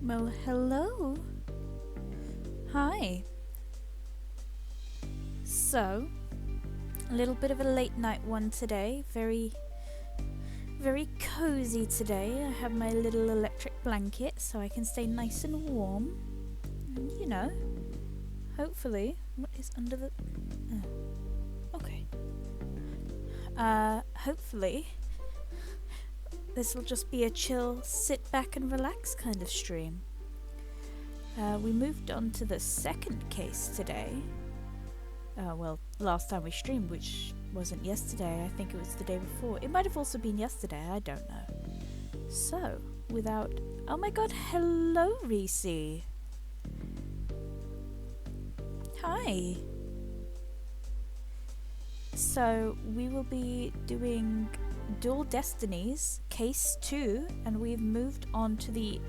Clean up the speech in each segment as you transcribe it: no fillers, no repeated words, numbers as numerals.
Well, hello. Hi. So, a little bit of a late night one today. Very cozy today. I have my little electric blanket so I can stay nice and warm. And, hopefully, what is under the... Oh, okay. Hopefully, this will just be a chill, sit back and relax kind of stream. We moved on to the second case today. Last time we streamed, which wasn't yesterday, I think it was the day before. It might have also been yesterday, I don't know. So, without... Oh my god, hello Reese! Hi! So, we will be doing Dual Destinies, Case 2, and we've moved on to the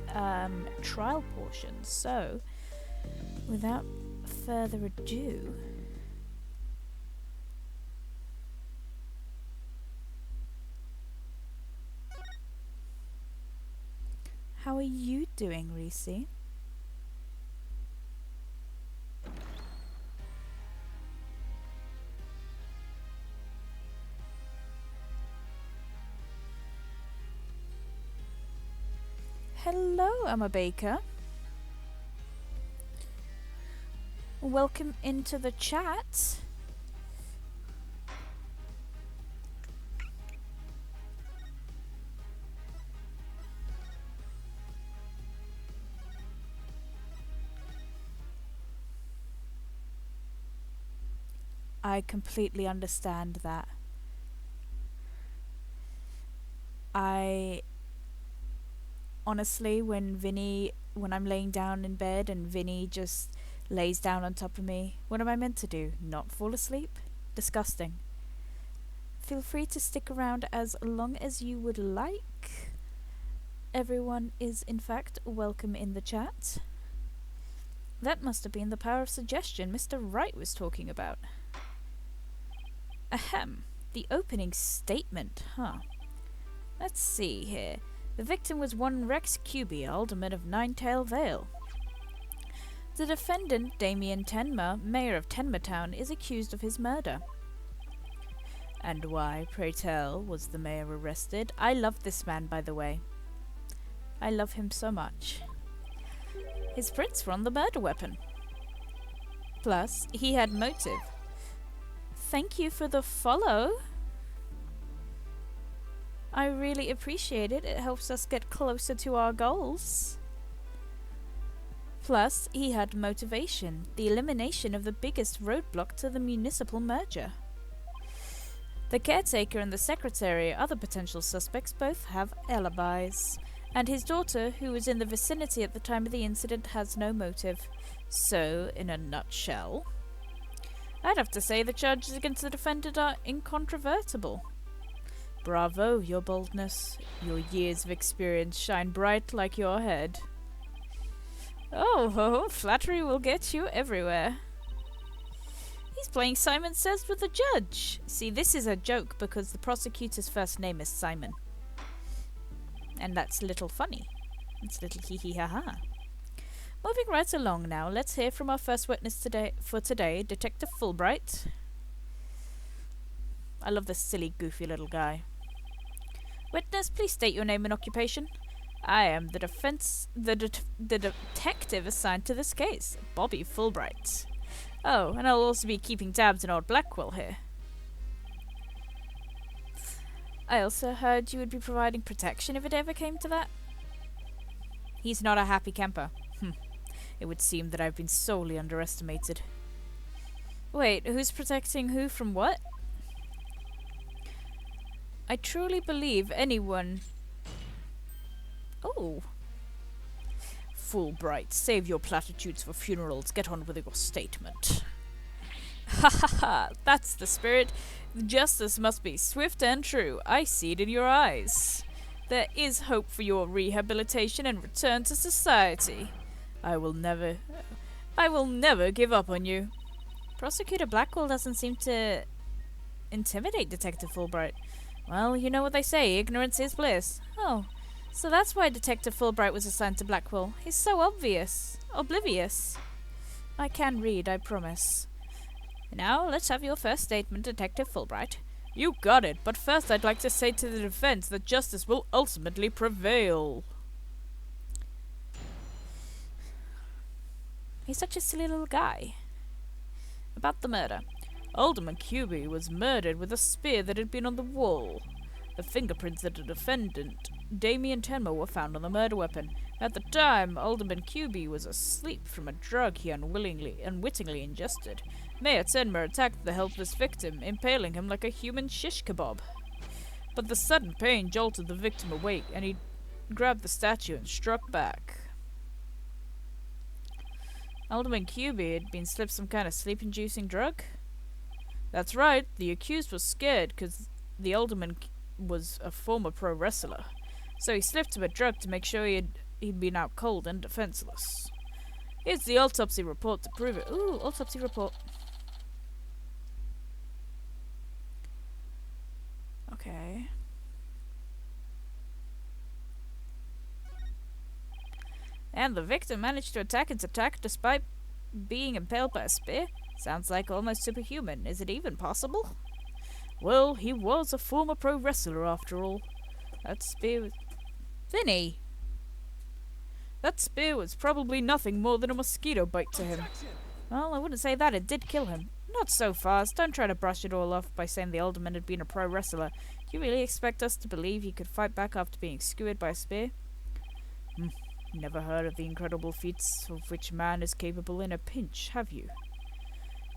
trial portion. So, without further ado... How are you doing, Reese? Hello, Emma Baker. Welcome into the chat. I completely understand that. Honestly, when I'm laying down in bed and Vinny just lays down on top of me, what am I meant to do? Not fall asleep? Disgusting. Feel free to stick around as long as you would like. Everyone is in fact welcome in the chat. That must have been the power of suggestion Mr. Wright was talking about. Ahem. The opening statement, huh? Let's see here. The victim was one Rex Cuby, alderman of Ninetail Vale. The defendant, Damien Tenma, mayor of Tenma is accused of his murder. And why, pray tell, was the mayor arrested? I love this man, by the way. I love him so much. His prints were on the murder weapon. Plus, he had motive. Thank you for the follow. I really appreciate it. It helps us get closer to our goals. Plus, he had motivation. The elimination of the biggest roadblock to the municipal merger. The caretaker and the secretary, other potential suspects, both have alibis. And his daughter, who was in the vicinity at the time of the incident, has no motive. So, in a nutshell, I'd have to say the charges against the defendant are incontrovertible. Bravo, your boldness. Your years of experience shine bright like your head. Oh, flattery will get you everywhere. He's playing Simon Says with the judge. See, this is a joke because the prosecutor's first name is Simon. And that's a little funny. It's a little hee-hee-ha-ha. Moving right along now, let's hear from our first witness today, Detective Fulbright. I love this silly, goofy little guy. Witness, please state your name and occupation. I am the detective assigned to this case, Bobby Fulbright. Oh, and I'll also be keeping tabs on old Blackwell here. I also heard you would be providing protection if it ever came to that. He's not a happy camper. It would seem that I've been sorely underestimated. Wait, who's protecting who from what? I truly believe anyone... Oh. Fulbright, save your platitudes for funerals. Get on with your statement. Ha ha ha, that's the spirit. Justice must be swift and true. I see it in your eyes. There is hope for your rehabilitation and return to society. I will never give up on you. Prosecutor Blackwell doesn't seem to intimidate Detective Fulbright. Well, you know what they say, ignorance is bliss. Oh, So that's why Detective Fulbright was assigned to Blackwell. He's so oblivious. I can read, I promise. Now, let's have your first statement, Detective Fulbright. You got it, but first I'd like to say to the defense that justice will ultimately prevail. He's such a silly little guy. About the murder. Alderman Cuby was murdered with a spear that had been on the wall. The fingerprints of the defendant, Damien Tenma, were found on the murder weapon. At the time, Alderman Cuby was asleep from a drug he unwittingly ingested. Mayor Tenma attacked the helpless victim, impaling him like a human shish kebab. But the sudden pain jolted the victim awake, and he grabbed the statue and struck back. Alderman Cuby had been slipped some kind of sleep-inducing drug? That's right, the accused was scared because the alderman was a former pro wrestler. So he slipped him a drug to make sure he'd been out cold and defenseless. Here's the autopsy report to prove it. Ooh, autopsy report. Okay. And the victim managed to attack its attack despite being impaled by a spear? Sounds like almost superhuman. Is it even possible? Well, he was a former pro wrestler after all. That spear was... Vinny! That spear was probably nothing more than a mosquito bite to him. Well, I wouldn't say that. It did kill him. Not so fast. Don't try to brush it all off by saying the alderman had been a pro wrestler. Do you really expect us to believe he could fight back after being skewered by a spear? Never heard of the incredible feats of which man is capable in a pinch, have you?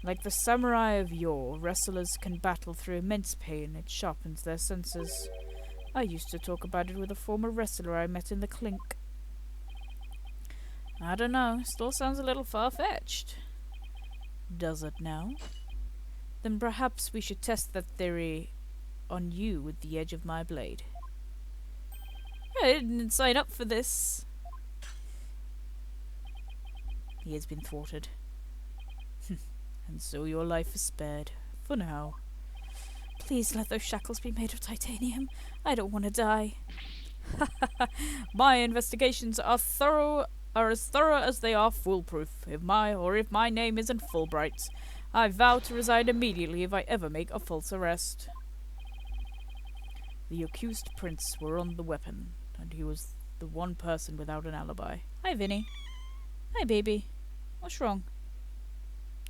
Like the samurai of yore, wrestlers can battle through immense pain. It sharpens their senses. I used to talk about it with a former wrestler I met in the clink. I don't know. Still sounds a little far-fetched. Does it now? Then perhaps we should test that theory on you with the edge of my blade. I didn't sign up for this. He has been thwarted. And so your life is spared. For now. Please let those shackles be made of titanium. I don't want to die. My investigations are as thorough as they are foolproof. If my name isn't Fulbright, I vow to resign immediately if I ever make a false arrest. The accused prints were on the weapon, and he was the one person without an alibi. Hi, Vinny. Hi, baby. What's wrong?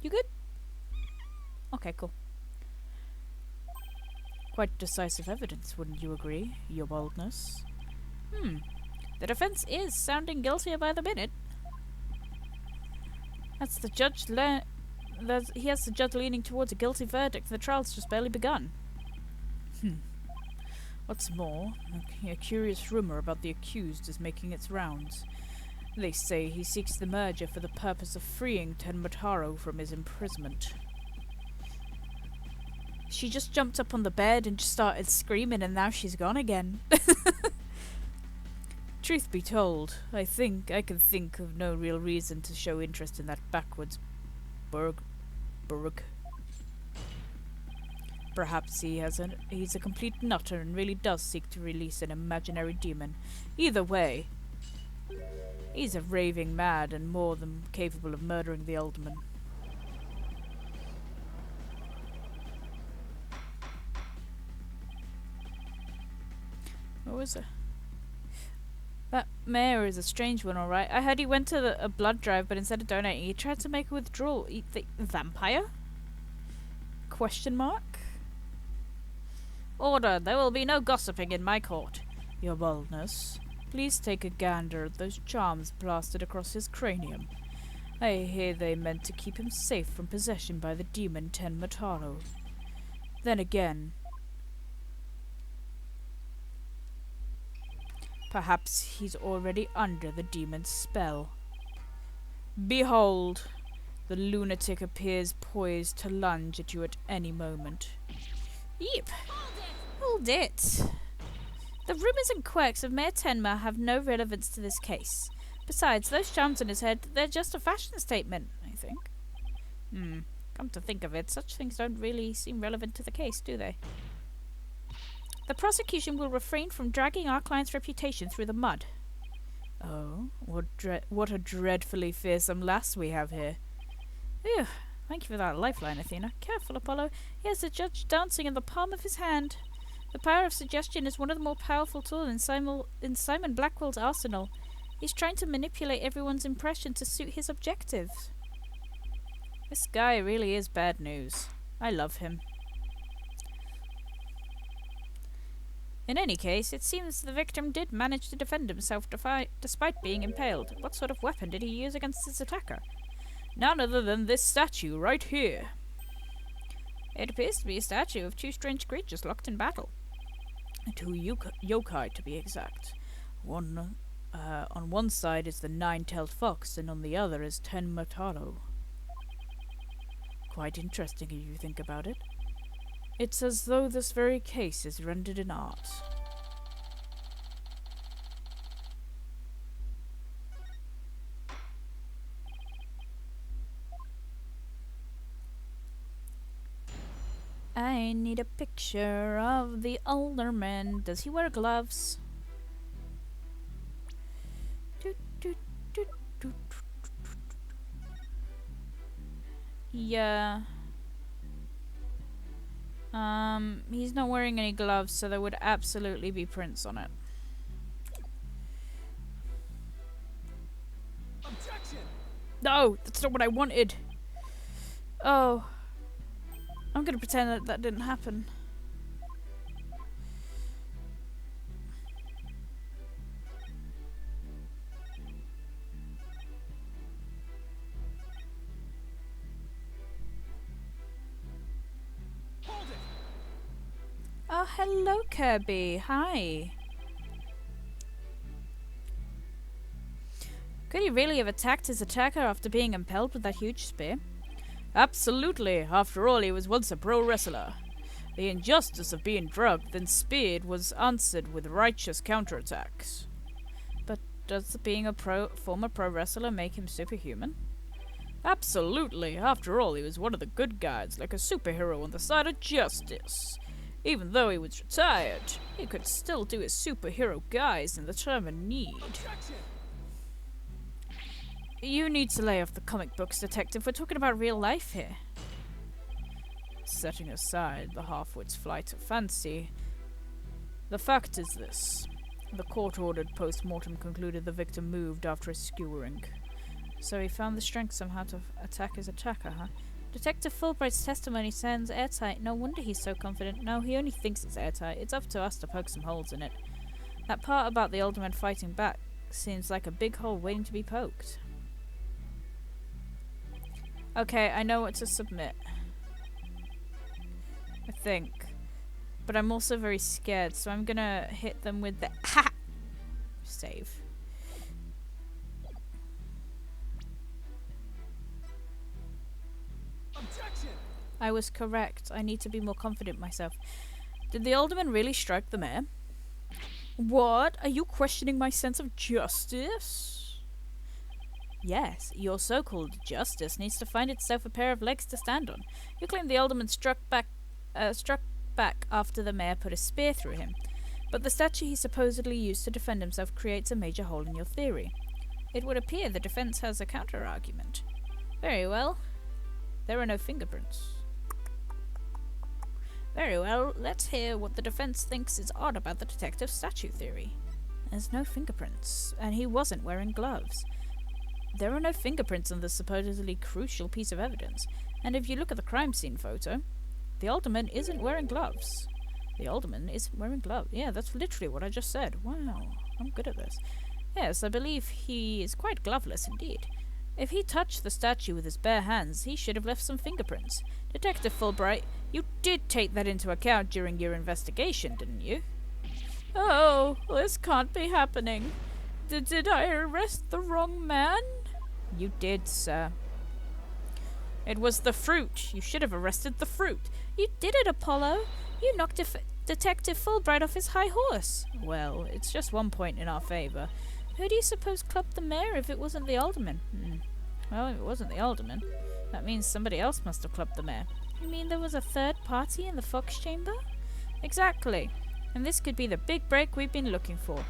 You good? Okay, cool. Quite decisive evidence, wouldn't you agree, your boldness? The defense is sounding guiltier by the minute. That's the judge he has the judge leaning towards a guilty verdict. The trial's just barely begun. What's more, a curious rumor about the accused is making its rounds. They say he seeks the merger for the purpose of freeing Tenmataro from his imprisonment. She just jumped up on the bed and just started screaming, and now she's gone again. Truth be told, I think I can think of no real reason to show interest in that backwards burg. Perhaps he's a complete nutter and really does seek to release an imaginary demon. Either way, he's a raving mad and more than capable of murdering the alderman. What was it? That mayor is a strange one, alright. I heard he went to a blood drive, but instead of donating, he tried to make a withdrawal. The vampire? Question mark? Order! There will be no gossiping in my court. Your boldness, please take a gander at those charms plastered across his cranium. I hear they meant to keep him safe from possession by the demon Tenmataro. Then again, perhaps he's already under the demon's spell. Behold! The lunatic appears poised to lunge at you at any moment. Yep. Hold it. The rumours and quirks of Mayor Tenma have no relevance to this case. Besides, those charms on his head, they're just a fashion statement, I think. Come to think of it, such things don't really seem relevant to the case, do they? The prosecution will refrain from dragging our client's reputation through the mud. Oh, what a dreadfully fearsome lass we have here. Phew, thank you for that lifeline, Athena. Careful, Apollo. He has the judge dancing in the palm of his hand. The power of suggestion is one of the more powerful tools in Simon Blackwell's arsenal. He's trying to manipulate everyone's impression to suit his objectives. This guy really is bad news. I love him. In any case, it seems the victim did manage to defend himself despite being impaled. What sort of weapon did he use against his attacker? None other than this statue right here. It appears to be a statue of two strange creatures locked in battle. Two yokai, to be exact. On one side is the nine-tailed fox, and on the other is Tenmataro. Quite interesting if you think about it. It's as though this very case is rendered in art. I need a picture of the alderman. Does he wear gloves? Yeah. He's not wearing any gloves, so there would absolutely be prints on it. Objection! No, that's not what I wanted. Oh. I'm gonna pretend that that didn't happen. Oh, hello, Kirby. Hi. Could he really have attacked his attacker after being impaled with that huge spear? Absolutely. After all, he was once a pro wrestler. The injustice of being drugged, then speared, was answered with righteous counterattacks. But does being a former pro wrestler make him superhuman? Absolutely. After all, he was one of the good guys, like a superhero on the side of justice. Even though he was retired, he could still do his superhero guise in the time of need. You need to lay off the comic books, Detective. We're talking about real life here. Setting aside the half-wit's flight of fancy, the fact is this. The court-ordered post-mortem concluded the victim moved after a skewering. So he found the strength somehow to attack his attacker, huh? Detective Fulbright's testimony sounds airtight. No wonder he's so confident. No, he only thinks it's airtight. It's up to us to poke some holes in it. That part about the alderman fighting back seems like a big hole waiting to be poked. Okay, I know what to submit. I think. But I'm also very scared, so I'm gonna hit them with the save. Objection! I was correct. I need to be more confident myself. Did the alderman really strike the mayor? What? Are you questioning my sense of justice? Yes, your so-called justice needs to find itself a pair of legs to stand on. You claim the alderman struck back after the mayor put a spear through him. But the statue he supposedly used to defend himself creates a major hole in your theory. It would appear the defense has a counter-argument. Very well. There are no fingerprints. Very well, let's hear what the defense thinks is odd about the detective's statue theory. There's no fingerprints, and he wasn't wearing gloves. There are no fingerprints on this supposedly crucial piece of evidence, and if you look at the crime scene photo, the alderman isn't wearing gloves. The alderman isn't wearing gloves. Yeah, that's literally what I just said. Wow, I'm good at this. Yes, I believe he is quite gloveless indeed. If he touched the statue with his bare hands, he should have left some fingerprints. Detective Fulbright, you did take that into account during your investigation, didn't you? Oh, this can't be happening. Did I arrest the wrong man? You did, sir. It was the fruit. You should have arrested the fruit. You did it, Apollo. You knocked Detective Fulbright off his high horse. Well, it's just 1 point in our favor. Who do you suppose clubbed the mayor if it wasn't the alderman? Well, if it wasn't the alderman, that means somebody else must have clubbed the mayor. You mean there was a third party in the Fox chamber? Exactly. And this could be the big break we've been looking for.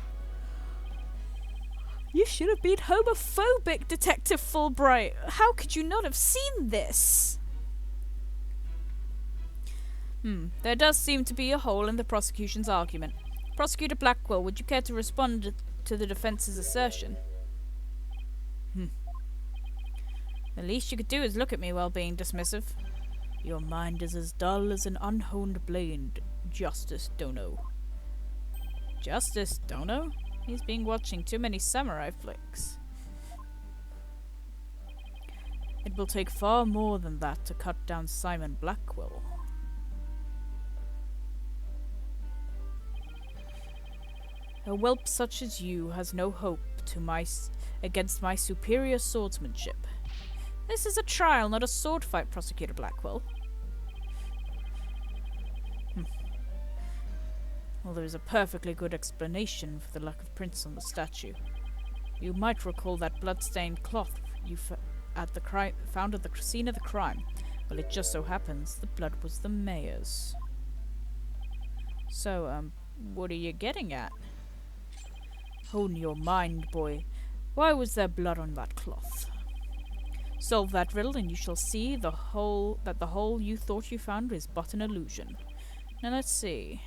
You should have been homophobic, Detective Fulbright. How could you not have seen this? There does seem to be a hole in the prosecution's argument. Prosecutor Blackwell, would you care to respond to the defense's assertion? The least you could do is look at me while being dismissive. Your mind is as dull as an unhoned blade, Justice Dono. Justice Dono? He's been watching too many samurai flicks. It will take far more than that to cut down Simon Blackwell. A whelp such as you has no hope against my superior swordsmanship. This is a trial, not a sword fight, Prosecutor Blackwell. Well, there is a perfectly good explanation for the lack of prints on the statue. You might recall that blood-stained cloth you found at the scene of the crime. Well, it just so happens the blood was the mayor's. So, what are you getting at? Hone your mind, boy. Why was there blood on that cloth? Solve that riddle and you shall see that the hole you thought you found is but an illusion. Now let's see.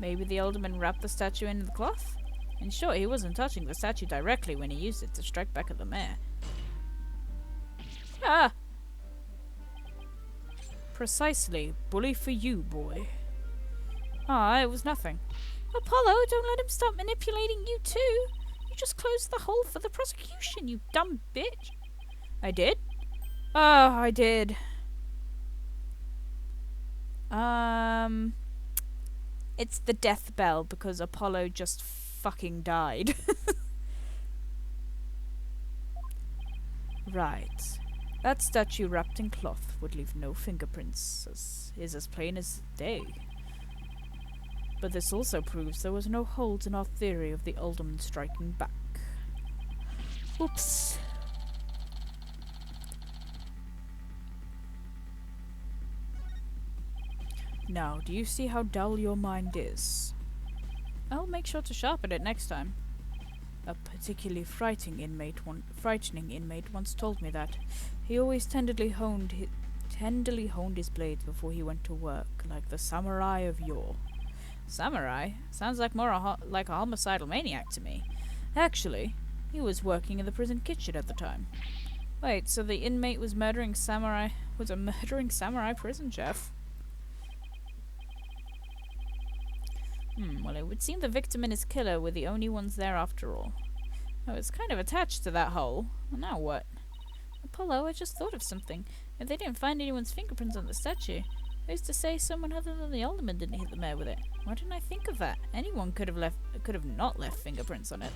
Maybe the alderman wrapped the statue into the cloth? And sure, he wasn't touching the statue directly when he used it to strike back at the mayor. Ah! Precisely. Bully for you, boy. Ah, it was nothing. Apollo, don't let him stop manipulating you too. You just closed the hole for the prosecution, you dumb bitch. I did? Oh, I did. It's the death bell because Apollo just fucking died. Right. That statue wrapped in cloth would leave no fingerprints, is as plain as day. But this also proves there was no holes in our theory of the alderman striking back. Oops. Now, do you see how dull your mind is? I'll make sure to sharpen it next time. A particularly frightening inmate once told me that. He always tenderly honed his blades before he went to work, like the samurai of yore. Samurai? Sounds like like a homicidal maniac to me. Actually, he was working in the prison kitchen at the time. Wait, so the inmate was a murdering samurai prison chef? Well, it would seem the victim and his killer were the only ones there after all. I was kind of attached to that hole. Well, now what? Apollo, I just thought of something. If they didn't find anyone's fingerprints on the statue, who's to say someone other than the alderman didn't hit the mayor with it? Why didn't I think of that? Anyone could have not left fingerprints on it.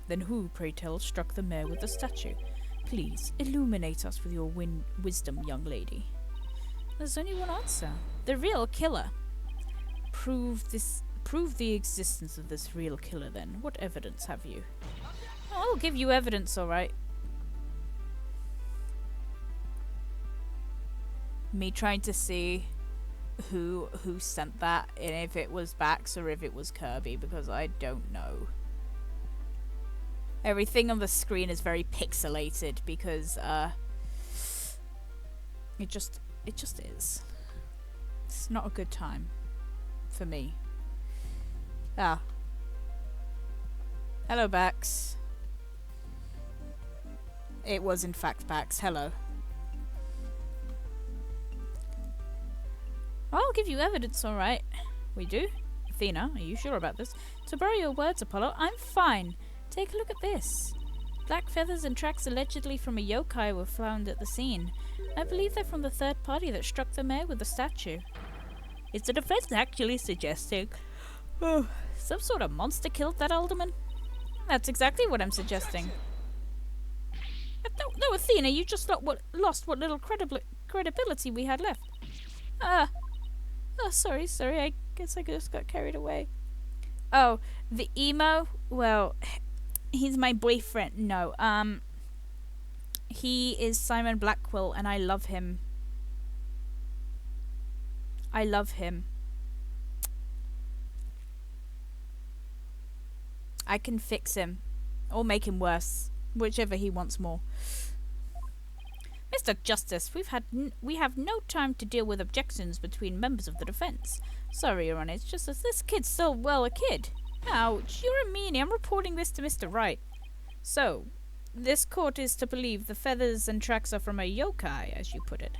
Then who, pray tell, struck the mayor with the statue? Please, illuminate us with your wisdom, young lady. There's only one answer. The real killer. Prove the existence of this real killer, then. What evidence have you? I'll give you evidence, alright. Me trying to see who sent that, and if it was Bax or if it was Kirby, because I don't know. Everything on the screen is very pixelated because it just is. It's not a good time for me. Ah. Hello, Bax. It was in fact Bax. Hello. I'll give you evidence, alright. We do? Athena, are you sure about this? To borrow your words, Apollo, I'm fine. Take a look at this. Black feathers and tracks allegedly from a yokai were found at the scene. I believe they're from the third party that struck the mayor with the statue. Is the defense actually suggesting some sort of monster killed that alderman? That's exactly what I'm suggesting. No, Athena, you just lost what little credibility we had left. Oh, sorry, I guess I just got carried away. Oh, the emo? Well, he's my boyfriend. No, he is Simon Blackwell, and I love him. I love him. I can fix him. Or make him worse. Whichever he wants more. Mr. Justice, we have no time to deal with objections between members of the defense. Sorry, Your Honor, it's just that this kid's still, well, a kid. Ouch, you're a meanie. I'm reporting this to Mr. Wright. So, this court is to believe the feathers and tracks are from a yokai, as you put it.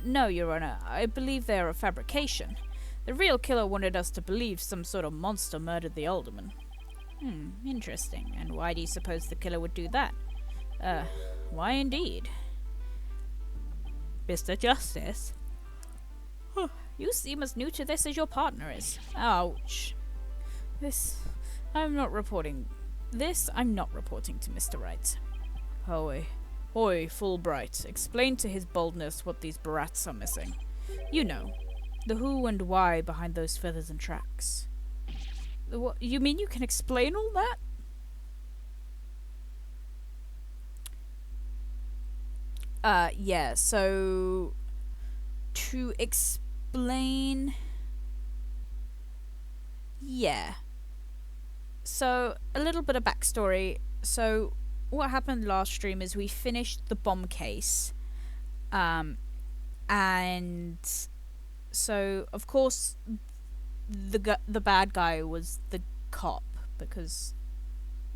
No, Your Honor, I believe they are a fabrication. The real killer wanted us to believe some sort of monster murdered the alderman. Interesting. And why do you suppose the killer would do that? Why indeed? Mr. Justice? You seem as new to this as your partner is. Ouch. I'm not reporting to Mr. Wright. Hoy, Fulbright, explain to his boldness what these brats are missing. You know, the who and why behind those feathers and tracks. What, you mean you can explain all that? Yeah, so to explain, yeah. So a little bit of backstory. So what happened last stream is we finished the bomb case, and so of course the bad guy was the cop, because,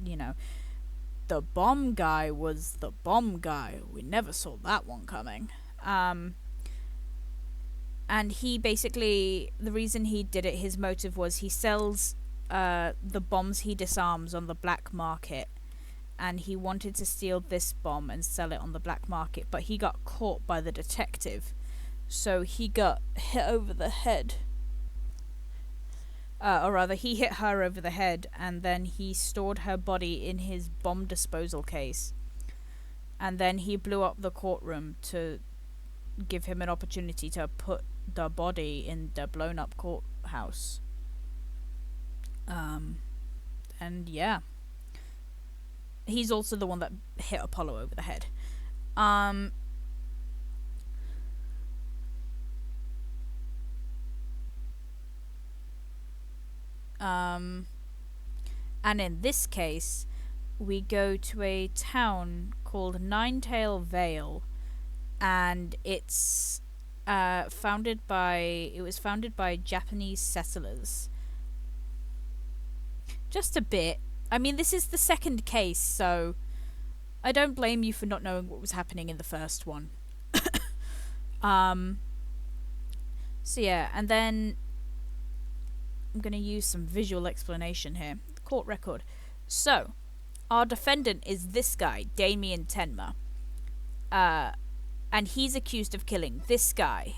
you know, the bomb guy was the bomb guy. We never saw that one coming. And he basically, the reason he did it, his motive was he sells the bombs he disarms on the black market, and he wanted to steal this bomb and sell it on the black market, but he got caught by the detective, so he got hit over the head. Or rather, he hit her over the head, and then he stored her body in his bomb disposal case. And then he blew up the courtroom to give him an opportunity to put the body in the blown up courthouse. And yeah. He's also the one that hit Apollo over the head. And in this case, we go to a town called Ninetail Vale, and it's founded by Japanese settlers. Just a bit. I mean, this is the second case, so I don't blame you for not knowing what was happening in the first one. So yeah, and then I'm going to use some visual explanation here. Court record. So, our defendant is this guy, Damien Tenma. And he's accused of killing this guy.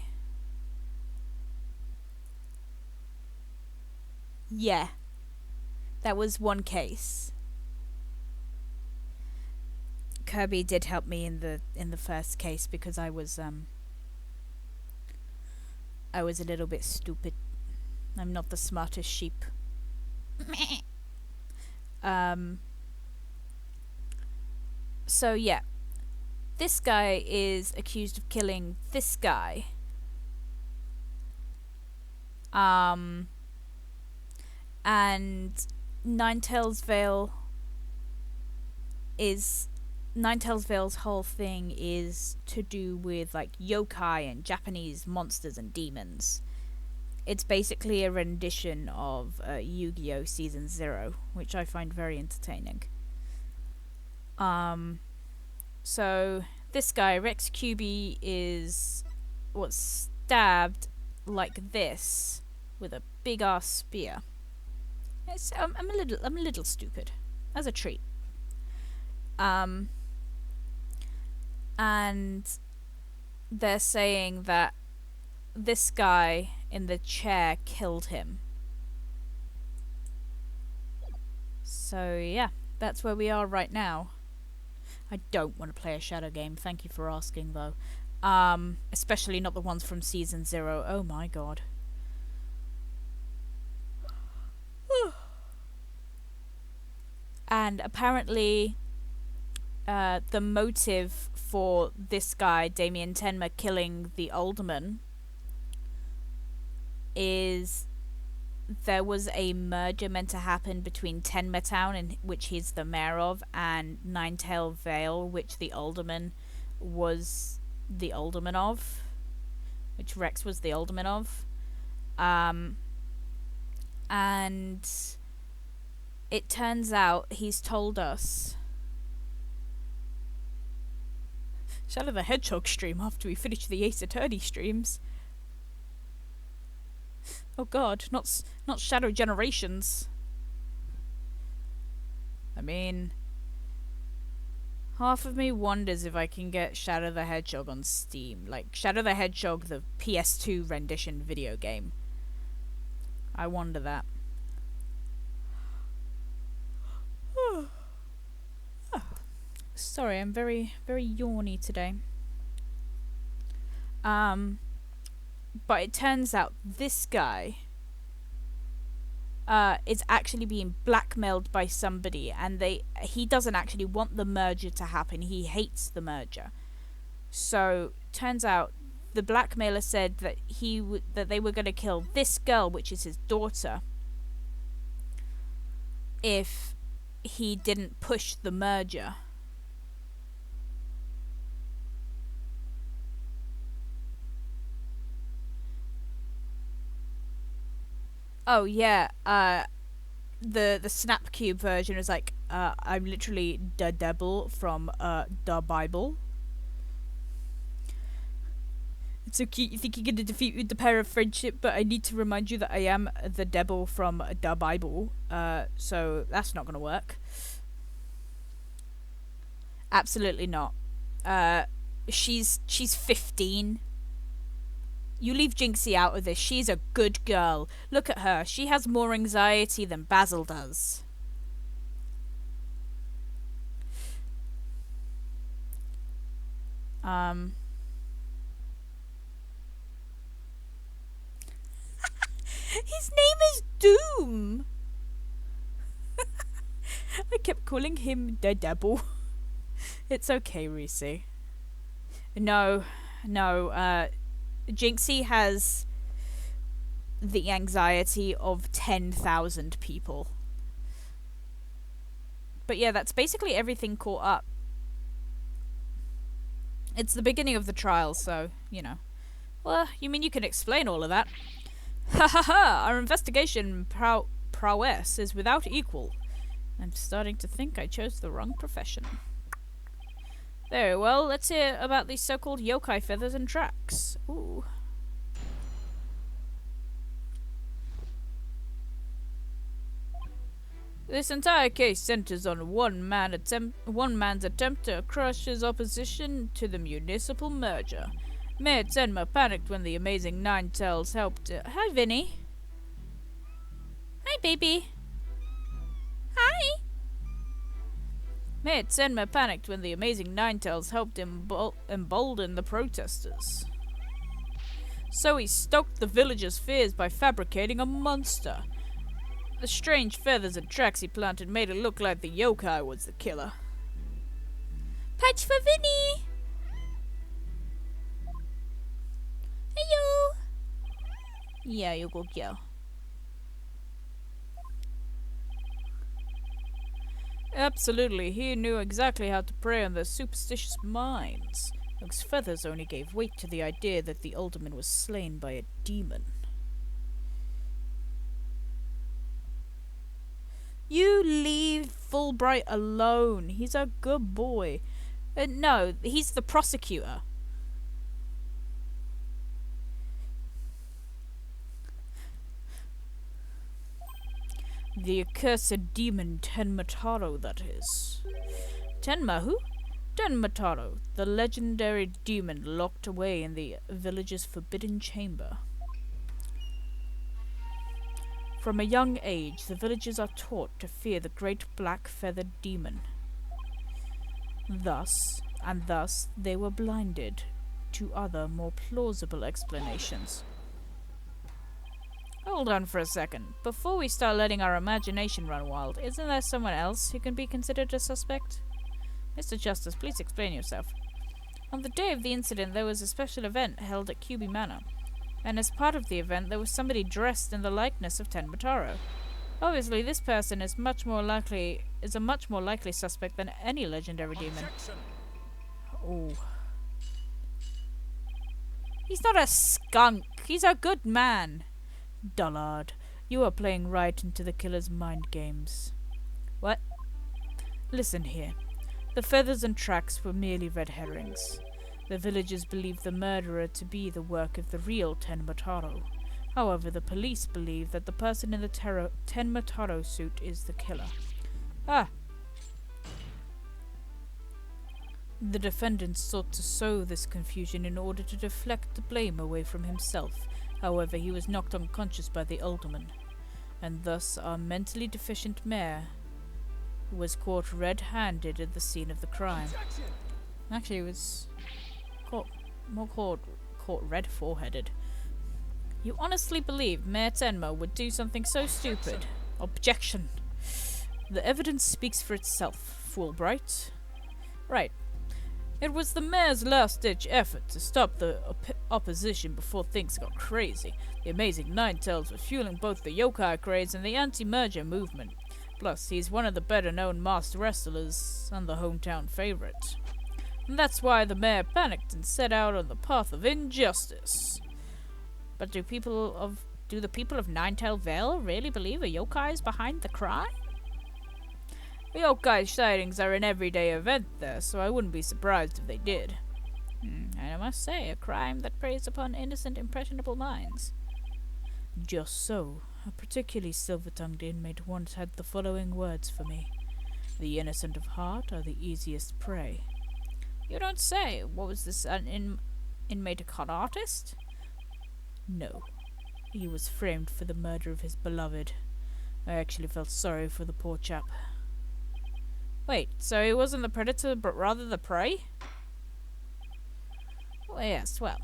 Yeah. That was one case. Kirby did help me in the first case because I was a little bit stupid. I'm not the smartest sheep. So yeah, this guy is accused of killing this guy. And Ninetail's Vale's whole thing is to do with like yokai and Japanese monsters and demons. It's basically a rendition of Yu-Gi-Oh! Season 0, which I find very entertaining. So this guy, Rex QB, was stabbed like this with a big ass spear. I'm a little stupid, as a treat. And they're saying that this guy in the chair killed him. So yeah, that's where we are right now. I don't want to play a shadow game, thank you for asking though. Especially not the ones from Season 0, oh my god. And apparently the motive for this guy, Damien Tenma, killing the alderman is there was a merger meant to happen between Tenma Town, in which he's the mayor of, and Ninetail Vale, which the alderman was the alderman of, which Rex was the alderman of. And it turns out he's told us. Shadow the Hedgehog stream after we finish the Ace Attorney streams. Oh god, not Shadow Generations. I mean, half of me wonders if I can get Shadow the Hedgehog on Steam. Like, Shadow the Hedgehog, the PS2 rendition video game. I wonder that. Sorry, I'm very, very yawny today. But it turns out this guy is actually being blackmailed by somebody, and he doesn't actually want the merger to happen. He hates the merger. So turns out the blackmailer said that that they were going to kill this girl, which is his daughter, if he didn't push the merger. Oh yeah, the Snapcube version is like, I'm literally the devil from the Bible. It's so cute, you think you're gonna defeat me with the power of friendship, but I need to remind you that I am the devil from the Bible, so that's not gonna work. Absolutely not. She's 15. You leave Jinxie out of this. She's a good girl. Look at her. She has more anxiety than Basil does. His name is Doom. I kept calling him the devil. It's okay, Reese. No, Jinxie has the anxiety of 10,000 people. But yeah, that's basically everything caught up. It's the beginning of the trial, so, you know. Well, you mean you can explain all of that? Ha ha ha! Our investigation prowess is without equal. I'm starting to think I chose the wrong profession. Very well, let's hear about these so-called yokai feathers and tracks. Ooh. This entire case centers on one man's attempt to crush his opposition to the municipal merger. Mayor Tenma panicked when the amazing Ninetails helped. Hi, Vinny. Hi, baby. Hi. Mayor Tenma panicked when the amazing Ninetails helped embolden the protesters. So he stoked the villagers' fears by fabricating a monster. The strange feathers and tracks he planted made it look like the yokai was the killer. Patch for Vinny! Hello! Yeah, you go girl. Absolutely, he knew exactly how to prey on their superstitious minds. Those feathers only gave weight to the idea that the alderman was slain by a demon. You leave Fulbright alone. He's a good boy. No, he's the prosecutor. The accursed demon Tenma Taro, that is. Tenma who? Tenma Taro, the legendary demon locked away in the village's forbidden chamber. From a young age, the villagers are taught to fear the great black-feathered demon. Thus, they were blinded to other, more plausible explanations. Hold on for a second. Before we start letting our imagination run wild, isn't there someone else who can be considered a suspect? Mr. Justice, please explain yourself. On the day of the incident, there was a special event held at QB Manor. And as part of the event, there was somebody dressed in the likeness of Tenmataro. Obviously, this person is a much more likely suspect than any legendary demon. Oh. He's not a skunk. He's a good man. Dullard, you are playing right into the killer's mind games. What? Listen here. The feathers and tracks were merely red herrings. The villagers believe the murderer to be the work of the real Tenmataro. However, the police believe that the person in the Tenmataro suit is the killer. Ah! The defendant sought to sow this confusion in order to deflect the blame away from himself. However, he was knocked unconscious by the alderman, and thus our mentally deficient mayor was caught red-handed at the scene of the crime. Actually, he was caught red-foreheaded. You honestly believe Mayor Tenma would do something so stupid? Objection! The evidence speaks for itself, Fulbright. Right. It was the mayor's last-ditch effort to stop the opposition before things got crazy. The amazing Nine-Tails were fueling both the yokai craze and the anti-merger movement. Plus, he's one of the better-known masked wrestlers and the hometown favorite. And that's why the mayor panicked and set out on the path of injustice. But do the people of Nine-Tail Vale really believe a yokai is behind the crime? The yokai sightings are an everyday event there, so I wouldn't be surprised if they did. And I must say, a crime that preys upon innocent, impressionable minds. Just so. A particularly silver-tongued inmate once had the following words for me. The innocent of heart are the easiest prey. You don't say. What was this, an inmate a con artist? No. He was framed for the murder of his beloved. I actually felt sorry for the poor chap. Wait, so he wasn't the predator, but rather the prey? Oh, yes, well.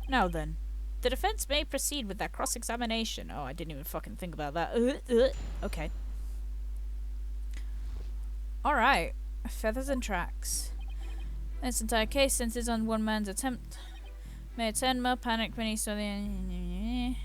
Now then. The defense may proceed with that cross-examination. Oh, I didn't even fucking think about that. Okay. Alright. Feathers and tracks. This entire case centers on one man's attempt. Mayor Tenma panicked when he saw the...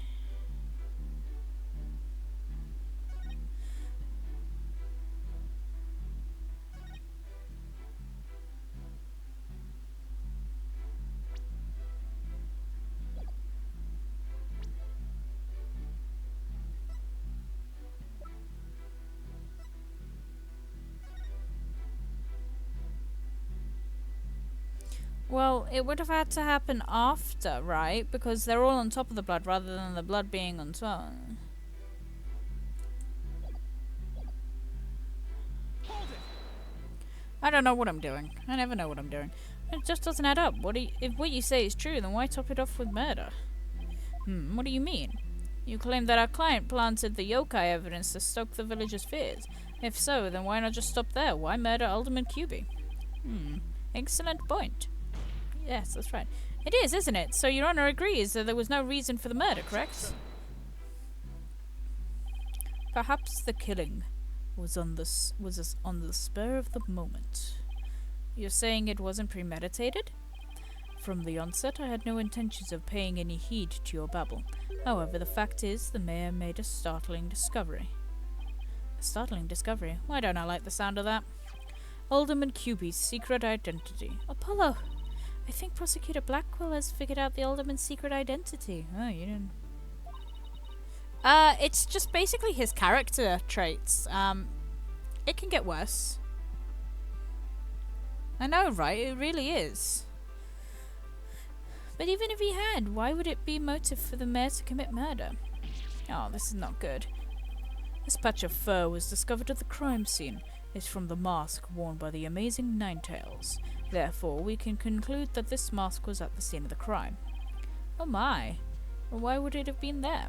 Well, it would have had to happen after, right? Because they're all on top of the blood rather than the blood being on top. I don't know what I'm doing. I never know what I'm doing. It just doesn't add up. If what you say is true, then why top it off with murder? What do you mean? You claim that our client planted the yokai evidence to stoke the villagers' fears. If so, then why not just stop there? Why murder Alderman Cuby? Excellent point. Yes, that's right. It is, isn't it? So Your Honor agrees that there was no reason for the murder, correct? Perhaps the killing was on the spur of the moment. You're saying it wasn't premeditated? From the onset, I had no intentions of paying any heed to your babble. However, the fact is, the mayor made a startling discovery. A startling discovery? Why don't I like the sound of that? Alderman Cuby's secret identity. Apollo! I think Prosecutor Blackwell has figured out the Alderman's secret identity. Oh, you didn't... it's just basically his character traits. It can get worse. I know, right? It really is. But even if he had, why would it be motive for the mayor to commit murder? Oh, this is not good. This patch of fur was discovered at the crime scene. It's from the mask worn by the amazing Nine-Tails. Therefore, we can conclude that this mask was at the scene of the crime. Oh my. Well, why would it have been there?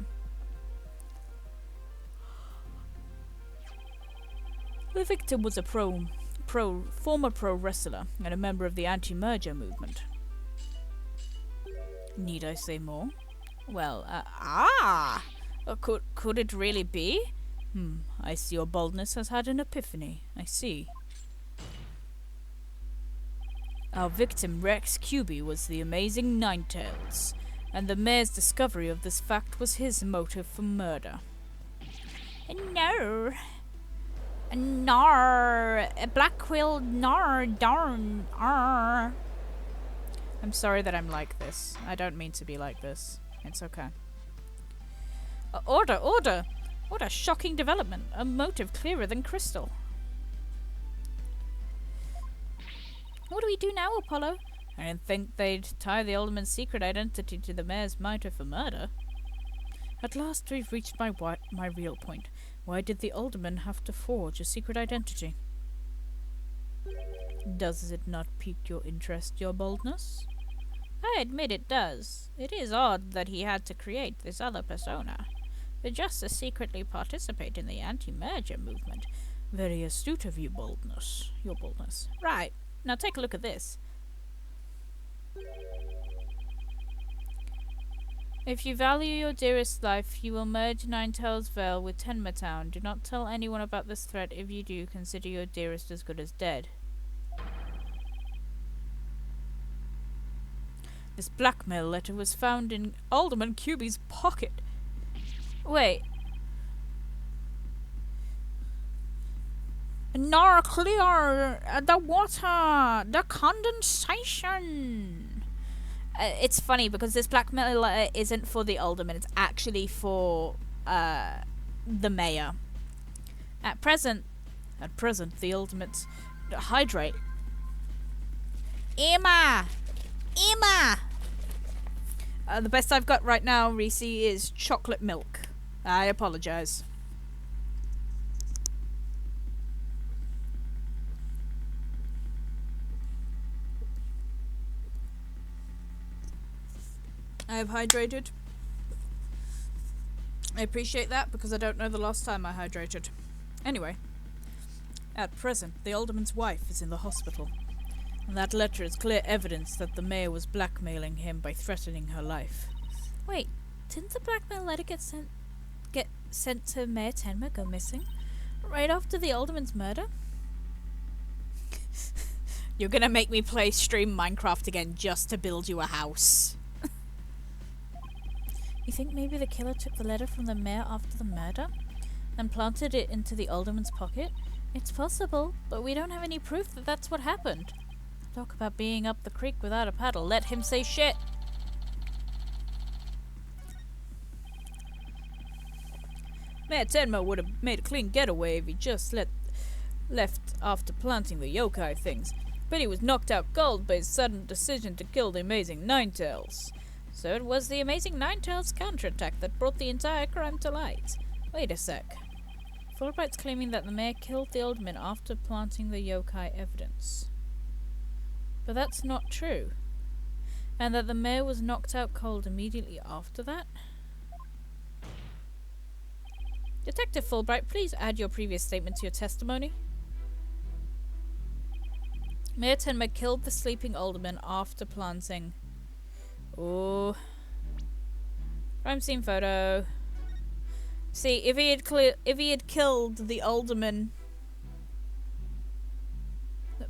The victim was a former pro wrestler and a member of the anti-merger movement. Need I say more? Well, could it really be? I see your boldness has had an epiphany. I see. Our victim, Rex Cuby, was the amazing Nine-Tails. and the mayor's discovery of this fact was his motive for murder. No. Nar. Blackquill, nar, darn, ar. I'm sorry that I'm like this. I don't mean to be like this. It's okay. Order, order! What a shocking development. A motive clearer than crystal. What do we do now, Apollo? I didn't think they'd tie the alderman's secret identity to the mayor's motive for murder. At last we've reached my real point. Why did the alderman have to forge a secret identity? Does it not pique your interest, your boldness? I admit it does. It is odd that he had to create this other persona. The Justice secretly participate in the anti-merger movement. Very astute of you, boldness. Your boldness. Right. Now take a look at this. If you value your dearest life, you will merge Ninetales Vale with Tenma Town. Do not tell anyone about this threat. If you do, consider your dearest as good as dead. This blackmail letter was found in Alderman Cuby's pocket. Wait. Nor clear the water, the condensation. It's funny because this blackmail letter isn't for the alderman, it's actually for the mayor. At present, the ultimate hydrate. Emma! The best I've got right now, Reese, is chocolate milk. I apologize. I have hydrated. I appreciate that because I don't know the last time I hydrated. Anyway, at present, the alderman's wife is in the hospital. And that letter is clear evidence that the mayor was blackmailing him by threatening her life. Wait, didn't the blackmail letter get sent to Mayor Tenma go missing? Right after the alderman's murder? You're gonna make me stream Minecraft again just to build you a house. You think maybe the killer took the letter from the mayor after the murder and planted it into the alderman's pocket? It's possible, but we don't have any proof that that's what happened. Talk about being up the creek without a paddle. Let him say shit. Mayor Tenma would have made a clean getaway if he just left after planting the yokai things, but he was knocked out cold by his sudden decision to kill the Amazing Ninetales. So it was the Amazing Ninetales counterattack that brought the entire crime to light. Wait a sec. Fulbright's claiming that the mayor killed the alderman after planting the yokai evidence. But that's not true. And that the mayor was knocked out cold immediately after that? Detective Fulbright, please add your previous statement to your testimony. Mayor Tenma killed the sleeping alderman after planting... Oh. Crime scene photo. See, if he had killed the alderman...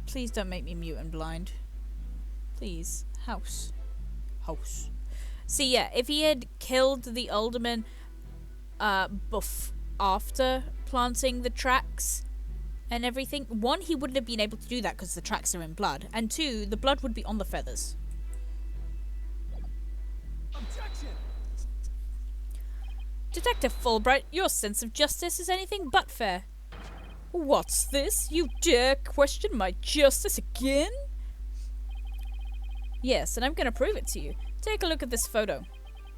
Please don't make me mute and blind. Please. House. See, yeah, if he had killed the alderman after planting the tracks and everything, one, he wouldn't have been able to do that because the tracks are in blood, and two, the blood would be on the feathers. Objection! Detective Fulbright, your sense of justice is anything but fair. What's this? You dare question my justice again? Yes, and I'm gonna prove it to you. Take a look at this photo.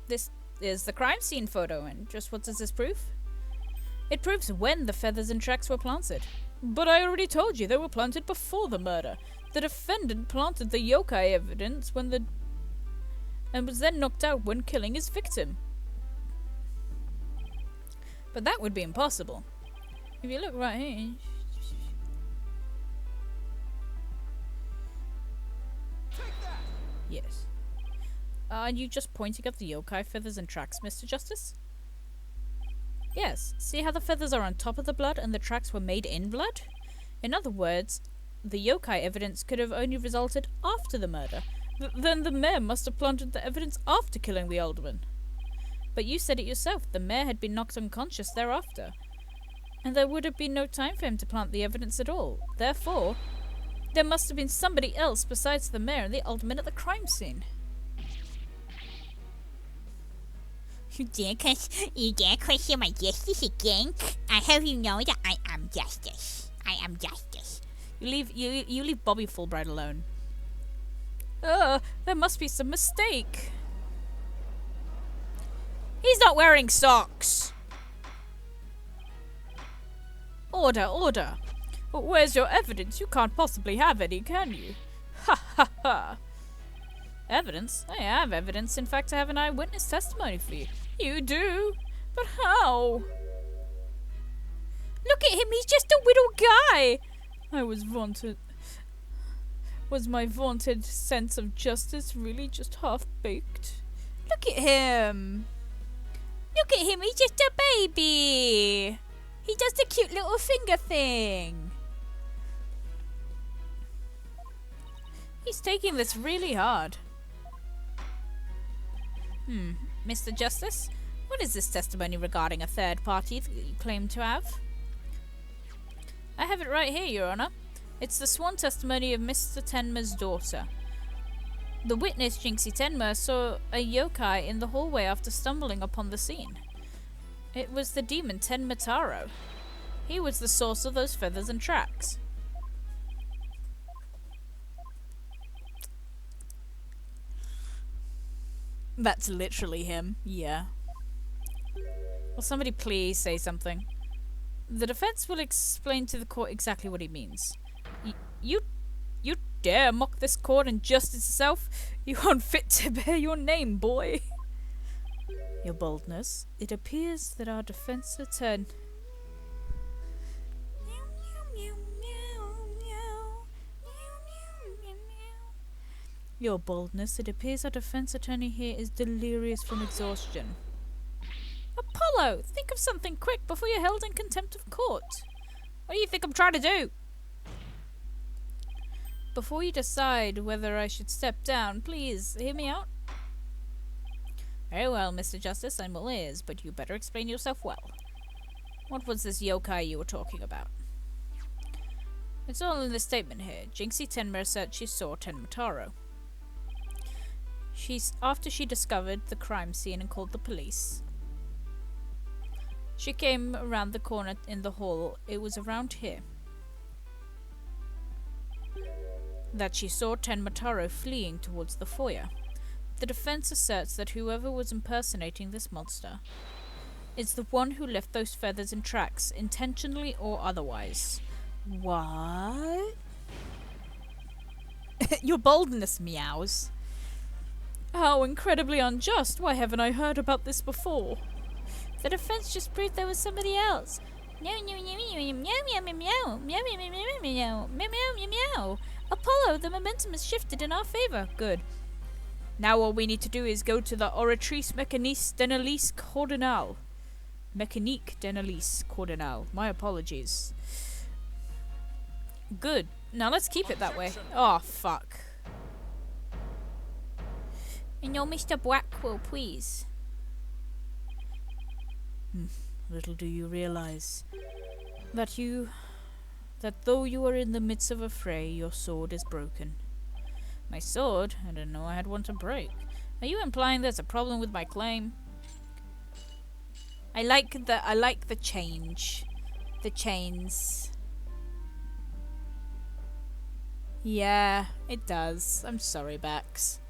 This is the crime scene photo, and just what does this prove? It proves when the feathers and tracks were planted. But I already told you they were planted before the murder. The defendant planted the yokai evidence and was then knocked out when killing his victim. But that would be impossible. If you look right here... Yes. Are you just pointing at the yokai feathers and tracks, Mr. Justice? Yes. See how the feathers are on top of the blood and the tracks were made in blood? In other words, the yokai evidence could have only resulted after the murder, Then the mayor must have planted the evidence after killing the alderman. But you said it yourself, the mayor had been knocked unconscious thereafter. And there would have been no time for him to plant the evidence at all. Therefore, there must have been somebody else besides the mayor and the alderman at the crime scene. You dare question my justice again? I hope you know that I am justice. I am justice. You leave Bobby Fulbright alone. There must be some mistake. He's not wearing socks. Order, order. But where's your evidence? You can't possibly have any, can you? Ha ha ha. Evidence? I have evidence. In fact, I have an eyewitness testimony for you. You do? But how? Look at him, he's just a little guy. Was my vaunted sense of justice really just half-baked? Look at him. Look at him, he's just a baby. He does the cute little finger thing. He's taking this really hard. Mr. Justice, what is this testimony regarding a third party that you claim to have? I have it right here, Your Honor. It's the sworn testimony of Mr. Tenma's daughter. The witness, Jinxie Tenma, saw a yokai in the hallway after stumbling upon the scene. It was the demon Tenma Taro. He was the source of those feathers and tracks. That's literally him, yeah. Will somebody please say something? The defense will explain to the court exactly what he means. You dare mock this court and justice itself? You aren't fit to bear your name, boy. Your boldness. It appears that our defense attorney... Your boldness. It appears our defense attorney here is delirious from exhaustion. Apollo! Think of something quick before you're held in contempt of court. What do you think I'm trying to do? Before you decide whether I should step down, please hear me out. Very well, Mr. Justice, I'm all ears, but you better explain yourself well. What was this yokai you were talking about? It's all in the statement here. Jinxie Tenma said she saw Tenma Taro. After she discovered the crime scene and called the police. She came around the corner in the hall. It was around here that she saw Tenma Taro fleeing towards the foyer. The defense asserts that whoever was impersonating this monster is the one who left those feathers and tracks, intentionally or otherwise. What? Your boldness meows. How incredibly unjust. Why haven't I heard about this before? The defense just proved there was somebody else. Meow meow meow meow meow meow meow meow meow meow meow meow meow. Apollo, the momentum has shifted in our favor. Good. Now all we need to do is go to the Oratrice Mécanique d'Analyse Cordonale. Mécanique d'Analyse Cordonale. My apologies. Good. Now let's keep it that way. Oh, fuck. No, Mr. Blackwell, please. Little do you realize that though you are in the midst of a fray, your sword is broken. My sword? I didn't know I had one to break. Are you implying there's a problem with my claim? I like the change. The chains. Yeah, it does. I'm sorry, Bax.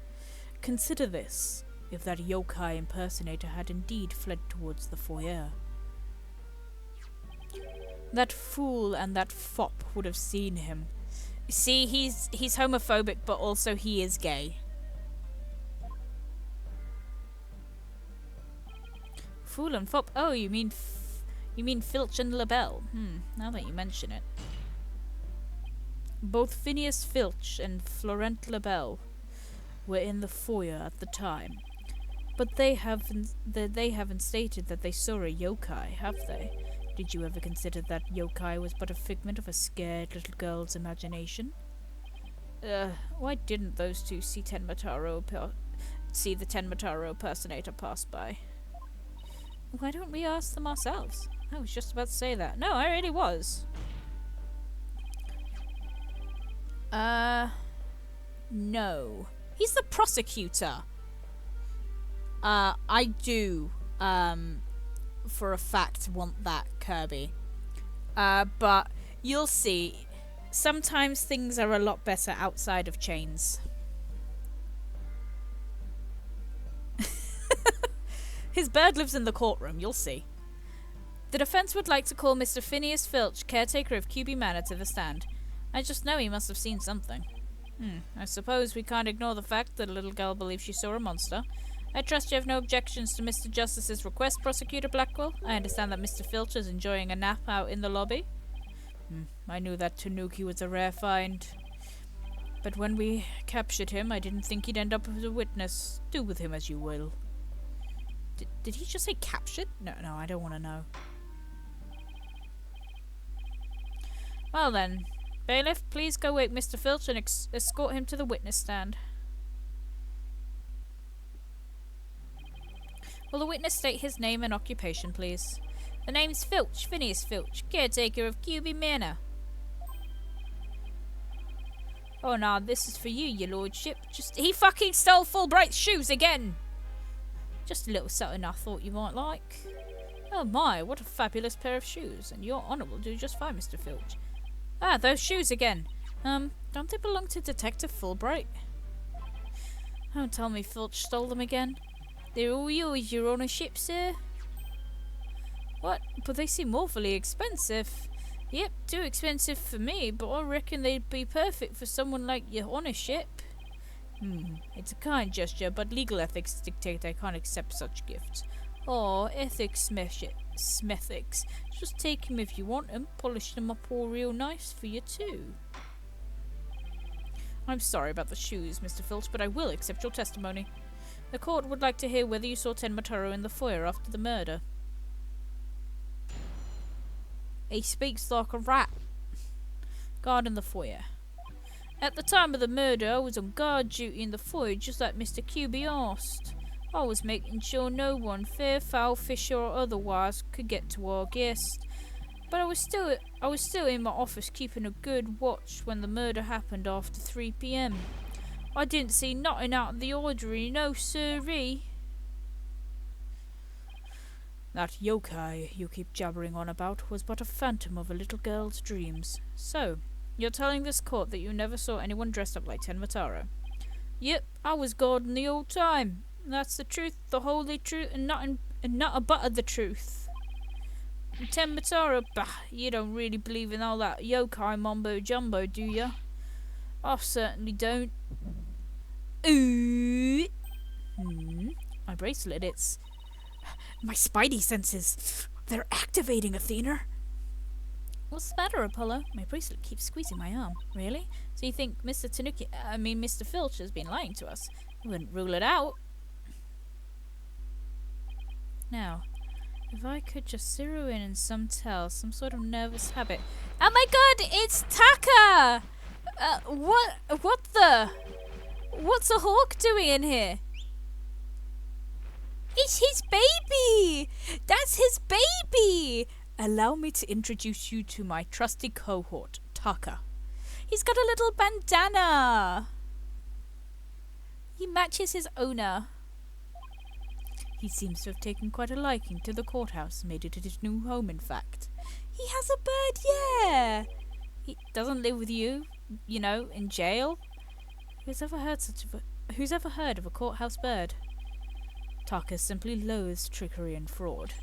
Consider this. If that yokai impersonator had indeed fled towards the foyer, that fool and that fop would have seen him. See, he's homophobic, but also he is gay. Fool and fop. Oh, you mean Filch and LaBelle. Now that you mention it. Both Phineas Filch and Florent LaBelle were in the foyer at the time. But they haven't stated that they saw a yokai, have they? Did you ever consider that yokai was but a figment of a scared little girl's imagination? Why didn't those two see the Tenmataro impersonator pass by? Why don't we ask them ourselves? I was just about to say that. No, I really was. No. He's the prosecutor. I do, for a fact want that, Kirby. But you'll see. Sometimes things are a lot better outside of chains. His bird lives in the courtroom, you'll see. The defense would like to call Mr. Phineas Filch, caretaker of QB Manor, to the stand. I just know he must have seen something. I suppose we can't ignore the fact that a little girl believes she saw a monster. I trust you have no objections to Mr. Justice's request, Prosecutor Blackwell. I understand that Mr. Filch is enjoying a nap out in the lobby. I knew that Tanuki was a rare find. But when we captured him, I didn't think he'd end up as a witness. Do with him as you will. Did he just say captured? No, I don't want to know. Well then, bailiff, please go wake Mr. Filch and escort him to the witness stand. Will the witness state his name and occupation, please? The name's Filch, Phineas Filch, caretaker of QB Manor. Oh no, this is for you, your lordship. He fucking stole Fulbright's shoes again! Just a little something I thought you might like. Oh my, what a fabulous pair of shoes, and your honour will do just fine, Mr. Filch. Ah, those shoes again. Don't they belong to Detective Fulbright? Don't tell me Filch stole them again. They're all yours, your ownership, sir. What? But they seem awfully expensive. Yep, too expensive for me, but I reckon they'd be perfect for someone like your ownership. It's a kind gesture, but legal ethics dictate I can't accept such gifts. Oh, ethics smethics. Just take 'em if you want 'em, polish them up all real nice for you too. I'm sorry about the shoes, Mr. Filch, but I will accept your testimony. The court would like to hear whether you saw Tenmataro in the foyer after the murder. He speaks like a rat. Guard in the foyer. At the time of the murder, I was on guard duty in the foyer, just like Mr. QB asked. I was making sure no one, fair, foul, fisher or otherwise, could get to our guest. But I was still in my office keeping a good watch when the murder happened after 3 p.m. I didn't see nothing out of the ordinary, no sirree. That yokai you keep jabbering on about was but a phantom of a little girl's dreams. So, you're telling this court that you never saw anyone dressed up like Tenmataro? Yep, I was guarding the old time. That's the truth, the holy truth, and not a but of the truth. Tenmataro, bah, you don't really believe in all that yokai mumbo jumbo, do ya? I certainly don't. Ooh. My bracelet, it's... My spidey senses. They're activating, Athena. What's the matter, Apollo? My bracelet keeps squeezing my arm. Really? So you think Mr. Filch has been lying to us? I wouldn't rule it out. Now, if I could just zero in on some sort of nervous habit. Oh my god, it's Taka! What's a hawk doing in here? It's his baby! That's his baby! Allow me to introduce you to my trusty cohort, Taka. He's got a little bandana. He matches his owner. He seems to have taken quite a liking to the courthouse, made it his new home, in fact. He has a bird, yeah! He doesn't live with you, you know, in jail. Who's ever heard of a courthouse bird? Taka simply loathes trickery and fraud.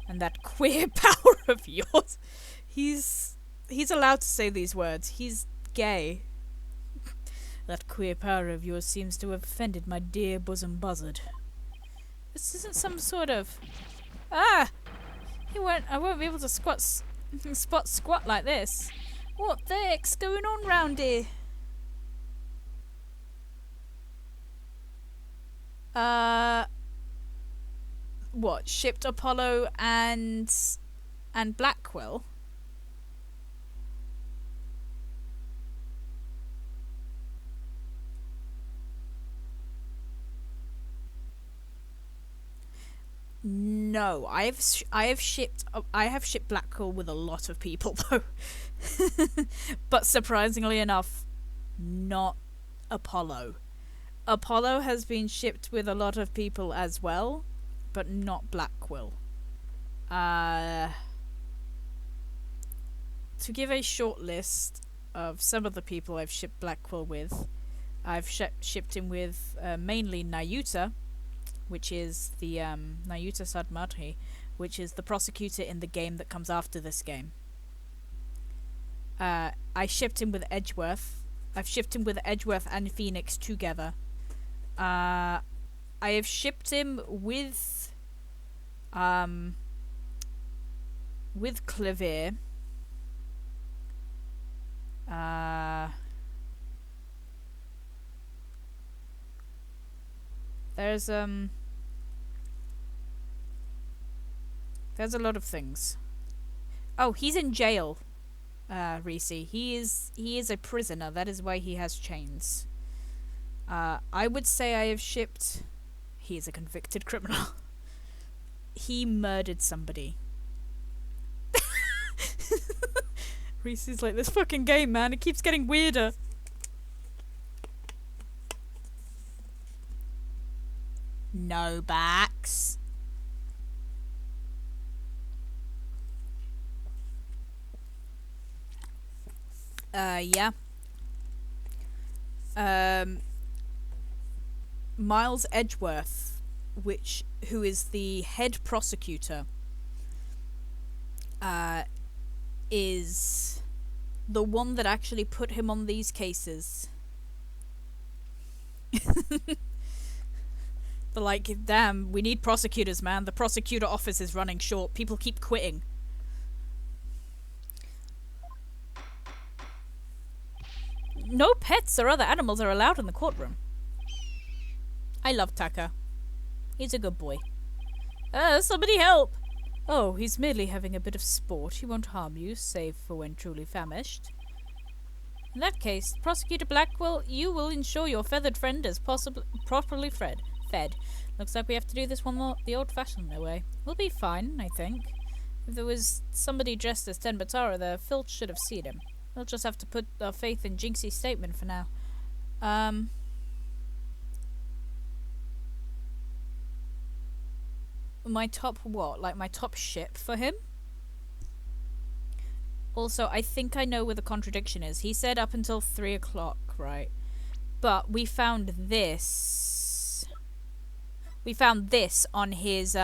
And that queer power of yours. He's allowed to say these words. He's gay. That queer power of yours seems to have offended my dear bosom buzzard. This isn't some sort of... I won't be able to squat like this. What the heck's going on round here? What, shipped Apollo and Blackwell? No, I have shipped Blackquill with a lot of people though. But surprisingly enough, not Apollo. Apollo has been shipped with a lot of people as well, but not Blackquill. To give a short list of some of the people I've shipped Blackquill with, I've shipped him with mainly Nayuta, which is the Nayuta Sadmadhi, which is the prosecutor in the game that comes after this game. I shipped him with Edgeworth. I've shipped him with Edgeworth and Phoenix together. I have shipped him with Clavier. There's a lot of things. Oh, he's in jail, Reese. He is a prisoner. That is why he has chains. I would say I have shipped... He is a convicted criminal. He murdered somebody. Reese's like, this fucking game, man. It keeps getting weirder. No backs. Yeah. Miles Edgeworth, who is the head prosecutor, is the one that actually put him on these cases. They're like, damn, we need prosecutors, man. The prosecutor office is running short. People keep quitting. No pets or other animals are allowed in the courtroom. I love Taka. He's a good boy. Somebody help! Oh, he's merely having a bit of sport. He won't harm you, save for when truly famished. In that case, Prosecutor Blackquill, you will ensure your feathered friend is properly fed. Looks like we have to do this one the old-fashioned way. We'll be fine, I think. If there was somebody dressed as Tenbatara there, Filch should have seen him. We'll just have to put our faith in Jinxie's statement for now. My top what? Like my top ship for him? Also, I think I know where the contradiction is. He said up until 3 o'clock, right? But we found this. We found this on his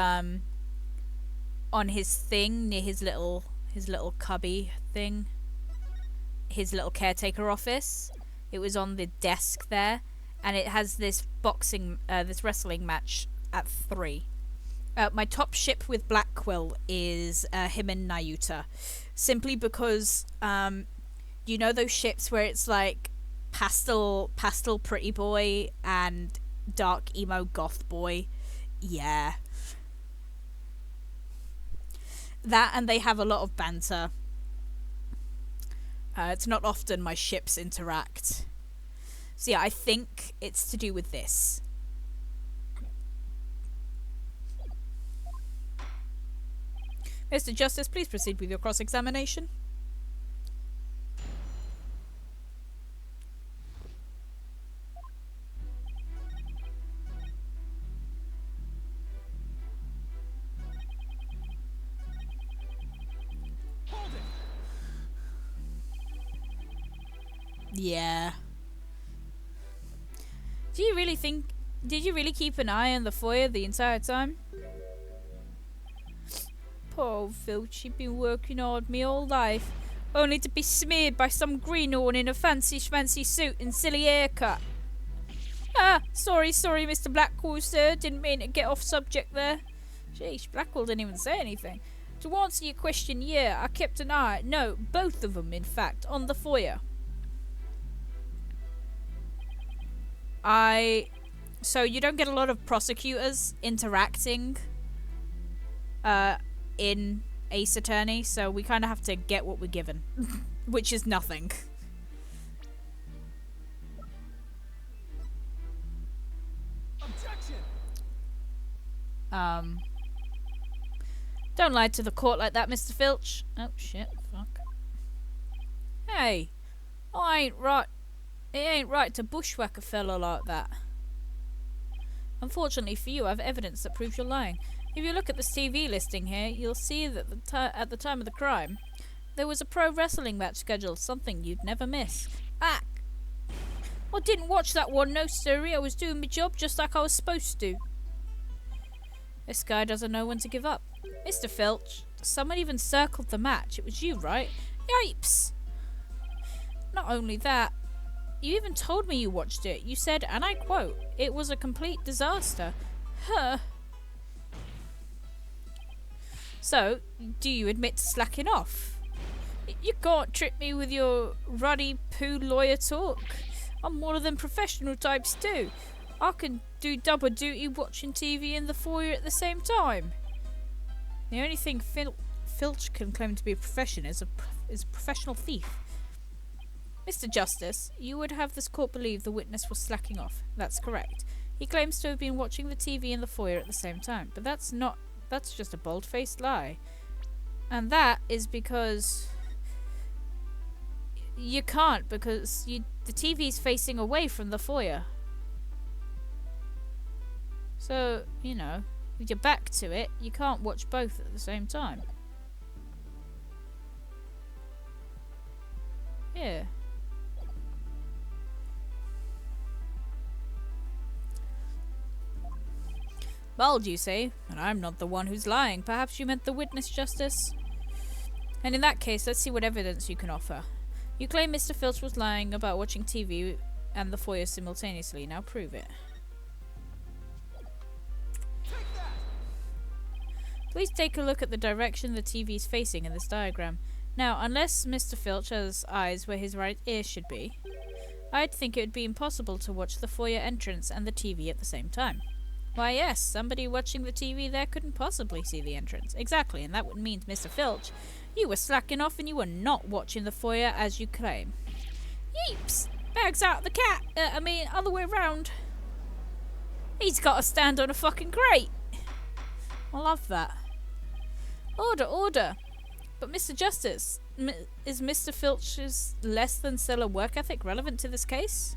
thing near his little cubby thing. His little caretaker office. It was on the desk there, and it has this this wrestling match at 3. My top ship with Blackquill is him and Nayuta, simply because you know those ships where it's like pastel pretty boy and dark emo goth boy. Yeah, that, and they have a lot of banter. It's not often my ships interact. So yeah, I think it's to do with this. Mr. Justice, please proceed with your cross-examination. Yeah. Did you really keep an eye on the foyer the entire time? Poor Filch, she'd been working hard me whole life, only to be smeared by some greenhorn in a fancy schmancy suit and silly haircut. Sorry, Mr. Blackquill, sir. Didn't mean to get off subject there. Sheesh, Blackquill didn't even say anything. To answer your question, yeah, I kept an eye, no, both of them, in fact, on the foyer. So you don't get a lot of prosecutors interacting, in Ace Attorney, so we kind of have to get what we're given, which is nothing. Objection. Don't lie to the court like that, Mr. Filch. Oh, shit. Fuck. Hey. I ain't right. It ain't right to bushwhack a fellow like that. Unfortunately for you, I have evidence that proves you're lying. If you look at this TV listing here, you'll see that at the time of the crime, there was a pro wrestling match scheduled, something you'd never miss. Ah! I didn't watch that one, no siree. I was doing my job just like I was supposed to. This guy doesn't know when to give up. Mr. Filch, someone even circled the match. It was you, right? Yipes! Not only that, you even told me you watched it. You said, and I quote, "It was a complete disaster." Huh. So, do you admit to slacking off? You can't trick me with your ruddy poo lawyer talk. I'm one of them professional types too. I can do double duty watching TV in the foyer at the same time. The only thing Filch can claim to be a profession is a professional thief. Mr. Justice, you would have this court believe the witness was slacking off. That's correct. He claims to have been watching the TV in the foyer at the same time, but that's just a bold-faced lie. And that is because you can't, because the TV's facing away from the foyer. So, you know, with your back to it, you can't watch both at the same time. Yeah. Bold, you say, and I'm not the one who's lying. Perhaps you meant the witness, Justice? And in that case, let's see what evidence you can offer. You claim Mr. Filch was lying about watching TV and the foyer simultaneously. Now prove it. Please take a look at the direction the TV is facing in this diagram. Now, unless Mr. Filch has eyes where his right ear should be, I'd think it would be impossible to watch the foyer entrance and the TV at the same time. Why yes, somebody watching the TV there couldn't possibly see the entrance. Exactly, and that would mean, Mr. Filch, you were slacking off and you were not watching the foyer as you claim. Yeeps! Bags out the cat! Other way round. He's got to stand on a fucking crate! I love that. Order, order! But Mr. Justice, is Mr. Filch's less than stellar work ethic relevant to this case?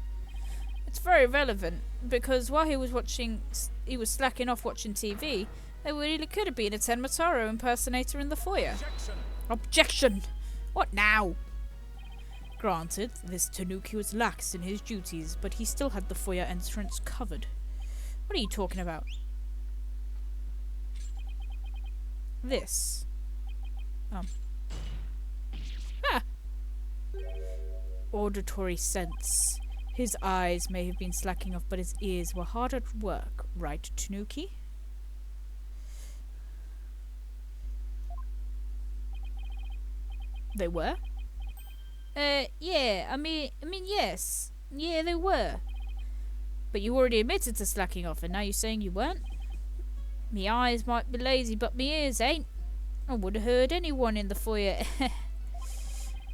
It's very relevant, because while he was slacking off watching TV, there really could have been a Ten Mataro impersonator in the foyer. Objection! Objection! What now? Granted, this Tanuki was lax in his duties, but he still had the foyer entrance covered. What are you talking about? This. Ah! Auditory sense. His eyes may have been slacking off, but his ears were hard at work, right, Tanuki? They were? Yeah, yes. Yeah, they were. But you already admitted to slacking off, and now you're saying you weren't? Me eyes might be lazy, but me ears ain't. I would have heard anyone in the foyer.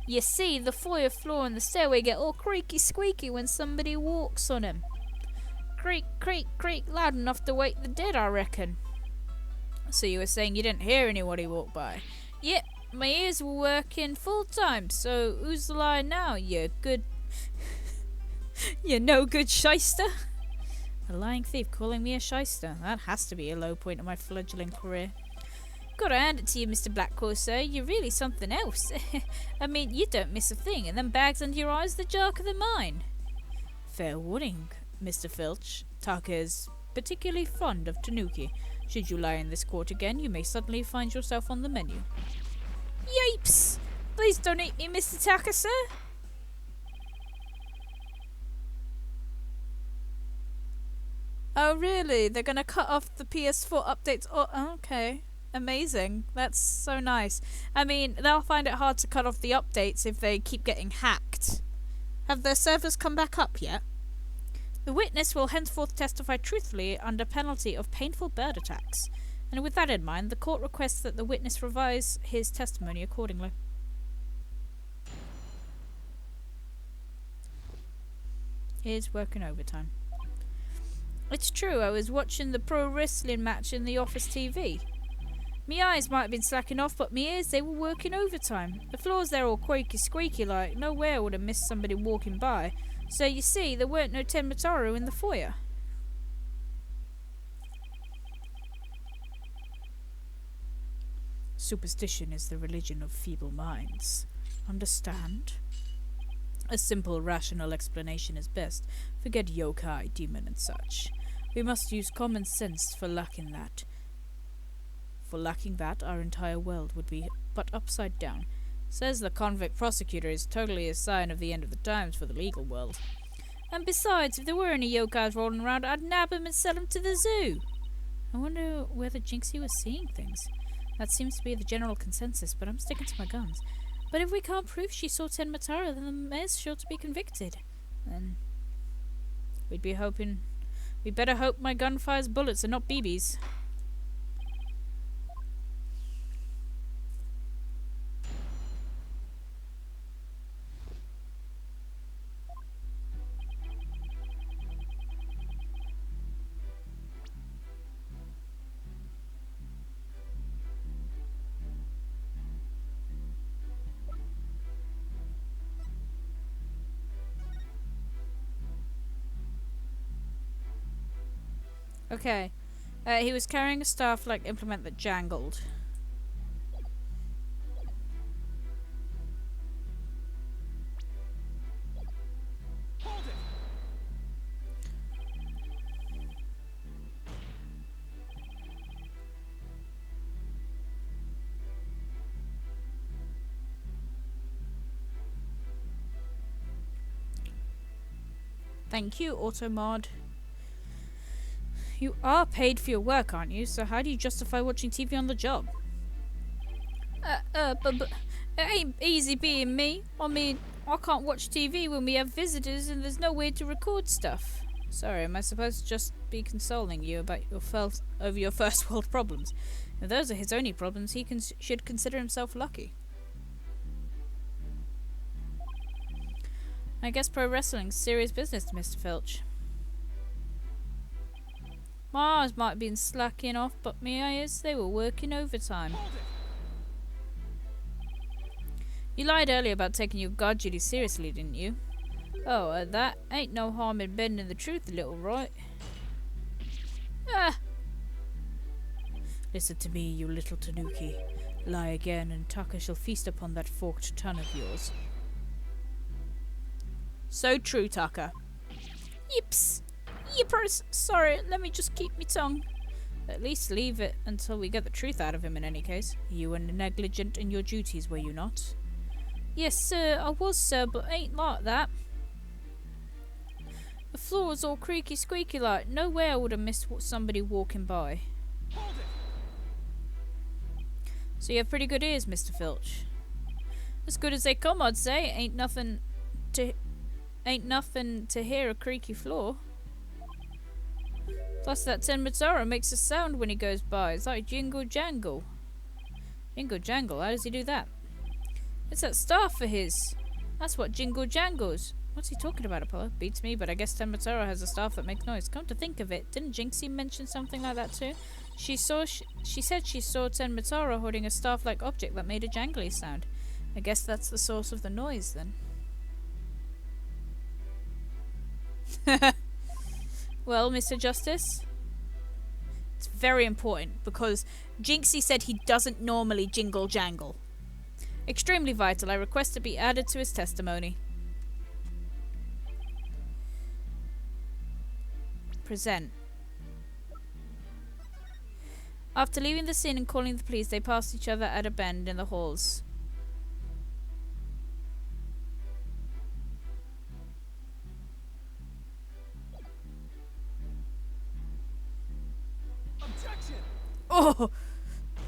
You see, the foyer floor and the stairway get all creaky squeaky when somebody walks on 'em. Creak, creak, creak, loud enough to wake the dead, I reckon. So you were saying you didn't hear anybody walk by? Yep, my ears were working full time, so who's the lie now, you good... you no good shyster? A lying thief calling me a shyster. That has to be a low point of my fledgling career. Gotta hand it to you, Mr. Blackhorse, sir. You're really something else. You don't miss a thing, and them bags under your eyes the darker than mine. Fair warning, Mr. Filch. Taka is particularly fond of Tanuki. Should you lie in this court again, you may suddenly find yourself on the menu. Yipes! Please don't eat me, Mr. Taka, sir. Oh, really? They're gonna cut off the PS4 updates? Oh, okay. Amazing. That's so nice. They'll find it hard to cut off the updates if they keep getting hacked. Have their servers come back up yet? The witness will henceforth testify truthfully under penalty of painful bird attacks. And with that in mind, the court requests that the witness revise his testimony accordingly. Here's working overtime. It's true, I was watching the pro wrestling match in the office TV. Me eyes might have been slacking off, but me ears, they were working overtime. The floors there all quaky squeaky like. Nowhere I would have missed somebody walking by. So you see, there weren't no Tenmataru in the foyer. Superstition is the religion of feeble minds. Understand? A simple, rational explanation is best. Forget yokai, demon, and such. We must use common sense for lacking that. For lacking that, our entire world would be but upside down. Says the convict prosecutor is totally a sign of the end of the times for the legal world. And besides, if there were any yokais rolling around, I'd nab them and sell them to the zoo. I wonder whether Jinxie was seeing things. That seems to be the general consensus, but I'm sticking to my guns. But if we can't prove she saw Tenmataru, then the mayor's sure to be convicted. Then we'd better hope my gun fires bullets and not BBs. Okay. He was carrying a staff-like implement that jangled. Hold it. Thank you, Automod. You are paid for your work, aren't you? So how do you justify watching TV on the job? But it ain't easy being me. I mean, I can't watch TV when we have visitors and there's no way to record stuff. Sorry, am I supposed to just be consoling you about over your first world problems? If those are his only problems, he should consider himself lucky. I guess pro wrestling's serious business to Mr. Filch. My eyes might have been slacking off, but my ears, they were working overtime. You lied earlier about taking your guard duty seriously, didn't you? Oh, that ain't no harm in bending the truth a little, right? Ah! Listen to me, you little tanuki. Lie again, and Taka shall feast upon that forked tongue of yours. So true, Taka. Yips! Yippers! Sorry, let me just keep me tongue. At least leave it until we get the truth out of him in any case. You were negligent in your duties, were you not? Yes, sir, I was, sir, but ain't like that. The floor was all creaky squeaky like. No way I would have missed somebody walking by. So you have pretty good ears, Mr. Filch. As good as they come, I'd say. Ain't nothing to hear a creaky floor. Plus that Tenmataru makes a sound when he goes by. It's like jingle jangle. Jingle jangle? How does he do that? It's that staff for his. That's what jingle jangles. What's he talking about, Apollo? Beats me, but I guess Tenmataru has a staff that makes noise. Come to think of it, didn't Jinxie mention something like that too? She said she saw Tenmataru holding a staff-like object that made a jangly sound. I guess that's the source of the noise then. Well, Mr. Justice, it's very important because Jinxie said he doesn't normally jingle jangle. Extremely vital. I request to be added to his testimony. Present. After leaving the scene and calling the police, they passed each other at a bend in the halls. Oh,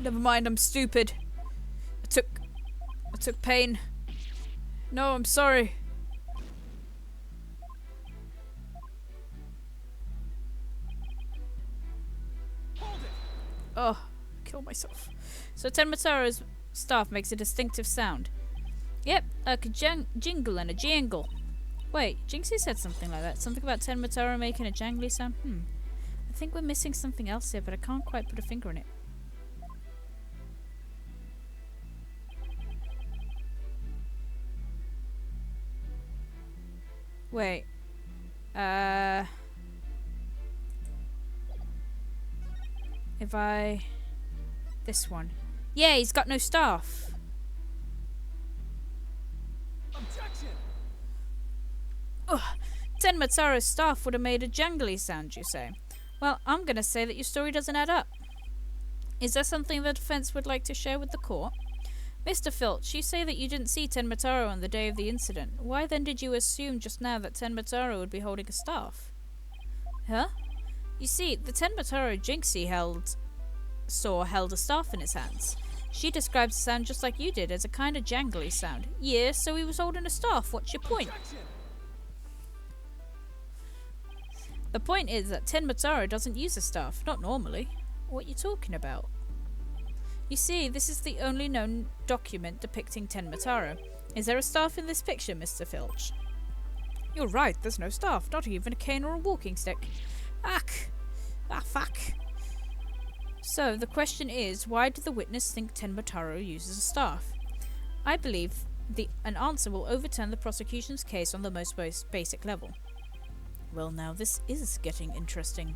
never mind, I'm stupid. I took pain. No, I'm sorry. Oh, kill myself. So Tenmataru's staff makes a distinctive sound. Yep, like a jingle and a jangle. Wait, Jinxie said something like that. Something about Tenmataru making a jangly sound. I think we're missing something else here, but I can't quite put a finger on it. Wait. If I... This one. Yeah, he's got no staff. Objection! Ugh. Tenmataro's staff would have made a jangly sound, you say? Well, I'm gonna say that your story doesn't add up. Is there something the defense would like to share with the court? Mr. Filch, you say that you didn't see Tenmataro on the day of the incident. Why then did you assume just now that Tenmataro would be holding a staff? Huh? You see, the Tenmataro Jinxie saw held a staff in his hands. She describes the sound just like you did, as a kind of jangly sound. Yeah, so he was holding a staff. What's your point? Objection! The point is that Tenmataro doesn't use a staff. Not normally. What are you talking about? You see, this is the only known document depicting Tenmataro. Is there a staff in this picture, Mr. Filch? You're right, there's no staff. Not even a cane or a walking stick. Ack! Ah, fuck. So, the question is, why did the witness think Tenmataro uses a staff? I believe an answer will overturn the prosecution's case on the most basic level. Well, now this is getting interesting.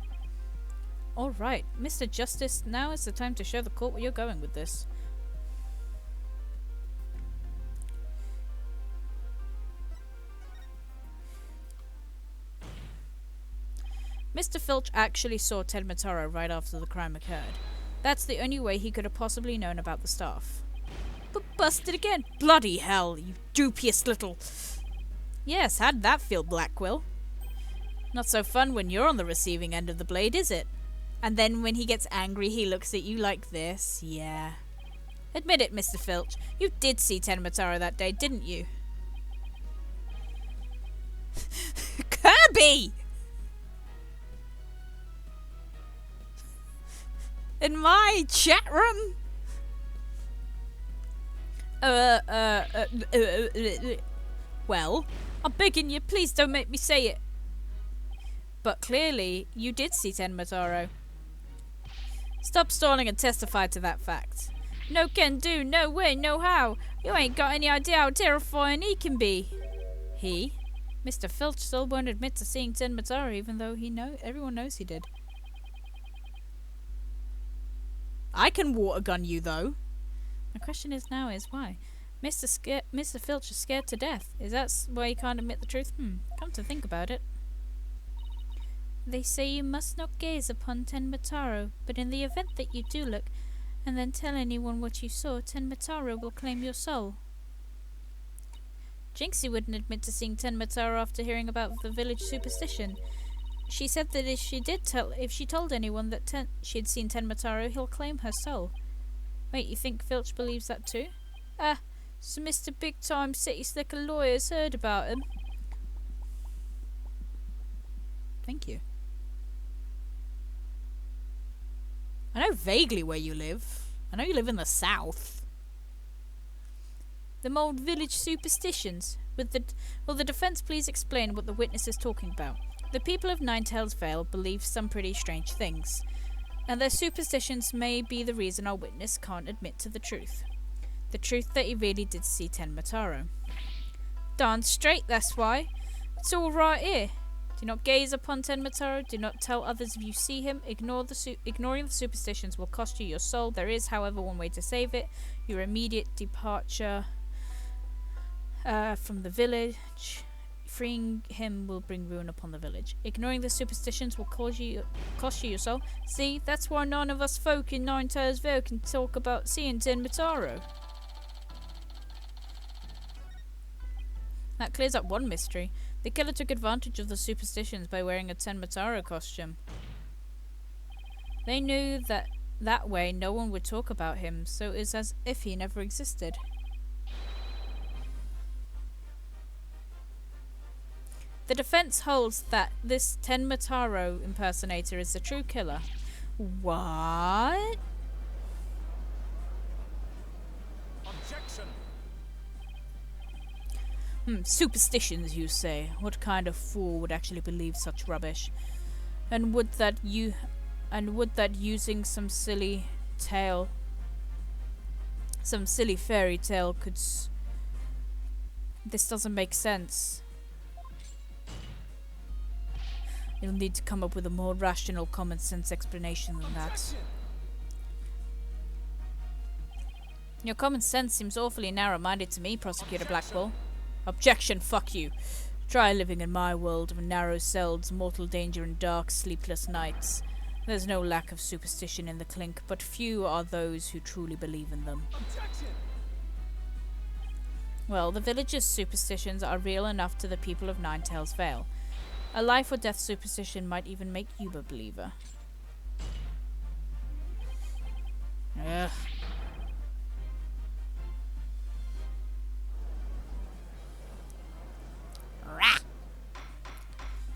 Alright, Mr. Justice, now is the time to show the court where you're going with this. Mr. Filch actually saw Tenmataro right after the crime occurred. That's the only way he could have possibly known about the staff. But busted again! Bloody hell, you dubious little... Yes, how'd that feel, Blackwell? Not so fun when you're on the receiving end of the blade, is it? And then when he gets angry, he looks at you like this. Yeah. Admit it, Mr. Filch. You did see Tenmataro that day, didn't you? Kirby! In my chat room? Well, I'm begging you, please don't make me say it. But clearly, you did see Tenmataro. Stop stalling and testify to that fact. No can do, no way, no how. You ain't got any idea how terrifying he can be. He? Mr. Filch still won't admit to seeing Tenmataro, even though everyone knows he did. I can water gun you, though. My question is why? Mr. Filch is scared to death. Is that why he can't admit the truth? Come to think about it. They say you must not gaze upon Tenmataro, but in the event that you do look, and then tell anyone what you saw, Tenmataro will claim your soul. Jinxie wouldn't admit to seeing Tenmataro after hearing about the village superstition. She said that if she told anyone that she had seen Tenmataro, he'll claim her soul. Wait, you think Filch believes that too? Ah, so Mr. Big Time City Slicker lawyer's heard about him. Thank you. I know vaguely where you live. I know you live in the south. Them old village superstitions. Will the defense please explain what the witness is talking about? The people of Ninetails Vale believe some pretty strange things, and their superstitions may be the reason our witness can't admit to the truth. The truth that he really did see Tenmataro. Darn straight, that's why. It's all right here. Do not gaze upon Tenmataro. Do not tell others if you see him. Ignoring the superstitions will cost you your soul. There is, however, one way to save it. Your immediate departure from the village. Freeing him will bring ruin upon the village. Ignoring the superstitions will cost you your soul. See, that's why none of us folk in Ninetails Vale can talk about seeing Tenmataro. That clears up one mystery. The killer took advantage of the superstitions by wearing a Tenmataro costume. They knew that way no one would talk about him, so it's as if he never existed. The defense holds that this Tenmataro impersonator is the true killer. What? Objection! Superstitions, you say? What kind of fool would actually believe such rubbish? And would that using some silly fairy tale could this doesn't make sense. You'll need to come up with a more rational, common sense explanation than that. Objection! Your common sense seems awfully narrow-minded to me, Prosecutor Blackwell. Objection, fuck you. Try living in my world of narrow cells, mortal danger and dark, sleepless nights. There's no lack of superstition in the clink, but few are those who truly believe in them. Objection! Well, the village's superstitions are real enough to the people of Ninetails Vale. A life or death superstition might even make you a believer. Ugh. Rah!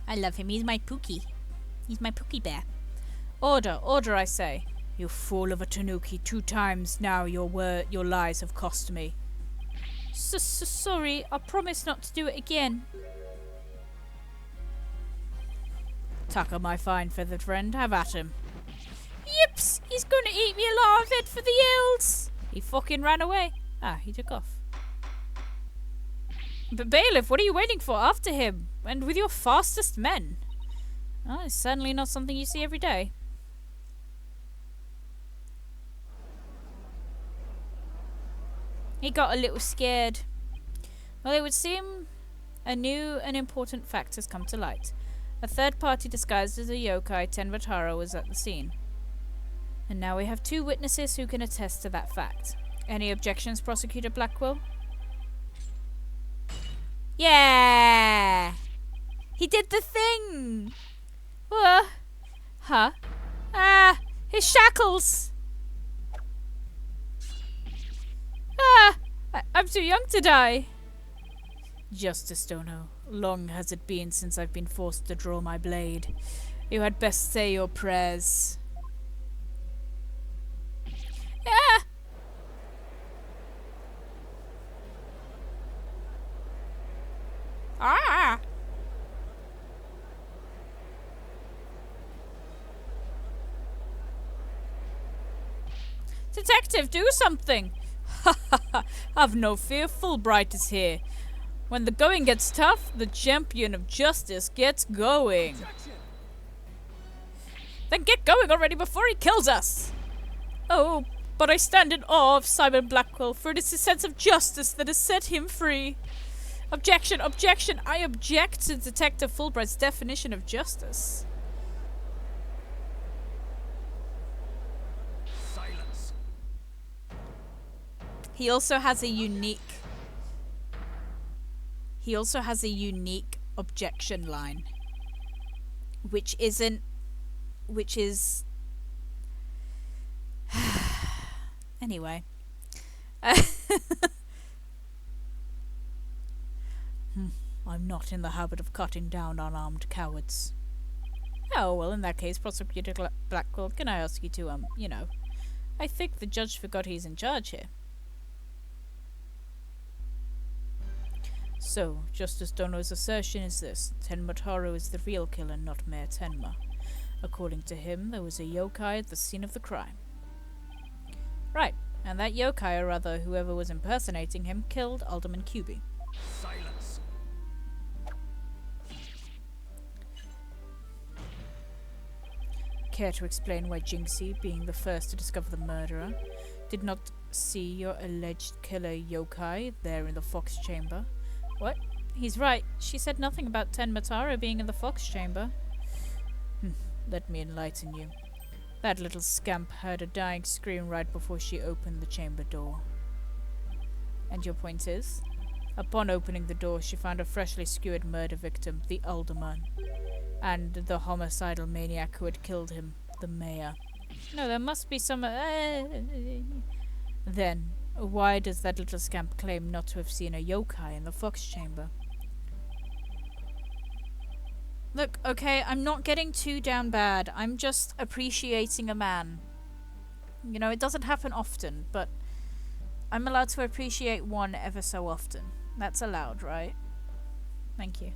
I love him. He's my Pookie. He's my Pookie bear. Order, order, I say. You fool of a Tanuki, 2 times now your lies have cost me. Sorry, I promise not to do it again. Tucker, my fine feathered friend, have at him. Yips! He's gonna eat me alive, head for the hills! He fucking ran away. Ah, he took off. But bailiff, what are you waiting for? After him, and with your fastest men. Oh, it's certainly not something you see every day. He got a little scared. Well, it would seem a new and important fact has come to light. A third party disguised as a yokai, Tenvatara, was at the scene. And now we have 2 witnesses who can attest to that fact. Any objections, Prosecutor Blackwell? Yeah! He did the thing! Huh? Ah! His shackles! Ah! I'm too young to die. Justice Dono, long has it been since I've been forced to draw my blade. You had best say your prayers. Ah! Ah! Detective, do something! Ha ha ha! Have no fear, Fulbright is here. When the going gets tough, the champion of justice gets going. Objection! Then get going already before he kills us! Oh, but I stand in awe of Simon Blackwell, for it is his sense of justice that has set him free. Objection! Objection! I object to Detective Fulbright's definition of justice. Silence! He also has a unique objection line, which is anyway. I'm not in the habit of cutting down unarmed cowards. Oh, well, in that case, Prosecutor Blackwell, can I ask you to, I think the judge forgot he's in charge here. So, Justice Dono's assertion is this: Tenma Taro is the real killer, not Mayor Tenma. According to him, there was a yokai at the scene of the crime. Right, and that yokai, or rather whoever was impersonating him, killed Alderman Cuby. Silence! Care to explain why Jinxie, being the first to discover the murderer, did not see your alleged killer yokai there in the Fox Chamber? What? He's right. She said nothing about Tenma Taro being in the Fox Chamber. Let me enlighten you. That little scamp heard a dying scream right before she opened the chamber door. And your point is? Upon opening the door, she found a freshly skewered murder victim, the alderman, and the homicidal maniac who had killed him, the mayor. No, there must be some... Then, why does that little scamp claim not to have seen a yokai in the Fox Chamber? Look, okay, I'm not getting too down bad. I'm just appreciating a man. You know, it doesn't happen often, but I'm allowed to appreciate one ever so often. That's allowed, right? Thank you.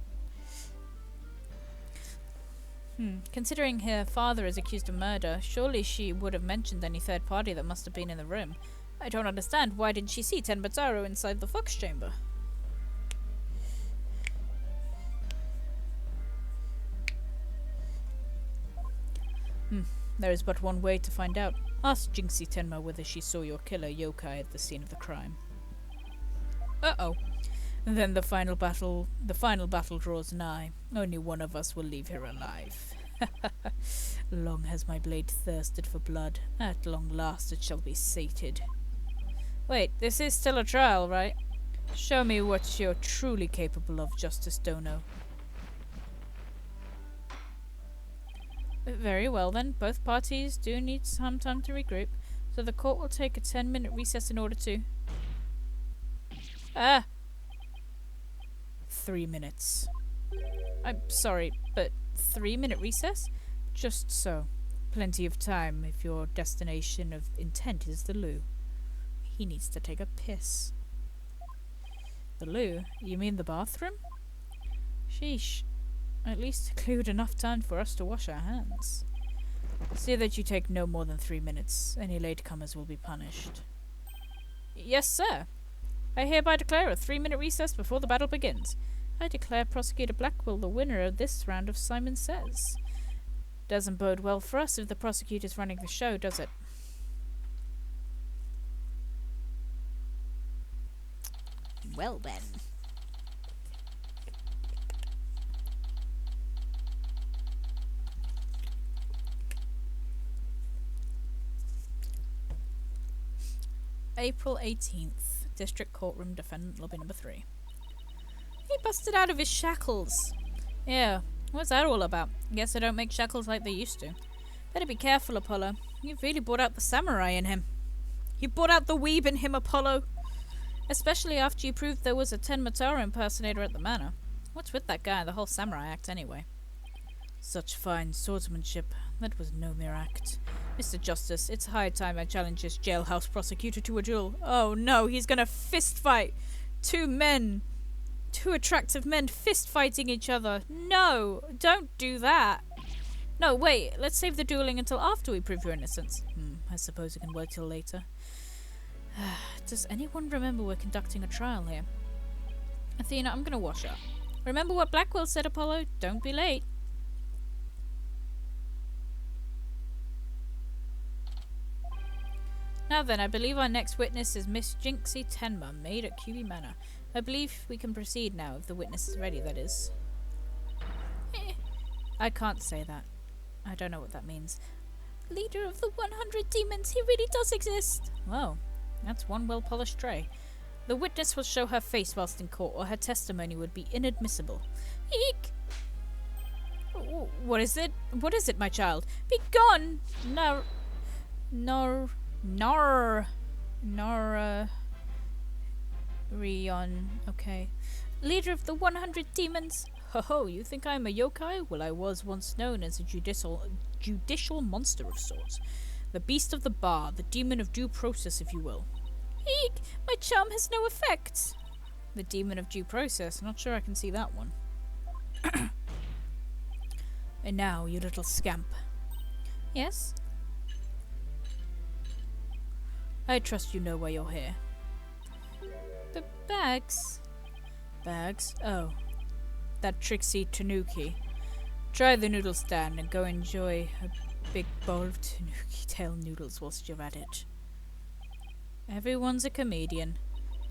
Considering her father is accused of murder, surely she would have mentioned any third party that must have been in the room. I don't understand. Why didn't she see Tenma Taro inside the Fox Chamber? There is but one way to find out. Ask Jinxie Tenma whether she saw your killer yokai at the scene of the crime. Uh-oh. Then the final battle draws nigh. Only one of us will leave here alive. Long has my blade thirsted for blood. At long last it shall be sated. Wait, this is still a trial, right? Show me what you're truly capable of, Justice Dono. Very well then, both parties do need some time to regroup, so the court will take a 10-minute recess in order to... 3 minutes. I'm sorry, but 3-minute recess? Just so. Plenty of time if your destination of intent is the loo. He needs to take a piss. The loo? You mean the bathroom? Sheesh. At least include enough time for us to wash our hands. See that you take no more than 3 minutes. Any latecomers will be punished. Yes, sir. I hereby declare a 3-minute recess before the battle begins. I declare Prosecutor Blackwell the winner of this round of Simon Says. Doesn't bode well for us if the prosecutor's running the show, does it? Well then. April 18th. District Courtroom, Defendant Lobby number 3. He busted out of his shackles. Yeah, what's that all about? Guess they don't make shackles like they used to. Better be careful, Apollo. You've really brought out the samurai in him. You brought out the weeb in him, Apollo. Especially after you proved there was a Tenmatara impersonator at the manor. What's with that guy and the whole samurai act anyway? Such fine swordsmanship. That was no mere act. Mr. Justice, it's high time I challenge this jailhouse prosecutor to a duel. Oh no, he's gonna fist fight! Two attractive men fist fighting each other. No, don't do that. No, wait, let's save the dueling until after we prove your innocence. I suppose we can wait till later. Does anyone remember we're conducting a trial here? Athena, I'm gonna wash up. Remember what Blackwell said, Apollo? Don't be late. Now then, I believe our next witness is Miss Jinxie Tenma, maid at QB Manor. I believe we can proceed now, if the witness is ready, that is. I can't say that. I don't know what that means. Leader of the 100 demons, he really does exist. Whoa, that's one well-polished tray. The witness will show her face whilst in court, or her testimony would be inadmissible. Eek! What is it? What is it, my child? Be gone! Rion. Okay. Leader of the 100 demons. Ho, you think I'm a yokai? Well, I was once known as a judicial monster of sorts. The beast of the bar, the demon of due process, if you will. Eek! My charm has no effect! The demon of due process? Not sure I can see that one. And now, you little scamp. Yes? I trust you know why you're here. The bags? Bags? Oh. That tricksy tanuki. Try the noodle stand and go enjoy a big bowl of tanuki tail noodles whilst you're at it. Everyone's a comedian.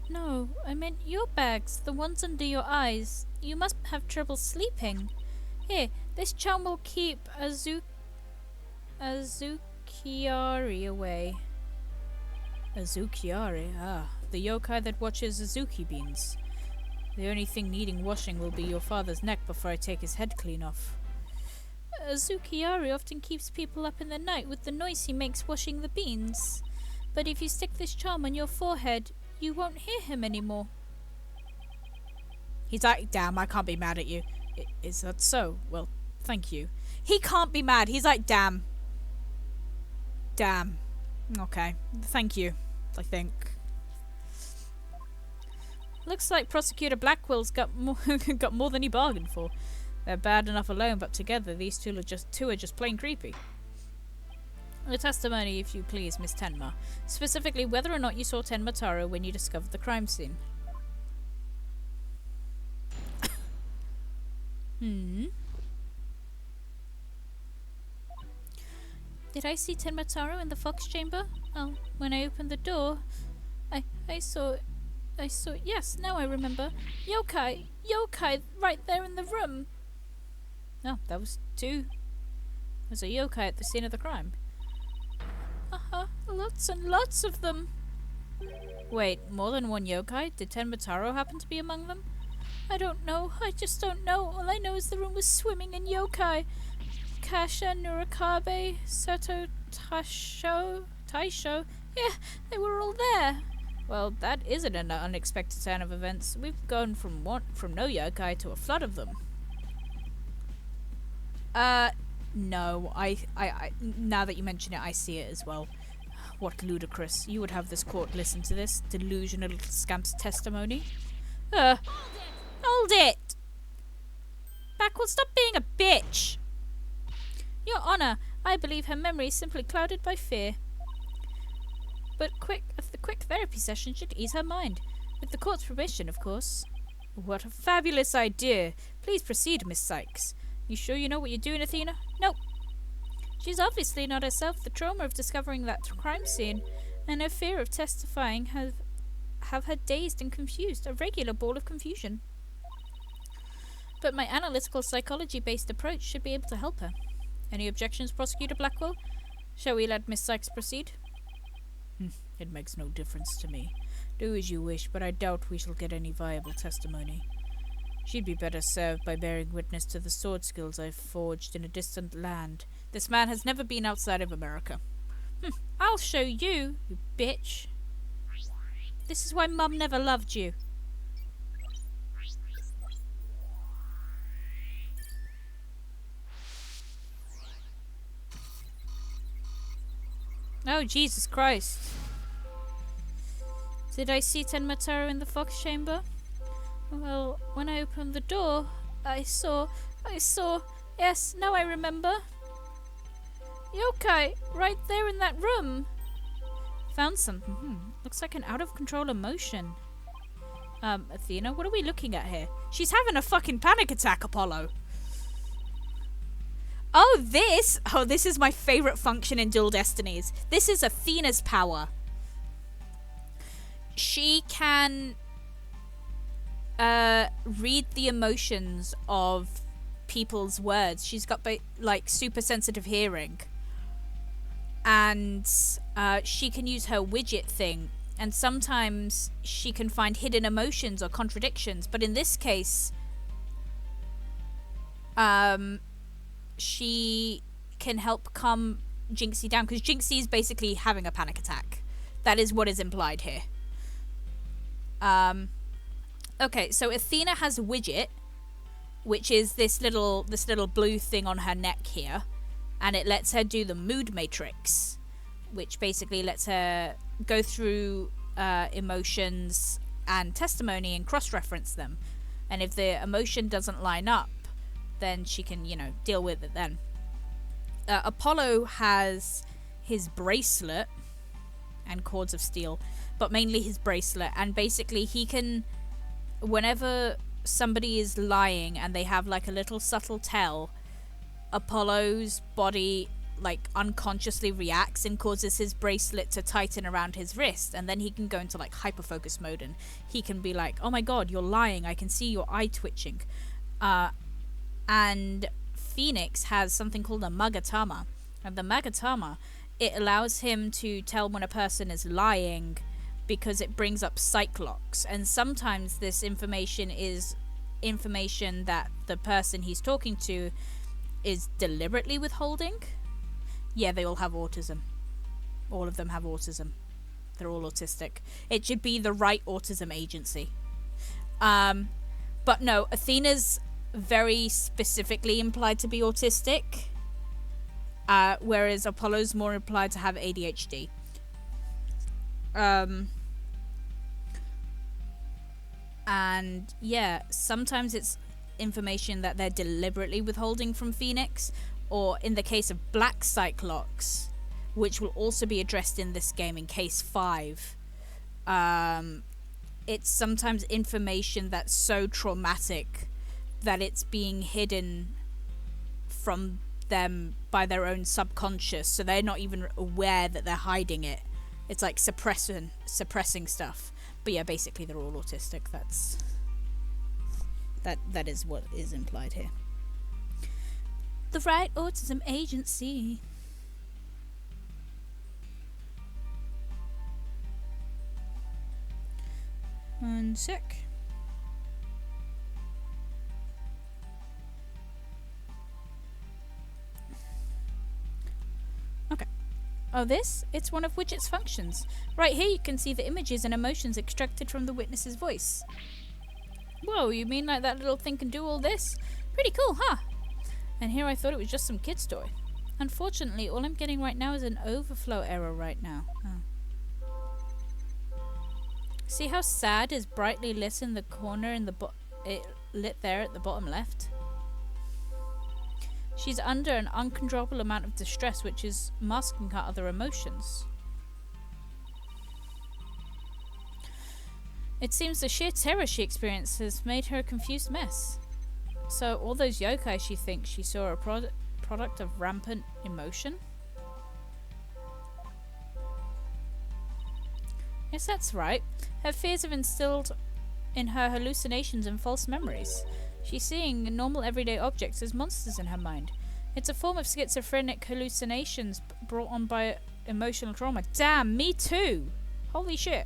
No, I meant your bags, the ones under your eyes. You must have trouble sleeping. Here, this charm will keep Azukiari away. Azukiari? Ah, the yokai that watches Azuki beans. The only thing needing washing will be your father's neck before I take his head clean off. Azukiari often keeps people up in the night with the noise he makes washing the beans. But if you stick this charm on your forehead, you won't hear him anymore. He's like, damn, I can't be mad at you. Is that so? Well, thank you. He can't be mad. He's like, damn. Damn. Okay. Thank you, I think. Looks like Prosecutor Blackwell's got more than he bargained for. They're bad enough alone, but together these two are just plain creepy. A testimony, if you please, Miss Tenma. Specifically, whether or not you saw Tenmataro when you discovered the crime scene. Did I see Tenmataro in the fox chamber? Oh, when I opened the door, I saw, yes, now I remember. Yokai, right there in the room. Oh, that was two. There's a yokai at the scene of the crime. Lots and lots of them. Wait, more than one yokai? Did Tenmataro happen to be among them? I don't know. I just don't know. All I know is the room was swimming in yokai. Kasha, Nurikabe, Sato, Taisho. Yeah, they were all there. Well, that isn't an unexpected turn of events. We've gone from no yokai to a flood of them. No. I now that you mention it, I see it as well. What ludicrous. You would have this court listen to this delusional little scamp's testimony. Hold it! Backward, stop being a bitch! Your Honor, I believe her memory is simply clouded by fear. But the quick therapy session should ease her mind. With the court's permission, of course. What a fabulous idea. Please proceed, Miss Sykes. You sure you know what you're doing, Athena? Nope. She's obviously not herself. The trauma of discovering that crime scene and her fear of testifying have her dazed and confused. A regular ball of confusion. But my analytical psychology-based approach should be able to help her. Any objections, Prosecutor Blackwell? Shall we let Miss Sykes proceed? It makes no difference to me. Do as you wish, but I doubt we shall get any viable testimony. She'd be better served by bearing witness to the sword skills I've forged in a distant land. This man has never been outside of America. I'll show you, you bitch. This is why Mum never loved you. Oh, Jesus Christ. Did I see Tenmataro in the fox chamber? Well, when I opened the door, I saw, yes, now I remember. Yokai, right there in that room. Found something. Looks like an out-of-control emotion. Athena, what are we looking at here? She's having a fucking panic attack, Apollo. This is my favorite function in Dual Destinies. This is Athena's power. She can read the emotions of people's words. She's got super sensitive hearing, and she can use her widget thing, and sometimes she can find hidden emotions or contradictions, but in this case she can help calm Jinxie down, because Jinxie is basically having a panic attack. That is what is implied here. Okay, so Athena has a widget, which is this little blue thing on her neck here, and it lets her do the mood matrix, which basically lets her go through emotions and testimony and cross-reference them. And if the emotion doesn't line up, then she can, deal with it then. Apollo has his bracelet and cords of steel, but mainly his bracelet, and basically he can, whenever somebody is lying and they have like a little subtle tell, Apollo's body unconsciously reacts and causes his bracelet to tighten around his wrist, and then he can go into hyperfocus mode, and he can be like, oh my god, you're lying, I can see your eye twitching. And Phoenix has something called a Magatama, and the Magatama, it allows him to tell when a person is lying because it brings up psych locks, and sometimes this information is information that the person he's talking to is deliberately withholding. Yeah, they all have autism. All of them have autism. They're all autistic. It should be the right autism agency. But no, Athena's very specifically implied to be autistic, whereas Apollo's more implied to have ADHD. And yeah, sometimes it's information that they're deliberately withholding from Phoenix, or in the case of Black Cyclops, which will also be addressed in this game in case 5, it's sometimes information that's so traumatic that it's being hidden from them by their own subconscious, so they're not even aware that they're hiding it. It's like suppressing stuff. But yeah, basically they're all autistic. That is what is implied here. The Wright Autism Agency. One sec. Okay. Oh, this? It's one of Widget's functions. Right here you can see the images and emotions extracted from the witness's voice. Whoa, you mean like that little thing can do all this? Pretty cool, huh? And here I thought it was just some kid's toy. Unfortunately, all I'm getting right now is an overflow error right now. Oh. See how sad is brightly lit in the corner in the lit there at the bottom left? She's under an uncontrollable amount of distress, which is masking her other emotions. It seems the sheer terror she experienced has made her a confused mess. So all those yokai she thinks she saw are a product of rampant emotion? Yes, that's right. Her fears have instilled in her hallucinations and false memories. She's seeing normal everyday objects as monsters in her mind. It's a form of schizophrenic hallucinations brought on by emotional trauma. Damn, me too! Holy shit.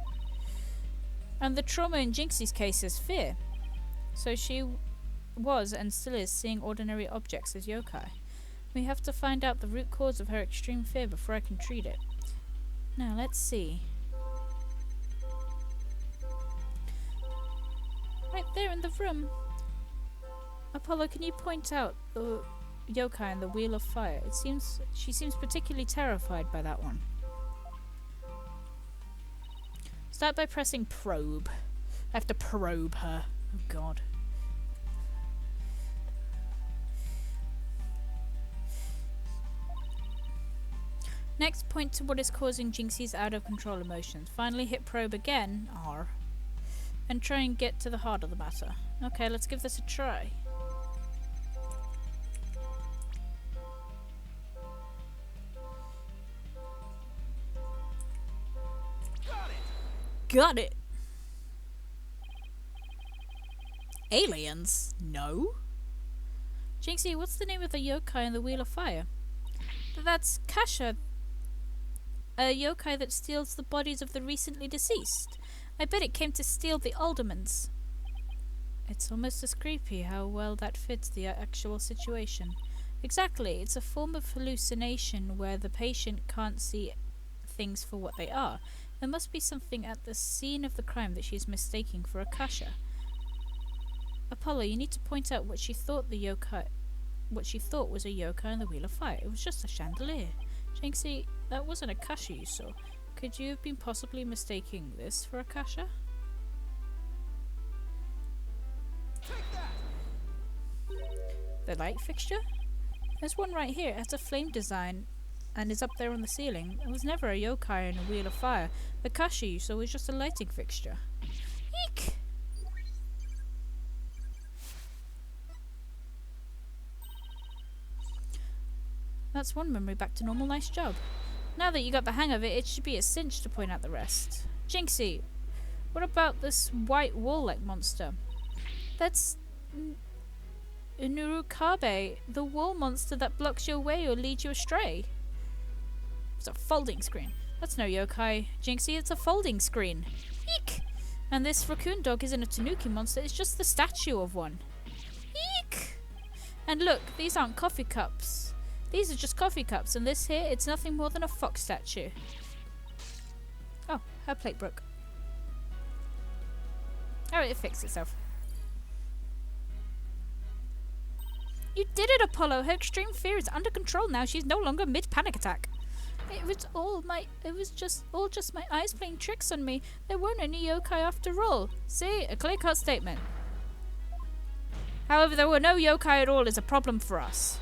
And the trauma in Jinxie's case is fear. So she was and still is seeing ordinary objects as yokai. We have to find out the root cause of her extreme fear before I can treat it. Now, let's see. Right there in the room. Apollo, can you point out the yokai and the Wheel of Fire? She seems particularly terrified by that one. Start by pressing probe. I have to probe her. Oh god. Next, point to what is causing Jinxie's out of control emotions. Finally hit probe again, R, and try and get to the heart of the matter. Okay, let's give this a try. Got it! Aliens? No? Jinxie, what's the name of the yokai in the Wheel of Fire? That's Kasha, a yokai that steals the bodies of the recently deceased. I bet it came to steal the aldermans. It's almost as creepy how well that fits the actual situation. Exactly, it's a form of hallucination where the patient can't see things for what they are. There must be something at the scene of the crime that she's mistaking for Akasha. Apollo, you need to point out what she thought was a yokai in the Wheel of Fire. It was just a chandelier. Jinxie, that wasn't Akasha you saw. Could you have been possibly mistaking this for Akasha? The light fixture? There's one right here. It has a flame design and is up there on the ceiling. It was never a yokai in a Wheel of Fire. The Akasha you saw was just a lighting fixture. Eek! That's one memory back to normal. Nice job. Now that you got the hang of it, it should be a cinch to point out the rest. Jinxie, what about this white wall-like monster? That's Nurukabe, the wall monster that blocks your way or leads you astray. It's a folding screen. That's no yokai, Jinxie, it's a folding screen. Eek! And this raccoon dog isn't a tanuki monster, it's just the statue of one. Eek! And look, these aren't coffee cups. These are just coffee cups, and this here, it's nothing more than a fox statue. Oh, her plate broke. Oh, it fixed itself. You did it, Apollo! Her extreme fear is under control now. She's no longer mid-panic attack. It was just my eyes playing tricks on me. There weren't any yokai after all. See? A clear-cut statement. However, there were no yokai at all is a problem for us.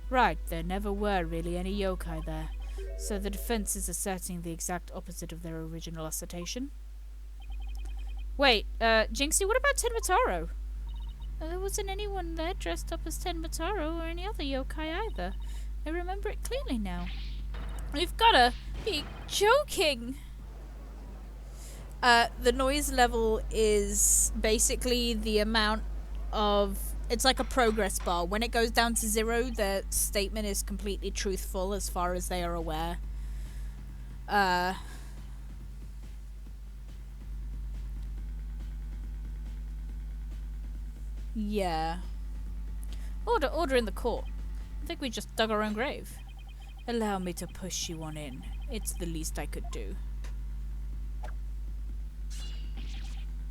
Right, there never were really any yokai there. So the defense is asserting the exact opposite of their original assertion. Wait, Jinxie, what about Tenmataro? There wasn't anyone there dressed up as Tenmataro or any other yokai either. I remember it clearly now. You've gotta be joking! The noise level is basically the amount of... It's like a progress bar. When it goes down to 0, the statement is completely truthful as far as they are aware. Yeah. Order in the court. I think we just dug our own grave. Allow me to push you on in. It's the least I could do.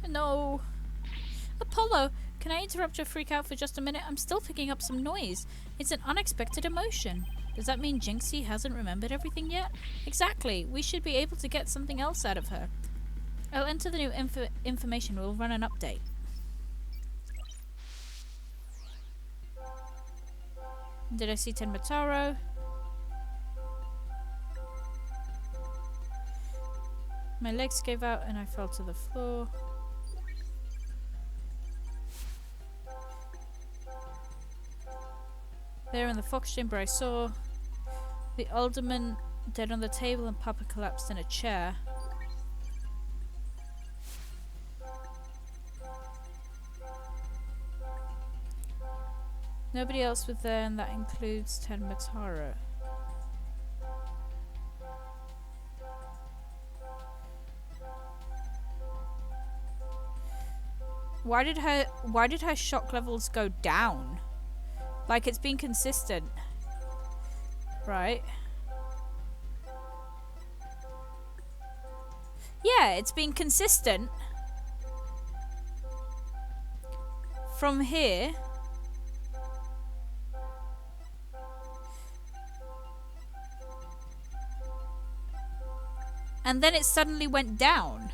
No. Apollo, can I interrupt your freak out for just a minute? I'm still picking up some noise. It's an unexpected emotion. Does that mean Jinxie hasn't remembered everything yet? Exactly. We should be able to get something else out of her. I'll enter the new information. We'll run an update. Did I see Tenmataro? My legs gave out and I fell to the floor. There in the fox chamber I saw the alderman dead on the table and Papa collapsed in a chair. Nobody else was there, and that includes Tenmataro. Why did her shock levels go down? Like, it's been consistent. Right? Yeah, it's been consistent. From here. And then it suddenly went down.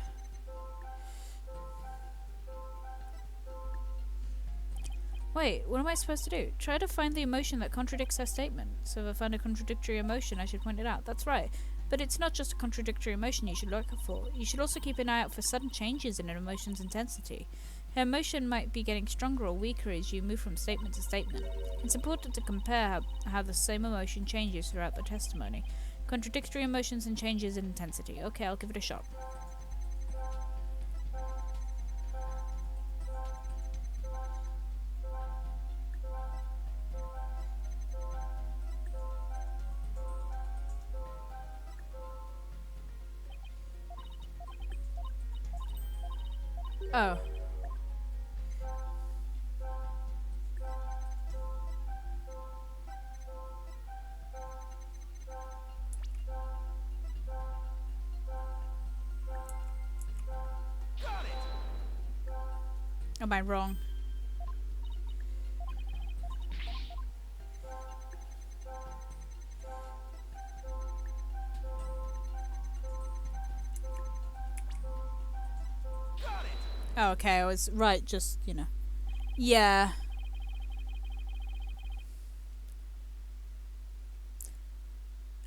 Wait, what am I supposed to do? Try to find the emotion that contradicts her statement. So if I find a contradictory emotion, I should point it out. That's right. But it's not just a contradictory emotion you should look for. You should also keep an eye out for sudden changes in an emotion's intensity. Her emotion might be getting stronger or weaker as you move from statement to statement. It's important to compare how the same emotion changes throughout the testimony. Contradictory emotions and changes in intensity. Okay, I'll give it a shot. Oh. Am I wrong? Oh, okay, I was right, just, you know. Yeah.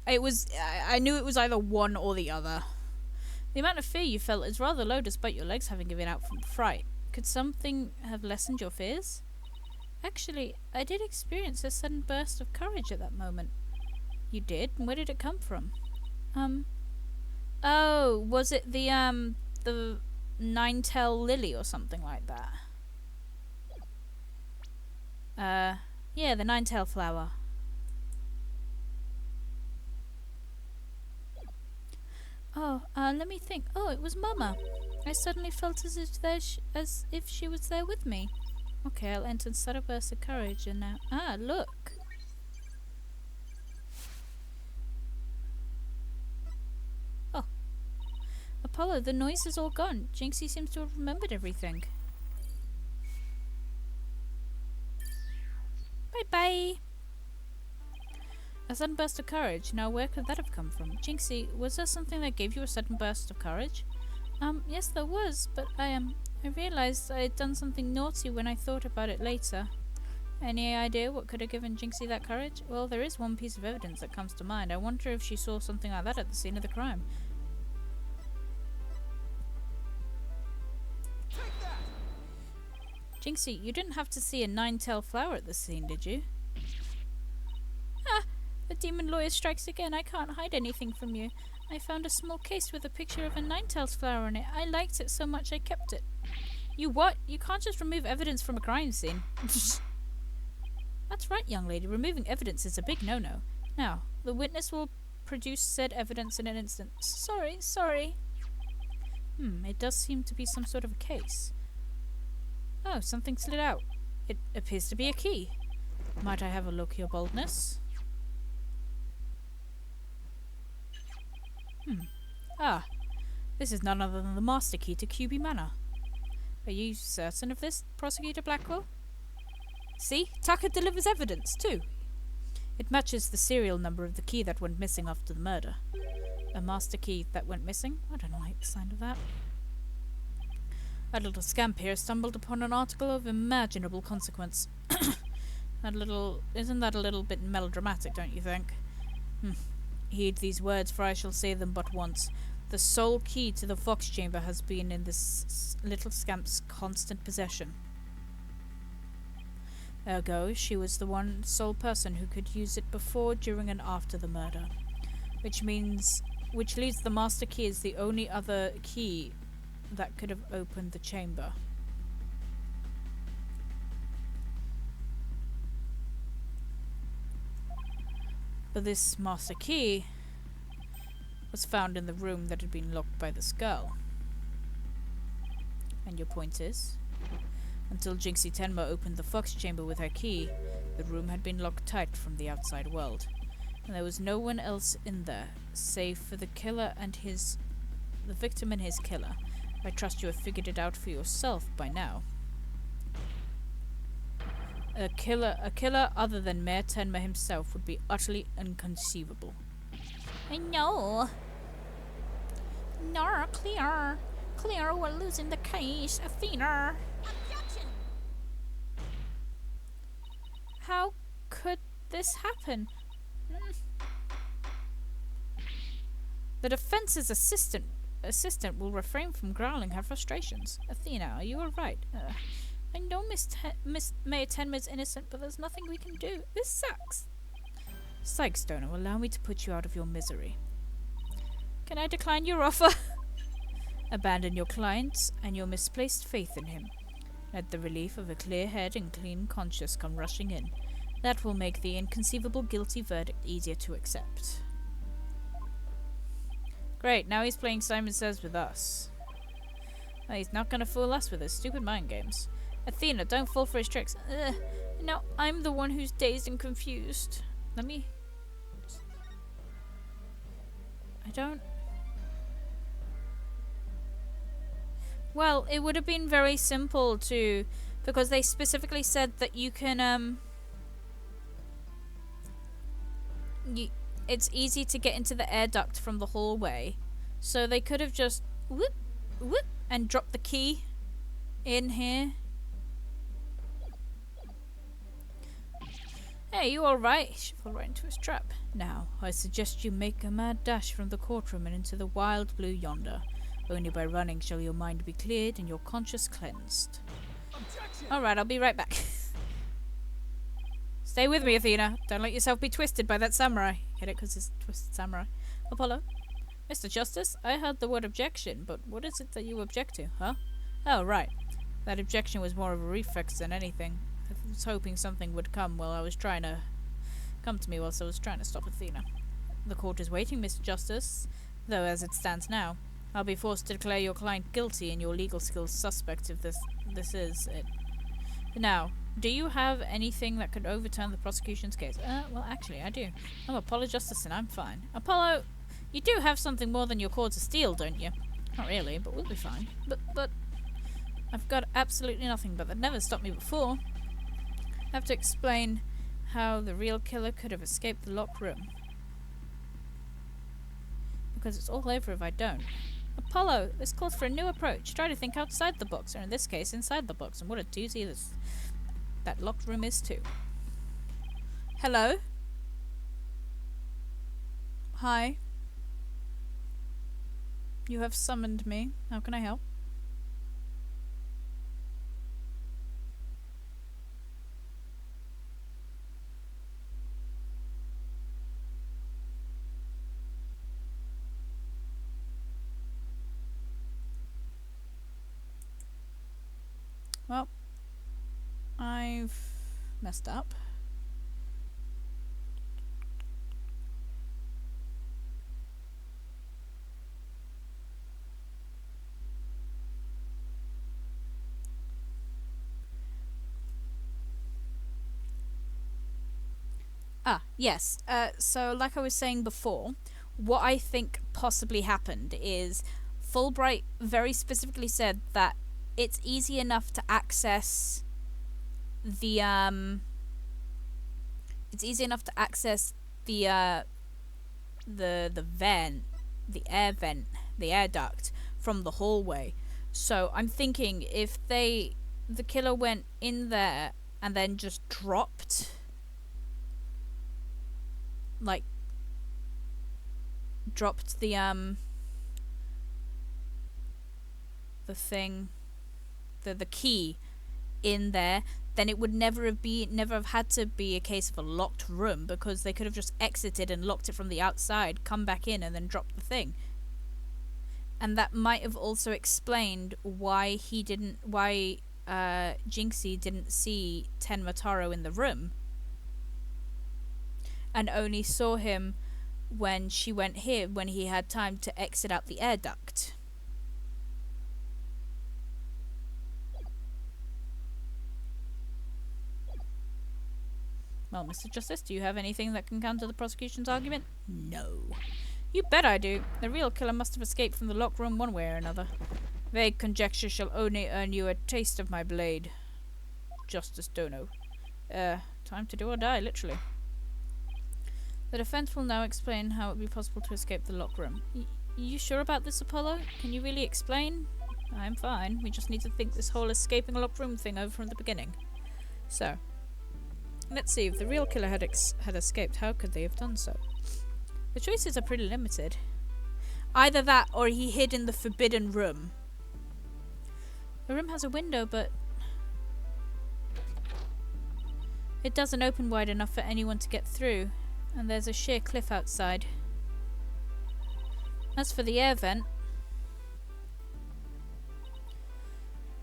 It was, I knew it was either one or the other. The amount of fear you felt is rather low despite your legs having given out from fright. Could something have lessened your fears? Actually, I did experience a sudden burst of courage at that moment. You did? And where did it come from? Oh, was it the nine-tail lily or something like that? Yeah, the nine-tail flower. Oh, let me think. Oh, it was Mama. I suddenly felt as if she was there with me. Okay, I'll enter sudden burst of courage and now... Ah, look! Oh. Apollo, the noise is all gone. Jinxie seems to have remembered everything. Bye-bye! A sudden burst of courage. Now, where could that have come from? Jinxie, was there something that gave you a sudden burst of courage? Yes there was, but I realized I had done something naughty when I thought about it later. Any idea what could have given Jinxie that courage? Well, there is one piece of evidence that comes to mind. I wonder if she saw something like that at the scene of the crime. Jinxie, you didn't have to see a nine-tailed flower at the scene, did you? Ah! The demon lawyer strikes again. I can't hide anything from you. I found a small case with a picture of a nine-tailed flower in it. I liked it so much I kept it. You what? You can't just remove evidence from a crime scene. That's right, young lady. Removing evidence is a big no-no. Now, the witness will produce said evidence in an instant. Sorry. It does seem to be some sort of a case. Oh, something slid out. It appears to be a key. Might I have a look, your boldness? Ah, this is none other than the master key to QB Manor. Are you certain of this, Prosecutor Blackwell? See, Tucker delivers evidence, too. It matches the serial number of the key that went missing after the murder. A master key that went missing? I don't like the sound of that. That little scamp here stumbled upon an article of imaginable consequence. Isn't that a little bit melodramatic, don't you think? Heed these words, for I shall say them but once. The sole key to the Fox Chamber has been in this little scamp's constant possession. Ergo, she was the one sole person who could use it before, during, and after the murder. Which leaves the master key as the only other key that could have opened the chamber. But this master key was found in the room that had been locked by this girl. And your point is? Until Jinxie Tenma opened the Fox Chamber with her key, the room had been locked tight from the outside world. And there was no one else in there, save for the victim and his killer. I trust you have figured it out for yourself by now. A killer other than Mayor Tenma himself would be utterly inconceivable. No. No, clear. Clear, we're losing the case. Athena. Objection! How could this happen? The defense's assistant will refrain from growling her frustrations. Athena, are you alright? I know Miss Mayor Tenma's innocent, but there's nothing we can do. This sucks. Sykestoner, allow me to put you out of your misery. Can I decline your offer? Abandon your client and your misplaced faith in him. Let the relief of a clear head and clean conscience come rushing in. That will make the inconceivable guilty verdict easier to accept. Great, now he's playing Simon Says with us. He's not gonna fool us with his stupid mind games. Athena, don't fall for his tricks. No, I'm the one who's dazed and confused. I don't... Well, it would have been very simple to... Because they specifically said that you can, it's easy to get into the air duct from the hallway. So they could have just... Whoop, whoop, and dropped the key in here. Hey, you alright? She fell right into his trap. Now, I suggest you make a mad dash from the courtroom and into the wild blue yonder. Only by running shall your mind be cleared and your conscience cleansed. Alright, I'll be right back. Stay with me, Athena. Don't let yourself be twisted by that samurai. Get it? Because it's twisted samurai. Apollo? Mr. Justice, I heard the word objection, but what is it that you object to, huh? Oh, right. That objection was more of a reflex than anything. I was hoping something would come whilst I was trying to stop Athena. The court is waiting, Mr. Justice, though as it stands now, I'll be forced to declare your client guilty and your legal skills suspect if this is it. Now, do you have anything that could overturn the prosecution's case? Well, actually, I do. I'm Apollo Justice and I'm fine. Apollo, you do have something more than your cords of steel, don't you? Not really, but we'll be fine. But I've got absolutely nothing, but that never stopped me before. I have to explain how the real killer could have escaped the locked room. Because it's all over if I don't. Apollo, this calls for a new approach. Try to think outside the box, or in this case, inside the box. And what a doozy that locked room is too. Hello? Hi. You have summoned me. How can I help? Well, I've messed up. Yes. So, like I was saying before, what I think possibly happened is Fulbright very specifically said that it's easy enough to access the it's easy enough to access the vent, the air duct from the hallway. So I'm thinking if the killer went in there and then just dropped, like, dropped the thing, the key in there, then it would never have had to be a case of a locked room, because they could have just exited and locked it from the outside, come back in, and then dropped the thing. And that might have also explained why Jinxie didn't see Tenmataro in the room, and only saw him when she went here, when he had time to exit out the air duct. Well, Mr. Justice, do you have anything that can counter the prosecution's argument? No. You bet I do. The real killer must have escaped from the locked room one way or another. Vague conjecture shall only earn you a taste of my blade. Justice Dono. Time to do or die, literally. The defense will now explain how it would be possible to escape the locked room. You sure about this, Apollo? Can you really explain? I'm fine. We just need to think this whole escaping a locked room thing over from the beginning. So, let's see. If the real killer had escaped, how could they have done so? The choices are pretty limited. Either that, or he hid in the forbidden room. The room has a window, but it doesn't open wide enough for anyone to get through, and there's a sheer cliff outside. As for the air vent,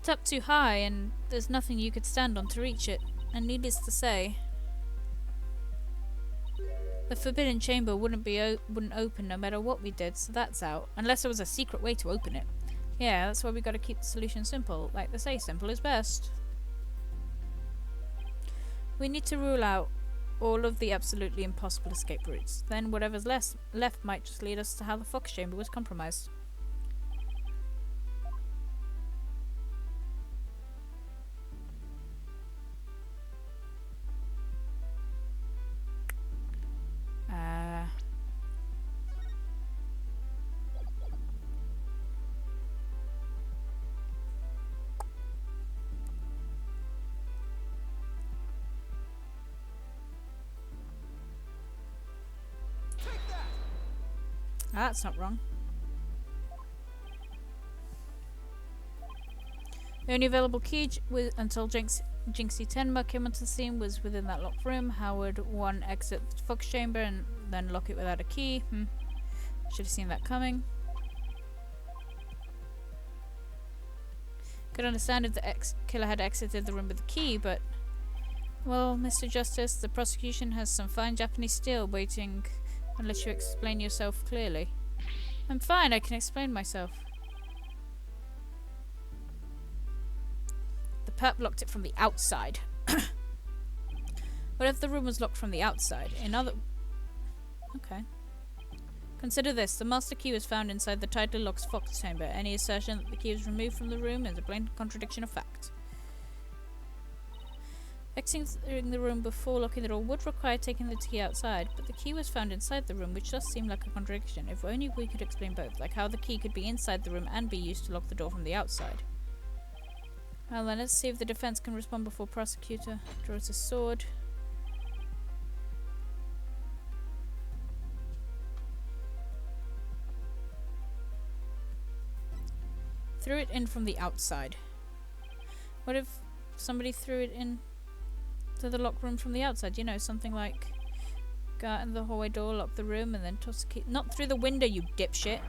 it's up too high, and there's nothing you could stand on to reach it. And needless to say, the forbidden chamber wouldn't open no matter what we did, so that's out. Unless there was a secret way to open it. Yeah, that's why we gotta keep the solution simple. Like they say, simple is best. We need to rule out all of the absolutely impossible escape routes. Then whatever's left might just lead us to how the Fox chamber was compromised. That's not wrong. The only available key until Jinxie Tenma came onto the scene was within that locked room. How would one exit the Fox chamber and then lock it without a key? Should have seen that coming. Could understand if the killer had exited the room with the key, but... Well, Mr. Justice, the prosecution has some fine Japanese steel waiting... Unless you explain yourself clearly. I'm fine, I can explain myself. The perp locked it from the outside. What if the room was locked from the outside? Okay. Consider this. The master key was found inside the tightly locked Fox chamber. Any assertion that the key was removed from the room is a blatant contradiction of fact. Exiting the room before locking the door would require taking the key outside, but the key was found inside the room, which does seem like a contradiction. If only we could explain both, like how the key could be inside the room and be used to lock the door from the outside. Well then, let's see if the defense can respond before prosecutor draws his sword. Threw it in from the outside. What if somebody threw it in to the locked room from the outside? You know, something like go out in the hallway door, lock the room, and then toss the key. Not through the window, you dipshit.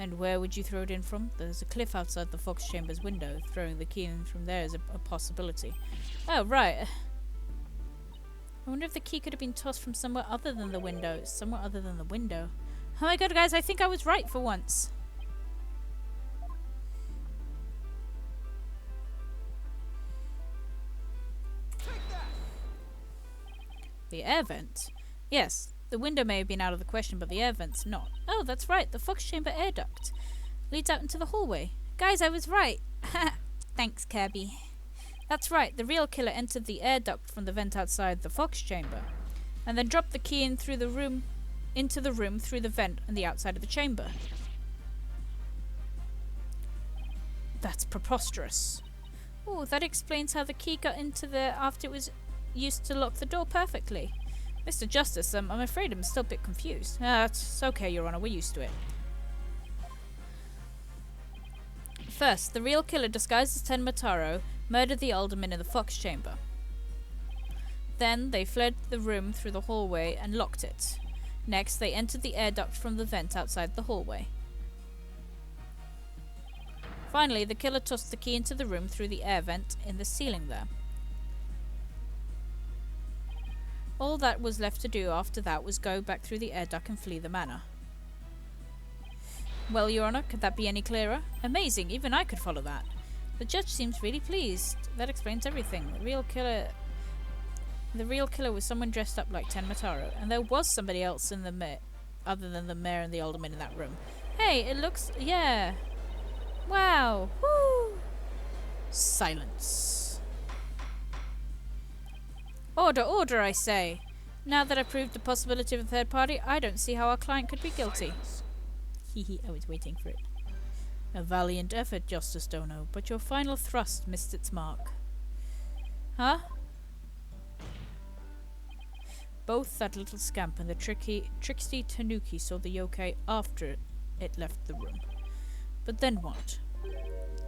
And where would you throw it in from? There's a cliff outside the Fox Chamber's window. Throwing the key in from there is a possibility. Oh, right. I wonder if the key could have been tossed from somewhere other than the window. Somewhere other than the window. Oh my god, guys, I think I was right for once. The air vent? Yes, the window may have been out of the question, but the air vent's not. Oh, that's right, the Fox Chamber air duct leads out into the hallway. Guys, I was right. Thanks, Kirby. That's right, the real killer entered the air duct from the vent outside the Fox Chamber, and then dropped the key in through the room, into the room through the vent on the outside of the chamber. That's preposterous. Oh, that explains how the key got into there after it was used to lock the door perfectly. Mr. Justice, I'm afraid I'm still a bit confused. It's okay, Your Honor, we're used to it. First, the real killer, disguised as Ten Mataro, murdered the alderman in the Fox Chamber. Then, they fled the room through the hallway and locked it. Next, they entered the air duct from the vent outside the hallway. Finally, the killer tossed the key into the room through the air vent in the ceiling there. All that was left to do after that was go back through the air duct and flee the manor. Well, Your Honor, could that be any clearer? Amazing, even I could follow that. The judge seems really pleased. That explains everything. The real killer was someone dressed up like Ten Mataro, and there was somebody else in the other than the mayor and the alderman in that room. Hey, it looks... yeah. Wow. Woo. Silence. Order, order, I say. Now that I've proved the possibility of a third party, I don't see how our client could be guilty. Silence. Hehe, I was waiting for it. A valiant effort, Justice Dono, but your final thrust missed its mark. Huh? Both that little scamp and the tricksy Tanuki saw the yokai after it left the room. But then what?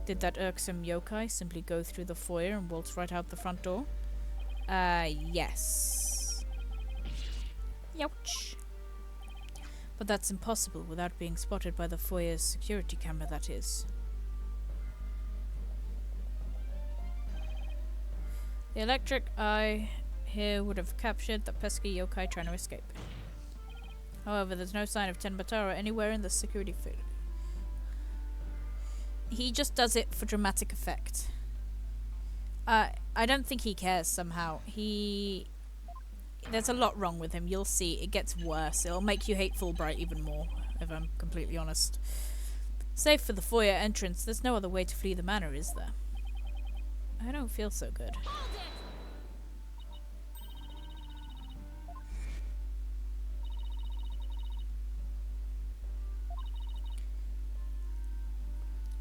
Did that irksome yokai simply go through the foyer and waltz right out the front door? Yes. Youch. But that's impossible without being spotted by the foyer's security camera, that is. The electric eye here would have captured the pesky yokai trying to escape. However, there's no sign of Ten Batara anywhere in the security feed. He just does it for dramatic effect. I don't think he cares somehow. There's a lot wrong with him. You'll see. It gets worse. It'll make you hate Fulbright even more, if I'm completely honest. Save for the foyer entrance, there's no other way to flee the manor, is there? I don't feel so good.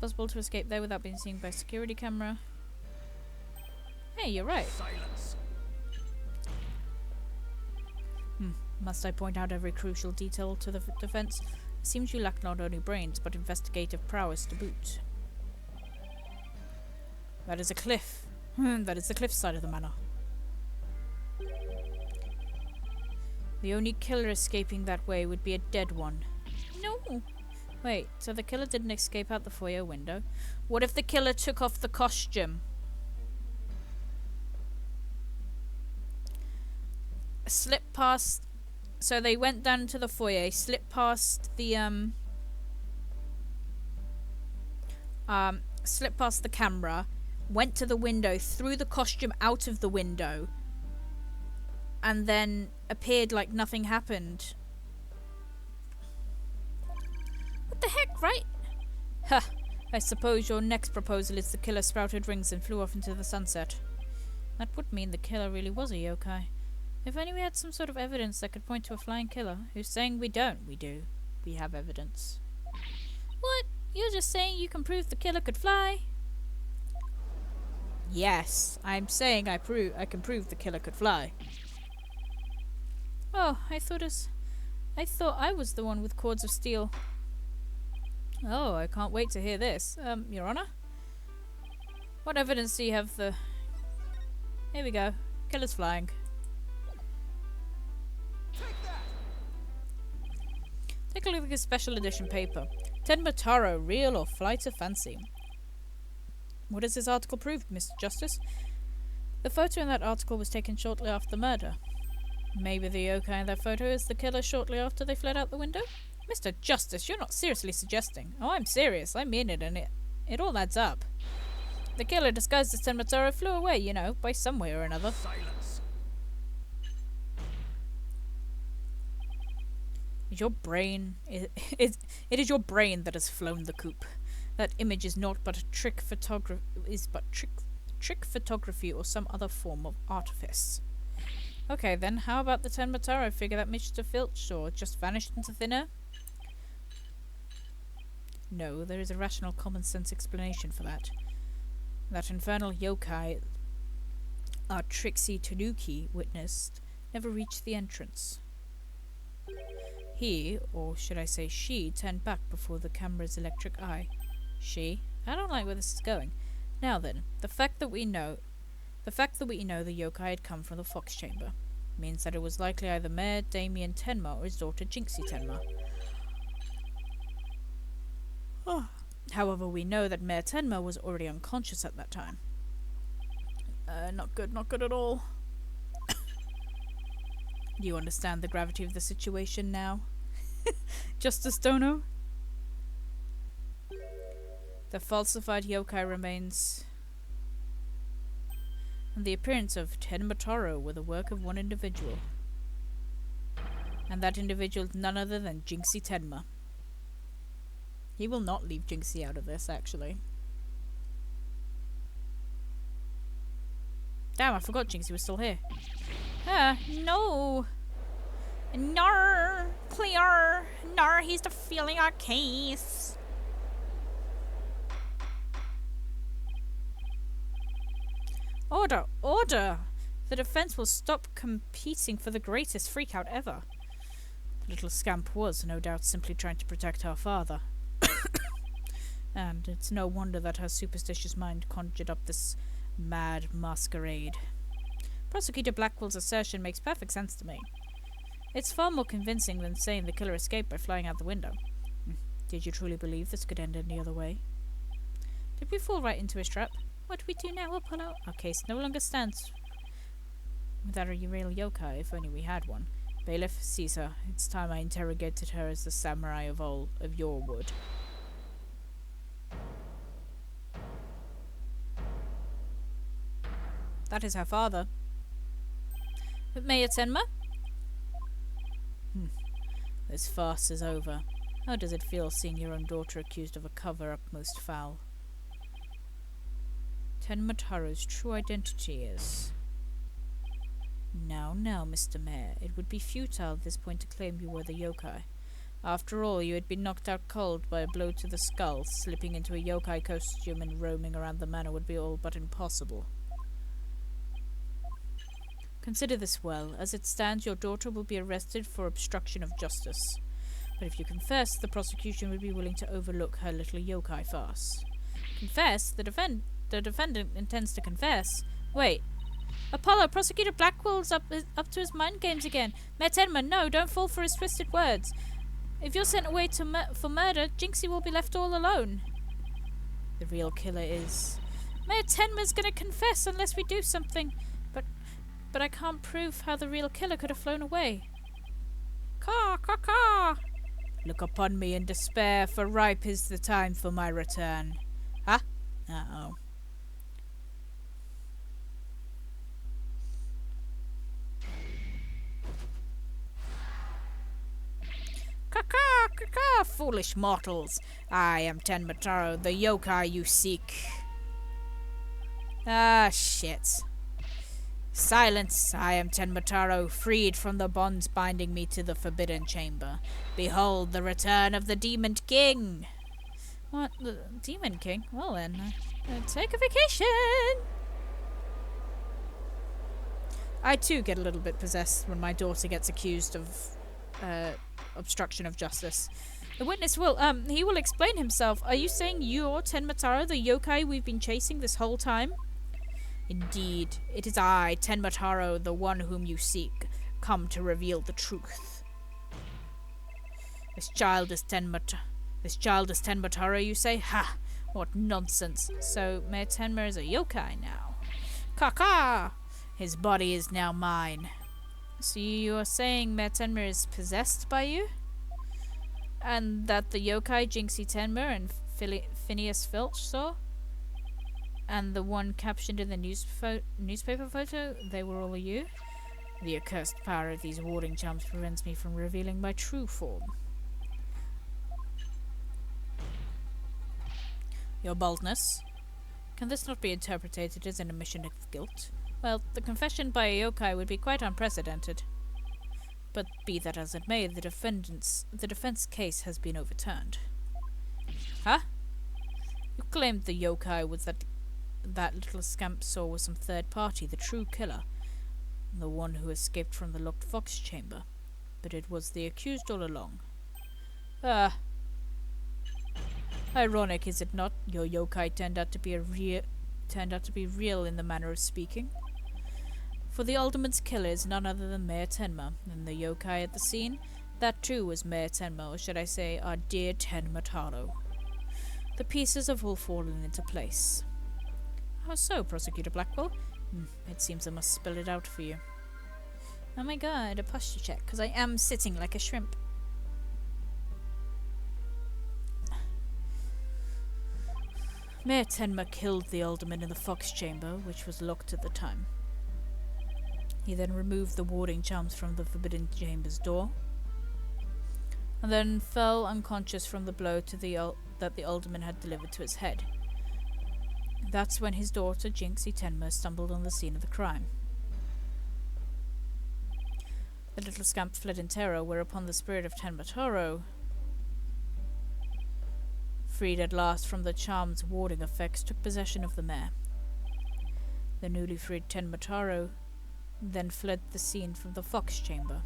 Possible to escape there without being seen by security camera. Hey, you're right. Silence. Must I point out every crucial detail to the defense? It seems you lack not only brains, but investigative prowess to boot. That is a cliff. That is the cliff side of the manor. The only killer escaping that way would be a dead one. No. Wait, so the killer didn't escape out the foyer window? What if the killer took off the costume? Slipped past... So they went down to the foyer, slipped past the, slipped past the camera, went to the window, threw the costume out of the window, and then appeared like nothing happened. What the heck, right? Huh. I suppose your next proposal is the killer sprouted wings and flew off into the sunset. That would mean the killer really was a yokai. If only we had some sort of evidence that could point to a flying killer. Who's saying we don't? We do. We have evidence. What? You're just saying you can prove the killer could fly? Yes, I'm saying I can prove the killer could fly. Oh, I thought I was the one with cords of steel. Oh, I can't wait to hear this. Your Honor? What evidence do you have the... Here we go. Killer's flying. Take a look at this special edition paper. Tenmataro, real or flight of fancy? What does this article prove, Mr. Justice? The photo in that article was taken shortly after the murder. Maybe the yokai in that photo is the killer shortly after they fled out the window? Mr. Justice, you're not seriously suggesting. Oh, I'm serious. I mean it, and it all adds up. The killer disguised as Tenmataro flew away, you know, by some way or another. Silence. It is your brain that has flown the coop. That image is naught but a trick photography or some other form of artifice. Okay then, how about the Tenmataro figure that Mr. Filch saw just vanished into thin air? No, there is a rational common sense explanation for that. That infernal yokai our Trixie Tanuki witnessed never reached the entrance. He, or should I say she, turned back before the camera's electric eye. She? I don't like where this is going. Now then, the fact that we know the yokai had come from the Fox Chamber means that it was likely either Mayor Damien Tenma or his daughter Jinxie Tenma. However, we know that Mayor Tenma was already unconscious at that time. Not good at all. Do you understand the gravity of the situation now? Justice Dono? The falsified yokai remains and the appearance of Tenmataro were the work of one individual. And that individual is none other than Jinxie Tenma. He will not leave Jinxie out of this, actually. Damn, I forgot Jinxie was still here. No. Nar, clear. Nar, he's defeating our case. Order! Order! The defense will stop competing for the greatest freakout ever. The little scamp was, no doubt, simply trying to protect her father. And it's no wonder that her superstitious mind conjured up this mad masquerade. Prosecutor Blackwell's assertion makes perfect sense to me. It's far more convincing than saying the killer escaped by flying out the window. Did you truly believe this could end any other way? Did we fall right into his trap? What do we do now, Apollo? Our case no longer stands without a real yokai, if only we had one. Bailiff, seize her. It's time I interrogated her as the samurai of your wood. That is her father. But Mayor Tenma? This farce is over. How does it feel seeing your own daughter accused of a cover-up most foul? Tenmataro's true identity is... Now, Mr. Mayor, it would be futile at this point to claim you were the yokai. After all, you had been knocked out cold by a blow to the skull. Slipping into a yokai costume and roaming around the manor would be all but impossible. Consider this well. As it stands, your daughter will be arrested for obstruction of justice. But if you confess, the prosecution would be willing to overlook her little yokai farce. Confess? The defendant intends to confess. Wait. Apollo, Prosecutor Blackwell's up to his mind games again. Mayor Tenma, no, don't fall for his twisted words. If you're sent away for murder, Jinxie will be left all alone. The real killer is... Mayor Tenma's gonna confess unless we do something. But I can't prove how the real killer could have flown away. Caw, caw, caw! Look upon me in despair, for ripe is the time for my return. Huh? Uh-oh. Caw, caw, caw, foolish mortals! I am Tenmataro, the yokai you seek. Ah, shit. Silence! I am Tenmataro, freed from the bonds binding me to the Forbidden Chamber. Behold the return of the Demon King! What? The Demon King? Well then, take a vacation! I too get a little bit possessed when my daughter gets accused of obstruction of justice. The witness will, he will explain himself. Are you saying you're Tenmataro, the yokai we've been chasing this whole time? Indeed, it is I, Tenmataro, the one whom you seek, come to reveal the truth. This child is This child is Tenmataro, you say? Ha! What nonsense. So, Mayor Tenma is a yokai now. Kaka! His body is now mine. So you are saying Mayor Tenma is possessed by you? And that the yokai Jinxie Tenma and Phineas Filch saw? And the one captioned in the newspaper photo, they were all you? The accursed power of these warding charms prevents me from revealing my true form. Your boldness. Can this not be interpreted as an admission of guilt? Well, the confession by a yokai would be quite unprecedented. But be that as it may, the defense case has been overturned. Huh? You claimed the yokai was that little scamp saw was some third party, the true killer. The one who escaped from the locked fox chamber. But it was the accused all along. Ah. Ironic, is it not? Your yokai turned out to be real in the manner of speaking. For the alderman's killer is none other than Mayor Tenma, and the yokai at the scene, that too was Mayor Tenma, or should I say, our dear Tenmataro. The pieces have all fallen into place. How so, Prosecutor Blackwell? It seems I must spell it out for you. Oh my god, a posture check, because I am sitting like a shrimp. Mayor Tenma killed the alderman in the fox chamber, which was locked at the time. He then removed the warding charms from the forbidden chamber's door, and then fell unconscious from the blow that the alderman had delivered to his head. That's when his daughter, Jinxie Tenma, stumbled on the scene of the crime. The little scamp fled in terror, whereupon the spirit of Tenmataro, freed at last from the charm's warding effects, took possession of the mare. The newly freed Tenmataro then fled the scene from the fox chamber.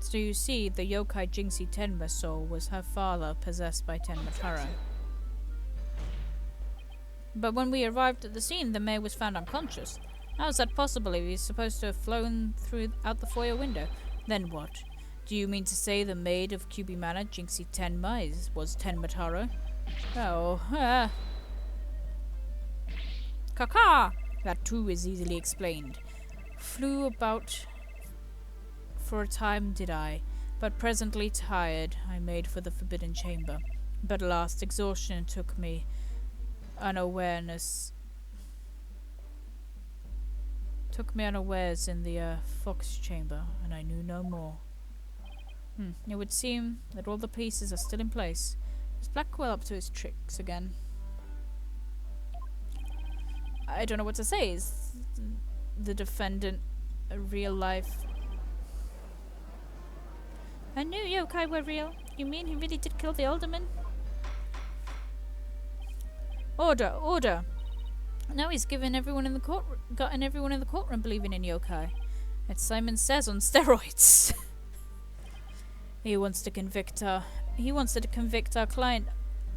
So you see, the yokai Jinxie Tenma saw was her father possessed by Tenmataro. But when we arrived at the scene, the mare was found unconscious. How is that possible if he's supposed to have flown out the foyer window? Then what? Do you mean to say the maid of Kyubi Manor, Jinxie Tenma, was Tenmataro? Oh, Kaka! That too is easily explained. Flew about for a time did I, but presently tired, I made for the forbidden chamber. But alas, exhaustion took me unawares in the fox chamber, and I knew no more. It would seem that all the pieces are still in place. Is Blackwell up to his tricks again? I don't know what to say. Is the defendant a real life? I knew yokai were real. You mean he really did kill the alderman? Order, order! Now he's gotten everyone in the courtroom believing in yokai. It's Simon Says on steroids. He wants to convict our client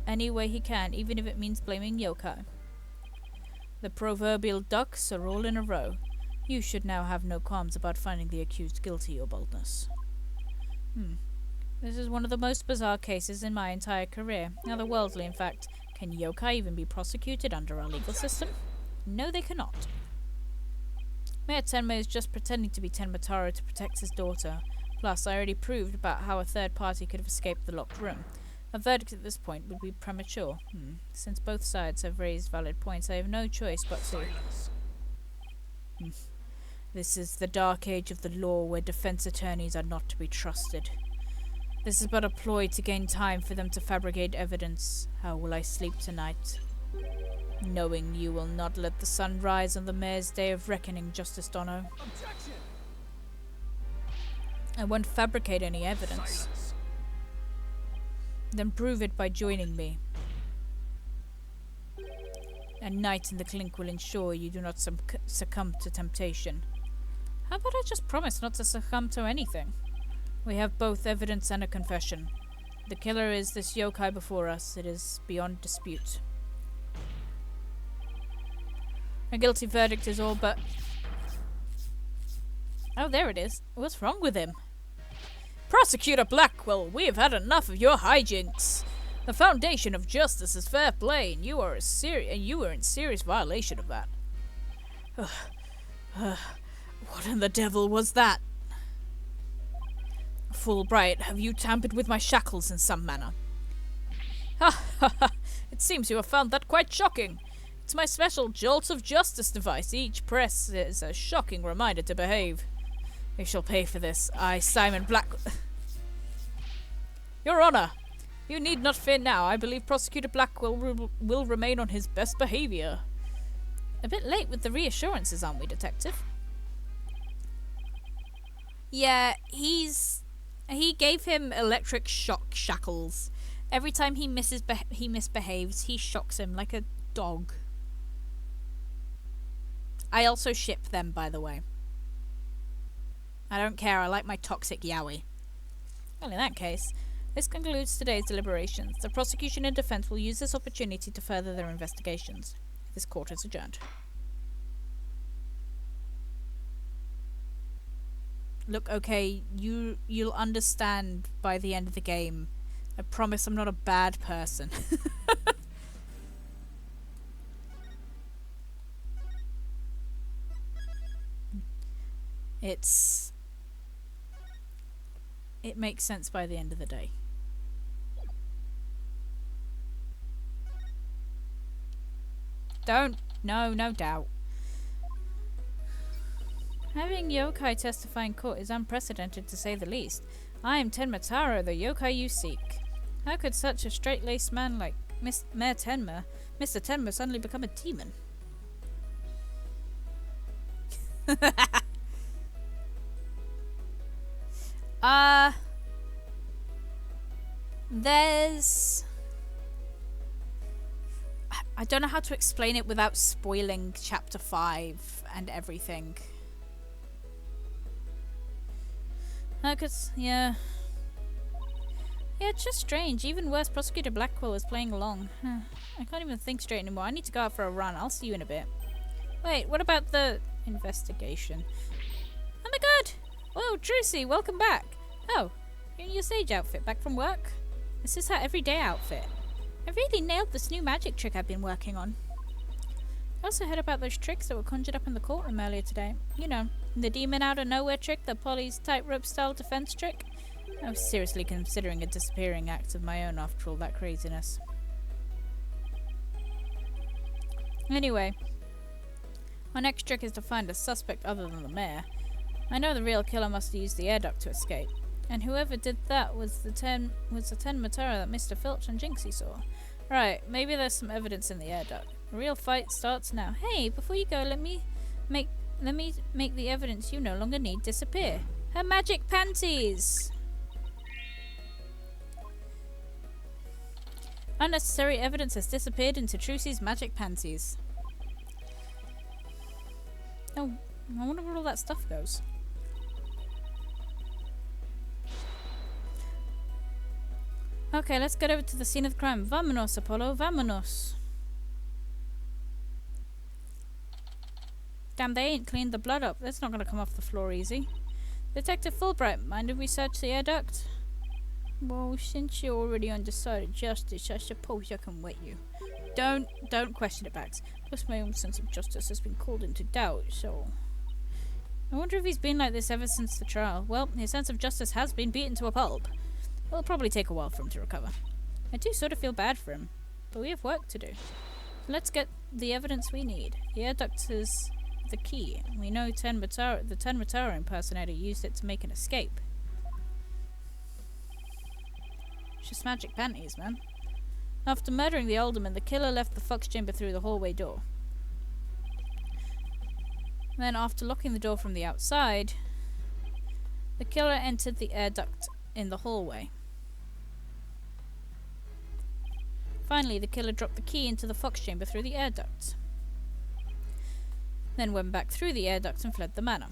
any way he can, even if it means blaming yokai. The proverbial ducks are all in a row. You should now have no qualms about finding the accused guilty, Your Boldness. This is one of the most bizarre cases in my entire career. Otherworldly, in fact. Can yokai even be prosecuted under our legal system? No, they cannot. Mayor Tenma is just pretending to be Tenmataro to protect his daughter. Plus, I already proved about how a third party could have escaped the locked room. A verdict at this point would be premature. Since both sides have raised valid points, I have no choice but to... This is the dark age of the law where defense attorneys are not to be trusted. This is but a ploy to gain time for them to fabricate evidence. How will I sleep tonight? Knowing you will not let the sun rise on the mayor's day of reckoning, Justice Dono. Objection! I won't fabricate any evidence. Silence. Then prove it by joining me. A night in the clink will ensure you do not succumb to temptation. How about I just promise not to succumb to anything? We have both evidence and a confession. The killer is this yokai before us. It is beyond dispute. A guilty verdict is all but... Oh, there it is. What's wrong with him? Prosecutor Blackwell, we have had enough of your hijinks. The foundation of justice is fair play, and you are in serious violation of that. What in the devil was that? Fulbright, have you tampered with my shackles in some manner? Ha ha ha! It seems you have found that quite shocking. It's my special Jolts of Justice device. Each press is a shocking reminder to behave. You shall pay for this. I, Simon Black... Your Honour, you need not fear now. I believe Prosecutor Blackwell will remain on his best behaviour. A bit late with the reassurances, aren't we, Detective? Yeah, he gave him electric shock shackles. Every time he misbehaves, he shocks him like a dog. I also ship them, by the way. I don't care, I like my toxic yaoi. Well, in that case, this concludes today's deliberations. The prosecution and defense will use this opportunity to further their investigations. This court is adjourned. Look, okay, you'll understand by the end of the game. I promise I'm not a bad person. It makes sense by the end of the day. No doubt. Having yokai testify in court is unprecedented to say the least. I am Tenma Taro, the yokai you seek. How could such a straight-laced man like Mr. Tenma suddenly become a demon? There's... I don't know how to explain it without spoiling Chapter 5 and everything. Yeah, it's just strange. Even worse, Prosecutor Blackwell is playing along. I can't even think straight anymore. I need to go out for a run. I'll see you in a bit. Wait, what about the investigation? Oh my god! Whoa, Drucy, welcome back! Oh, you're in your sage outfit, back from work? This is her everyday outfit. I really nailed this new magic trick I've been working on. I also heard about those tricks that were conjured up in the courtroom earlier today. You know, the demon out of nowhere trick, the Polly's tightrope style defense trick. I was seriously considering a disappearing act of my own after all that craziness. Anyway, our next trick is to find a suspect other than the mayor. I know the real killer must have used the air duct to escape. And whoever did that was the Tenma Taro that Mr. Filch and Jinxie saw. Right, maybe there's some evidence in the air duct. The real fight starts now. Hey, before you go, let me make the evidence you no longer need disappear. Her magic panties! Unnecessary evidence has disappeared into Trucy's magic panties. Oh, I wonder where all that stuff goes. Okay, let's get over to the scene of the crime. Vamonos, Apollo, vamonos. Damn, they ain't cleaned the blood up. That's not gonna come off the floor easy. Detective Fulbright, mind if we search the air duct? Well, since you're already undecided justice, I suppose I can wet you. Don't question it, Bax. Plus my own sense of justice has been called into doubt, so... I wonder if he's been like this ever since the trial. Well, his sense of justice has been beaten to a pulp. It'll probably take a while for him to recover. I do sort of feel bad for him, but we have work to do. So let's get the evidence we need. The air duct is the key. We know the Tenma Taro impersonator used it to make an escape. It's just magic panties, man. After murdering the alderman, the killer left the fox chamber through the hallway door. Then, after locking the door from the outside, the killer entered the air duct in the hallway. Finally, the killer dropped the key into the fox chamber through the air duct. Then went back through the air duct and fled the manor.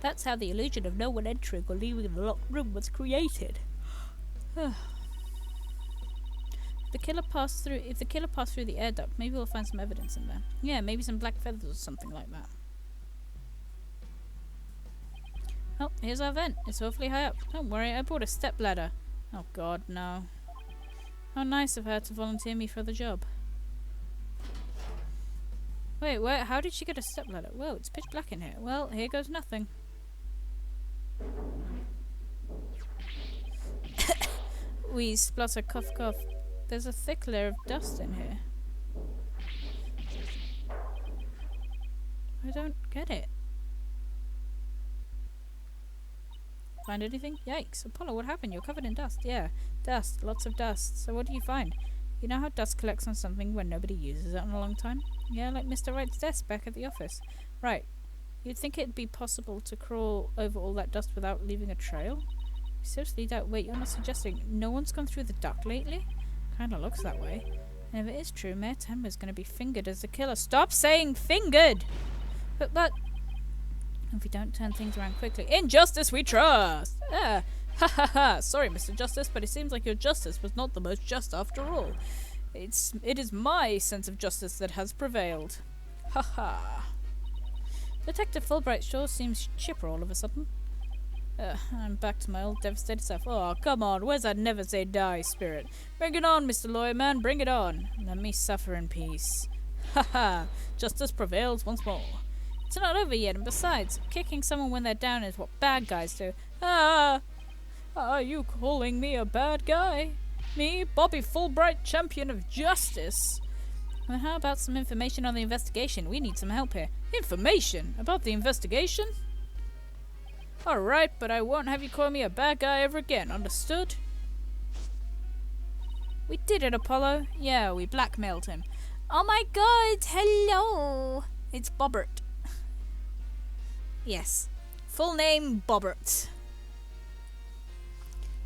That's how the illusion of no one entering or leaving the locked room was created. If the killer passed through the air duct, maybe we'll find some evidence in there. Yeah, maybe some black feathers or something like that. Oh, here's our vent. It's awfully high up. Don't worry, I bought a step ladder. Oh god, no. How nice of her to volunteer me for the job. Wait, where? How did she get a step ladder? Whoa, it's pitch black in here. Well, here goes nothing. Wheeze, splutter, cough, cough. There's a thick layer of dust in here. I don't get it. Find anything? Yikes. Apollo, what happened? You're covered in dust. Yeah, dust. Lots of dust. So what do you find? You know how dust collects on something when nobody uses it in a long time? Yeah, like Mr. Wright's desk back at the office. Right. You'd think it'd be possible to crawl over all that dust without leaving a trail? I seriously doubt. Wait, you're not suggesting no one's gone through the duct lately? Kinda looks that way. And if it is true, Mayor Tenma's gonna be fingered as the killer. Stop saying fingered! But if we don't turn things around quickly. In justice we trust! Ha ha ha! Sorry, Mr. Justice, but it seems like your justice was not the most just after all. It is my sense of justice that has prevailed. Ha ha! Detective Fulbright sure seems chipper all of a sudden. I'm back to my old devastated self. Oh, come on, where's that never say die spirit? Bring it on, Mr. Lawyer Man, bring it on. Let me suffer in peace. Ha ha! Justice prevails once more. It's not over yet, and besides, kicking someone when they're down is what bad guys do. Ah! Are you calling me a bad guy? Me, Bobby Fulbright, champion of justice? Well, how about some information on the investigation? We need some help here. Information? About the investigation? Alright, but I won't have you call me a bad guy ever again, understood? We did it, Apollo. Yeah, we blackmailed him. Oh my god, hello! It's Bobbert. Yes. Full name, Bobbert.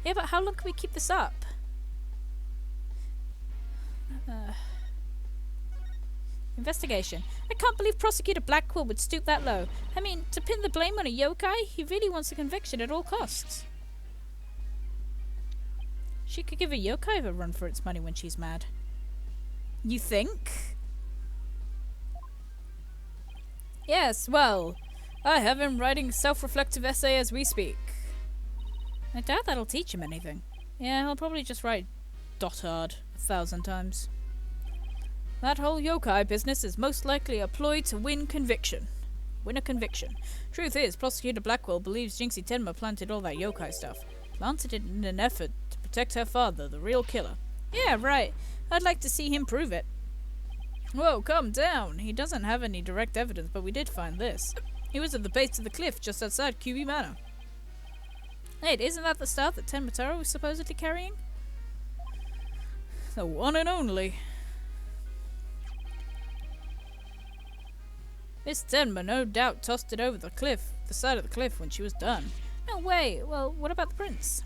Yeah, but how long can we keep this up? Investigation. I can't believe Prosecutor Blackwell would stoop that low. I mean, to pin the blame on a yokai, he really wants a conviction at all costs. She could give a yokai a run for its money when she's mad. You think? Yes, well, I have him writing self-reflective essay as we speak. I doubt that'll teach him anything. Yeah, he'll probably just write dotard 1,000 times. That whole yokai business is most likely a ploy to win a conviction. Truth is, Prosecutor Blackwell believes Jinxie Tenma planted all that yokai stuff. Planted it in an effort to protect her father, the real killer. Yeah, right. I'd like to see him prove it. Whoa, calm down. He doesn't have any direct evidence, but we did find this. He was at the base of the cliff just outside QB Manor. Wait, isn't that the staff that Tenmataro was supposedly carrying? The one and only. Miss Tenma no doubt tossed it over the side of the cliff when she was done. No way. Well, what about the prince?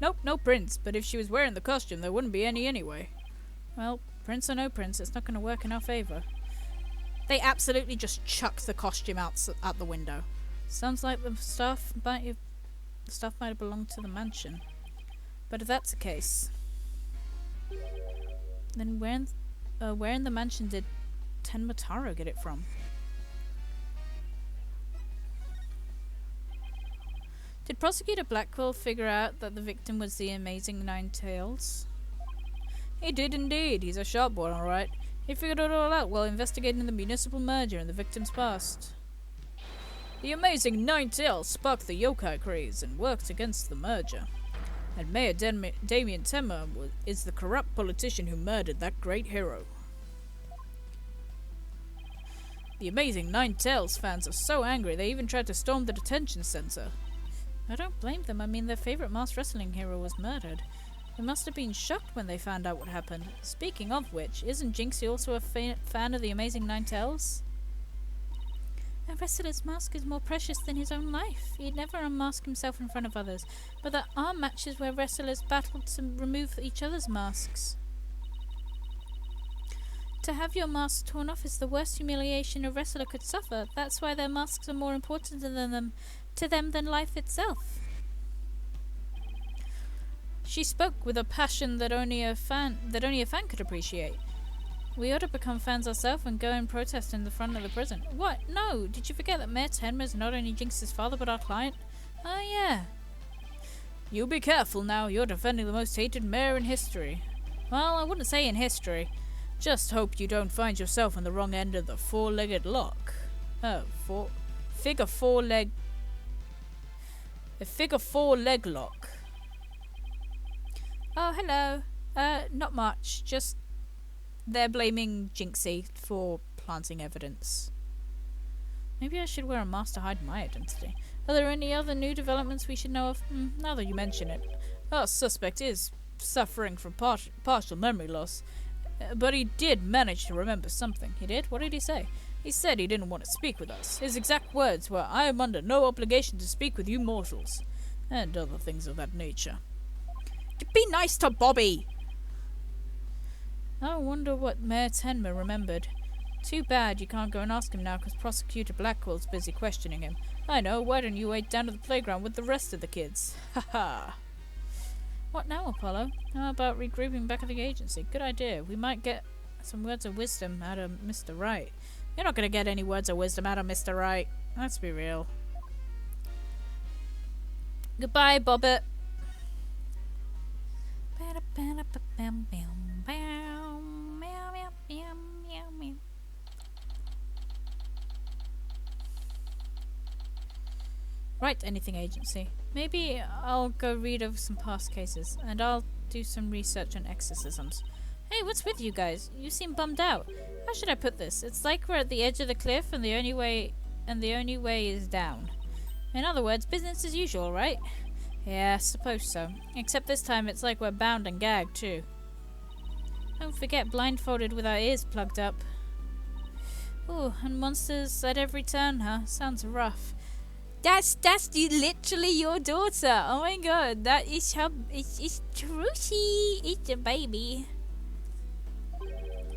Nope, no prince, but if she was wearing the costume, there wouldn't be any anyway. Well, prince or no prince, it's not going to work in our favour. They absolutely just chucked the costume out the window. Sounds like the stuff might have belonged to the mansion. But if that's the case, then where in the mansion did Tenmataro get it from? Did Prosecutor Blackwell figure out that the victim was the amazing Nine-Tails? He did indeed. He's a sharp boy, alright. He figured it all out while investigating the municipal merger and the victim's past. The amazing Nine-Tails sparked the yokai craze and worked against the merger. And Mayor Damien Tenma is the corrupt politician who murdered that great hero. The amazing Nine-Tails fans are so angry they even tried to storm the detention center. I don't blame them. I mean, their favorite masked wrestling hero was murdered. They must have been shocked when they found out what happened. Speaking of which, isn't Jinxie also a fan of the amazing Nine-Tails? A wrestler's mask is more precious than his own life. He'd never unmask himself in front of others. But there are matches where wrestlers battled to remove each other's masks. To have your mask torn off is the worst humiliation a wrestler could suffer. That's why their masks are more important to them than life itself. She spoke with a passion that only a fan could appreciate. We ought to become fans ourselves and go and protest in the front of the prison. What? No! Did you forget that Mayor Tenma is not only Jinx's father but our client? Oh yeah. You be careful now. You're defending the most hated mayor in history. Well, I wouldn't say in history. Just hope you don't find yourself on the wrong end of the four-legged lock. Oh, figure four leg lock. Oh, hello. Not much. Just they're blaming Jinxie for planting evidence. Maybe I should wear a mask to hide my identity. Are there any other new developments we should know of? Now that you mention it. Our suspect is suffering from partial memory loss. But he did manage to remember something. He did? What did he say? He said he didn't want to speak with us. His exact words were, "I am under no obligation to speak with you mortals." And other things of that nature. Be nice to Bobby! I wonder what Mayor Tenma remembered. Too bad you can't go and ask him now because Prosecutor Blackwell's busy questioning him. I know, why don't you wait down at the playground with the rest of the kids? Haha. What now, Apollo? How about regrouping back at the agency? Good idea. We might get some words of wisdom out of Mr. Wright. You're not going to get any words of wisdom out of Mr. Wright. Let's be real. Goodbye, Bobbit. Right, anything agency. Maybe I'll go read over some past cases, and I'll do some research on exorcisms. Hey, what's with you guys? You seem bummed out. How should I put this? It's like we're at the edge of the cliff, and the only way is down. In other words, business as usual, right? Yeah, suppose so. Except this time it's like we're bound and gagged too. Don't forget, blindfolded with our ears plugged up. Ooh, and monsters at every turn, huh? Sounds rough. That's literally your daughter. Oh my god, that is her. It's Trucy. It's a baby.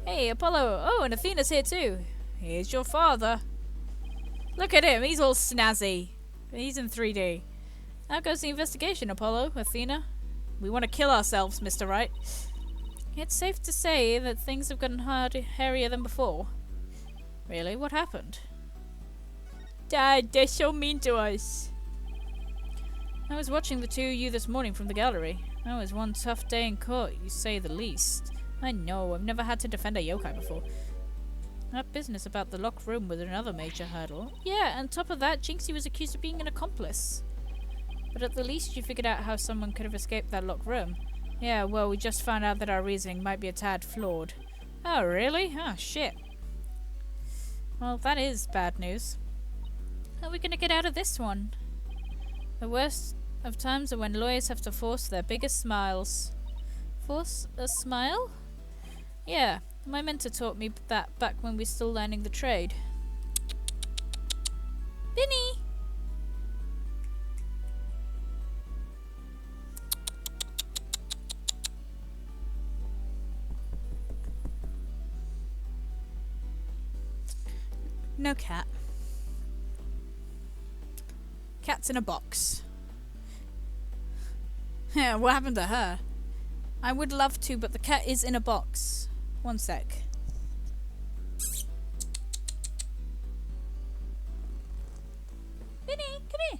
Hey, Apollo. Oh, and Athena's here too. Here's your father. Look at him. He's all snazzy. He's in 3D. How goes the investigation, Apollo, Athena? We want to kill ourselves, Mr. Wright. It's safe to say that things have gotten hairier than before. Really? What happened? Dad, they're so mean to us. I was watching the two of you this morning from the gallery. That was one tough day in court, you say the least. I know, I've never had to defend a yokai before. That business about the locked room was another major hurdle. Yeah, and on top of that, Jinxie was accused of being an accomplice. But at the least you figured out how someone could have escaped that locked room. Yeah, well, we just found out that our reasoning might be a tad flawed. Oh, really? Oh, shit. Well, that is bad news. How are we gonna get out of this one? The worst of times are when lawyers have to force their biggest smiles. Force a smile? Yeah, my mentor taught me that back when we were still learning the trade. Vinny! No cat. Cat's in a box. Yeah, what happened to her? I would love to, but the cat is in a box. One sec. Vinny, come here.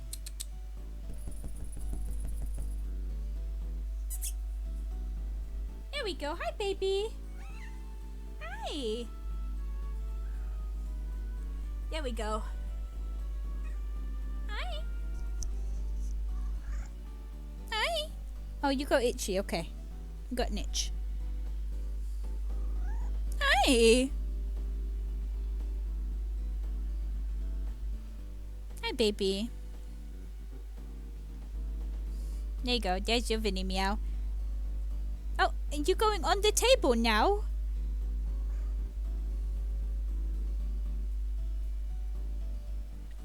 There we go. Hi, baby. Hi. There we go. Hi. Hi. Oh, you got itchy. Okay. You got an itch. Hi. Hi, baby. There you go. There's your Vinny meow. Oh, and you're going on the table now?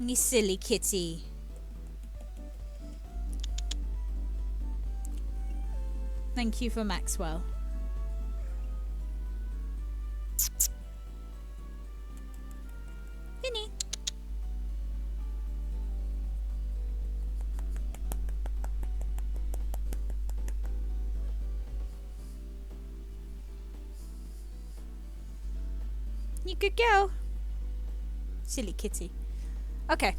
You silly kitty. Thank you for Maxwell. Vinny. You good girl. Silly kitty. Okay.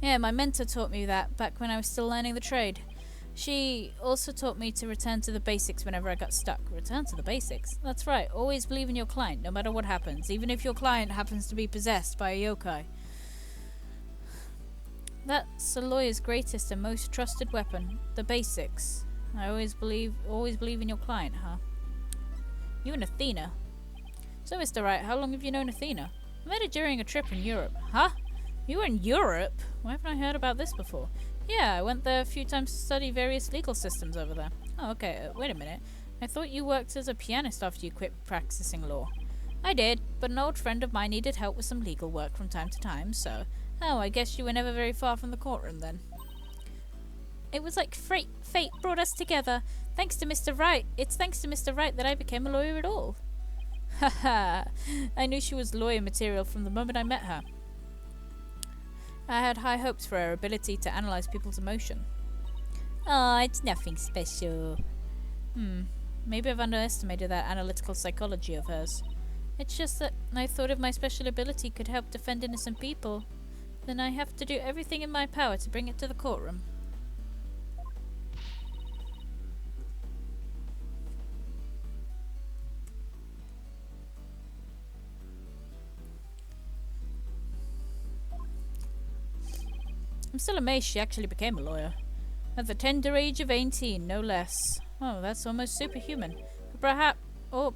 Yeah, my mentor taught me that back when I was still learning the trade. She also taught me to return to the basics whenever I got stuck. Return to the basics? That's right. Always believe in your client, no matter what happens. Even if your client happens to be possessed by a yokai. That's a lawyer's greatest and most trusted weapon. The basics. I always believe in your client, huh? You and Athena. So, Mr. Wright, how long have you known Athena? I met her during a trip in Europe. Huh? You were in Europe? Why haven't I heard about this before? Yeah, I went there a few times to study various legal systems over there. Oh, okay. Wait a minute. I thought you worked as a pianist after you quit practicing law. I did, but an old friend of mine needed help with some legal work from time to time, so... Oh, I guess you were never very far from the courtroom then. It was like fate brought us together. Thanks to Mr. Wright. It's thanks to Mr. Wright that I became a lawyer at all. Haha. I knew she was lawyer material from the moment I met her. I had high hopes for her ability to analyze people's emotion. Oh, it's nothing special. Maybe I've underestimated that analytical psychology of hers. It's just that I thought if my special ability could help defend innocent people, then I have to do everything in my power to bring it to the courtroom. I'm still amazed she actually became a lawyer. At the tender age of 18, no less. Oh, that's almost superhuman. But perhaps, or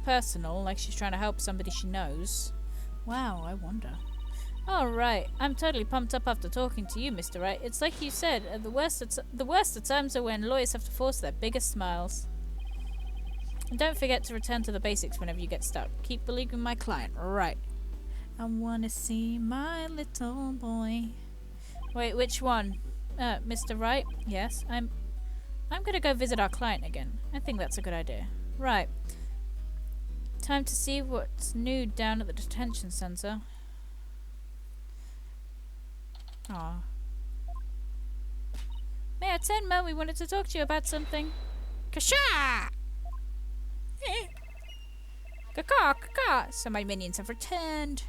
personal, like she's trying to help somebody she knows. Wow, I wonder. Alright, I'm totally pumped up after talking to you, Mr. Wright. It's like you said, the worst at times are when lawyers have to force their biggest smiles. And don't forget to return to the basics whenever you get stuck. Keep believing my client. Right. I wanna see my little boy. Wait, which one? Mr. Wright? Yes, I'm gonna go visit our client again. I think that's a good idea. Right. Time to see what's new down at the detention center. Aw. Mayor Tenma, we wanted to talk to you about something. Kasha! Kaka! So my minions have returned.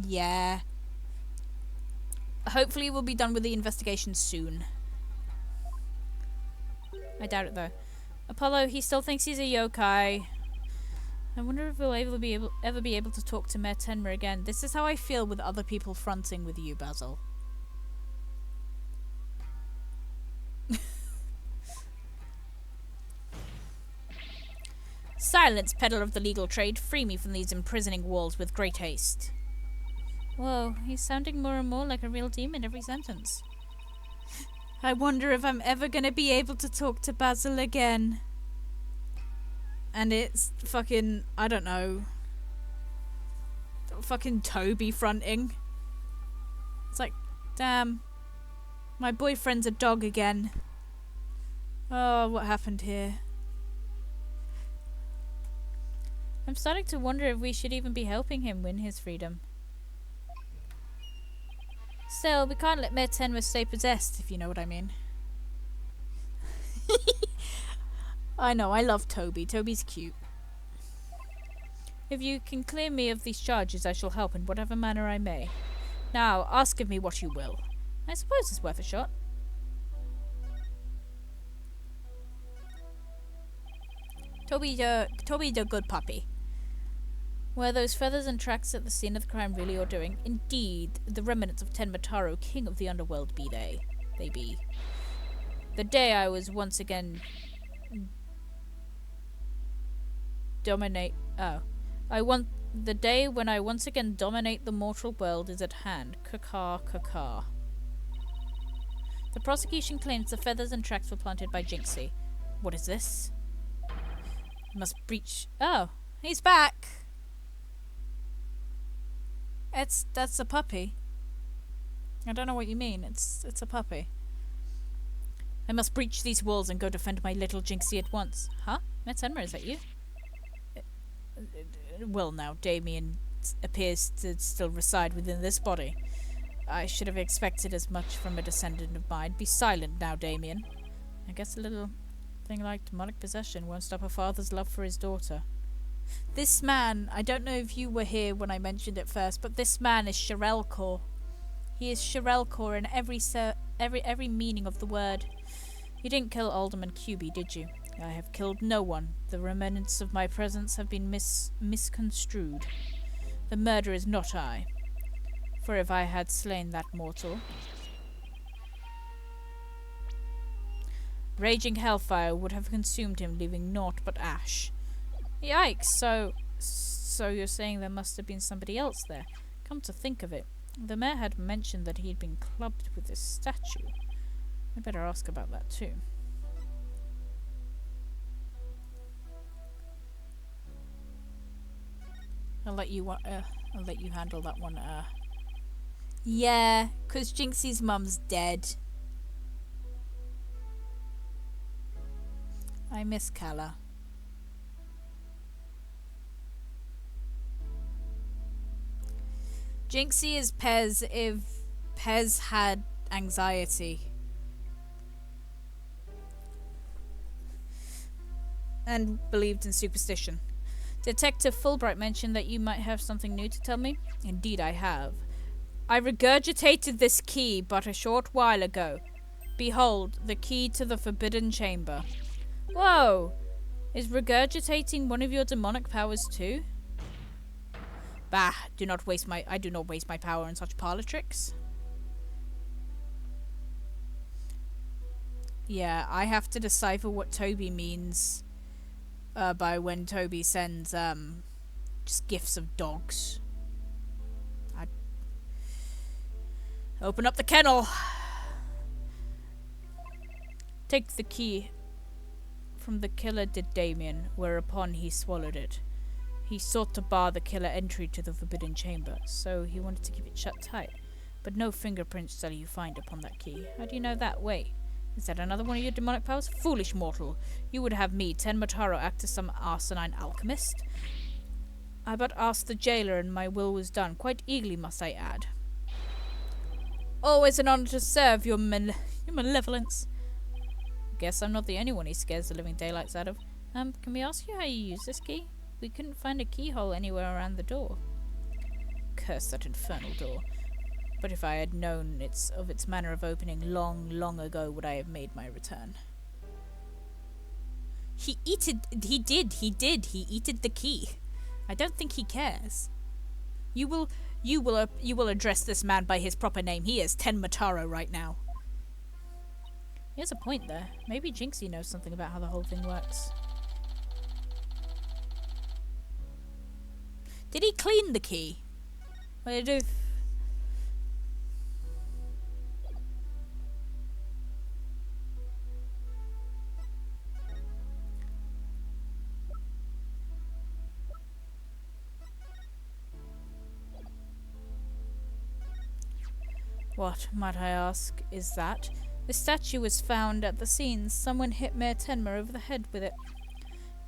Yeah. Hopefully we'll be done with the investigation soon. I doubt it though. Apollo, he still thinks he's a yokai. I wonder if we'll ever be able to talk to Mayor Tenma again. This is how I feel with other people fronting with you, Basil. Silence, peddler of the legal trade. Free me from these imprisoning walls with great haste. Whoa, he's sounding more and more like a real demon every sentence. I wonder if I'm ever gonna be able to talk to Basil again. And it's fucking, I don't know, fucking Toby fronting. It's like, damn, my boyfriend's a dog again. Oh, what happened here? I'm starting to wonder if we should even be helping him win his freedom. Still, we can't let Mayor Tenma stay possessed, if you know what I mean. I know, I love Toby. Toby's cute. If you can clear me of these charges, I shall help in whatever manner I may. Now, ask of me what you will. I suppose it's worth a shot. Toby's a good puppy. Were those feathers and tracks at the scene of the crime really your doing? Indeed, the remnants of Tenma Taro, king of the underworld, be they. They be. The day I was once again... The day when I once again dominate the mortal world is at hand. Kakar, kakar. The prosecution claims the feathers and tracks were planted by Jinxie. What is this? Must breach... Oh, he's back! That's a puppy. I don't know what you mean. It's a puppy. I must breach these walls and go defend my little Jinxie at once. Huh? Mayor Tenma, is that you? Well now, Damien appears to still reside within this body. I should have expected as much from a descendant of mine. Be silent now, Damien. I guess a little thing like demonic possession won't stop a father's love for his daughter. This man, I don't know if you were here when I mentioned it first, but this man is Shirelkor. He is Shirelkor in every meaning of the word. You didn't kill Alderman Cuby, did you? I have killed no one. The remnants of my presence have been misconstrued. The murderer is not I. For if I had slain that mortal, raging hellfire would have consumed him, leaving naught but ash. Yikes, so you're saying there must have been somebody else there. Come to think of it, the mayor had mentioned that he'd been clubbed with this statue. I better ask about that too. I'll let you handle that one. Yeah, 'cause Jinxie's mum's dead. I miss Kala. Jinxie is Pez if Pez had anxiety. And believed in superstition. Detective Fulbright mentioned that you might have something new to tell me. Indeed, I have. I regurgitated this key but a short while ago. Behold, the key to the forbidden chamber. Whoa! Is regurgitating one of your demonic powers too? Bah, I do not waste my power on such parlor tricks. Yeah, I have to decipher what Toby means by when Toby sends just gifts of dogs. Open up the kennel. Take the key from the killer, did Damien, whereupon he swallowed it. He sought to bar the killer entry to the forbidden chamber, so he wanted to keep it shut tight. But no fingerprints shall you find upon that key. How do you know that? Wait, is that another one of your demonic powers? Foolish mortal! You would have me, Ten Motaro, act as some asinine alchemist? I but asked the jailer and my will was done, quite eagerly must I add. Always an honor to serve, your malevolence. Guess I'm not the only one he scares the living daylights out of. Can we ask you how you use this key? We couldn't find a keyhole anywhere around the door. Curse that infernal door. But if I had known of its manner of opening long ago, would I have made my return. He did eated the key. I don't think he cares. You will address this man by his proper name. He is Ten Motaro right now. He has a point there. Maybe Jinxie knows something about how the whole thing works. Did he clean the key? What did he do? What, might I ask, is that? The statue was found at the scene. Someone hit Mayor Tenma over the head with it.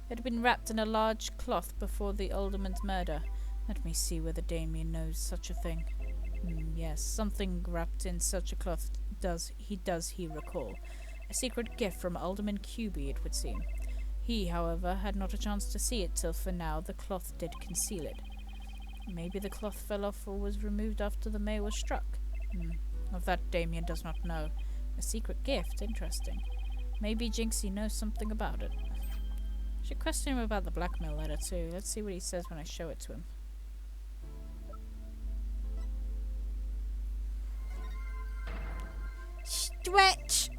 It had been wrapped in a large cloth before the alderman's murder. Let me see whether Damien knows such a thing. Yes, something wrapped in such a cloth does he recall. A secret gift from Alderman Cuby, it would seem. He, however, had not a chance to see it till for now the cloth did conceal it. Maybe the cloth fell off or was removed after the mayor was struck. Of that Damien does not know. A secret gift, interesting. Maybe Jinxie knows something about it. Should question him about the blackmail letter too. Let's see what he says when I show it to him. Stretch!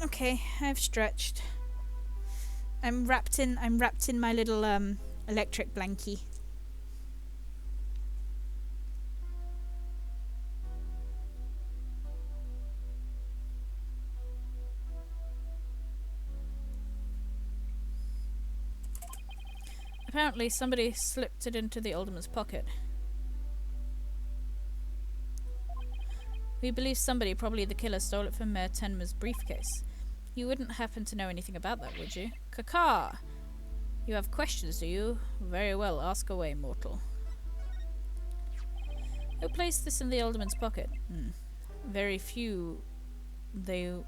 Okay, I've stretched. I'm wrapped in my little electric blankie. Apparently somebody slipped it into the alderman's pocket. We believe somebody, probably the killer, stole it from Mayor Tenma's briefcase. You wouldn't happen to know anything about that, would you? Kaka! You have questions, do you? Very well, ask away, mortal. Who placed this in the alderman's pocket? Very few who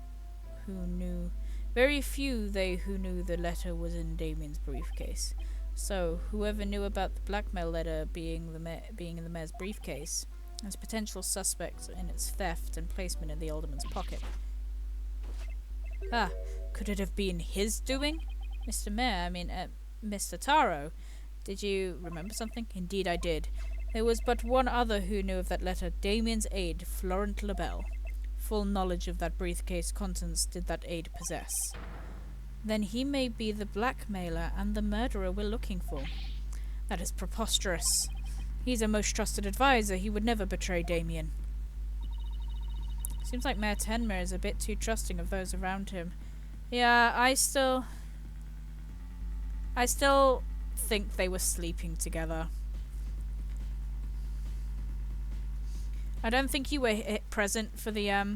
knew Very few they who knew the letter was in Damien's briefcase. So, whoever knew about the blackmail letter being in the mayor's briefcase as potential suspects in its theft and placement in the alderman's pocket. Ah, could it have been his doing? Mr. Taro, did you remember something? Indeed I did. There was but one other who knew of that letter, Damien's aide, Florent Labelle. Full knowledge of that briefcase contents did that aide possess. Then he may be the blackmailer and the murderer we're looking for. That is preposterous. He's a most trusted advisor. He would never betray Damien. Seems like Mayor Tenmer is a bit too trusting of those around him. Yeah, I still think they were sleeping together. I don't think you were present for the, I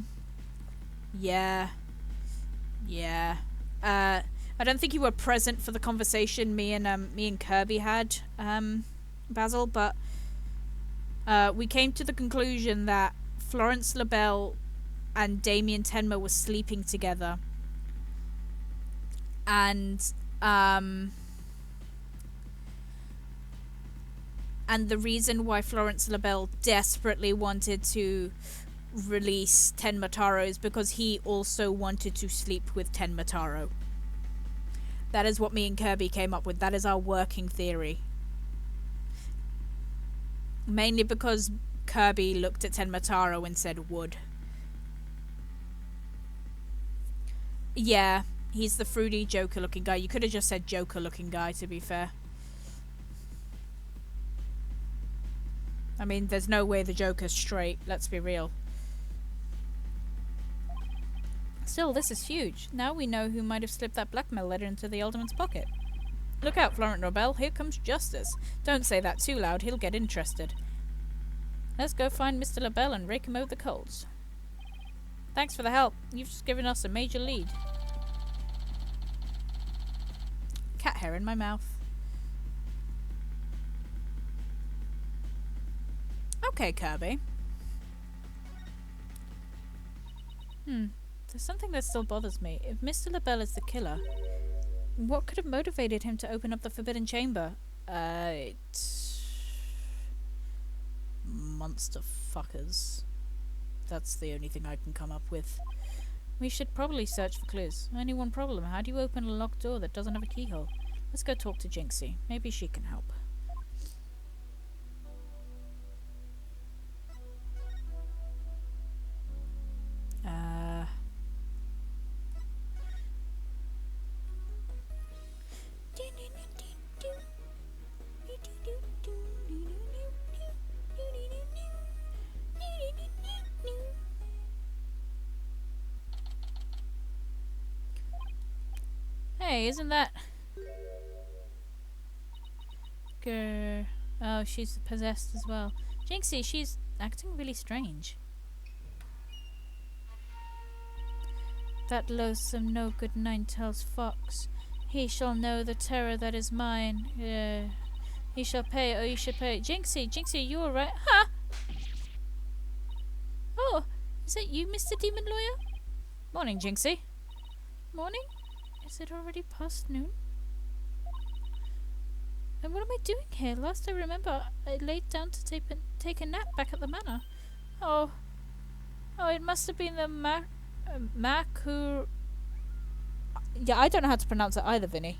don't think you were present for the conversation me and Kirby had, Basil, but we came to the conclusion that Florence Labelle and Damien Tenmer were sleeping together. And the reason why Florence Labelle desperately wanted to release Tenma Taro is because he also wanted to sleep with Tenma Taro. That is what me and Kirby came up with. That is our working theory. Mainly because Kirby looked at Tenma Taro and said would. Yeah, he's the fruity Joker looking guy. You could have just said Joker looking guy, to be fair. I mean, there's no way the Joker's straight, let's be real. Still, this is huge. Now we know who might have slipped that blackmail letter into the alderman's pocket. Look out, Florent Labelle, here comes justice. Don't say that too loud, he'll get interested. Let's go find Mr. Labelle and rake him over the coals. Thanks for the help. You've just given us a major lead. Cat hair in my mouth. Okay, Kirby. There's something that still bothers me. If Mr. Labelle is the killer, what could have motivated him to open up the Forbidden Chamber? Monster fuckers. That's the only thing I can come up with. We should probably search for clues. Only one problem. How do you open a locked door that doesn't have a keyhole? Let's go talk to Jinxie. Maybe she can help. Hey, isn't that... Grr. Oh, she's possessed as well. Jinxie, she's acting really strange. That loathsome, no-good nine-tails fox. He shall know the terror that is mine. He shall pay, oh, you should pay. Jinxie, Jinxie, are you alright? Huh? Oh, is that you, Mr. Demon Lawyer? Morning, Jinxie. Morning? Is it already past noon? And what am I doing here? Last I remember, I laid down to take a nap back at the manor. Oh, it must have been the Makur... Yeah, I don't know how to pronounce it either, Vinny.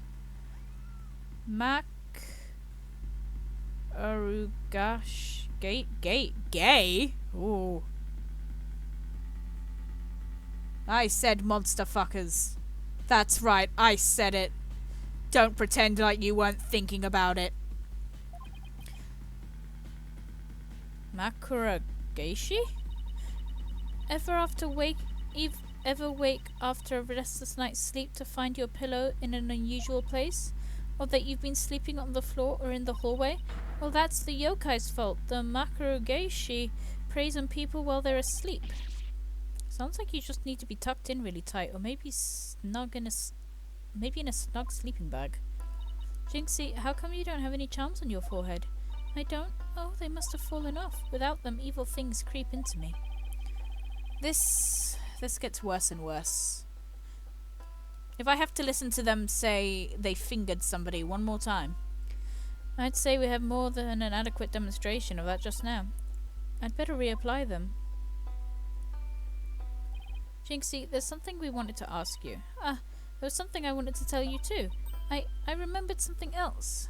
Arugash... Gay? Ooh. I said monster fuckers. That's right, I said it. Don't pretend like you weren't thinking about it. Makurageishi? Ever wake after a restless night's sleep to find your pillow in an unusual place? Or that you've been sleeping on the floor or in the hallway? Well, that's the yokai's fault. The Makurageishi preys on people while they're asleep. Sounds like you just need to be tucked in really tight, or maybe in a snug sleeping bag. Jinxie, how come you don't have any charms on your forehead? I don't? Oh, they must have fallen off. Without them, evil things creep into me. This gets worse and worse. If I have to listen to them say they fingered somebody one more time, I'd say we have more than an adequate demonstration of that just now. I'd better reapply them. Jinxie, there's something we wanted to ask you. Ah, there was something I wanted to tell you too. I remembered something else.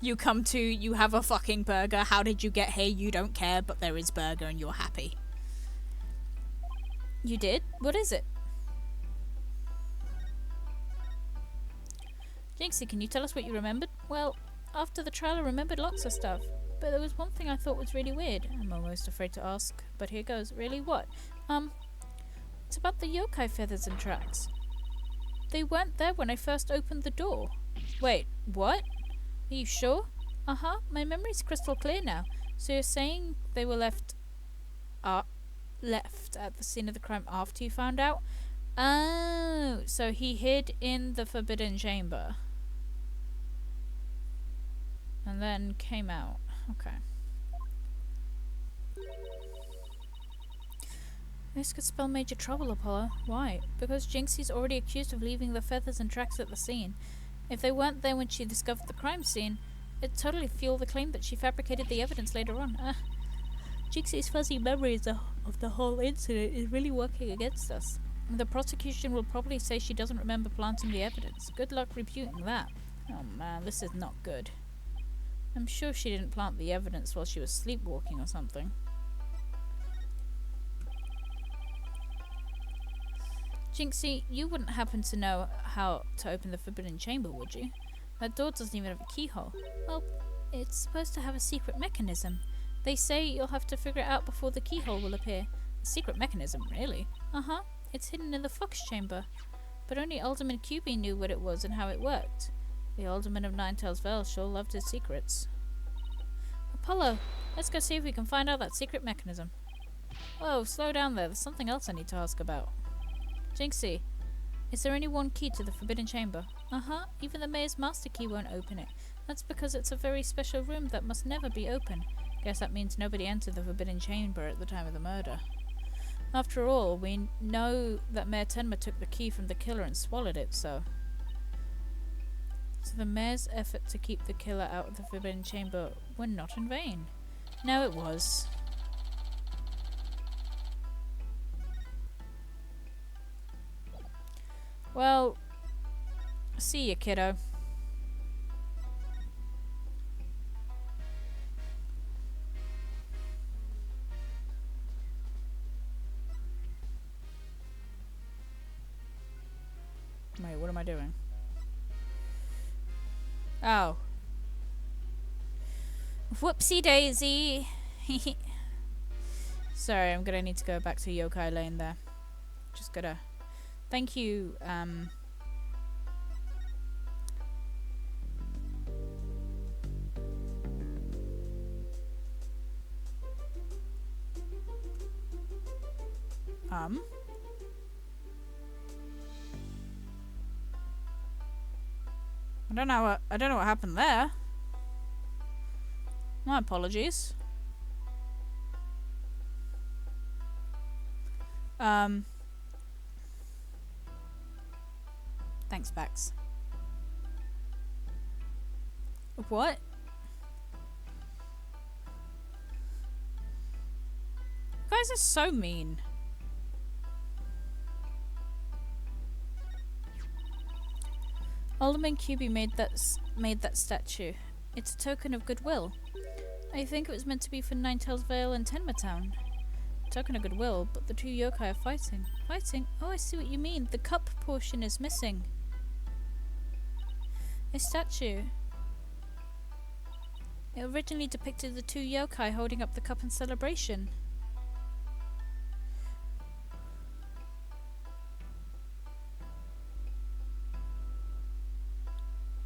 You come to, you have a fucking burger. How did you get here? You don't care, but there is burger and you're happy. You did? What is it? Jinxie, can you tell us what you remembered? Well, after the trial I remembered lots of stuff. But there was one thing I thought was really weird. I'm almost afraid to ask, but here goes. Really? What? It's about the yokai feathers and tracks. They weren't there when I first opened the door. Wait, what? Are you sure? Uh-huh, my memory's crystal clear now. So you're saying they were left at the scene of the crime after you found out? Oh, so he hid in the forbidden chamber. And then came out. Okay. This could spell major trouble, Apollo. Why? Because Jinxie's already accused of leaving the feathers and tracks at the scene. If they weren't there when she discovered the crime scene, it'd totally fuel the claim that she fabricated the evidence later on. Jinxie's fuzzy memories of the whole incident is really working against us. The prosecution will probably say she doesn't remember planting the evidence. Good luck refuting that. Oh man, this is not good. I'm sure she didn't plant the evidence while she was sleepwalking or something. Jinxie, you wouldn't happen to know how to open the forbidden chamber, would you? That door doesn't even have a keyhole. Well, it's supposed to have a secret mechanism. They say you'll have to figure it out before the keyhole will appear. A secret mechanism, really? Uh-huh. It's hidden in the Fox chamber. But only Alderman QB knew what it was and how it worked. The Alderman of Ninetails Vale sure loved his secrets. Apollo, let's go see if we can find out that secret mechanism. Whoa, slow down there. There's something else I need to ask about. Jinxie, is there only one key to the forbidden chamber? Uh-huh. Even the mayor's master key won't open it. That's because it's a very special room that must never be open. Guess that means nobody entered the forbidden chamber at the time of the murder. After all, we know that Mayor Tenma took the key from the killer and swallowed it, so the mayor's effort to keep the killer out of the forbidden chamber were not in vain. No, it was. Well, see ya, kiddo. Wait, what am I doing? Oh. Whoopsie daisy. Sorry, I'm gonna need to go back to Yokai Lane there. Just gotta... Thank you, I don't know what happened there. My apologies. Thanks, Bax. What? You guys are so mean. Alderman QB made that statue. It's a token of goodwill. I think it was meant to be for Ninetails Vale and Tenma Town. Token of goodwill, but the two yokai are fighting. Fighting? Oh, I see what you mean. The cup portion is missing. A statue. It originally depicted the two yokai holding up the cup in celebration.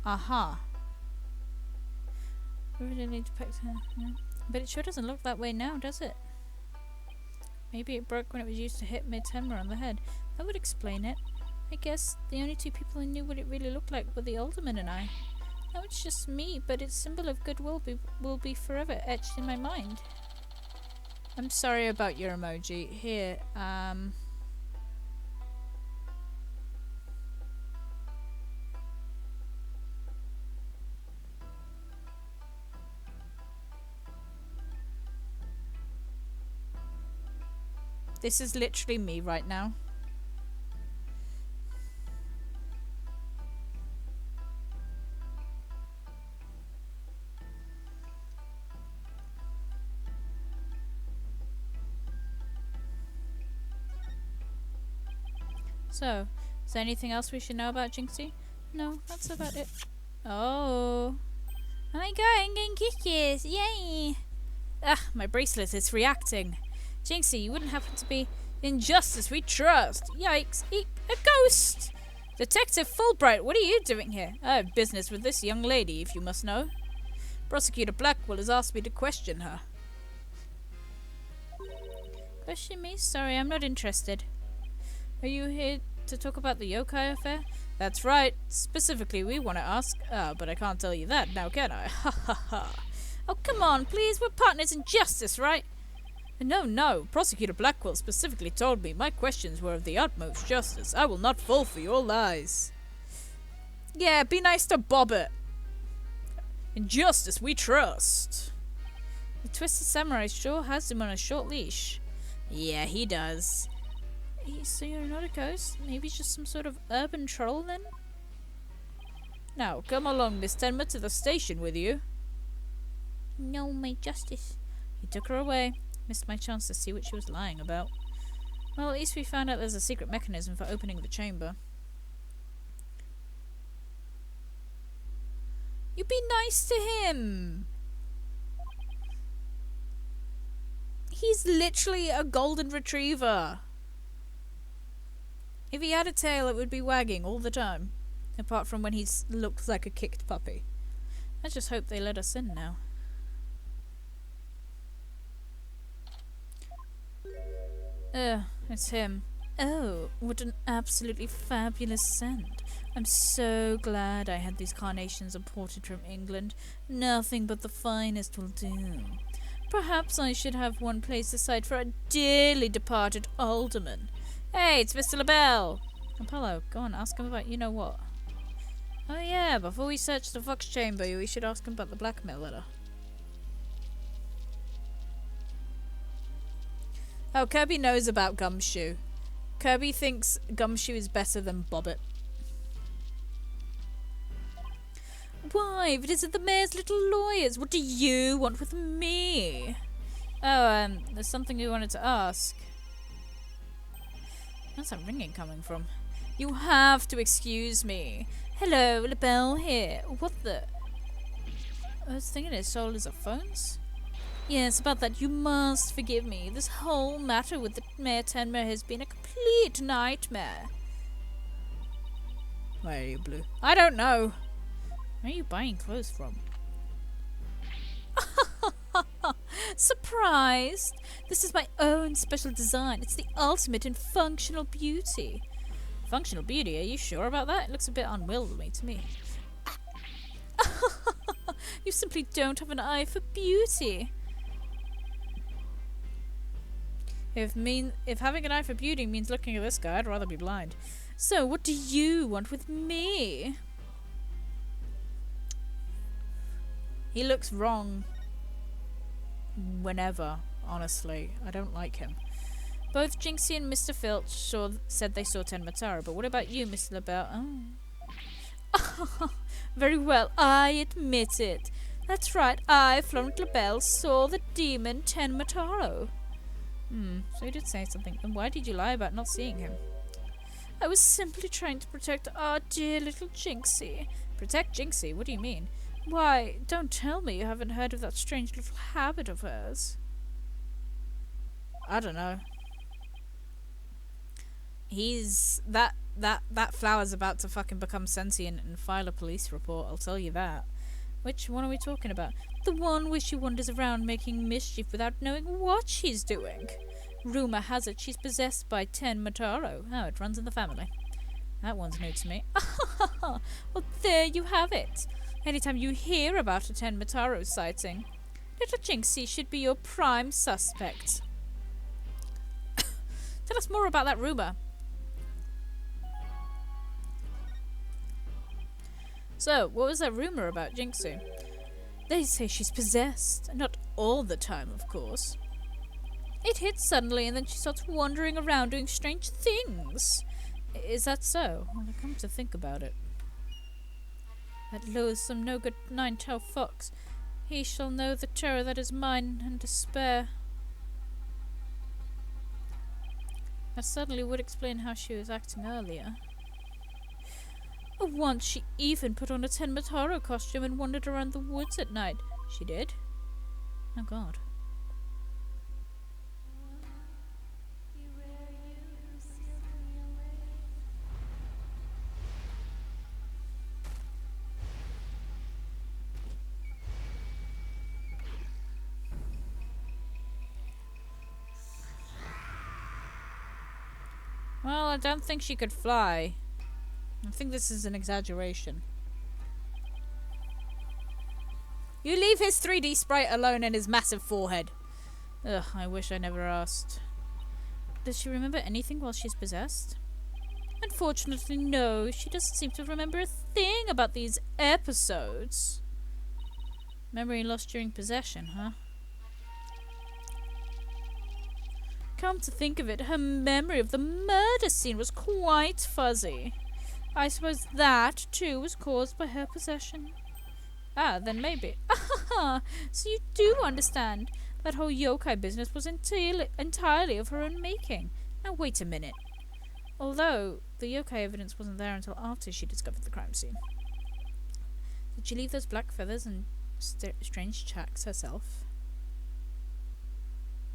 Aha. Originally depicted, yeah. But it sure doesn't look that way now, does it? Maybe it broke when it was used to hit Mid-Tenma on the head. That would explain it. I guess the only two people who knew what it really looked like were the Alderman and I. Now it's just me, but its symbol of goodwill will be forever etched in my mind. I'm sorry about your emoji. Here, This is literally me right now. So, is there anything else we should know about Jinxie? No, that's about it. Oh. Oh my god, I'm getting kisses. Yay. Ah, my bracelet is reacting. Jinxie, you wouldn't happen to be Injustice We Trust. Yikes, a ghost! Detective Fulbright, what are you doing here? I have business with this young lady, if you must know. Prosecutor Blackwell has asked me to question her. Question me? Sorry, I'm not interested. Are you here to talk about the yokai affair? That's right. Specifically, we want to ask. But I can't tell you that now, can I? Ha ha ha. Oh, come on, please. We're partners in justice, right? No. Prosecutor Blackwell specifically told me my questions were of the utmost justice. I will not fall for your lies. Yeah, be nice to Bobbit. In justice we trust. The Twisted Samurai sure has him on a short leash. Yeah, he does. So you're not a ghost? Maybe just some sort of urban troll then? Now, come along, Miss Tenma, to the station with you. No, my justice. He took her away. Missed my chance to see what she was lying about. Well, at least we found out there's a secret mechanism for opening the chamber. You be nice to him! He's literally a golden retriever. If he had a tail, it would be wagging all the time. Apart from when he looked like a kicked puppy. I just hope they let us in now. It's him. Oh, what an absolutely fabulous scent. I'm so glad I had these carnations imported from England. Nothing but the finest will do. Perhaps I should have one placed aside for a dearly departed alderman. Hey, it's Mr. LaBelle. Apollo, go on, ask him about you-know-what. Oh yeah, before we search the Fox Chamber, we should ask him about the blackmail letter. Oh, Kirby knows about Gumshoe. Kirby thinks Gumshoe is better than Bobbit. Why, if it isn't the mayor's little lawyers, what do you want with me? Oh, there's something we wanted to ask. Where's that ringing coming from? You have to excuse me. Hello, LaBelle here. What the? I was thinking his soul is of phones? Yes, about that, you must forgive me. This whole matter with the Mayor Tenma has been a complete nightmare. Why are you blue? I don't know. Where are you buying clothes from? Surprised? This is my own special design. It's the ultimate in functional beauty. Functional beauty? Are you sure about that? It looks a bit unwieldy to me. You simply don't have an eye for beauty. If having an eye for beauty means looking at this guy, I'd rather be blind. So, what do you want with me? He looks wrong. Whenever, honestly. I don't like him. Both Jinxie and Mr. Filch said they saw Tenmatara, but what about you, Mr. LaBelle? Oh. Very well, I admit it. That's right, I, Florent LaBelle, saw the demon Tenmataro. So you did say something. Then why did you lie about not seeing him? I was simply trying to protect our dear little Jinxie. Protect Jinxie? What do you mean? Why, don't tell me you haven't heard of that strange little habit of hers. I don't know. That flower's about to fucking become sentient and file a police report, I'll tell you that. Which one are we talking about? The one where she wanders around making mischief without knowing what she's doing. Rumour has it she's possessed by Tenmataro. Oh, it runs in the family. That one's new to me. Well, there you have it. Anytime you hear about a Tenmataro sighting, little Jinxie should be your prime suspect. Tell us more about that rumour. So, what was that rumour about Jinxie? They say she's possessed. Not all the time, of course. It hits suddenly and then she starts wandering around doing strange things. Is that so? Well, I come to think about it. That loathsome, no-good nine-tailed fox. He shall know the terror that is mine and despair. That certainly would explain how she was acting earlier. Once she even put on a Tenmataro costume and wandered around the woods at night. She did? Oh god. Well, I don't think she could fly. I think this is an exaggeration. You leave his 3D sprite alone and his massive forehead. Ugh, I wish I never asked. Does she remember anything while she's possessed? Unfortunately, no. She doesn't seem to remember a thing about these episodes. Memory lost during possession, huh? Come to think of it, her memory of the murder scene was quite fuzzy. I suppose that, too, was caused by her possession. Ah, then maybe. So you do understand. That whole yokai business was entirely of her own making. Now wait a minute. Although, the yokai evidence wasn't there until after she discovered the crime scene. Did she leave those black feathers and strange tracks herself?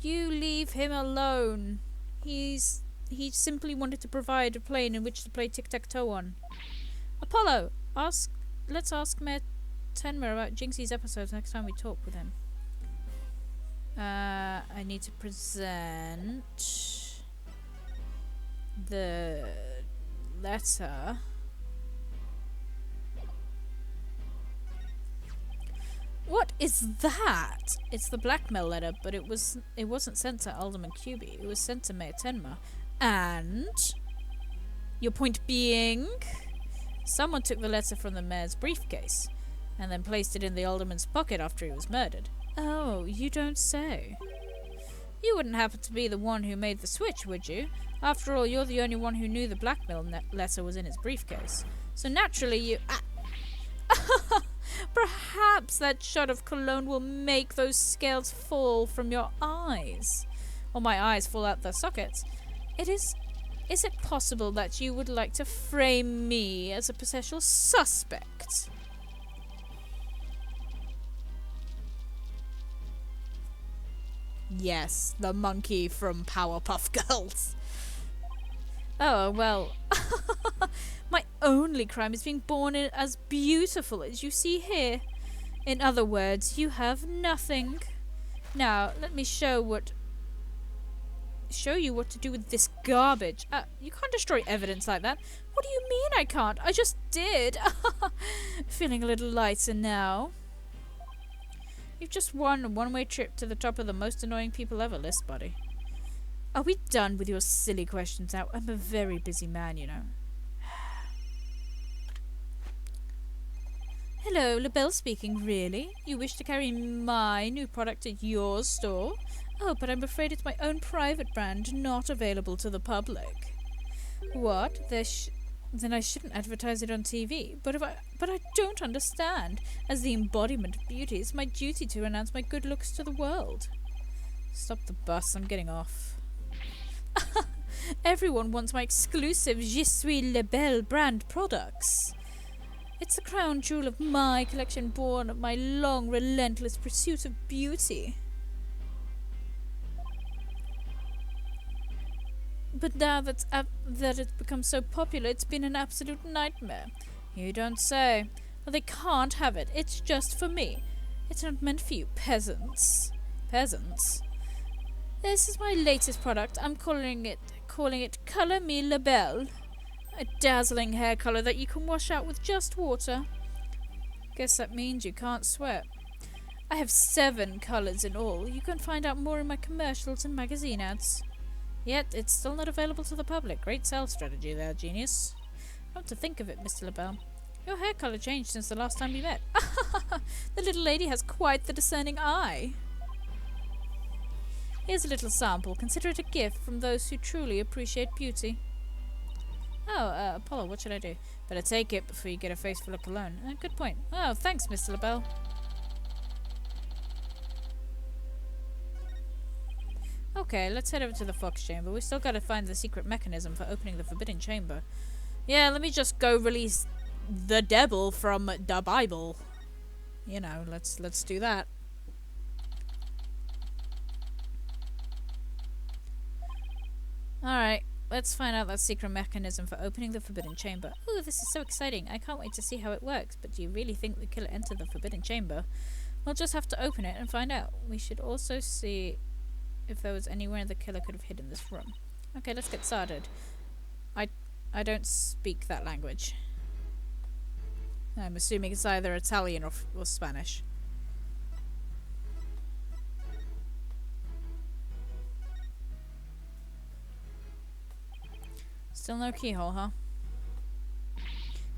You leave him alone. He simply wanted to provide a plane in which to play tic-tac-toe on. Apollo, let's ask Mayor Tenma about Jinxie's episodes next time we talk with him. I need to present the letter. What is that? It's the blackmail letter, but it wasn't sent to Alderman QB. It was sent to Mayor Tenma. And your point being, someone took the letter from the mayor's briefcase and then placed it in the alderman's pocket after he was murdered. Oh, you don't say. You wouldn't happen to be the one who made the switch, would you? After all, you're the only one who knew the blackmail letter was in his briefcase. So naturally you... Perhaps that shot of cologne will make those scales fall from your eyes. Or my eyes fall out their sockets. Is it possible that you would like to frame me as a potential suspect? Yes, the monkey from Powerpuff Girls. Oh, well. My only crime is being born as beautiful as you see here. In other words, you have nothing. Now, let me show you what to do with this garbage. You can't destroy evidence like that. What do you mean I can't? I just did. Feeling a little lighter now. You've just won a one-way trip to the top of the most annoying people ever list, buddy. Are we done with your silly questions now? I'm a very busy man, you know. Hello, LaBelle speaking, really? You wish to carry my new product at your store? Oh, but I'm afraid it's my own private brand, not available to the public. What? Then I shouldn't advertise it on TV. But I don't understand. As the embodiment of beauty, it's my duty to announce my good looks to the world. Stop the bus, I'm getting off. Everyone wants my exclusive Je suis LaBelle brand products. It's the crown jewel of my collection, born of my long, relentless pursuit of beauty. But now that it's become so popular, it's been an absolute nightmare. You don't say. Well, they can't have it. It's just for me. It's not meant for you peasants. Peasants? This is my latest product. I'm calling it Color Me LaBelle. A dazzling hair color that you can wash out with just water. Guess that means you can't sweat. I have 7 colors in all. You can find out more in my commercials and magazine ads. Yet, it's still not available to the public. Great sales strategy there, genius. Come to think of it, Mr. LaBelle. Your hair color changed since the last time we met. The little lady has quite the discerning eye. Here's a little sample. Consider it a gift from those who truly appreciate beauty. Oh, Apollo, what should I do? Better take it before you get a face full of cologne. Good point. Oh, thanks, Mr. LaBelle. Okay, let's head over to the Fox Chamber. We still gotta find the secret mechanism for opening the Forbidden Chamber. Yeah, let me just go release the devil from the Bible. You know, let's do that. Alright, let's find out that secret mechanism for opening the Forbidden Chamber. Ooh, this is so exciting. I can't wait to see how it works. But do you really think the killer entered the Forbidden Chamber? We'll just have to open it and find out. We should also see if there was anywhere the killer could have hidden this room. Okay, let's get started. I don't speak that language. I'm assuming it's either Italian or Spanish. Still no keyhole, huh?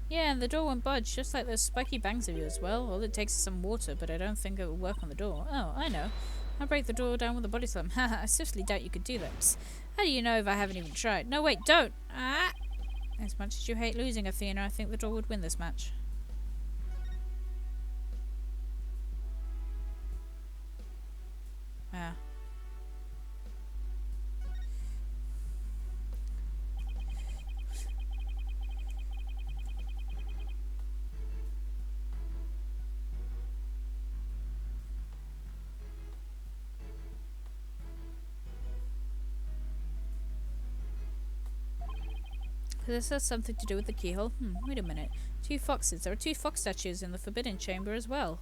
Yeah, and the door won't budge, just like those spiky bangs of yours. Well, all it takes is some water, but I don't think it will work on the door. Oh, I know. I'll break the door down with a body slam. Haha, I seriously doubt you could do that. Psst. How do you know if I haven't even tried? No, wait, don't! Ah! As much as you hate losing, Athena, I think the door would win this match. Ah. This has something to do with the keyhole. Wait a minute. 2 foxes. There are 2 fox statues in the Forbidden Chamber as well.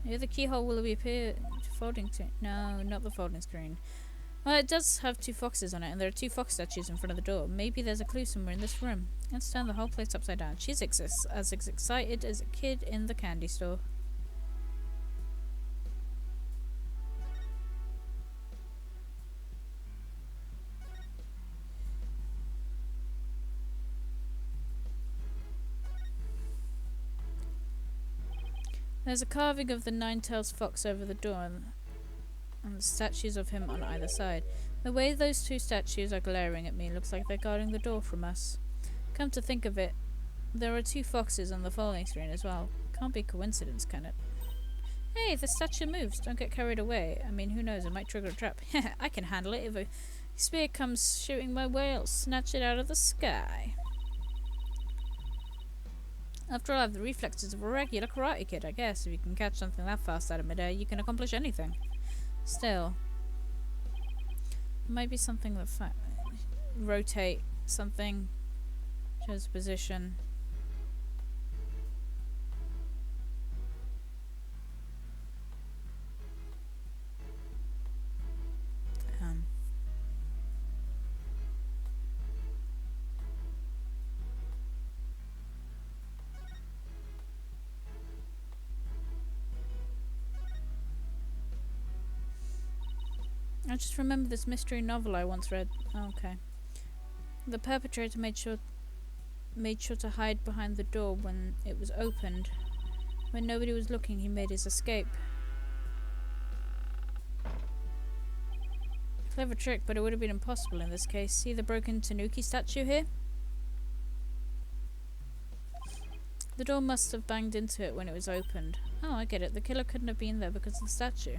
Maybe the keyhole will appear folding to... No, not the folding screen. Well, it does have 2 foxes on it, and there are 2 fox statues in front of the door. Maybe there's a clue somewhere in this room. Let's turn the whole place upside down. She's as excited as a kid in the candy store. There's a carving of the nine-tailed fox over the door and the statues of him on either side. The way those 2 statues are glaring at me looks like they're guarding the door from us. Come to think of it, there are 2 foxes on the folding screen as well. Can't be coincidence, can it? Hey, the statue moves. Don't get carried away. I mean, who knows, it might trigger a trap. I can handle it. If a spear comes shooting my way, I'll snatch it out of the sky. After all, I have the reflexes of a regular karate kid, I guess. If you can catch something that fast out of midair, you can accomplish anything. Still, it might be something that rotate something, shows position. I just remember this mystery novel I once read. Oh, okay. The perpetrator made sure to hide behind the door when it was opened. When nobody was looking, he made his escape. Clever trick, but it would have been impossible in this case. See the broken Tanuki statue here? The door must have banged into it when it was opened. Oh, I get it. The killer couldn't have been there because of the statue.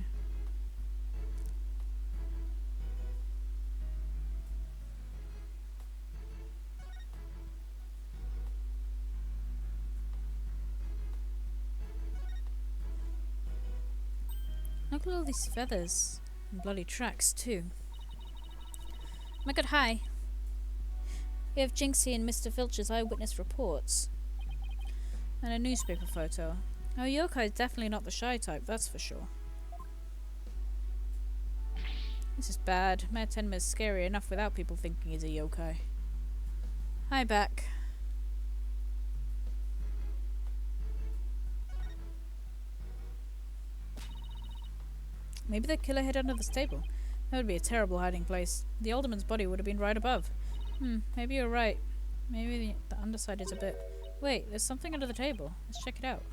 Look at all these feathers. And bloody tracks, too. My god, hi. We have Jinxie and Mr. Filch's eyewitness reports. And a newspaper photo. Oh, yokai is definitely not the shy type, that's for sure. This is bad. Mayor Tenma is scary enough without people thinking he's a yokai. Hi, back. Maybe the killer hid under this table. That would be a terrible hiding place. The alderman's body would have been right above. Maybe you're right. Maybe the underside is a bit... Wait, there's something under the table. Let's check it out.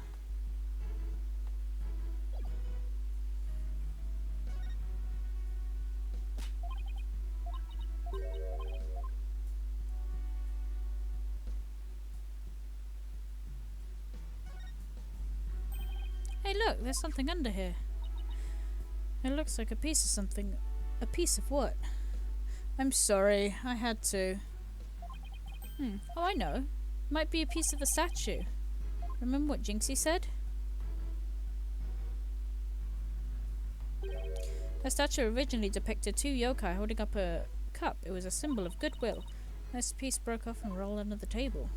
look, there's something under here. It looks like a piece of something. A piece of what? I'm sorry, I had to. Oh, I know. Might be a piece of a statue. Remember what Jinxie said? The statue originally depicted two yokai holding up a cup. It was a symbol of goodwill. This piece broke off and rolled under the table.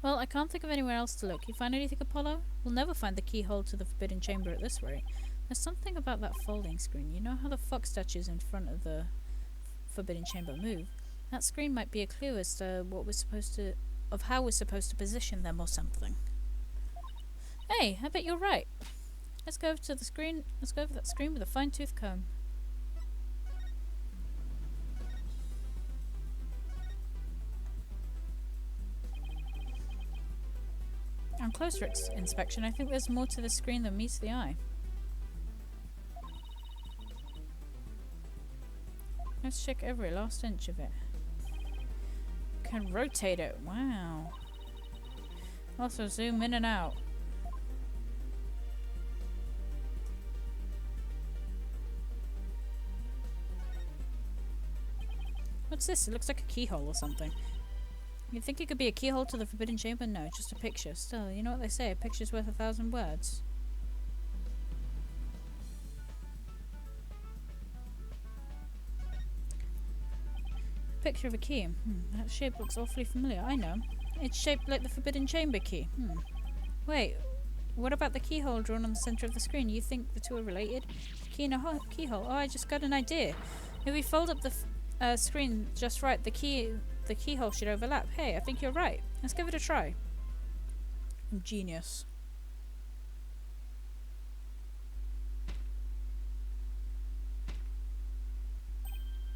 Well, I can't think of anywhere else to look. You find anything, Apollo? We'll never find the keyhole to the Forbidden Chamber at this rate. There's something about that folding screen. You know how the fox statues in front of the Forbidden Chamber move? That screen might be a clue as to what we're supposed to... of how we're supposed to position them or something. Hey, I bet you're right. Let's go over to the screen. Let's go over that screen with a fine-tooth comb. On closer inspection, I think there's more to the screen than meets the eye. Let's check every last inch of it. Can rotate it. Wow. Also zoom in and out. What's this? It looks like a keyhole or something. You'd think it could be a keyhole to the Forbidden Chamber? No, just a picture. Still, you know what they say, a picture's worth 1,000 words. Picture of a key. That shape looks awfully familiar. I know. It's shaped like the Forbidden Chamber key. Wait, what about the keyhole drawn on the center of the screen? You think the two are related? Key and a keyhole. Oh, I just got an idea. If we fold up the screen just right, the keyhole should overlap. Hey, I think you're right. Let's give it a try. I'm genius.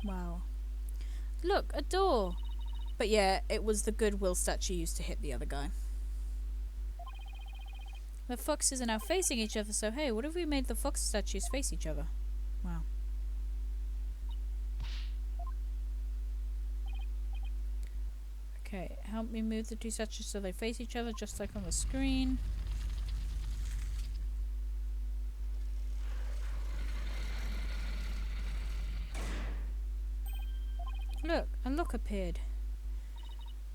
Wow. Look, a door! But yeah, it was the goodwill statue used to hit the other guy. The foxes are now facing each other, so hey, what if we made the fox statues face each other? Wow. Okay, help me move the two statues so they face each other, just like on the screen. Look, a lock appeared.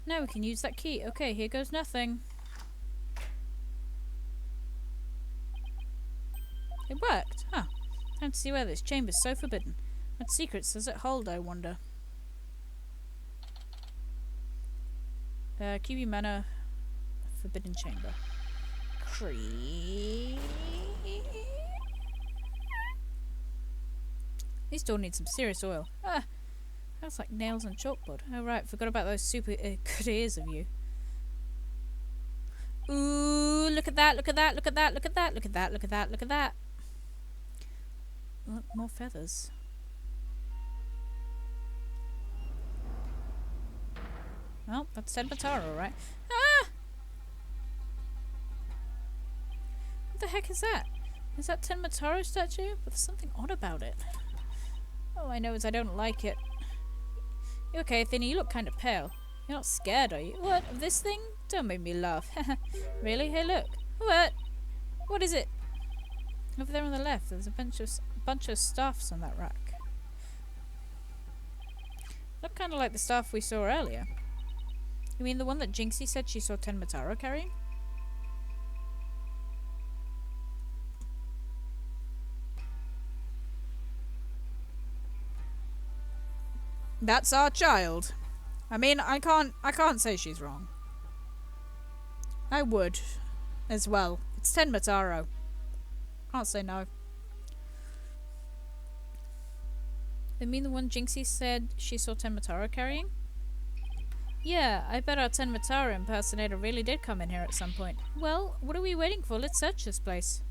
Now we can use that key. Okay, here goes nothing. It worked. Huh. Time to see where this chamber's so forbidden. What secrets does it hold, I wonder? Kiwi Manor, Forbidden Chamber. This door needs some serious oil. That's like nails on chalkboard. Oh right, forgot about those super good ears of you. Ooh, look at that, look at that, look at that, look at that, look at that, look at that, look at that. Look, more feathers. Well, that's Senbataro, right? Ah! What the heck is that? Is that Tenmataro statue? But there's something odd about it. All I know is I don't like it. You okay, Thinny? You look kind of pale. You're not scared, are you? What? Of this thing? Don't make me laugh. Really? Hey, look. What? What is it? Over there on the left, there's a bunch of staffs on that rack. Look kind of like the staff we saw earlier. You mean the one that Jinxie said she saw Tenmataro carrying? That's our child. I mean, I can't say she's wrong. I would, as well. It's Tenmataro. Can't say no. You mean the one Jinxie said she saw Tenmataro carrying? Yeah, I bet our Tenmataro impersonator really did come in here at some point. Well, what are we waiting for? Let's search this place.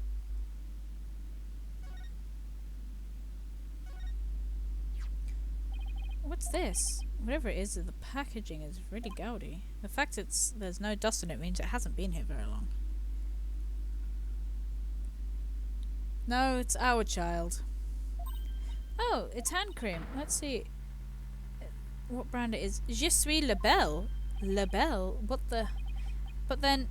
What's this? Whatever it is, the packaging is really gaudy. The fact there's no dust in it means it hasn't been here very long. No, it's our child. Oh, it's hand cream. Let's see. what brand it is. Je suis Labelle. Labelle? What the... But then,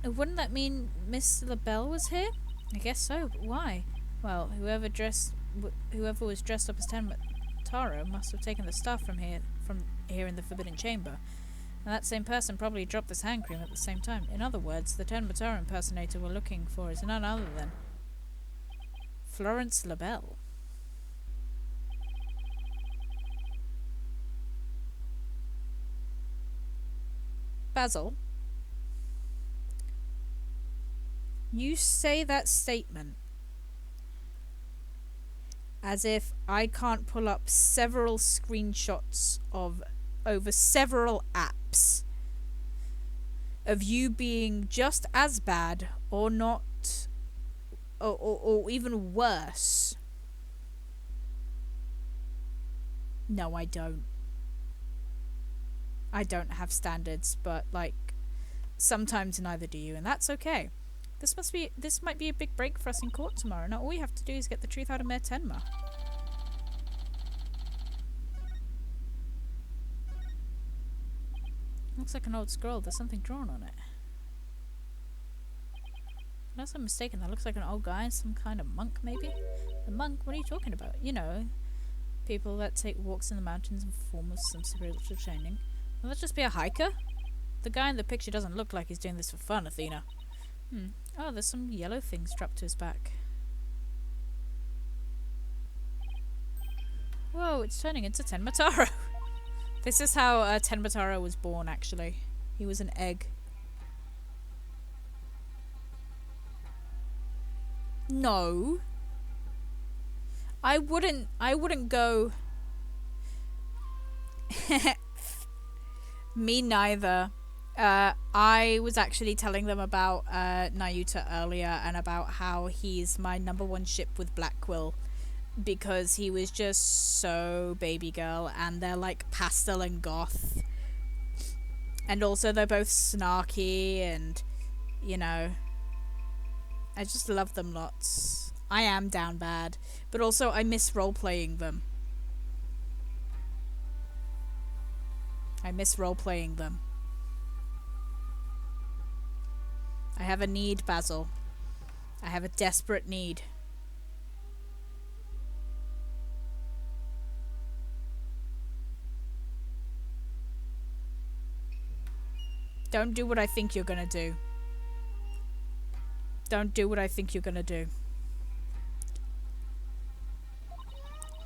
wouldn't that mean Miss Labelle was here? I guess so, but why? Well, whoever was dressed up as Ten Mataro must have taken the stuff from here in the Forbidden Chamber. And that same person probably dropped this hand cream at the same time. In other words, the Ten Mataro impersonator we're looking for is none other than Florence Labelle. Basil, you say that statement as if I can't pull up several screenshots of over several apps of you being just as bad or not or even worse. No, I don't. I don't have standards, but like sometimes neither do you, and that's okay. This might be a big break for us in court tomorrow. Now all we have to do is get the truth out of Mayor Tenma. Looks like an old scroll. There's something drawn on it. Unless I'm mistaken, that looks like an old guy, some kind of monk maybe? A monk? What are you talking about? You know, people that take walks in the mountains in form of some spiritual training. Will that just be a hiker? The guy in the picture doesn't look like he's doing this for fun, Athena. Oh, there's some yellow thing strapped to his back. Whoa, it's turning into Ten Mataro. This is how Ten Mataro was born, actually. He was an egg. No. I wouldn't go... Me neither. I was actually telling them about Nayuta earlier and about how he's my #1 ship with Black Quill because he was just so baby girl, and they're like pastel and goth, and also they're both snarky, and you know, I just love them lots. I am down bad, but also I miss role-playing them. I miss role-playing them. I have a need, Basil. I have a desperate need. Don't do what I think you're gonna do. Don't do what I think you're gonna do.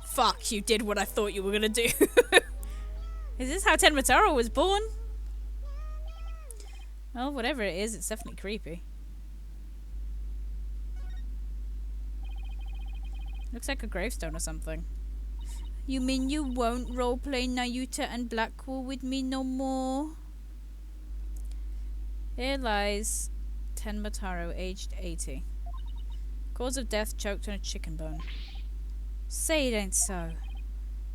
Fuck, you did what I thought you were gonna do. Is this how Ten Mataro was born? Well, whatever it is, it's definitely creepy. Looks like a gravestone or something. You mean you won't roleplay Nayuta and Blackwool with me no more? Here lies Ten Mataro, aged 80. Cause of death, choked on a chicken bone. Say it ain't so.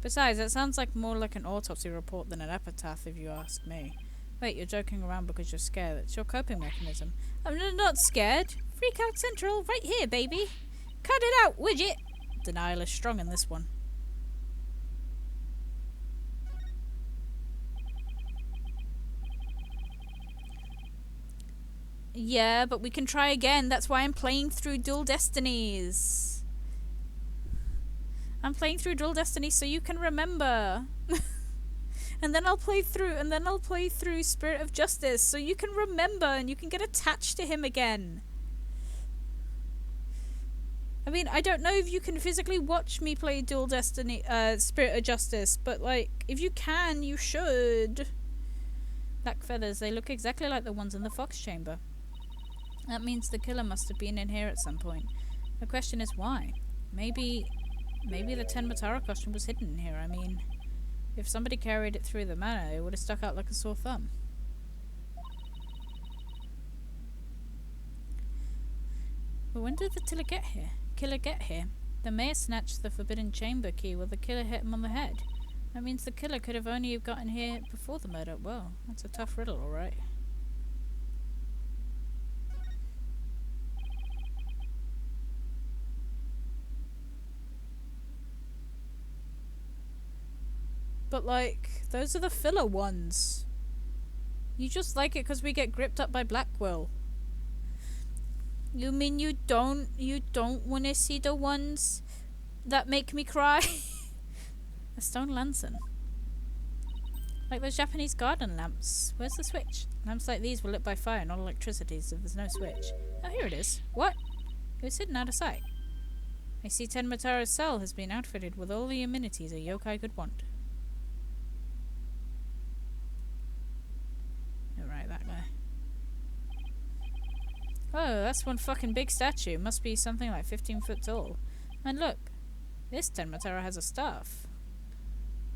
Besides, that sounds like more like an autopsy report than an epitaph, if you ask me. Wait, you're joking around because you're scared. It's your coping mechanism. I'm not scared. Freak out central, right here, baby. Cut it out, widget. Denial is strong in this one. Yeah, but we can try again. That's why I'm playing through Dual Destinies. I'm playing through Dual Destinies so you can remember. And then I'll play through Spirit of Justice so you can remember and you can get attached to him again. I mean, I don't know if you can physically watch me play Dual Destiny, Spirit of Justice, but like, if you can, you should. Black feathers, they look exactly like the ones in the Fox Chamber. That means the killer must have been in here at some point. The question is why? Maybe the Ten Mataro costume was hidden in here. I mean, if somebody carried it through the manor, it would have stuck out like a sore thumb. But when did the killer get here? The mayor snatched the Forbidden Chamber key while the killer hit him on the head. That means the killer could have only gotten here before the murder. Well, that's a tough riddle, alright. but like, those are the filler ones. You just like it because we get gripped up by Blackwell. You mean you don't want to see the ones that make me cry? A stone lantern. Like those Japanese garden lamps. Where's the switch? Lamps like these were lit by fire, not electricity, so there's no switch. Oh, here it is. What? It was hidden out of sight. I see Tenmataro's cell has been outfitted with all the amenities a yokai could want. Alright, that guy. Oh, that's one fucking big statue. Must be something like 15 foot tall. And look, this Tenmataro has a staff.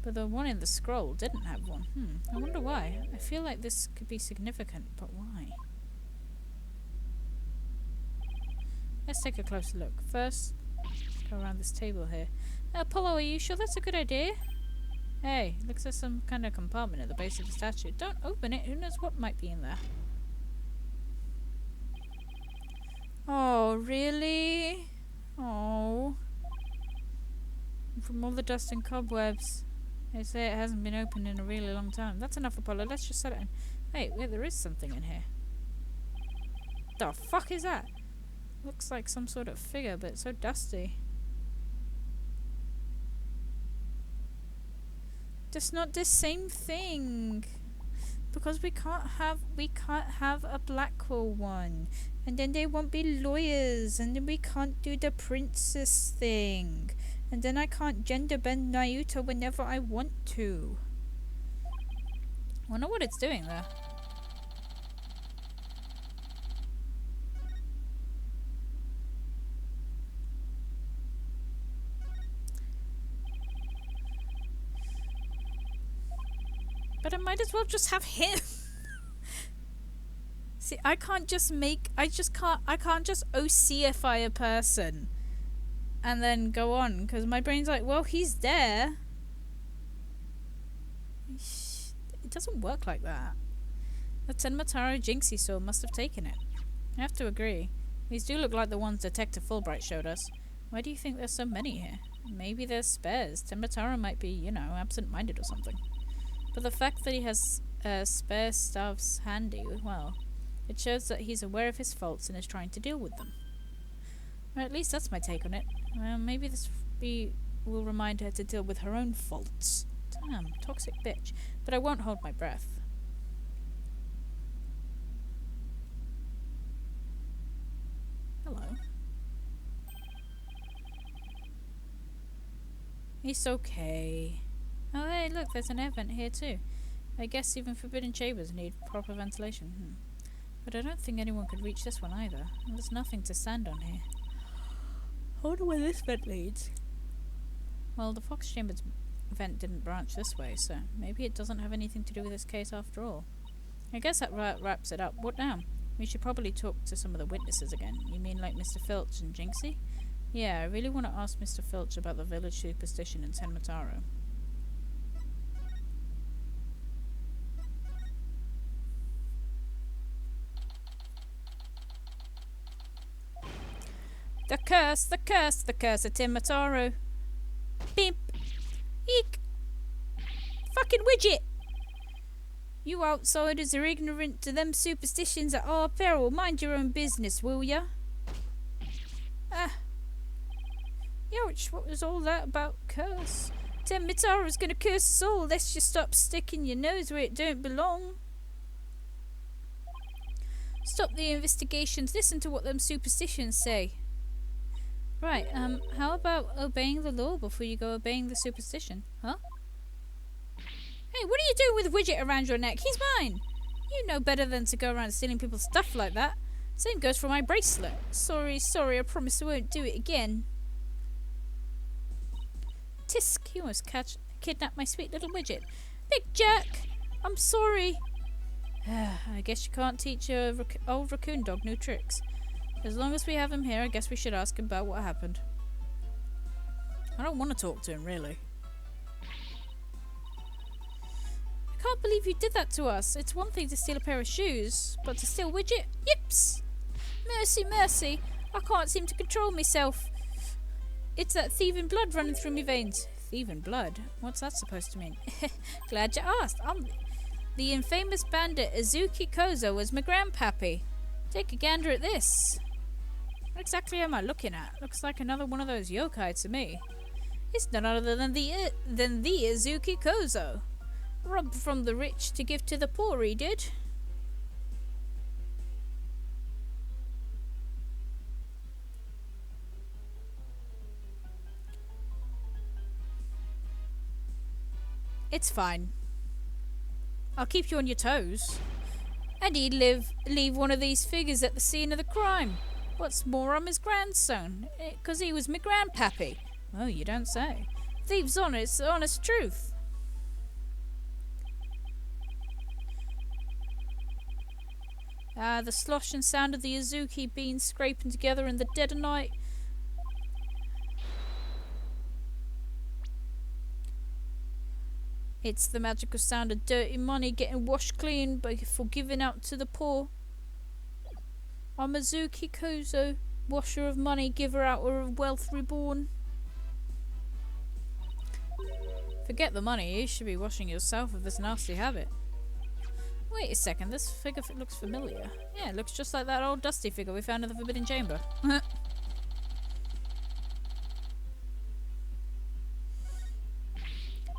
But the one in the scroll didn't have one. I wonder why. I feel like this could be significant, but why? Let's take a closer look. First, go around this table here. Apollo, are you sure that's a good idea? Hey, looks like some kind of compartment at the base of the statue. Don't open it. Who knows what might be in there? Oh, really? Oh. From all the dust and cobwebs. They say it hasn't been opened in a really long time. That's enough, Apollo. Let's just set it in. Hey, wait, there is something in here. The fuck is that? Looks like some sort of figure, but it's so dusty. Just not the same thing. Because we can't have a Blackwell one. And then they won't be lawyers. And then we can't do the princess thing. And then I can't gender bend Nayuta whenever I want to. Wonder what it's doing there. But I might as well just have him. See, I can't just OCify a person and then go on, because my brain's like, well, he's there. It doesn't work like that. The Tenmataro Jinxie saw must have taken it. I have to agree. These do look like the ones Detective Fulbright showed us. Why do you think there's so many here? Maybe there's spares. Tenmataro might be, you know, absent-minded or something. But the fact that he has spare staffs handy, well, it shows that he's aware of his faults and is trying to deal with them. Or at least that's my take on it. Well, maybe this will remind her to deal with her own faults. Damn, toxic bitch. But I won't hold my breath. Hello. It's okay. Oh hey, look, there's an air vent here too. I guess even forbidden chambers need proper ventilation. But I don't think anyone could reach this one either. And there's nothing to stand on here. I wonder where this vent leads. Well, the Fox Chambers vent didn't branch this way, so maybe it doesn't have anything to do with this case after all. I guess that wraps it up. What now? We should probably talk to some of the witnesses again. You mean like Mr. Filch and Jinxie? Yeah, I really want to ask Mr. Filch about the village superstition in Tenmataro. The curse, the curse, the curse of Tenmataro. Beep. Eek. Fucking widget. You outsiders are ignorant to them superstitions at our peril. Mind your own business, will ya? Youch, what was all that about curse? Tenmataro's gonna curse us all. Let's just stop sticking your nose where it don't belong. Stop the investigations. Listen to what them superstitions say. Right, how about obeying the law before you go obeying the superstition? Huh? Hey, what are you doing with Widget around your neck? He's mine! You know better than to go around stealing people's stuff like that. Same goes for my bracelet. Sorry, I promise I won't do it again. Tisk, you almost kidnapped my sweet little Widget. Big Jack! I'm sorry. I guess you can't teach your old raccoon dog new tricks. As long as we have him here, I guess we should ask him about what happened. I don't want to talk to him, really. I can't believe you did that to us. It's one thing to steal a pair of shoes, but to steal Widget? Yips! Mercy, mercy. I can't seem to control myself. It's that thieving blood running through my veins. Thieving blood? What's that supposed to mean? Glad you asked. The infamous bandit Izuki Kozo was my grandpappy. Take a gander at this. What exactly am I looking at? Looks like another one of those yokai to me. It's none other than the Izuki Kozo. Robbed from the rich to give to the poor, he did. It's fine. I'll keep you on your toes. And he'd leave one of these figures at the scene of the crime. What's more, I'm his grandson, 'cause he was my grandpappy. Oh, you don't say. Thieves' honest truth. The slosh and sound of the Izuki beans scraping together in the dead of night. It's the magical sound of dirty money getting washed clean before giving out to the poor. I'm Izuki Kozo, washer of money, giver out of wealth reborn. Forget the money, you should be washing yourself of this nasty habit. Wait a second, this figure looks familiar. Yeah, it looks just like that old dusty figure we found in the Forbidden Chamber.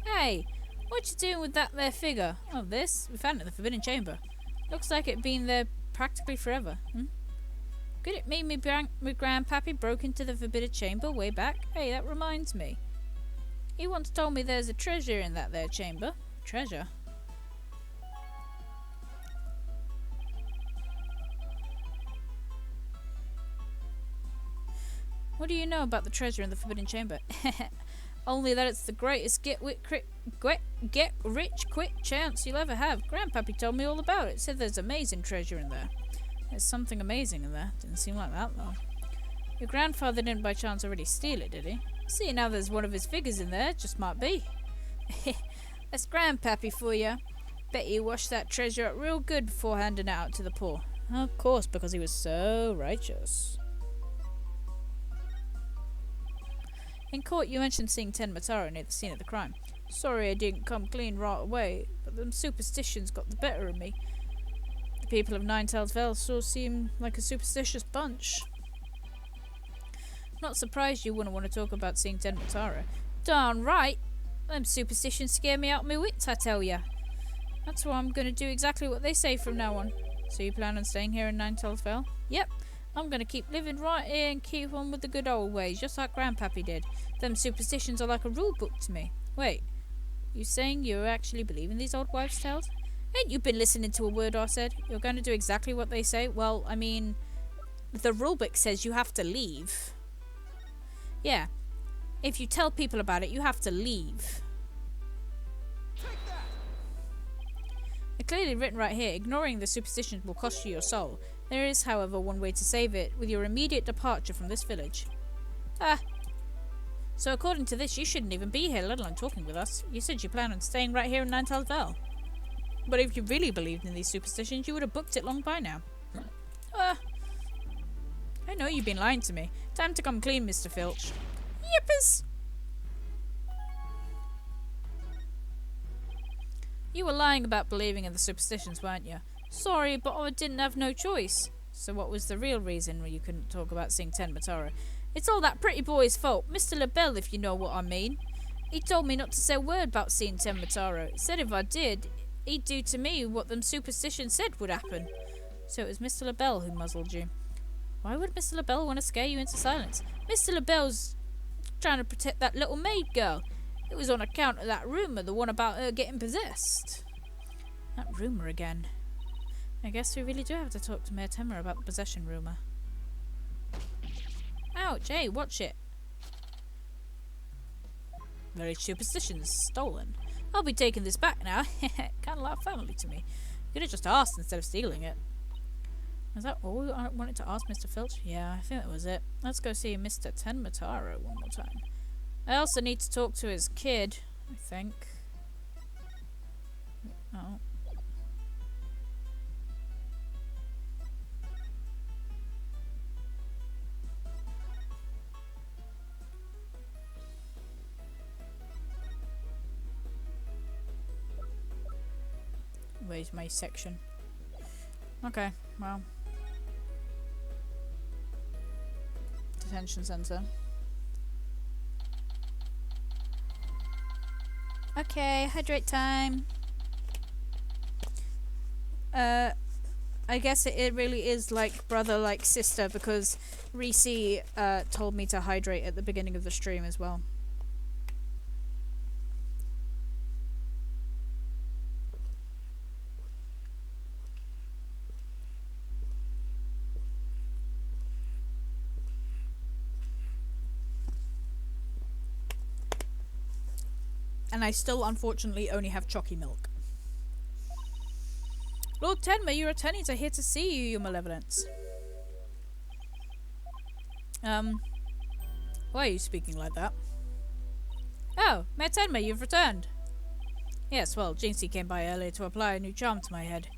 Hey! What you doing with that there figure? Oh, this? We found it in the Forbidden Chamber. Looks like it been there practically forever. Could it mean me grandpappy broke into the Forbidden Chamber way back? Hey, that reminds me. He once told me there's a treasure in that there chamber. Treasure? What do you know about the treasure in the Forbidden Chamber? Only that it's the greatest get rich quick chance you'll ever have. Grandpappy told me all about it. Said there's amazing treasure in there. There's something amazing in there. Didn't seem like that though. Your grandfather didn't by chance already steal it, did he? See, now there's one of his figures in there. Just might be. That's grandpappy for you. Bet he washed that treasure up real good before handing it out to the poor. Of course, because he was so righteous. In court, you mentioned seeing Ten Mataro near the scene of the crime. Sorry I didn't come clean right away, but them superstitions got the better of me. The people of Ninetales Vale sure seem like a superstitious bunch. Not surprised you wouldn't want to talk about seeing Ten Mataro. Darn right! Them superstitions scare me out of my wits, I tell ya. That's why I'm going to do exactly what they say from now on. So you plan on staying here in Ninetales Vale? Yep. I'm going to keep living right here and keep on with the good old ways, just like Grandpappy did. Them superstitions are like a rule book to me. Wait, you saying you actually believe in these old wives' tales? Ain't you been listening to a word I said? You're going to do exactly what they say? Well, I mean, the rule book says you have to leave. Yeah, if you tell people about it, you have to leave. It's clearly written right here, ignoring the superstitions will cost you your soul. There is, however, one way to save it, with your immediate departure from this village. Ah. So according to this, you shouldn't even be here, let alone talking with us. You said you plan on staying right here in Ninetales Vale. But if you really believed in these superstitions, you would have booked it long by now. I know you've been lying to me. Time to come clean, Mr. Filch. Yippers! You were lying about believing in the superstitions, weren't you? Sorry, but I didn't have no choice. So what was the real reason you couldn't talk about seeing Ten Mataro? It's all that pretty boy's fault, Mr. LaBelle, if you know what I mean. He told me not to say a word about seeing Ten Mataro. He said if I did, he'd do to me what them superstitions said would happen. So it was Mr. LaBelle who muzzled you. Why would Mr. LaBelle want to scare you into silence? Mr. LaBelle's trying to protect that little maid girl. It was on account of that rumour, the one about her getting possessed. That rumour again. I guess we really do have to talk to Mayor Temmer about the possession rumour. Ouch, hey, watch it. Very superstitions, stolen. I'll be taking this back now. Kinda like family to me. Could have just asked instead of stealing it. Is that all I wanted to ask Mr. Filch? Yeah, I think that was it. Let's go see Mr. Ten Mataro one more time. I also need to talk to his kid, I think. Oh. Where's my section? Okay, well. Detention center. Okay, hydrate time. I guess it really is like brother, like sister, because Reese told me to hydrate at the beginning of the stream as well. And I still, unfortunately, only have chalky milk. Lord Tenma, your attorneys are here to see you, your malevolence. Why are you speaking like that? Oh, Mayor Tenma, you've returned. Yes, well, Jinxie came by earlier to apply a new charm to my head.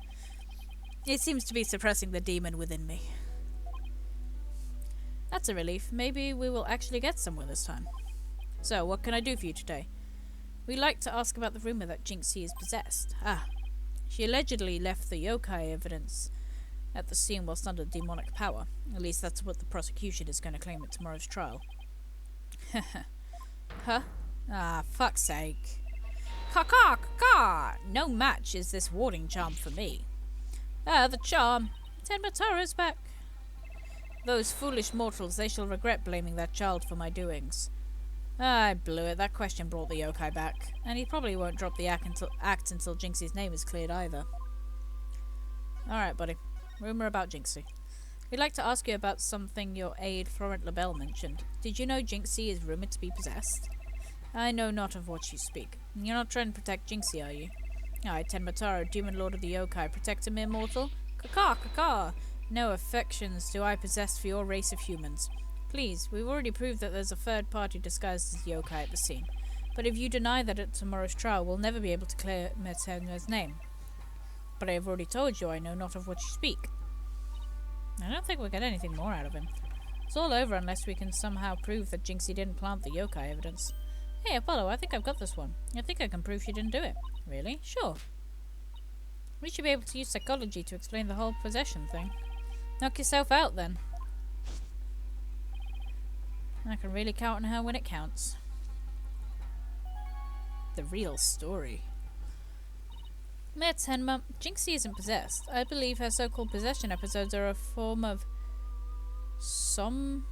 It seems to be suppressing the demon within me. That's a relief. Maybe we will actually get somewhere this time. So, what can I do for you today? We'd like to ask about the rumor that Jinxie is possessed. Ah. She allegedly left the yokai evidence at the scene whilst under demonic power. At least that's what the prosecution is going to claim at tomorrow's trial. Huh? Ah, fuck's sake. Caw! No match is this warding charm for me. Ah, the charm. Tenma Tara's back. Those foolish mortals, they shall regret blaming that child for my doings. I blew it. That question brought the yokai back. And he probably won't drop the act until Jinxie's name is cleared either. Alright, buddy. Rumor about Jinxie. We'd like to ask you about something your aide, Florent Labelle, mentioned. Did you know Jinxie is rumored to be possessed? I know not of what you speak. You're not trying to protect Jinxie, are you? I, Tenma Tara, demon lord of the yokai, protect a mere mortal? Caw! No affections do I possess for your race of humans. Please, we've already proved that there's a third party disguised as yokai at the scene. But if you deny that at tomorrow's trial, we'll never be able to clear Mertenga's name. But I have already told you I know not of what you speak. I don't think we'll get anything more out of him. It's all over unless we can somehow prove that Jinxie didn't plant the yokai evidence. Hey, Apollo, I think I've got this one. I think I can prove she didn't do it. Really? Sure. We should be able to use psychology to explain the whole possession thing. Knock yourself out, then. I can really count on her when it counts. The real story. Mayor Tenma, Jinxie isn't possessed. I believe her so-called possession episodes are a form of somnambulism.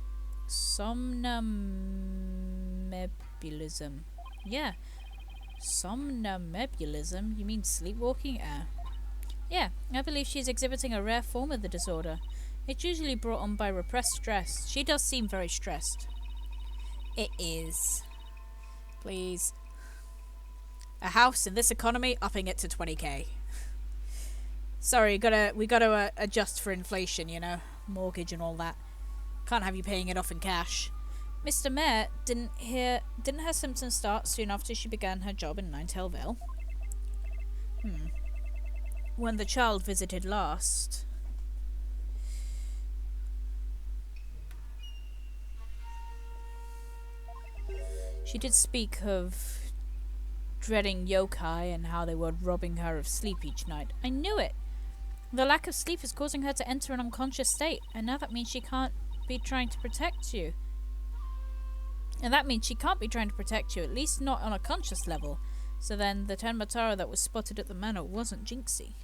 Yeah. Somnambulism? You mean sleepwalking? Yeah, I believe she's exhibiting a rare form of the disorder. It's usually brought on by repressed stress. She does seem very stressed. It is. Please. A house in this economy, upping it to 20k. Sorry, we gotta adjust for inflation, you know, mortgage and all that. Can't have you paying it off in cash. Mr. Mayor, didn't her symptoms start soon after she began her job in Ninetail Vale? When the child visited last. She did speak of dreading yokai and how they were robbing her of sleep each night. I knew it! The lack of sleep is causing her to enter an unconscious state, and now that means she can't be trying to protect you. And that means she can't be trying to protect you, at least not on a conscious level. So then, the Tenma Tara that was spotted at the manor wasn't Jinxie.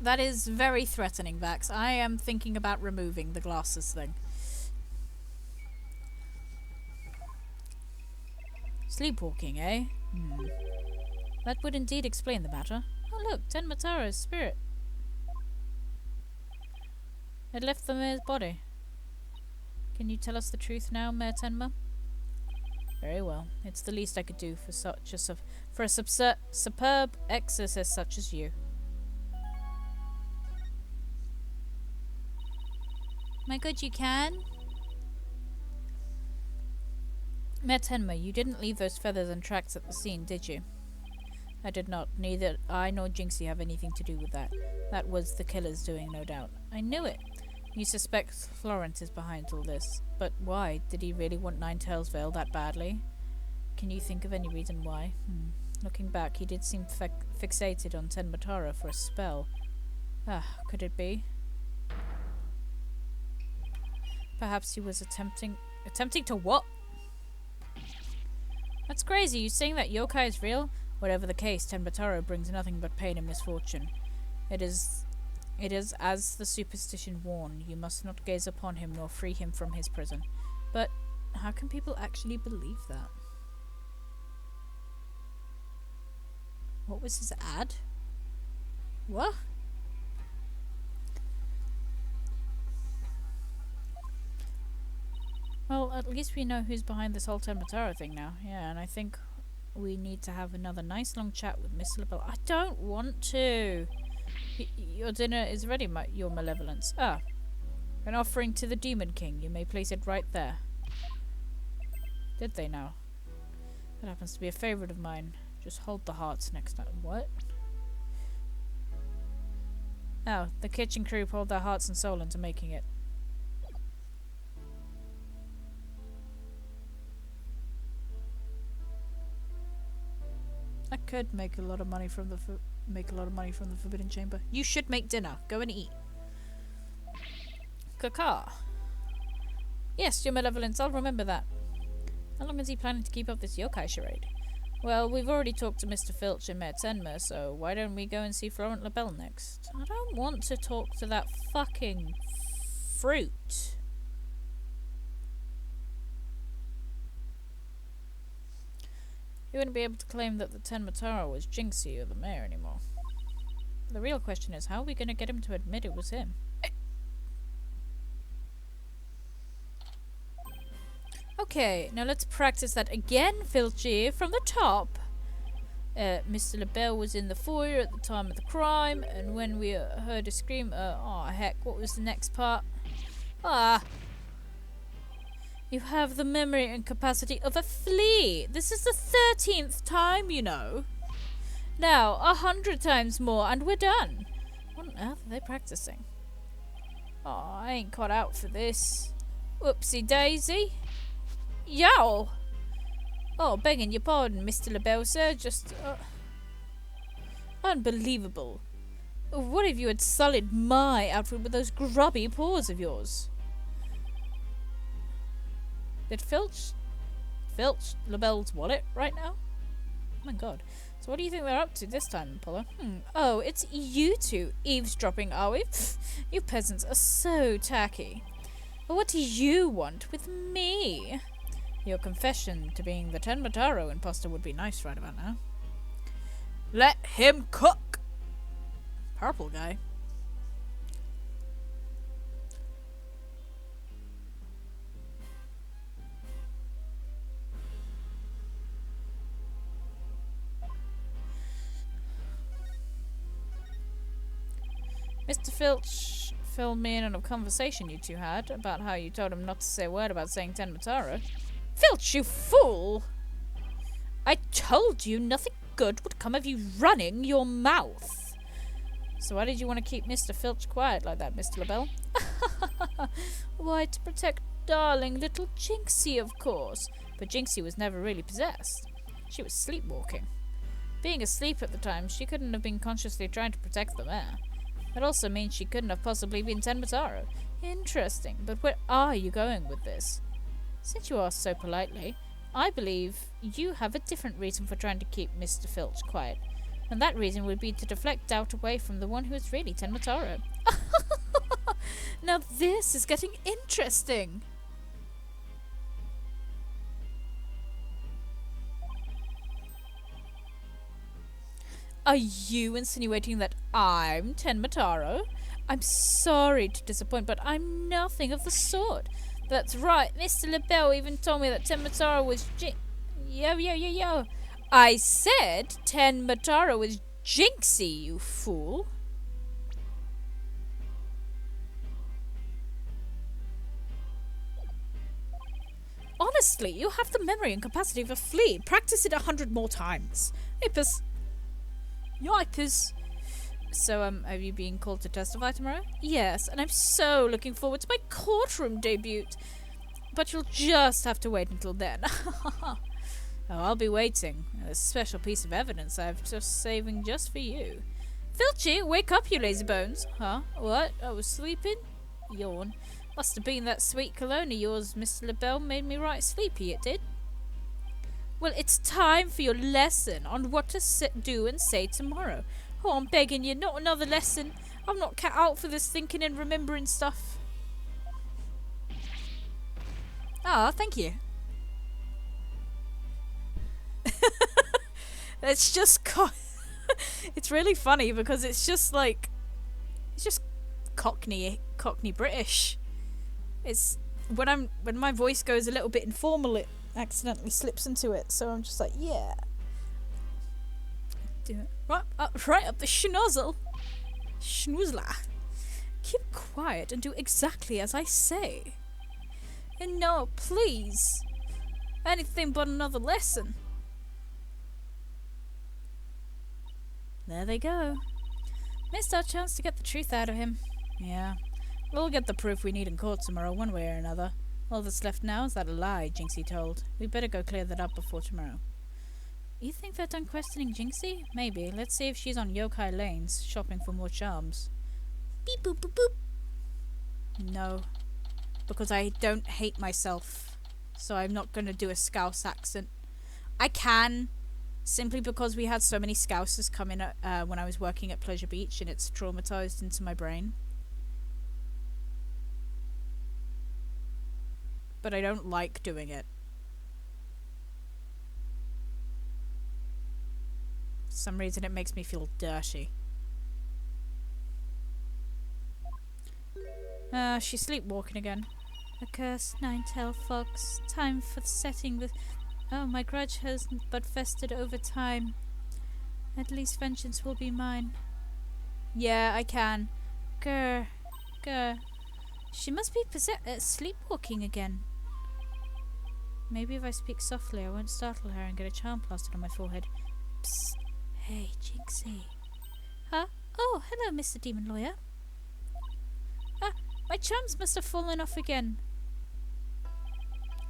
That is very threatening, Vax. I am thinking about removing the glasses thing. Sleepwalking, eh? That would indeed explain the matter. Oh look, Tenma Tara's spirit. It left the mayor's body. Can you tell us the truth now, Mayor Tenma? Very well. It's the least I could do for a superb exorcist such as you. My good, you can? Mayor Tenma, you didn't leave those feathers and tracks at the scene, did you? I did not. Neither I nor Jinxie have anything to do with that. That was the killer's doing, no doubt. I knew it. You suspect Florent is behind all this. But why? Did he really want Ninetail's Vale that badly? Can you think of any reason why? Looking back, he did seem fixated on Tenmatara for a spell. Could it be? Perhaps he was attempting to what? That's crazy, you saying that yokai is real? Whatever the case, Tenmatara brings nothing but pain and misfortune. It is as the superstition warned, you must not gaze upon him nor free him from his prison. But how can people actually believe that? What was his ad? What? Well, at least we know who's behind this whole Tenmatara thing now. Yeah, and I think we need to have another nice long chat with Miss LaBelle. I don't want to. Your dinner is ready, your malevolence. An offering to the Demon King. You may place it right there. Did they now? That happens to be a favourite of mine. Just hold the hearts next time. What? Oh, the kitchen crew poured their hearts and soul into making it. I could make a lot of money from the Forbidden Chamber. You should make dinner. Go and eat. Kaka. Yes, your malevolence. I'll remember that. How long is he planning to keep up this yokai charade? Well, we've already talked to Mr. Filch and Mayor Tenma, so why don't we go and see Florent LaBelle next? I don't want to talk to that fucking fruit. You wouldn't be able to claim that the Tenmatara was Jinxie or the mayor anymore. The real question is, how are we going to get him to admit it was him? Okay, now let's practice that again, Filchy, from the top. Mr. LaBelle was in the foyer at the time of the crime, and when we heard a scream, oh heck, what was the next part? You have the memory and capacity of a flea. This is the 13th time, you know. Now, 100 times more, and we're done. What on earth are they practicing? Oh, I ain't cut out for this. Whoopsie daisy. Yow! Oh, begging your pardon, Mr. LaBelle, sir. Just, unbelievable. What if you had sullied my outfit with those grubby paws of yours? Did Filch LaBelle's wallet right now? Oh my god. So what do you think they're up to this time, Apollo? Oh, it's you two eavesdropping, are we? You peasants are so tacky. But what do you want with me? Your confession to being the Tenmataro imposter would be nice right about now. Let him cook! Purple guy. Mr. Filch filled me in on a conversation you two had about how you told him not to say a word about saying Tenmataro. Filch, you fool! I told you nothing good would come of you running your mouth. So why did you want to keep Mr. Filch quiet like that, Mr. LaBelle? Why, to protect darling little Jinxie, of course. But Jinxie was never really possessed. She was sleepwalking. Being asleep at the time, she couldn't have been consciously trying to protect the mayor. That also means she couldn't have possibly been Tenmataro. Interesting, but where are you going with this? Since you ask so politely, I believe you have a different reason for trying to keep Mr. Filch quiet. And that reason would be to deflect doubt away from the one who is really Tenmataro. Now this is getting interesting. Are you insinuating that I'm Tenmataro? I'm sorry to disappoint, but I'm nothing of the sort. That's right, Mr. LaBelle even told me that Tenmataro was Yo. I said Tenmataro was Jinxie, you fool. Honestly, you have the memory and capacity of a flea. Practice it 100 more times. Yipers. So, are you being called to testify tomorrow? Yes, and I'm so looking forward to my courtroom debut. But you'll just have to wait until then. Oh, I'll be waiting. A special piece of evidence I've just saving just for you. Filchy, wake up, you lazy bones. Huh? What? I was sleeping? Yawn. Must have been that sweet cologne of yours, Mr. LaBelle, made me right sleepy, it did. Well, it's time for your lesson on what to do and say tomorrow. Oh, I'm begging you, not another lesson. I'm not cut out for this thinking and remembering stuff. Ah, thank you. It's just it's really funny because it's just like it's just Cockney British. It's when my voice goes a little bit informal, it accidentally slips into it. So I'm just like, yeah, do it right up the schnozzle, schnoozler. Keep quiet and do exactly as I say. And no, please, anything but another lesson. There they go. Missed our chance to get the truth out of him. Yeah. We'll get the proof we need in court tomorrow, one way or another. All that's left now is that lie Jinxie told. We better go clear that up before tomorrow. You think they're done questioning Jinxie? Maybe. Let's see if she's on Yokai Lanes, shopping for more charms. Beep boop boop boop. No. Because I don't hate myself. So I'm not going to do a Scouse accent. I can, simply because we had so many Scousers come in when I was working at Pleasure Beach, and it's traumatized into my brain. But I don't like doing it. For some reason it makes me feel dirty. She's sleepwalking again. A cursed nine-tailed fox. Time for the setting with... Oh, my grudge has but festered over time. At least vengeance will be mine. Yeah, I can. Grr. Grr. She must be sleepwalking again. Maybe if I speak softly I won't startle her and get a charm plastered on my forehead. Psst. Hey, Jinxie. Huh? Oh, hello, Mr. Demon Lawyer. Ah, my charms must have fallen off again.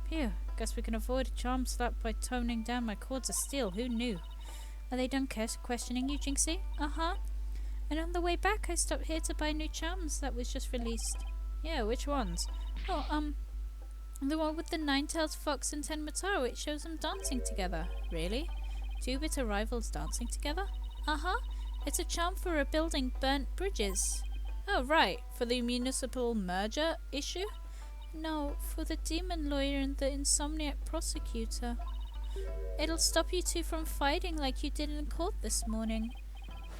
Phew, guess we can avoid a charm slap by toning down my cords of steel. Who knew? Are they done questioning you, Jinxie? Uh-huh. And on the way back I stopped here to buy new charms that was just released. Yeah, which ones? Oh, the one with the nine-tailed fox and 10 Mataro. It shows them dancing together. Really? Two bitter rivals dancing together? Uh-huh. It's a charm for rebuilding burnt bridges. Oh, right. For the municipal merger issue? No, for the demon lawyer and the insomniac prosecutor. It'll stop you two from fighting like you did in court this morning.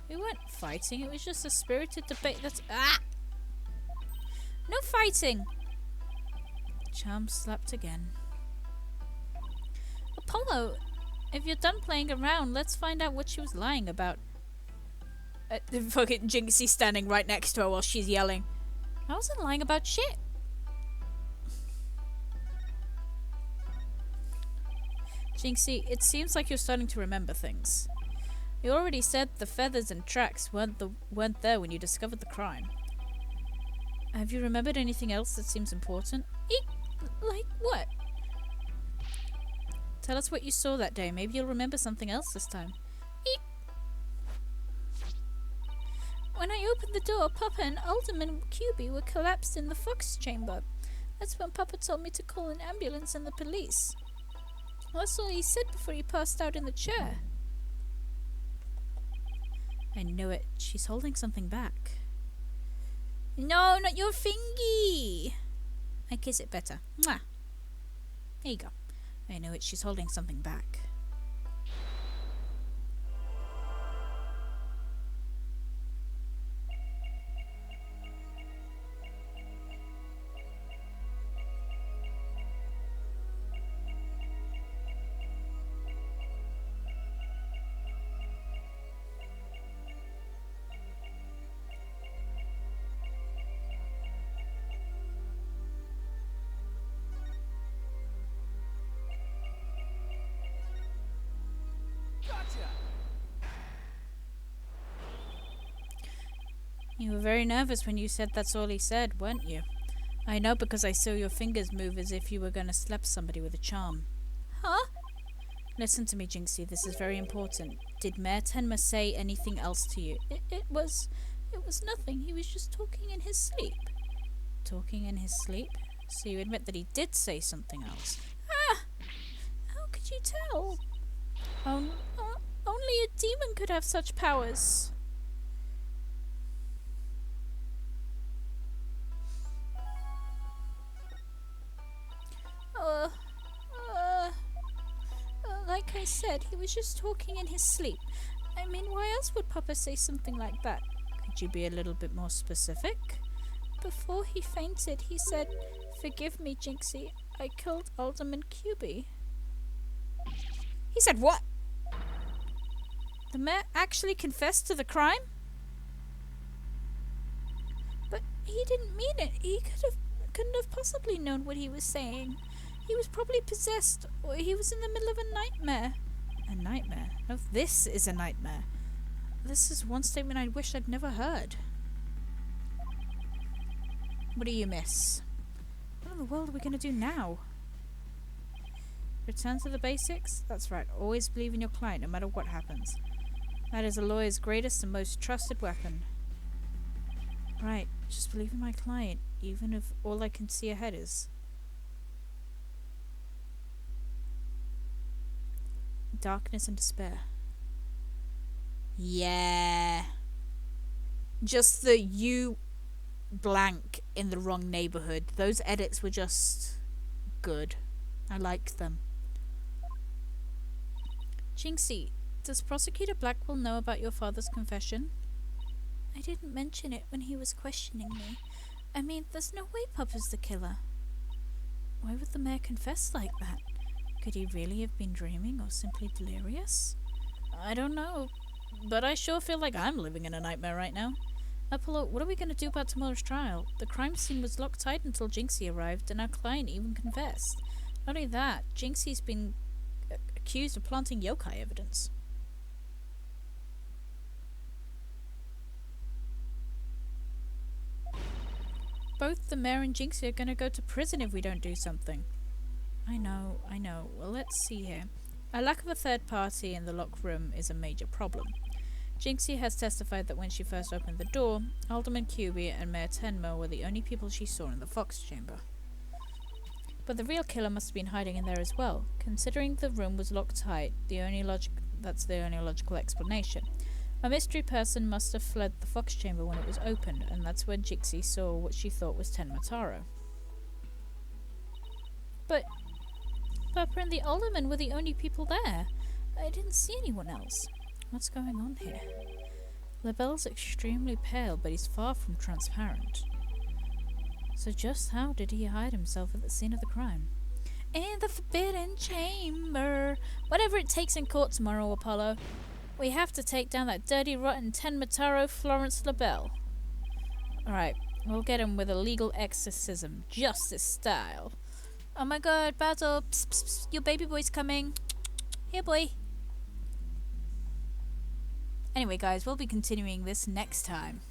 We weren't fighting. It was just a spirited debate that's... Ah! No fighting! Charm slapped again. Apollo, if you're done playing around, let's find out what she was lying about. The fucking Jinxie standing right next to her while she's yelling. I wasn't lying about shit. Jinxie, it seems like you're starting to remember things. You already said the feathers and tracks weren't there when you discovered the crime. Have you remembered anything else that seems important? Eek! Like what? Tell us what you saw that day. Maybe you'll remember something else this time. Eek! When I opened the door, Papa and Alderman QB were collapsed in the fox chamber. That's when Papa told me to call an ambulance and the police. That's all he said before he passed out in the chair. I knew it. She's holding something back. No, not your fingy! I kiss it better. Mwah! There you go. I know it. She's holding something back. You were very nervous when you said that's all he said, weren't you? I know because I saw your fingers move as if you were going to slap somebody with a charm. Huh? Listen to me, Jinxie. This is very important. Did Mayor Tenma say anything else to you? It was nothing. He was just talking in his sleep. Talking in his sleep? So you admit that he did say something else? Ah! How could you tell? Only a demon could have such powers. Like I said, he was just talking in his sleep. I mean, why else would Papa say something like that? Could you be a little bit more specific? Before he fainted, he said, "Forgive me, Jinxie. I killed Alderman QB." He said what? The mayor actually confessed to the crime? But he didn't mean it. He couldn't have possibly known what he was saying. He was probably possessed, or he was in the middle of a nightmare. A nightmare? No, this is a nightmare. This is one statement I wish I'd never heard. What do you miss? What in the world are we going to do now? Return to the basics? That's right. Always believe in your client, no matter what happens. That is a lawyer's greatest and most trusted weapon. Right. Just believe in my client, even if all I can see ahead is darkness and despair. Yeah. Just the you blank in the wrong neighborhood. Those edits were just good. I liked them. Jinxie, does Prosecutor Blackwell know about your father's confession? I didn't mention it when he was questioning me. I mean, there's no way Papa's the killer. Why would the mayor confess like that? Could he really have been dreaming or simply delirious? I don't know, but I sure feel like I'm living in a nightmare right now. Apollo, what are we going to do about tomorrow's trial? The crime scene was locked tight until Jinxie arrived, and our client even confessed. Not only that, Jinxie's been accused of planting yokai evidence. Both the mayor and Jinxie are going to go to prison if we don't do something. I know. Well, let's see here. A lack of a third party in the locked room is a major problem. Jinxie has testified that when she first opened the door, Alderman QB and Mayor Tenma were the only people she saw in the Fox chamber. But the real killer must have been hiding in there as well. Considering the room was locked tight, that's the only logical explanation. A mystery person must have fled the Fox chamber when it was opened, and that's when Jinxie saw what she thought was Tenma Taro. But Papa and the Alderman were the only people there. I didn't see anyone else. What's going on here? LaBelle's extremely pale, but he's far from transparent. So just how did he hide himself at the scene of the crime? In the Forbidden Chamber. Whatever it takes in court tomorrow, Apollo. We have to take down that dirty, rotten Tenma Taro Florence LaBelle. Alright, we'll get him with a legal exorcism, justice style. Oh my god, Basil, psst, psst, psst, your baby boy's coming. Here, boy. Anyway, guys, we'll be continuing this next time.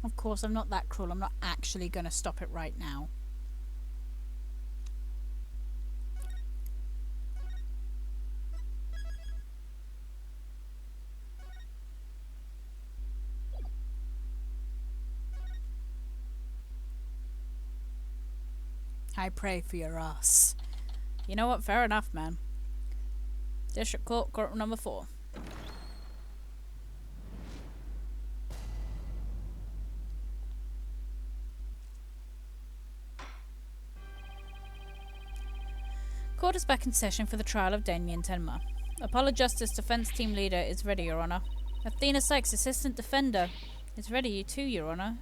Of course, I'm not that cruel. I'm not actually going to stop it right now. I pray for your ass. You know what? Fair enough, man. District Court, courtroom number 4. Court is back in session for the trial of Damien Tenma. Apollo Justice Defense Team Leader is ready, Your Honor. Athena Sykes, Assistant Defender, is ready too, Your Honor.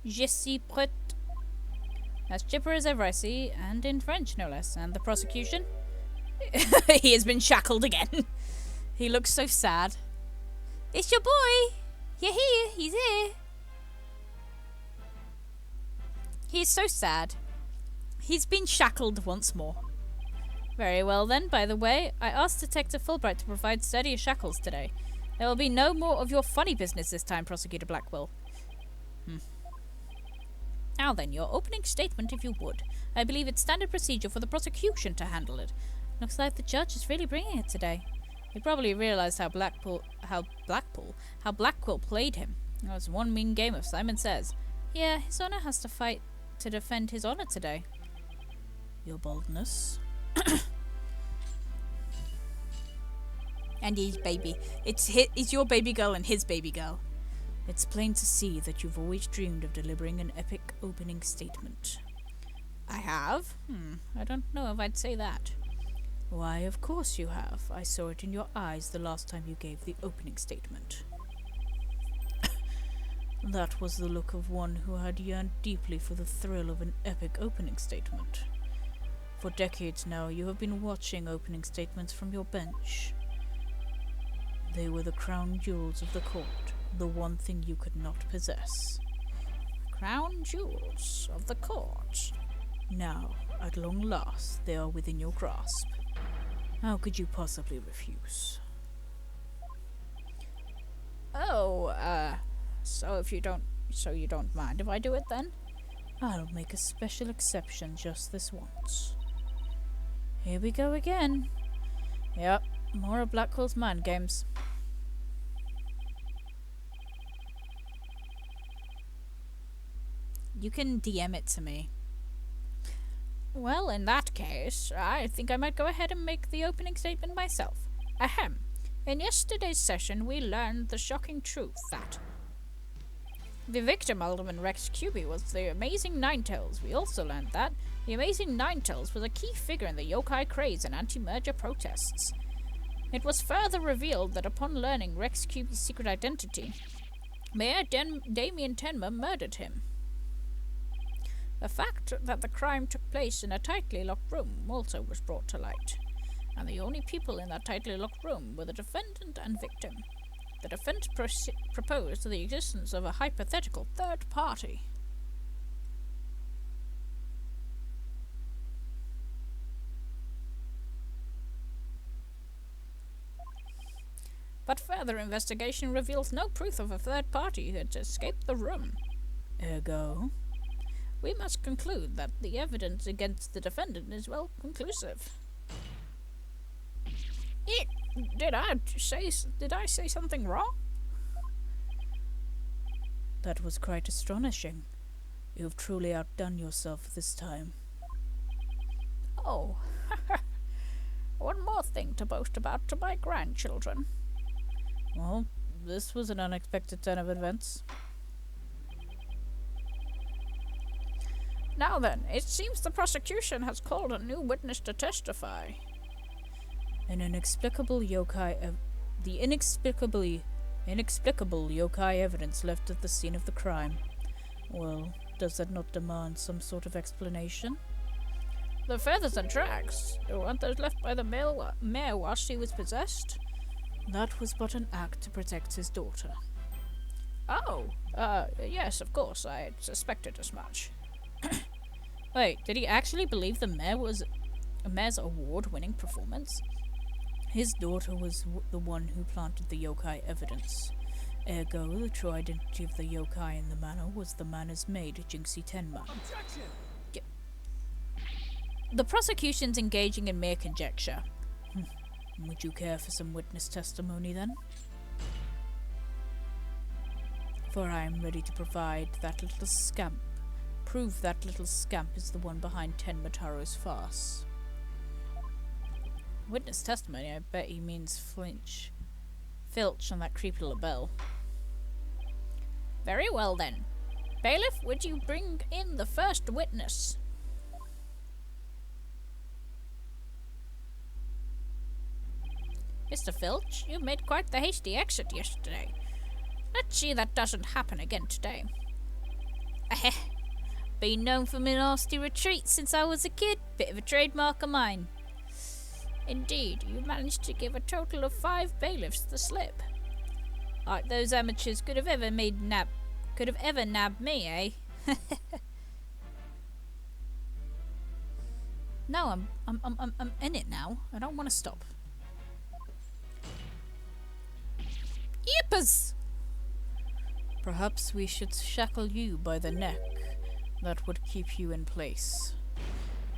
Je suis prête. As chipper as ever, I see, and in French, no less. And the prosecution? He has been shackled again. He looks so sad. It's your boy! You're here! He's here! He's so sad. He's been shackled once more. Very well then, by the way, I asked Detective Fulbright to provide steadier shackles today. There will be no more of your funny business this time, Prosecutor Blackwell. Now then, your opening statement if you would. I believe it's standard procedure for the prosecution to handle it. Looks like the judge is really bringing it today. He probably realized how Blackwell played him. It was one mean game, if Simon says. Yeah, his honor has to fight to defend his honor today. Your boldness. And his baby. It's your baby girl and his baby girl. It's plain to see that you've always dreamed of delivering an epic opening statement. I have? I don't know if I'd say that. Why, of course you have. I saw it in your eyes the last time you gave the opening statement. That was the look of one who had yearned deeply for the thrill of an epic opening statement. For decades now, you have been watching opening statements from your bench. They were the crown jewels of the court, the one thing you could not possess. Crown jewels of the court. Now, at long last, they are within your grasp. How could you possibly refuse? Oh, so you don't mind if I do it then? I'll make a special exception just this once. Here we go again. Yep, more of Blackwell's mind games. You can DM it to me. Well, in that case, I think I might go ahead and make the opening statement myself. Ahem. In yesterday's session, we learned the shocking truth that the victim, Alderman Rex Cuby, was the Amazing Ninetales. We also learned that the Amazing Ninetales was a key figure in the yokai craze and anti-merger protests. It was further revealed that upon learning Rex Cuby's secret identity, Mayor Damien Tenma murdered him. The fact that the crime took place in a tightly locked room also was brought to light, and the only people in that tightly locked room were the defendant and victim. The defense proposed the existence of a hypothetical third party. But further investigation reveals no proof of a third party who had escaped the room. Ergo, we must conclude that the evidence against the defendant is well conclusive. Did I say something wrong? That was quite astonishing. You've truly outdone yourself this time. Oh, one more thing to boast about to my grandchildren. Well, this was an unexpected turn of events. Now then, it seems the prosecution has called a new witness to testify. An inexplicable yokai the inexplicable yokai evidence left at the scene of the crime. Well, does that not demand some sort of explanation? The feathers and tracks, weren't those left by the mayor while she was possessed? That was but an act to protect his daughter. Oh, yes, of course, I suspected as much. Wait, did he actually believe the mayor was a mayor's award-winning performance? His daughter was the one who planted the yokai evidence. Ergo, the true identity of the yokai in the manor was the manor's maid, Jinxie Tenma. Objection! The prosecution's engaging in mere conjecture. Would you care for some witness testimony then? For I am ready to prove that little scamp is the one behind Tenma Taro's farce. Witness testimony, I bet he means Filch and that creepy little bell. Very well then. Bailiff, would you bring in the first witness? Mr. Filch, you made quite the hasty exit yesterday. Let's see that doesn't happen again today. Been known for my nasty retreats since I was a kid. Bit of a trademark of mine. Indeed, you managed to give a total of 5 bailiffs the slip. Like those amateurs could have ever nabbed me, eh? No, I'm in it now. I don't want to stop. Yippers! Perhaps we should shackle you by the neck. That would keep you in place.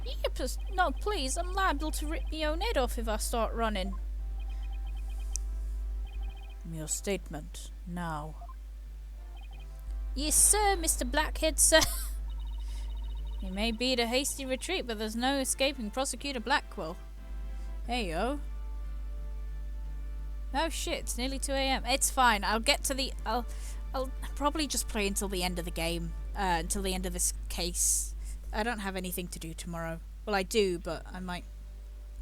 Yippers! No, please, I'm liable to rip my own head off if I start running. Your statement, now. Yes, sir, Mr. Blackhead, sir. He may beat a hasty retreat, but there's no escaping Prosecutor Blackwell. Hey, yo. Oh shit, it's nearly 2 AM. It's fine, I'll get to the... I'll probably just play until the end of the game. Until the end of this case. I don't have anything to do tomorrow. Well, I do, but I might...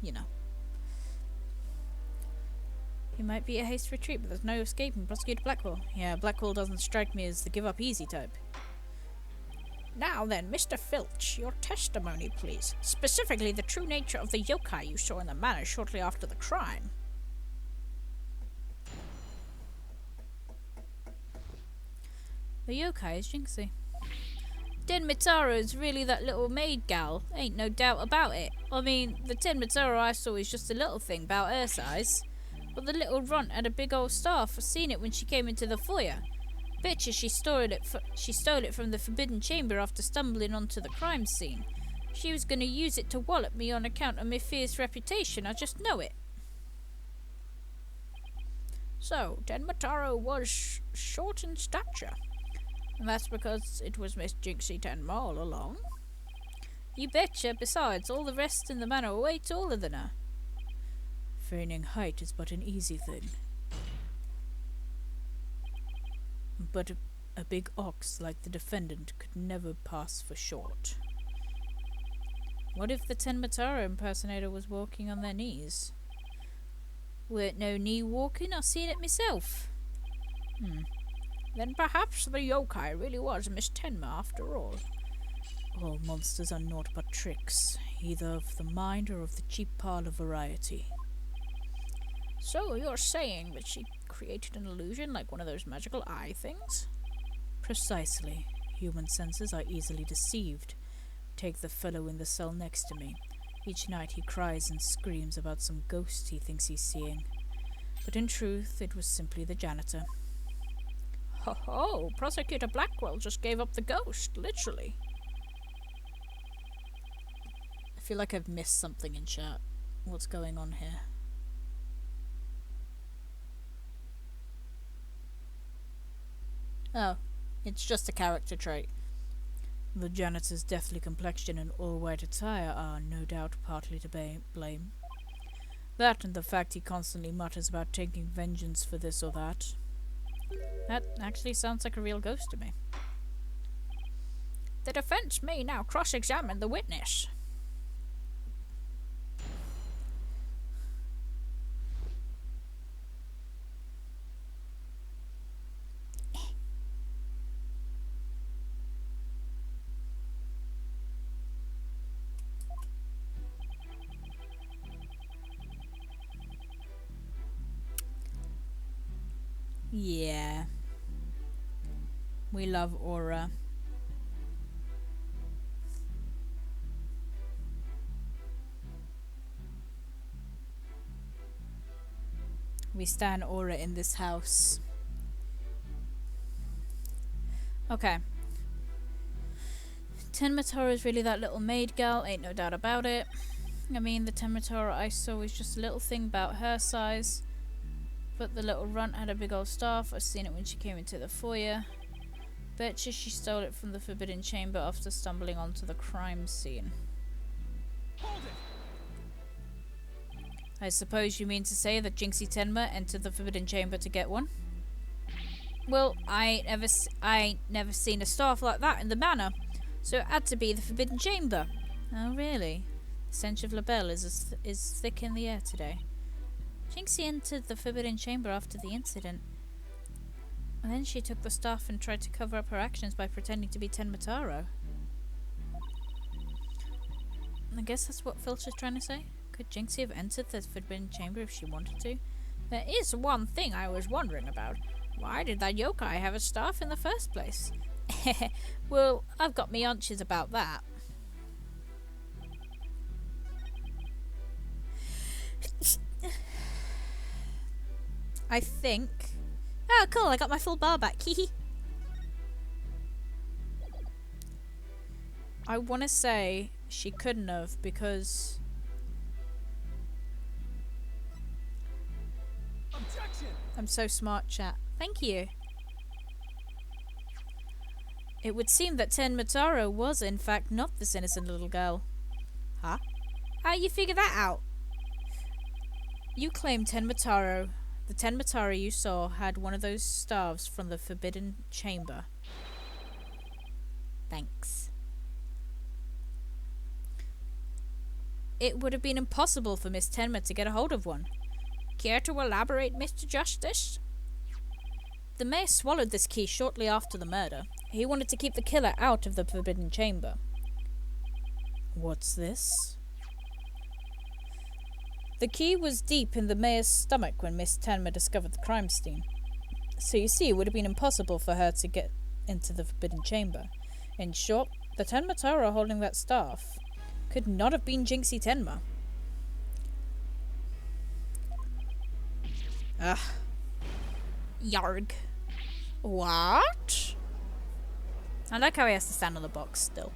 You know. He might be a hasty retreat, but there's no escaping Prosecutor Blackwell. Yeah, Blackwell doesn't strike me as the give-up-easy type. Now then, Mr. Filch, your testimony, please. Specifically, the true nature of the yokai you saw in the manor shortly after the crime. The yokai is Jinxie. Den Mitaro is really that little maid gal. Ain't no doubt about it. I mean, the Den Mitaro I saw is just a little thing about her size. But the little runt had a big old staff. I seen it when she came into the foyer. Betcha she stole it from the Forbidden Chamber after stumbling onto the crime scene. She was going to use it to wallop me on account of my fierce reputation, I just know it. So, Den Mataro was short in stature. And that's because it was Miss Jinxie Tenma all along. You betcha, besides, all the rest in the manor are way taller than her. Feigning height is but an easy thing. But a big ox like the defendant could never pass for short. What if the Tenmataro impersonator was walking on their knees? Weren't no knee walking, I seen it myself. Then perhaps the yokai really was Miss Tenma after all. All monsters are naught but tricks, either of the mind or of the cheap parlour variety. So you're saying that she created an illusion like one of those magical eye things? Precisely. Human senses are easily deceived. Take the fellow in the cell next to me. Each night he cries and screams about some ghost he thinks he's seeing. But in truth, it was simply the janitor. Ho ho! Prosecutor Blackwell just gave up the ghost, literally. I feel like I've missed something in chat. What's going on here? Oh, it's just a character trait. The janitor's deathly complexion and all-white attire are, no doubt, partly to blame. That and the fact he constantly mutters about taking vengeance for this or that. That actually sounds like a real ghost to me. The defense may now cross-examine the witness. Yeah. We love Aura. We stand Aura in this house. Okay. Tenmatoro is really that little maid gal, ain't no doubt about it. I mean, the Tenmatoro I saw was just a little thing about her size. But the little runt had a big old staff. I seen it when she came into the foyer. Betcha she stole it from the Forbidden Chamber after stumbling onto the crime scene. Hold it! I suppose you mean to say that Jinxie Tenma entered the Forbidden Chamber to get one? Well, I ain't never seen a staff like that in the manor, so it had to be the Forbidden Chamber. Oh, really? The stench of LaBelle is thick in the air today. Jinxie entered the Forbidden Chamber after the incident. And then she took the staff and tried to cover up her actions by pretending to be Tenmataro. I guess that's what Filch is trying to say. Could Jinxie have entered the Forbidden Chamber if she wanted to? There is one thing I was wondering about. Why did that yokai have a staff in the first place? Well, I've got me hunches about that. I think... Oh, cool, I got my full bar back. Hehe. I want to say she couldn't have because... Objection! I'm so smart, chat. Thank you. It would seem that Ten Mataro was, in fact, not this innocent little girl. Huh? How you figure that out? You claim Ten Mataro. The Ten Mataro you saw had one of those staves from the Forbidden Chamber. Thanks. It would have been impossible for Miss Tenma to get a hold of one. Care to elaborate, Mr. Justice? The mayor swallowed this key shortly after the murder. He wanted to keep the killer out of the Forbidden Chamber. What's this? The key was deep in the mayor's stomach when Miss Tenma discovered the crime scene. So you see, it would have been impossible for her to get into the Forbidden Chamber. In short, the Ten Mataro holding that staff could not have been Jinxie Tenma. Ugh. Yarg. What? I like how he has to stand on the box still.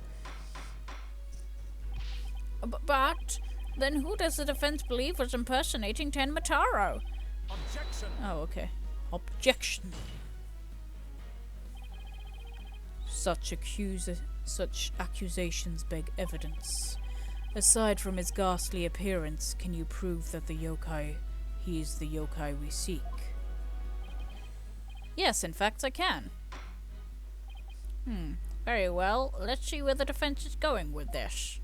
But then who does the defense believe was impersonating Ten Mataro? Objection! Oh, okay. Objection. Such accusations beg evidence. Aside from his ghastly appearance, can you prove that he is the yokai we seek? Yes, in fact, I can. Very well. Let's see where the defense is going with this.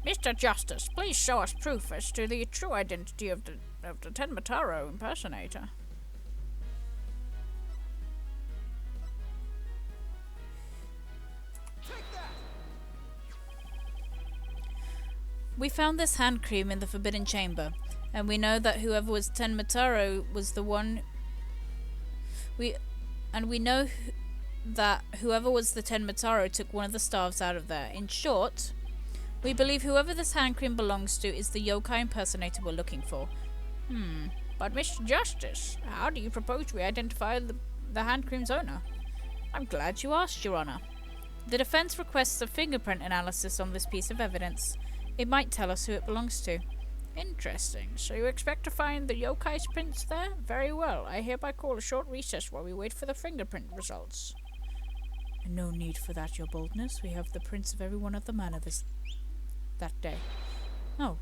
Mr. Justice, please show us proof as to the true identity of the Ten Mataro impersonator. Take that! We found this hand cream in the Forbidden Chamber, and we know that whoever was Ten Mataro was the one... We know that whoever was the Ten Mataro took one of the staves out of there. In short, we believe whoever this hand cream belongs to is the yokai impersonator we're looking for. But Mr. Justice, how do you propose we identify the hand cream's owner? I'm glad you asked, Your Honor. The defense requests a fingerprint analysis on this piece of evidence. It might tell us who it belongs to. Interesting. So you expect to find the yokai's prints there? Very well. I hereby call a short recess while we wait for the fingerprint results. No need for that, Your Boldness. We have the prints of everyone at the manor that day. Oh.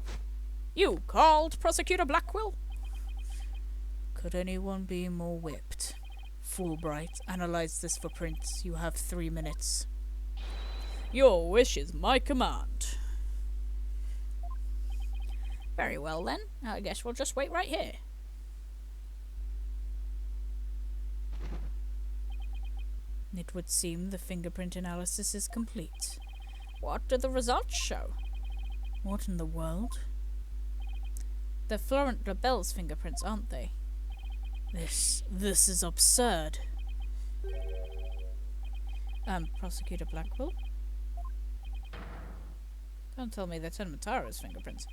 You called, Prosecutor Blackwell? Could anyone be more whipped? Fulbright, analyze this for prints. You have 3 minutes. Your wish is my command. Very well then. I guess we'll just wait right here. It would seem the fingerprint analysis is complete. What do the results show? What in the world? They're Florent Labelle's fingerprints, aren't they? This is absurd. Prosecutor Blackwell? Don't tell me they're Ten Mataro's fingerprints.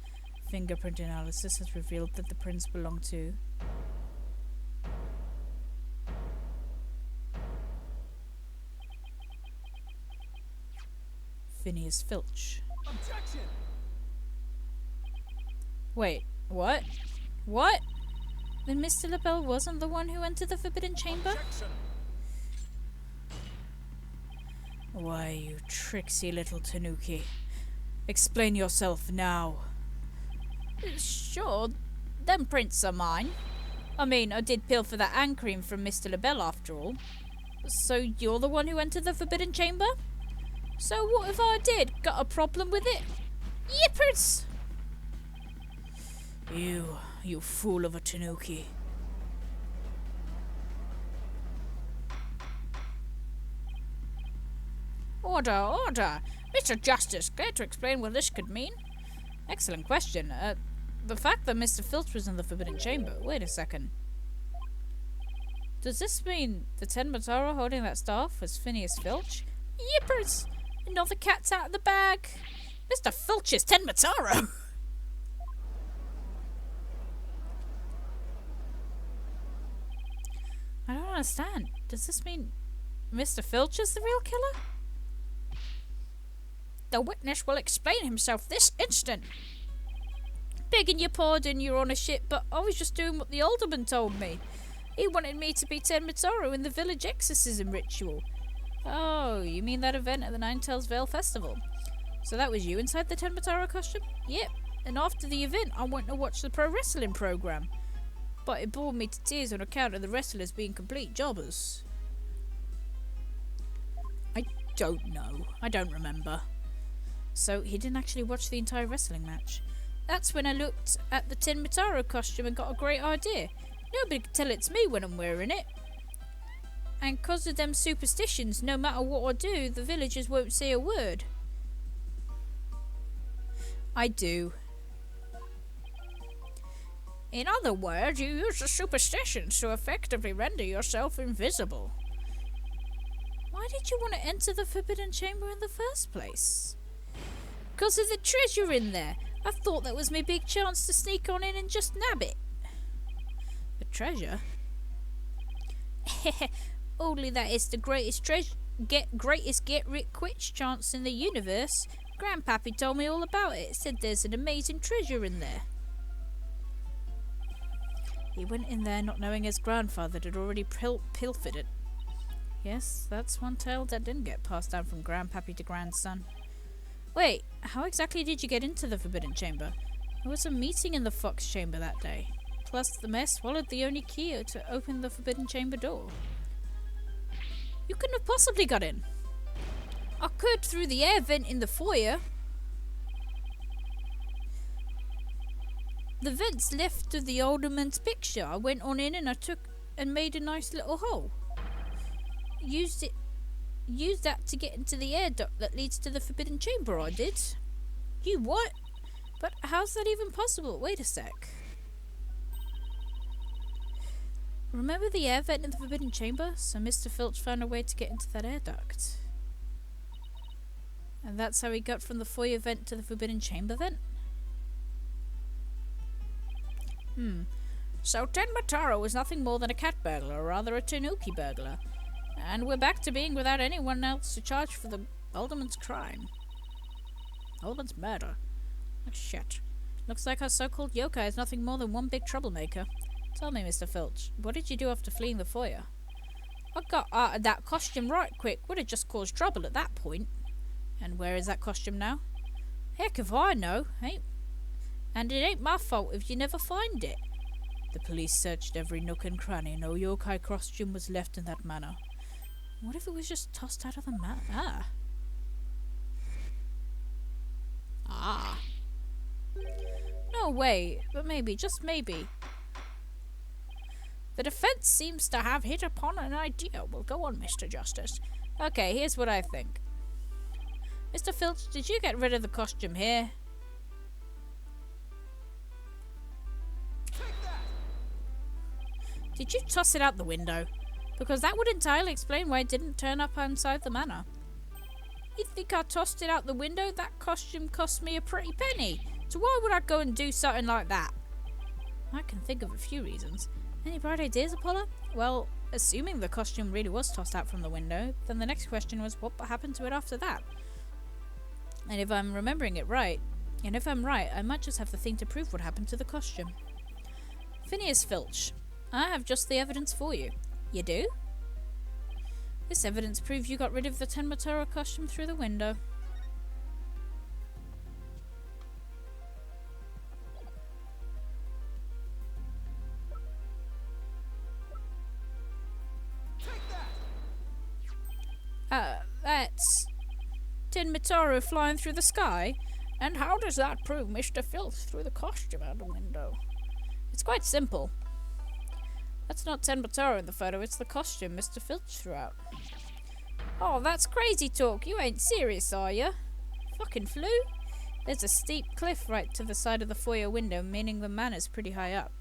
Fingerprint analysis has revealed that the prints belong to... Phineas Filch. Objection! Wait, what? What? Then Mr. Labelle wasn't the one who entered the Forbidden Chamber? Objection! Why, you tricksy little tanuki. Explain yourself now. Sure, them prints are mine. I mean, I did pilfer that hand cream from Mr. Labelle after all. So you're the one who entered the Forbidden Chamber? So what if I did? Got a problem with it? Yippers! You fool of a tanuki. Order, order! Mr. Justice, care to explain what this could mean? Excellent question. The fact that Mr. Filch was in the Forbidden Chamber... Wait a second. Does this mean the Tenmataro holding that staff was Phineas Filch? Yippers! Another cat's out of the bag! Mr. Filch is Tenmataro! I don't understand. Does this mean Mr. Filch is the real killer? The witness will explain himself this instant. Begging your pardon, your honourship, but I was just doing what the alderman told me. He wanted me to be Tenmataro in the village exorcism ritual. Oh, you mean that event at the Ninetales Vale Festival? So that was you inside the Tenmataro costume? Yep, and after the event I went to watch the pro wrestling program. But it bored me to tears on account of the wrestlers being complete jobbers. I don't know. I don't remember. So he didn't actually watch the entire wrestling match. That's when I looked at the Tenmataro costume and got a great idea. Nobody can tell it's me when I'm wearing it. And 'cause of them superstitions, no matter what I do, the villagers won't say a word. I do. In other words, you use the superstitions to effectively render yourself invisible. Why did you want to enter the Forbidden Chamber in the first place? 'Cause of the treasure in there. I thought that was my big chance to sneak on in and just nab it. The treasure? Only that it's the greatest get-rich-quick chance in the universe. Grandpappy told me all about it. Said there's an amazing treasure in there. He went in there not knowing his grandfather had already pilfered it. Yes, that's one tale that didn't get passed down from grandpappy to grandson. Wait, how exactly did you get into the Forbidden Chamber? There was a meeting in the Fox Chamber that day. Plus, the mayor swallowed the only key to open the Forbidden Chamber door. You couldn't have possibly got in. I could through the air vent in the foyer. The vents left of the alderman's picture. I went on in and I took and made a nice little hole. Used that to get into the air duct that leads to the Forbidden Chamber, I did. You what? But how's that even possible? Wait a sec. Remember the air vent in the Forbidden Chamber? So Mr. Filch found a way to get into that air duct. And that's how he got from the foyer vent to the Forbidden Chamber vent? So Tenmataro was nothing more than a cat burglar, or rather a tanuki burglar. And we're back to being without anyone else to charge for the alderman's crime. Alderman's murder. Oh, shit. Looks like our so-called yokai is nothing more than one big troublemaker. Tell me, Mr. Filch, what did you do after fleeing the foyer? I got out of that costume right quick. Would have just caused trouble at that point. And where is that costume now? Heck if I know. And it ain't my fault if you never find it. The police searched every nook and cranny. No yokai costume was left in that manor. What if it was just tossed out of the manor? No way, but maybe, just maybe. The defense seems to have hit upon an idea. Well, go on, Mr. Justice. Okay, here's what I think. Mr. Filch, did you get rid of the costume here? Did you toss it out the window? Because that would entirely explain why it didn't turn up inside the manor. You think I tossed it out the window? That costume cost me a pretty penny. So why would I go and do something like that? I can think of a few reasons. Any bright ideas, Apollo? Well, assuming the costume really was tossed out from the window, then the next question was what happened to it after that? And if I'm remembering it right, I might just have the thing to prove what happened to the costume. Phineas Filch, I have just the evidence for you. You do? This evidence proves you got rid of the Tenmataro costume through the window. That's Tenmataro flying through the sky? And how does that prove Mr. Filch threw the costume out the window? It's quite simple. That's not Tenmataro in the photo, it's the costume Mr. Filch threw out. Oh, that's crazy talk. You ain't serious, are you? Fucking flu? There's a steep cliff right to the side of the foyer window, meaning the manor's pretty high up.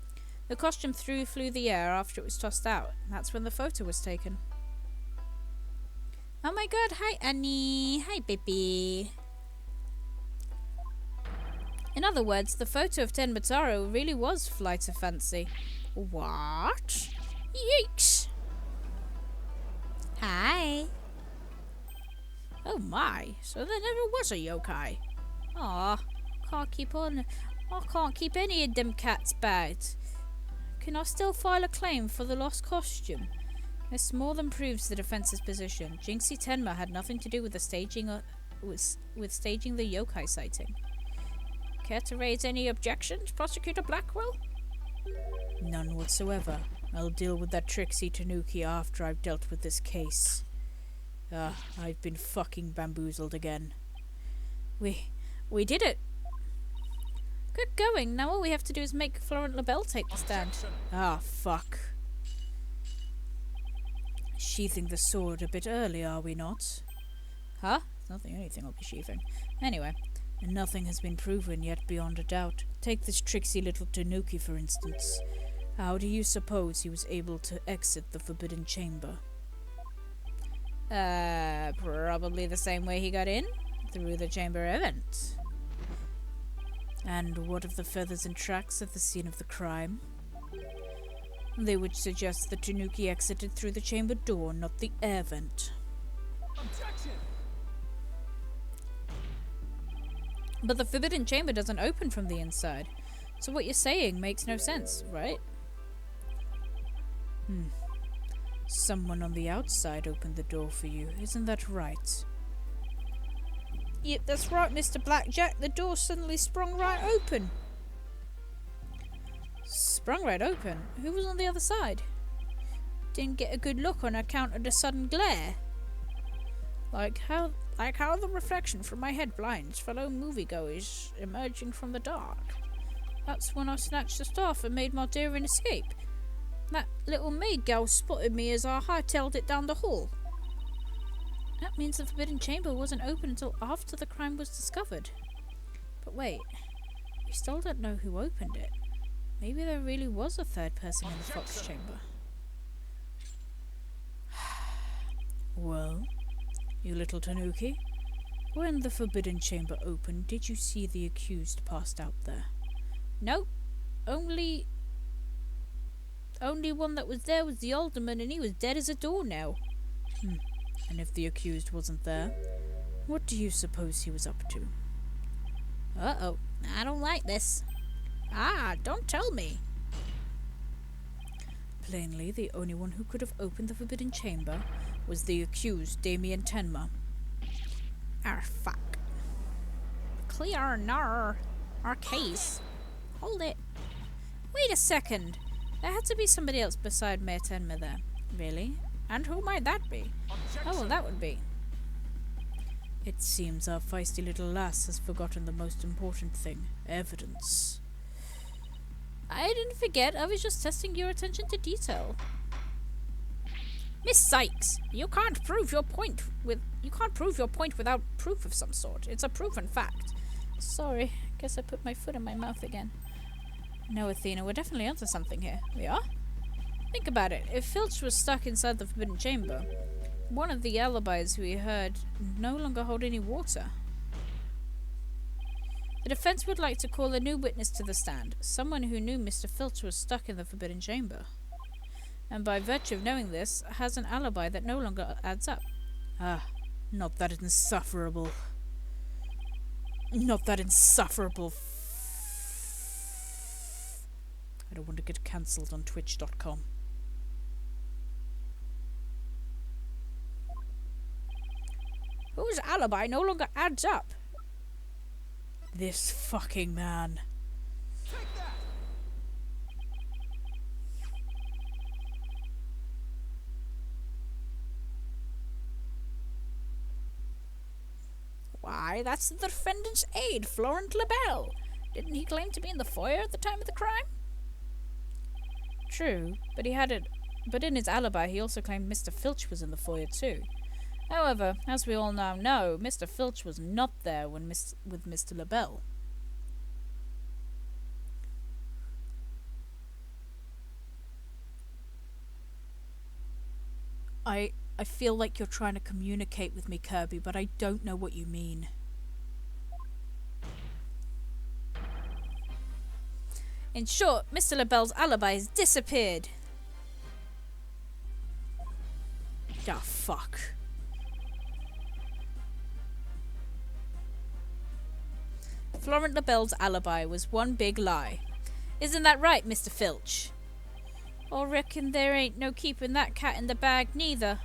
The costume flew the air after it was tossed out. That's when the photo was taken. Oh my god, hi Annie. Hi baby. In other words, the photo of Tenmataro really was flight of fancy. What? Yikes! Hi. Oh my, so there never was a yokai. Aw, I can't keep any of them cats bags. Can I still file a claim for the lost costume? This more than proves the defense's position. Jinxie Tenma had nothing to do with the staging the yokai sighting. Care to raise any objections, Prosecutor Blackwell? None whatsoever. I'll deal with that tricksy Tanuki after I've dealt with this case. I've been fucking bamboozled again. We did it! Good going. Now all we have to do is make Florent Labelle take the stand. Fuck. Sheathing the sword a bit early, are we not? Huh? It's not the only thing I'll be sheathing. Anyway, nothing has been proven yet beyond a doubt. Take this tricksy little Tanuki, for instance. How do you suppose he was able to exit the Forbidden Chamber? Probably the same way he got in. Through the chamber event. And what of the feathers and tracks at the scene of the crime? They would suggest that Tanuki exited through the chamber door, not the air vent. Objection! But the Forbidden Chamber doesn't open from the inside, so what you're saying makes no sense, right? Someone on the outside opened the door for you, isn't that right? Yep, that's right, Mr. Blackjack. The door suddenly sprung right open. Sprung right open? Who was on the other side? Didn't get a good look on account of the sudden glare. Like how the reflection from my head blinds fellow moviegoers emerging from the dark. That's when I snatched the staff and made my daring escape. That little maid gal spotted me as I hightailed it down the hall. That means the Forbidden Chamber wasn't open until after the crime was discovered. But wait, we still don't know who opened it. Maybe there really was a third person in the Fox Chamber. Well, you little Tanuki, when the Forbidden Chamber opened, did you see the accused passed out there? Nope. Only one that was there was the alderman, and he was dead as a doornail. And if the accused wasn't there, what do you suppose he was up to? Uh-oh, I don't like this. Don't tell me. Plainly, the only one who could have opened the Forbidden Chamber was the accused, Damien Tenma. Fuck. Clear our case. Hold it. Wait a second. There had to be somebody else beside Mayor Tenma there. Really? And who might that be? Oh, well, that would be. It seems our feisty little lass has forgotten the most important thing. Evidence. I didn't forget. I was just testing your attention to detail. Miss Sykes, you can't prove your point without proof of some sort. It's a proven fact. Sorry, guess I put my foot in my mouth again. No, Athena, we're definitely onto something here. We are? Think about it. If Filch was stuck inside the Forbidden Chamber, one of the alibis we heard no longer hold any water. The defense would like to call a new witness to the stand, someone who knew Mr. Filch was stuck in the Forbidden Chamber. And by virtue of knowing this, has an alibi that no longer adds up. Not that insufferable. Not that insufferable. I don't want to get cancelled on Twitch.com. Whose alibi no longer adds up? This fucking man. Take that! Why, that's the defendant's aide, Florent Labelle. Didn't he claim to be in the foyer at the time of the crime? True, but in his alibi he also claimed Mr. Filch was in the foyer too. However, as we all now know, Mr. Filch was not there with Mr. Labelle. I feel like you're trying to communicate with me, Kirby, but I don't know what you mean. In short, Mr. LaBelle's alibi has disappeared. Ah, fuck. Florent LaBelle's alibi was one big lie. Isn't that right, Mr. Filch? I reckon there ain't no keeping that cat in the bag neither.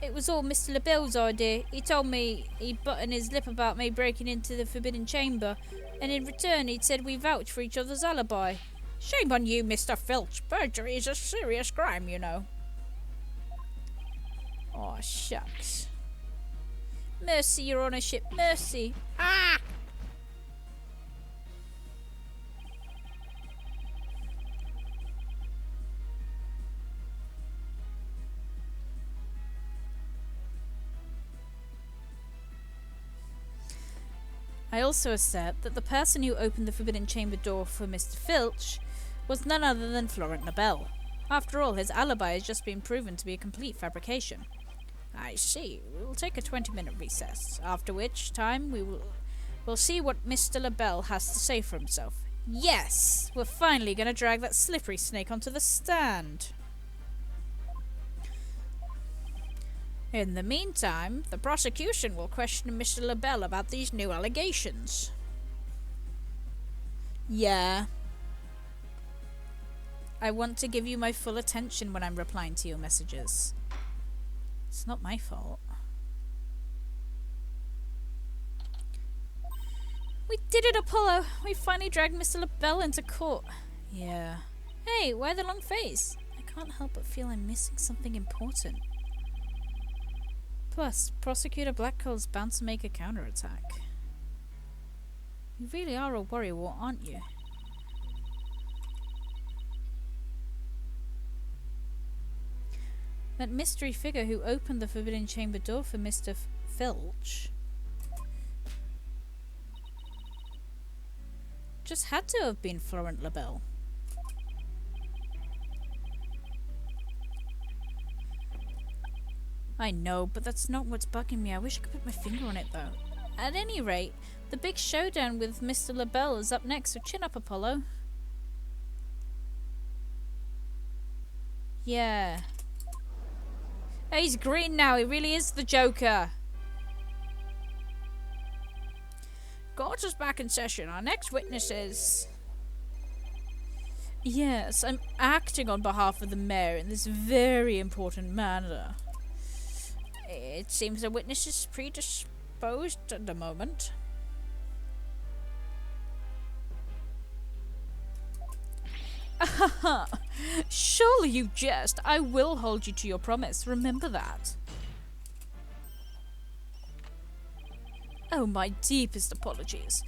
It was all Mr. LaBelle's idea. He told me he'd button his lip about me breaking into the Forbidden Chamber, and in return he'd said we vouched for each other's alibi. Shame on you, Mr. Filch. Perjury is a serious crime, you know. Aw, shucks. Mercy, your ownership, mercy. Ah! I also assert that the person who opened the Forbidden Chamber door for Mr. Filch was none other than Florent LaBelle. After all, his alibi has just been proven to be a complete fabrication. I see. We will take a 20-minute recess, after which time we'll see what Mr. LaBelle has to say for himself. Yes! We're finally going to drag that slippery snake onto the stand. In the meantime, the prosecution will question Mr. LaBelle about these new allegations. Yeah. I want to give you my full attention when I'm replying to your messages. It's not my fault. We did it, Apollo! We finally dragged Mr. LaBelle into court. Yeah. Hey, why the long face? I can't help but feel I'm missing something important. Plus, Prosecutor Blackcoal's bound to make a counterattack. You really are a worrywart, aren't you? That mystery figure who opened the Forbidden Chamber door for Mr. Filch just had to have been Florent LaBelle. I know, but that's not what's bugging me. I wish I could put my finger on it, though. At any rate, the big showdown with Mr. LaBelle is up next, so chin up, Apollo. Yeah. Hey, he's green now. He really is the Joker. Court is back in session. Our next witness is... Yes, I'm acting on behalf of the mayor in this very important matter. It seems the witness is predisposed at the moment. Surely you jest. I will hold you to your promise. Remember that. Oh, my deepest apologies.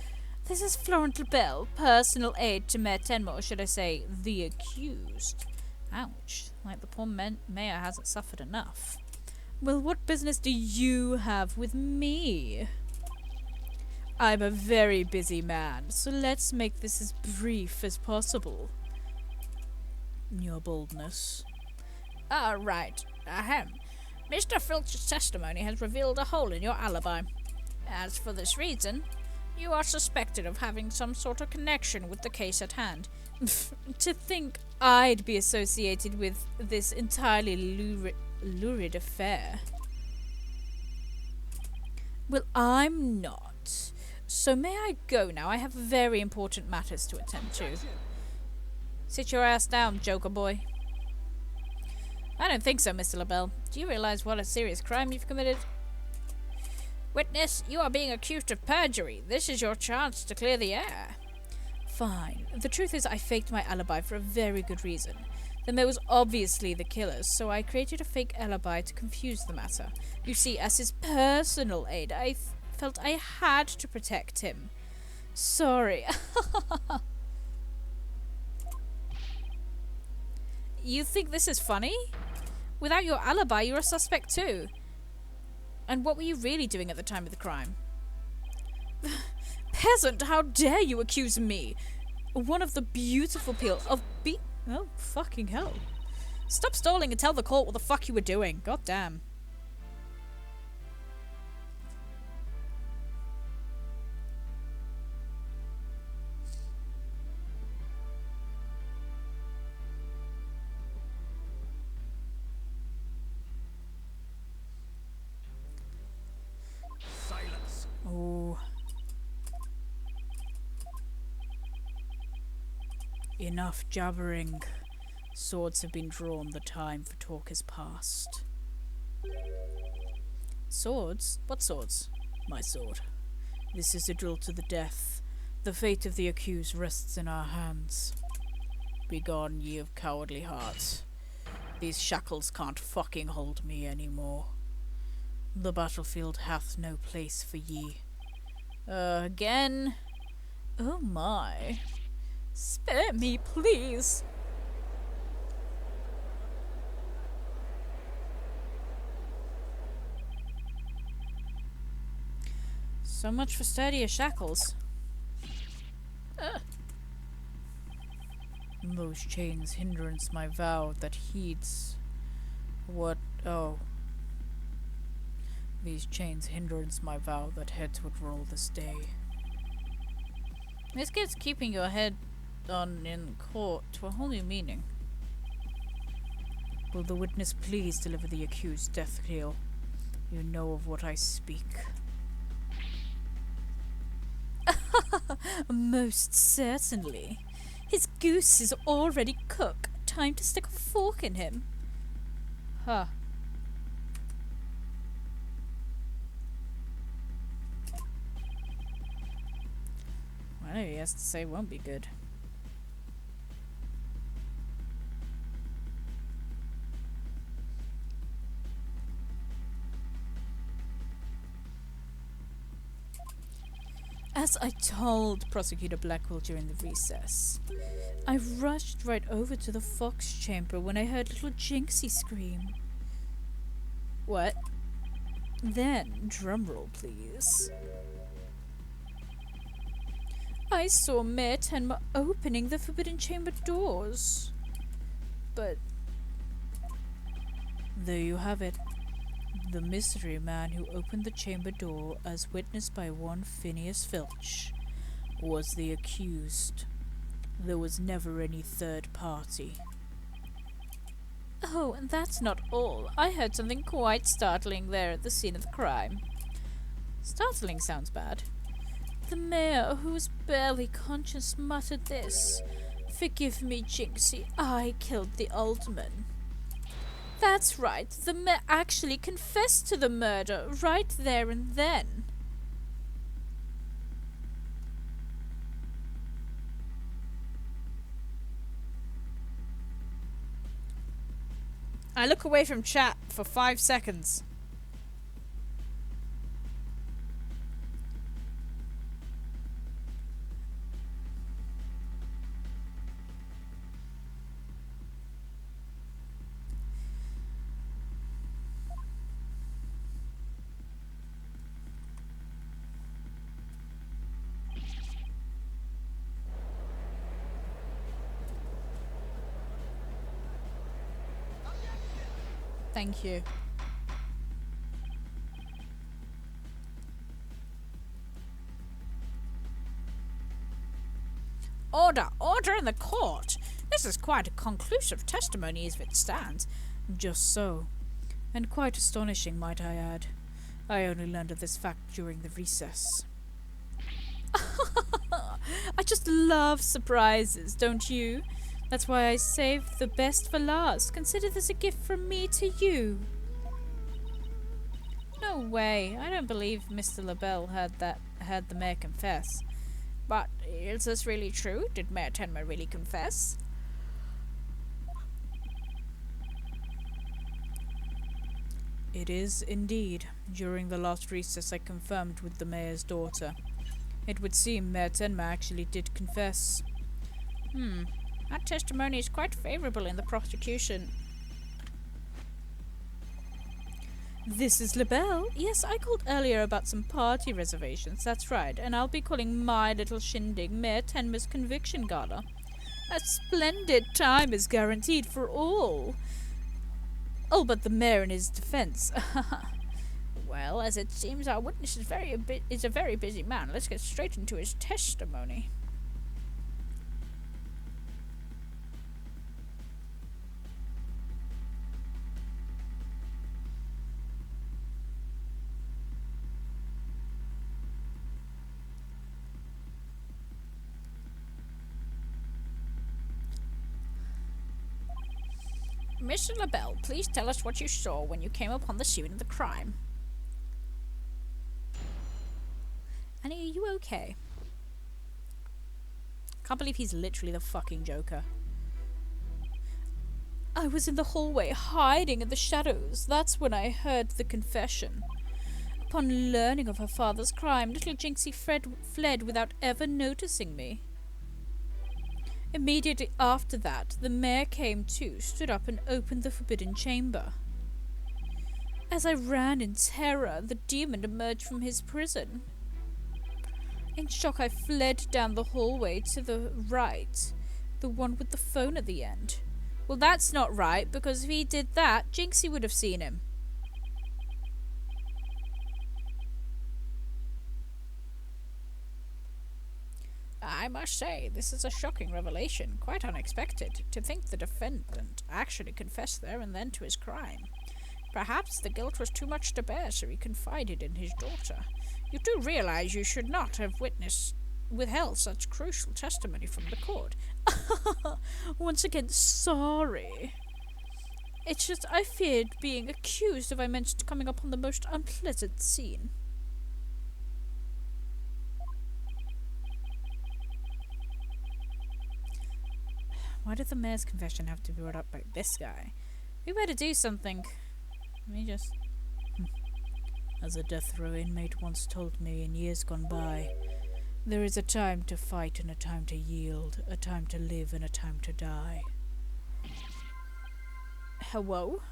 This is Florent LaBelle, personal aide to Mayor Tenmore, should I say, the accused. Ouch. Like the poor mayor hasn't suffered enough. Well, what business do you have with me? I'm a very busy man, so let's make this as brief as possible. Your boldness. Right. Ahem. Mr. Filch's testimony has revealed a hole in your alibi. As for this reason, you are suspected of having some sort of connection with the case at hand. To think I'd be associated with this entirely lurid affair. Well, I'm not. So may I go now? I have very important matters to attend to. Sit your ass down, Joker boy. I don't think so, Mr. LaBelle. Do you realize what a serious crime you've committed? Witness, you are being accused of perjury. This is your chance to clear the air. Fine. The truth is I faked my alibi for a very good reason. The mayor was obviously the killer, so I created a fake alibi to confuse the matter. You see, as his personal aide, I felt I had to protect him. Sorry. You think this is funny? Without your alibi, you're a suspect too. And what were you really doing at the time of the crime? Peasant, how dare you accuse me? One of the beautiful peel of oh, fucking hell. Stop stalling and tell the court what the fuck you were doing. God damn. Silence. Oh. Enough jabbering. Swords have been drawn. The time for talk is past. Swords? What swords? My sword. This is a drill to the death. The fate of the accused rests in our hands. Begone, ye of cowardly hearts. These shackles can't fucking hold me anymore. The battlefield hath no place for ye. Again? Oh my. Spare me, please. So much for sturdier shackles. Those chains hindrance my vow that heeds what these chains hindrance my vow that heads would roll this day. This gives keeping your head on in court to a whole new meaning. Will the witness please deliver the accused death knell? You know of what I speak. Most certainly. His goose is already cooked. Time to stick a fork in him. Huh. Whatever he has to say won't be good. As I told Prosecutor Blackwell during the recess, I rushed right over to the Fox chamber when I heard little Jinxie scream. What? Then, drumroll please. I saw Mayor Tenma opening the Forbidden Chamber doors. But there you have it. The mystery man who opened the chamber door, as witnessed by one Phineas Filch, was the accused. There was never any third party. Oh, and that's not all. I heard something quite startling there at the scene of the crime. Startling sounds bad. The mayor, who was barely conscious, muttered this. Forgive me, Jinxie, I killed the alderman. That's right, the mayor actually confessed to the murder right there and then. I look away from chat for 5 seconds. Thank you. Order! Order in the court! This is quite a conclusive testimony as it stands. Just so. And quite astonishing, might I add. I only learned of this fact during the recess. I just love surprises, don't you? That's why I saved the best for last. Consider this a gift from me to you. No way. I don't believe Mr. LaBelle heard the mayor confess. But is this really true? Did Mayor Tenma really confess? It is indeed. During the last recess I confirmed with the mayor's daughter. It would seem Mayor Tenma actually did confess. That testimony is quite favourable in the prosecution. This is LaBelle. Yes, I called earlier about some party reservations, that's right, and I'll be calling my little shindig Mayor Tenma's conviction gala. A splendid time is guaranteed for all. All but the mayor in his defense. Well, as it seems our witness is a very busy man, let's get straight into his testimony. Mr. LaBelle, please tell us what you saw when you came upon the scene of the crime. Annie, are you okay? Can't believe he's literally the fucking Joker. I was in the hallway, hiding in the shadows. That's when I heard the confession. Upon learning of her father's crime, little Jinxie fled without ever noticing me. Immediately after that, the mayor came too, stood up and opened the forbidden chamber. As I ran in terror, the demon emerged from his prison. In shock, I fled down the hallway to the right, the one with the phone at the end. Well, that's not right, because if he did that, Jinxie would have seen him. I must say, this is a shocking revelation, quite unexpected, to think the defendant actually confessed there and then to his crime. Perhaps the guilt was too much to bear, so he confided in his daughter. You do realize you should not have withheld such crucial testimony from the court. Once again, sorry. It's just I feared being accused if I mentioned coming upon the most unpleasant scene. Why did the mayor's confession have to be brought up by this guy? We better do something. Let me just... As a death row inmate once told me in years gone by, there is a time to fight and a time to yield, a time to live and a time to die. Hello?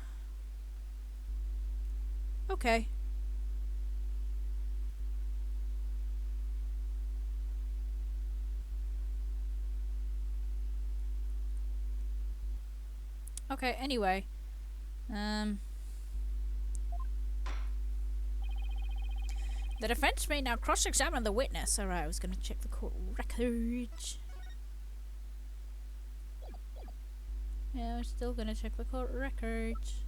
Okay. Okay, anyway. The defense may now cross-examine the witness. Alright, I was going to check the court records. Yeah, we're still going to check the court records.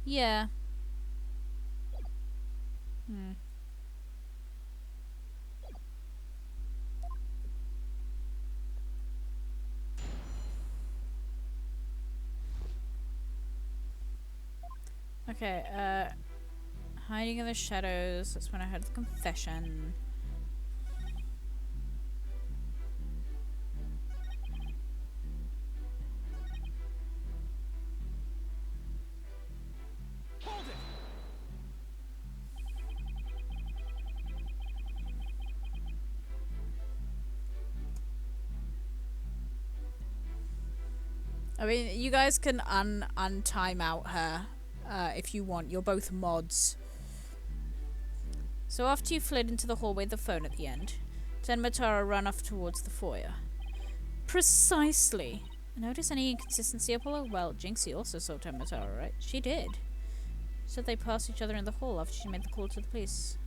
Yeah. Okay, hiding in the shadows. That's when I heard the confession. Hold it! I mean, you guys can untime out her. If you want. You're both mods. So after you fled into the hallway, the phone at the end, then Matara ran off towards the foyer. Precisely. Notice any inconsistency, Apollo? Well, Jinxie also saw Matara, right? She did. So they passed each other in the hall after she made the call to the police.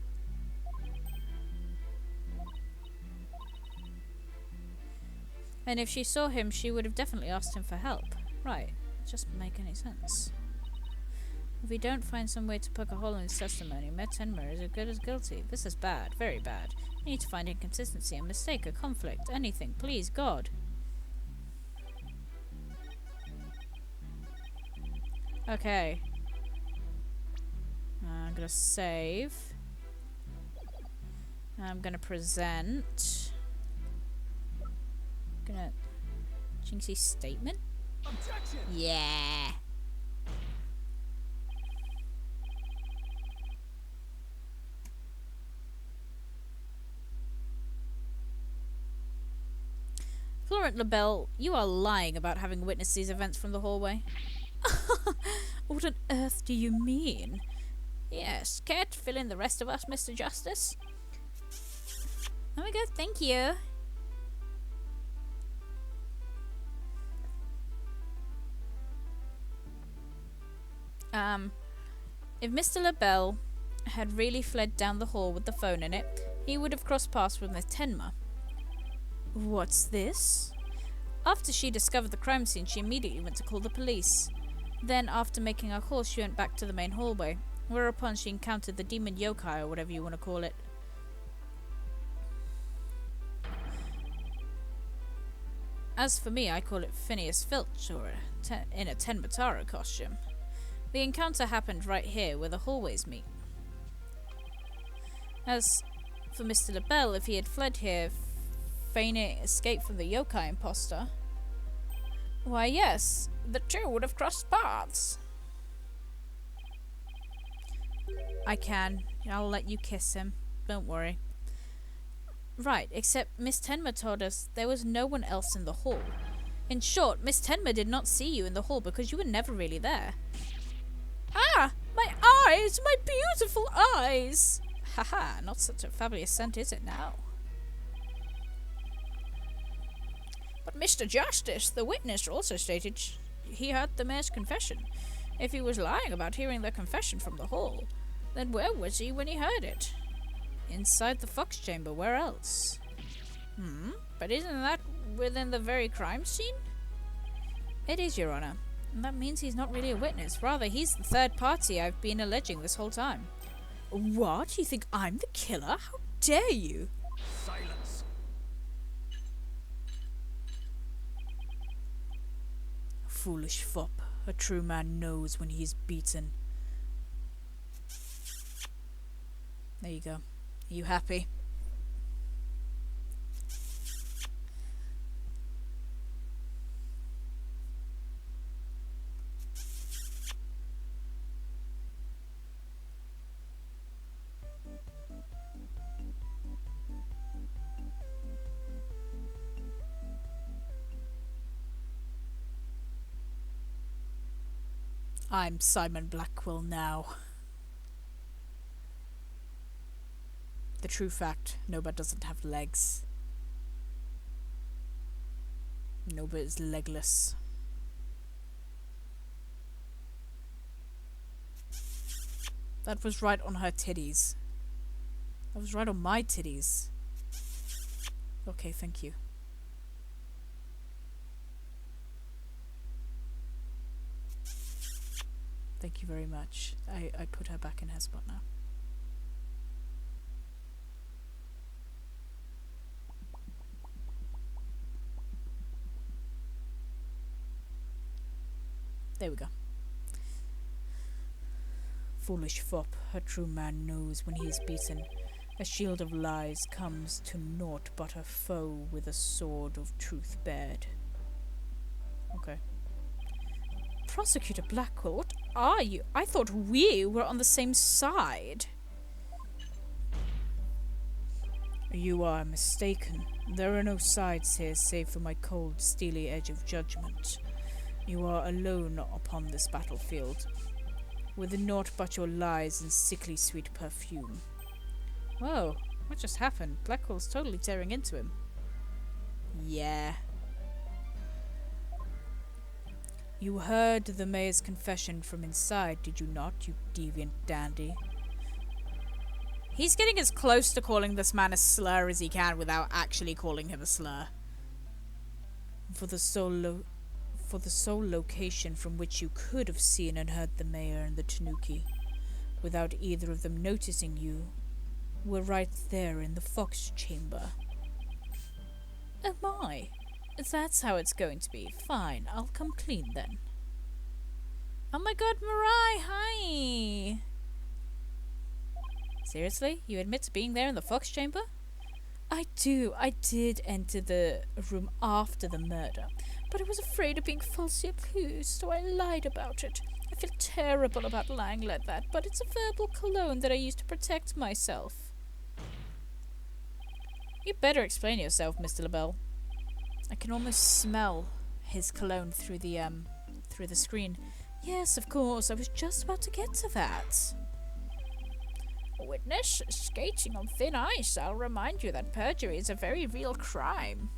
And if she saw him, she would have definitely asked him for help. Right. It doesn't make any sense. If we don't find some way to poke a hole in his testimony, Mayor Tenmer is as good as guilty. This is bad, very bad. We need to find inconsistency, a mistake, a conflict, anything, please, God. Okay. I'm gonna save. I'm gonna present. Gonna... Jinxie's statement? Objection! Yeah. Florent LaBelle, you are lying about having witnessed these events from the hallway. What on earth do you mean? Yes, care to fill in the rest of us, Mr. Justice? Oh my god, thank you. If Mr. LaBelle had really fled down the hall with the phone in it, he would have crossed paths with Miss Tenma. What's this? After she discovered the crime scene, she immediately went to call the police. Then, after making her call, she went back to the main hallway, whereupon she encountered the demon yokai, or whatever you want to call it. As for me, I call it Phineas Filch, or in a Tenmatara costume. The encounter happened right here, where the hallways meet. As for Mr. LaBelle, if he had fled here, feigning escape from the yokai imposter, why yes, the two would have crossed paths. I'll let you kiss him, don't worry. Right, except Miss Tenma told us there was no one else in the hall. In short, Miss Tenma did not see you in the hall because you were never really there. Ah! My eyes! My beautiful eyes! Haha, not such a fabulous scent, is it now? But Mr. Justice, the witness, also stated he heard the mayor's confession. If he was lying about hearing the confession from the hall, then where was he when he heard it? Inside the Fox Chamber, where else? But isn't that within the very crime scene? It is, Your Honor. And that means he's not really a witness. Rather, he's the third party I've been alleging this whole time. What? You think I'm the killer? How dare you? Silence. Foolish fop. A true man knows when he's beaten. There you go. Are you happy? I'm Simon Blackwell now. The true fact, Nobah doesn't have legs. Nobah is legless. That was right on her titties. That was right on my titties. Okay, thank you. Thank you very much. I put her back in her spot now. There we go. Foolish fop, a true man knows when he is beaten. A shield of lies comes to naught but a foe with a sword of truth bared. Okay. Prosecutor Blackwell, what are you? I thought we were on the same side. You are mistaken. There are no sides here save for my cold, steely edge of judgment. You are alone upon this battlefield, with naught but your lies and sickly sweet perfume. Whoa, what just happened? Blackwell's totally tearing into him. Yeah. You heard the mayor's confession from inside, did you not, you deviant dandy? He's getting as close to calling this man a slur as he can without actually calling him a slur. For the sole location from which you could have seen and heard the mayor and the Tanuki, without either of them noticing you, were right there in the Fox Chamber. Oh my! That's how it's going to be. Fine, I'll come clean then. Oh my god, Mirai, hi! Seriously? You admit to being there in the Fox Chamber? I did enter the room after the murder, but I was afraid of being falsely accused, so I lied about it. I feel terrible about lying like that, but it's a verbal cologne that I use to protect myself. You better explain yourself, Mr. LaBelle. I can almost smell his cologne through the screen. Yes, of course, I was just about to get to that. Witness, skating on thin ice. I'll remind you that perjury is a very real crime.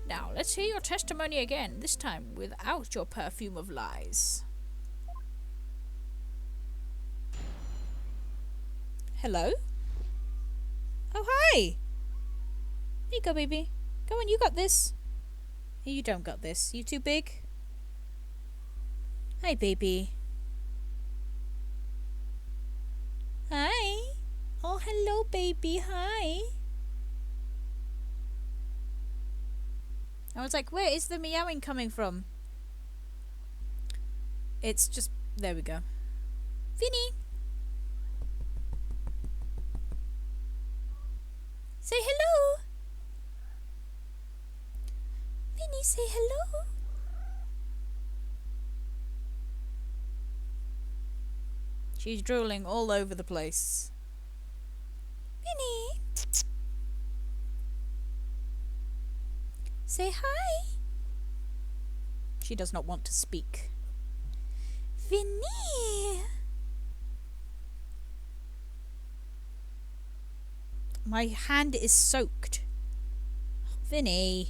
Now, let's hear your testimony again, this time without your perfume of lies. Hello? Oh, hi! Here you go, baby. Go on, you got this. You don't got this. You too big? Hi, baby. Hi. Oh, hello, baby. Hi. I was like, where is the meowing coming from? It's just... There we go. Vinny! Say hello! Vinny, say hello! She's drooling all over the place. Vinny! Say hi! She does not want to speak. Vinny! My hand is soaked. Vinny.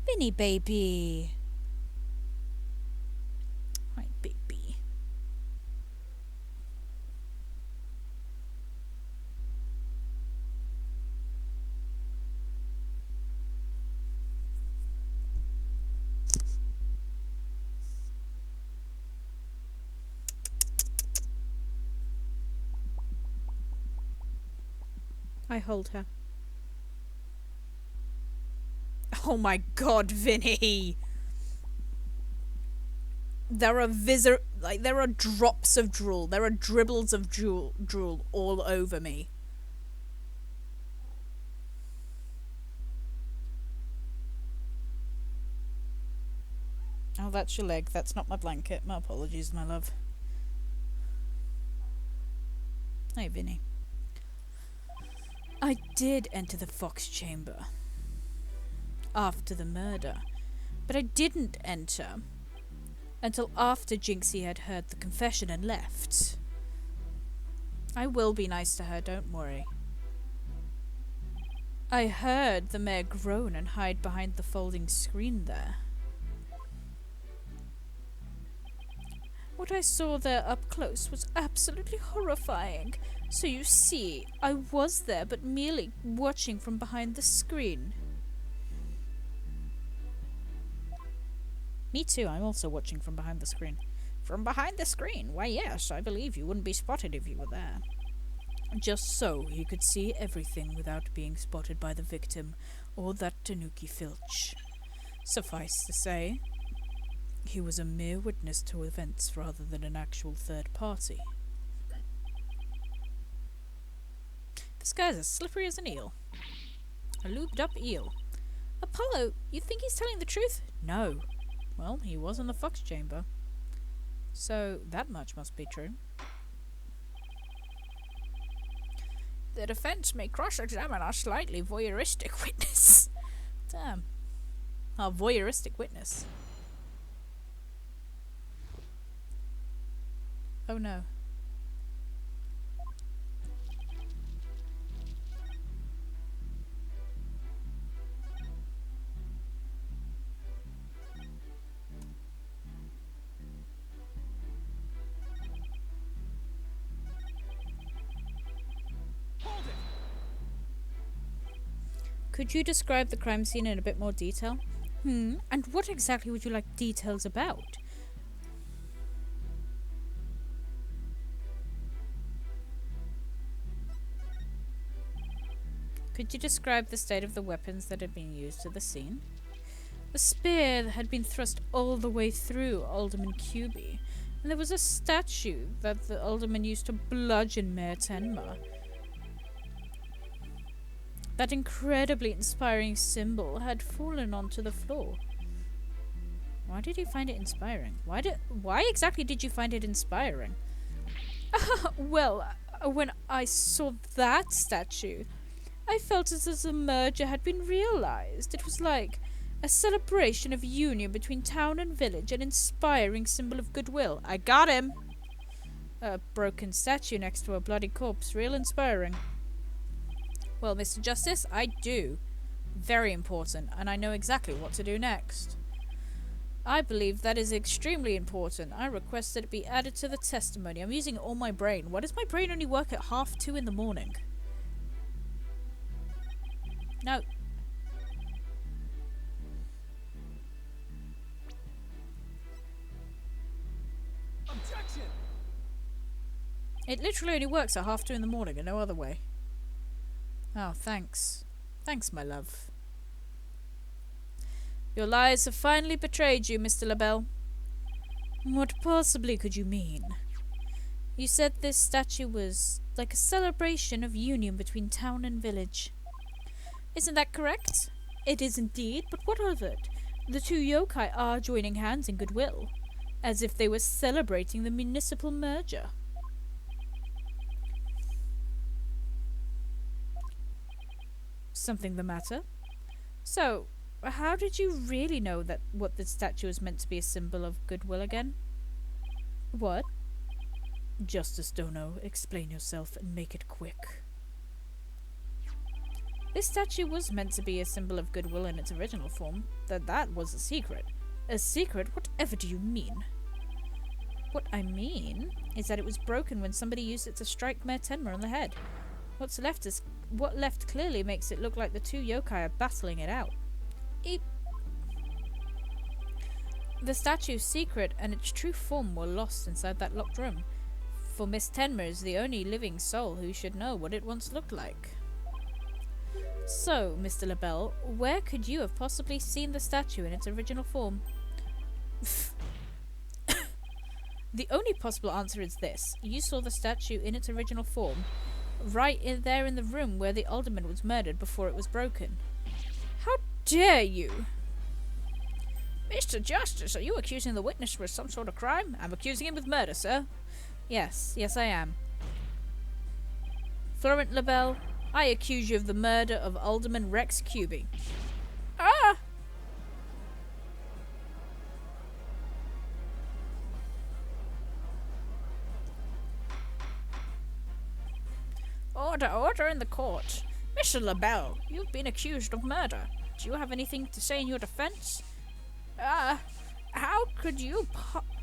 Vinny, baby. Hi, baby. I hold her. Oh my god, Vinny! There are there are drops of drool. There are dribbles of drool all over me. Oh, that's your leg. That's not my blanket. My apologies, my love. Hey, Vinny. I did enter the Fox Chamber after the murder, but I didn't enter until after Jinxie had heard the confession and left. I will be nice to her, don't worry. I heard the mayor groan and hide behind the folding screen there. What I saw there up close was absolutely horrifying. So you see, I was there, but merely watching from behind the screen. Me too, I'm also watching from behind the screen. From behind the screen? Why yes, I believe you wouldn't be spotted if you were there. Just so he could see everything without being spotted by the victim or that Tanuki Filch. Suffice to say, he was a mere witness to events rather than an actual third party. This guy's as slippery as an eel. A lubed up eel. Apollo, you think he's telling the truth? No. Well, he was in the Fox Chamber. So that much must be true. The defense may cross-examine our slightly voyeuristic witness. Damn. Our voyeuristic witness. Oh no. Could you describe the crime scene in a bit more detail? And what exactly would you like details about? Could you describe the state of the weapons that had been used at the scene? The spear had been thrust all the way through Alderman Cuby, and there was a statue that the alderman used to bludgeon Mayor Tenma. That incredibly inspiring symbol had fallen onto the floor. Why did you find it inspiring? Why exactly did you find it inspiring? Well, when I saw that statue, I felt as if the merger had been realized. It was like a celebration of union between town and village, an inspiring symbol of goodwill. I got him! A broken statue next to a bloody corpse. Real inspiring. Well, Mr. Justice, I do. Very important, and I know exactly what to do next. I believe that is extremely important. I request that it be added to the testimony. I'm using all my brain. Why does my brain only work at 2:30 in the morning? No. Objection! It literally only works at 2:30 in the morning and no other way. Oh, thanks. Thanks, my love. Your lies have finally betrayed you, Mr. LaBelle. What possibly could you mean? You said this statue was like a celebration of union between town and village. Isn't that correct? It is indeed, but what of it? The two yokai are joining hands in goodwill, as if they were celebrating the municipal merger. Something the matter? So, how did you really know that what the statue was meant to be a symbol of goodwill again? What? Justice Dono, explain yourself and make it quick. This statue was meant to be a symbol of goodwill in its original form. That was a secret. A secret? Whatever do you mean? What I mean is that it was broken when somebody used it to strike Mayor Tenma on the head. What left clearly makes it look like the two yokai are battling it out. The statue's secret and its true form were lost inside that locked room. For Miss Tenma is the only living soul who should know what it once looked like. So, Mr. LaBelle, where could you have possibly seen the statue in its original form? The only possible answer is this. You saw the statue in its original form, right there in the room where the alderman was murdered before it was broken. How dare you! Mr. Justice, are you accusing the witness for some sort of crime? I'm accusing him of murder, sir. Yes, I am. Florent LaBelle, I accuse you of the murder of Alderman Rex Cuby. Ah! Order in the court. Mr. LaBelle, you've been accused of murder. Do you have anything to say in your defense? How could you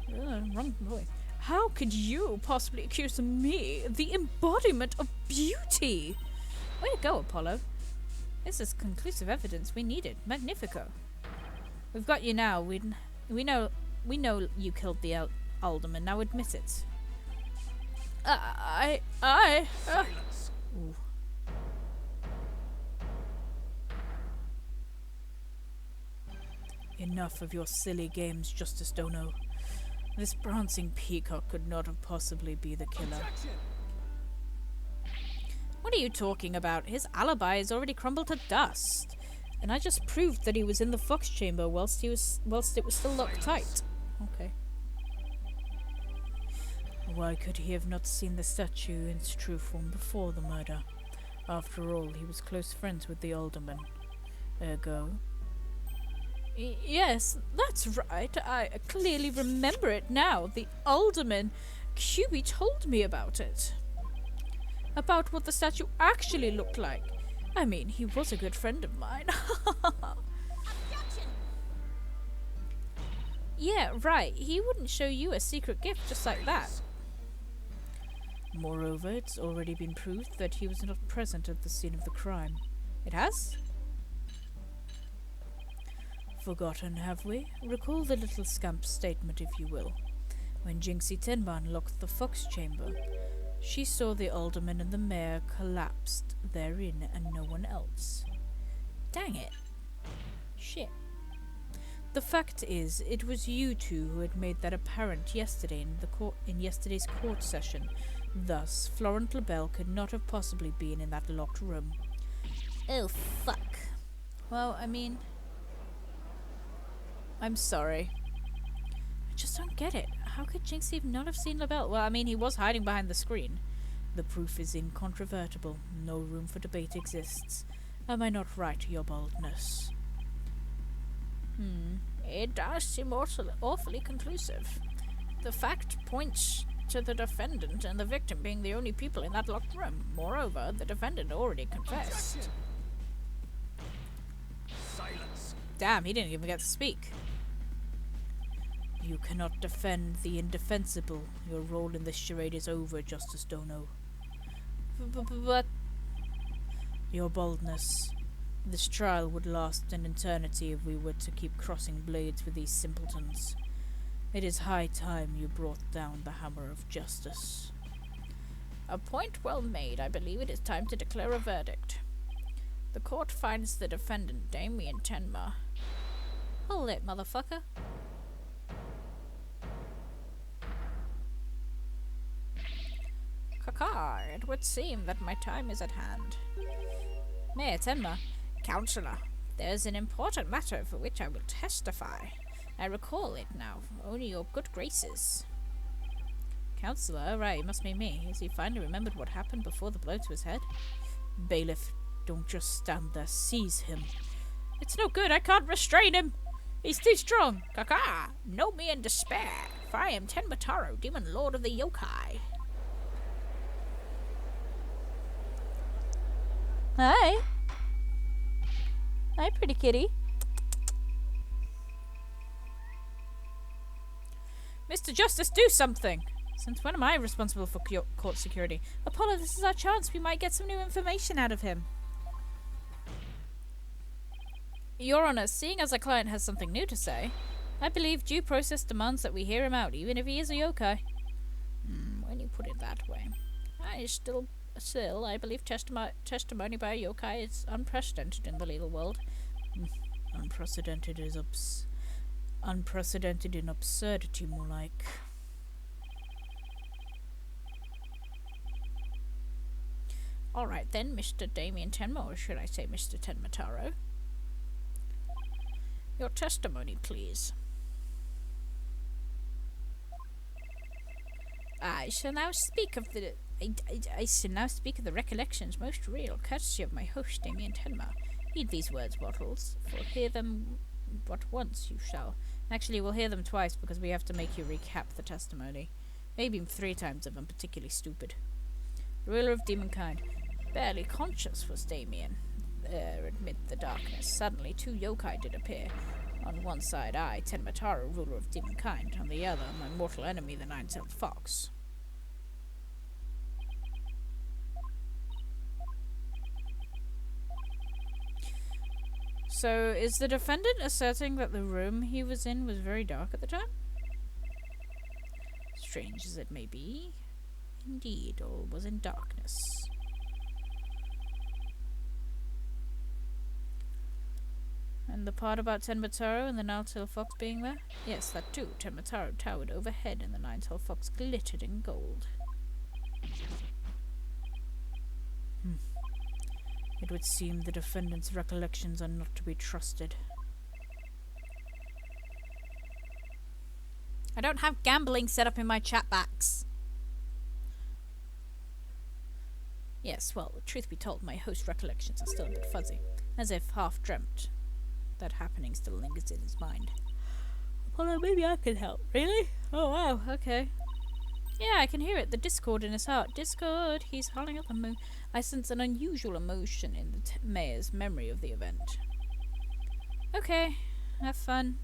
wrong voice. How could you possibly accuse me, the embodiment of beauty? Way to go, Apollo. This is conclusive evidence we needed. Magnifico. We've got you now. We know you killed the alderman. Now admit it. Silence. Ooh. Enough of your silly games, Justice Dono. This prancing peacock could not have possibly be the killer. Objection! What are you talking about? His alibi is already crumbled to dust. And I just proved that he was in the fox chamber whilst it was still locked tight. Okay. Why could he have not seen the statue in its true form before the murder? After all, he was close friends with the alderman. Ergo. Yes, that's right. I clearly remember it now. The alderman. Cuby told me about it. About what the statue actually looked like. I mean, he was a good friend of mine. Objection! Yeah, right. He wouldn't show you a secret gift just like that. Moreover, it's already been proved that he was not present at the scene of the crime. It has? Forgotten, have we? Recall the little scamp's statement, if you will. When Jinxie Tenma unlocked the fox chamber, she saw the alderman and the mayor collapsed therein and no one else. Dang it. Shit. The fact is, it was you two who had made that apparent yesterday in yesterday's court session. Thus, Florent LaBelle could not have possibly been in that locked room. Oh, fuck. Well, I mean, I'm sorry. I just don't get it. How could Jinxie not have seen LaBelle? Well, I mean, he was hiding behind the screen. The proof is incontrovertible. No room for debate exists. Am I not right, your boldness? It does seem awfully conclusive. The fact points to the defendant and the victim being the only people in that locked room. Moreover, the defendant already confessed. Objection! Silence. Damn, he didn't even get to speak. You cannot defend the indefensible. Your role in this charade is over, Justice Dono. But... Your boldness. This trial would last an eternity if we were to keep crossing blades with these simpletons. It is high time you brought down the hammer of justice. A point well made. I believe it is time to declare a verdict. The court finds the defendant, Damien Tenma. Hold it, motherfucker. Kaka, it would seem that my time is at hand. Mayor Tenma, Counselor, there is an important matter for which I will testify. I recall it now, only your good graces. Counselor, right, it must be me. Has he finally remembered what happened before the blow to his head? Bailiff, don't just stand there, seize him. It's no good, I can't restrain him. He's too strong. Kaka, know me in despair, for I am Tenma Taro, Demon Lord of the Yokai. Hi. Hi, pretty kitty. Mr. Justice, do something! Since when am I responsible for court security? Apollo, this is our chance. We might get some new information out of him. Your Honor, seeing as our client has something new to say, I believe due process demands that we hear him out, even if he is a yokai. When you put it that way. Still, I believe testimony by a yokai is unprecedented in the legal world. Unprecedented in absurdity, more like. Alright then, Mr. Damien Tenma, or should I say Mr. Tenma Taro? Your testimony, please. I shall now speak of the recollections most real, courtesy of my host, Damien Tenma. Heed these words, Bottles, for hear them but once you shall. Actually, we'll hear them twice because we have to make you recap the testimony. Maybe 3 times if I'm particularly stupid. Ruler of demonkind. Barely conscious was Damien. There, amid the darkness, suddenly 2 yokai did appear. On one side, I, Tenma Taro, ruler of demonkind. On the other, my mortal enemy, the nine-tailed fox. So, is the defendant asserting that the room he was in was very dark at the time? Strange as it may be, indeed, all was in darkness. And the part about Tenma Taro and the nine-tailed fox being there? Yes, that too. Tenma Taro towered overhead and the nine-tailed fox glittered in gold. It would seem the defendant's recollections are not to be trusted. I don't have gambling set up in my chat box. Yes, well, truth be told, my host's recollections are still a bit fuzzy, as if half-dreamt. That happening still lingers in his mind. Apollo, maybe I can help. Really? Oh, wow, okay. Yeah, I can hear it. The discord in his heart. Discord! He's howling at the moon. I sense an unusual emotion in the mayor's memory of the event. Okay, have fun.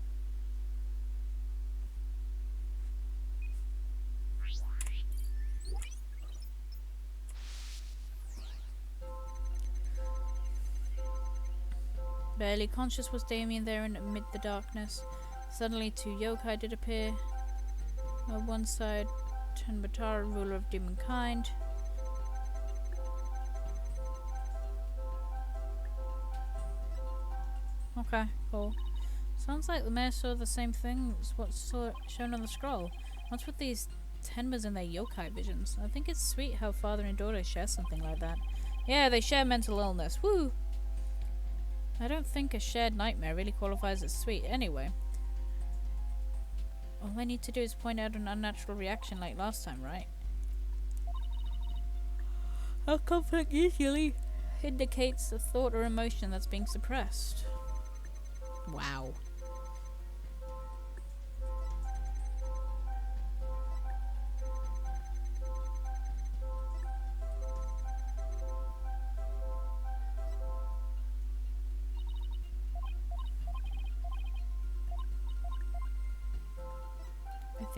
Barely conscious was Damien there amid the darkness. Suddenly 2 yokai did appear. On one side, Tenma Taro, ruler of demonkind. Okay, cool. Sounds like the mayor saw the same thing as what's shown on the scroll. What's with these Tenmas and their yokai visions? I think it's sweet how father and daughter share something like that. Yeah, they share mental illness. Woo! I don't think a shared nightmare really qualifies as sweet. Anyway. All I need to do is point out an unnatural reaction like last time, right? Our conflict usually indicates a thought or emotion that's being suppressed. Wow.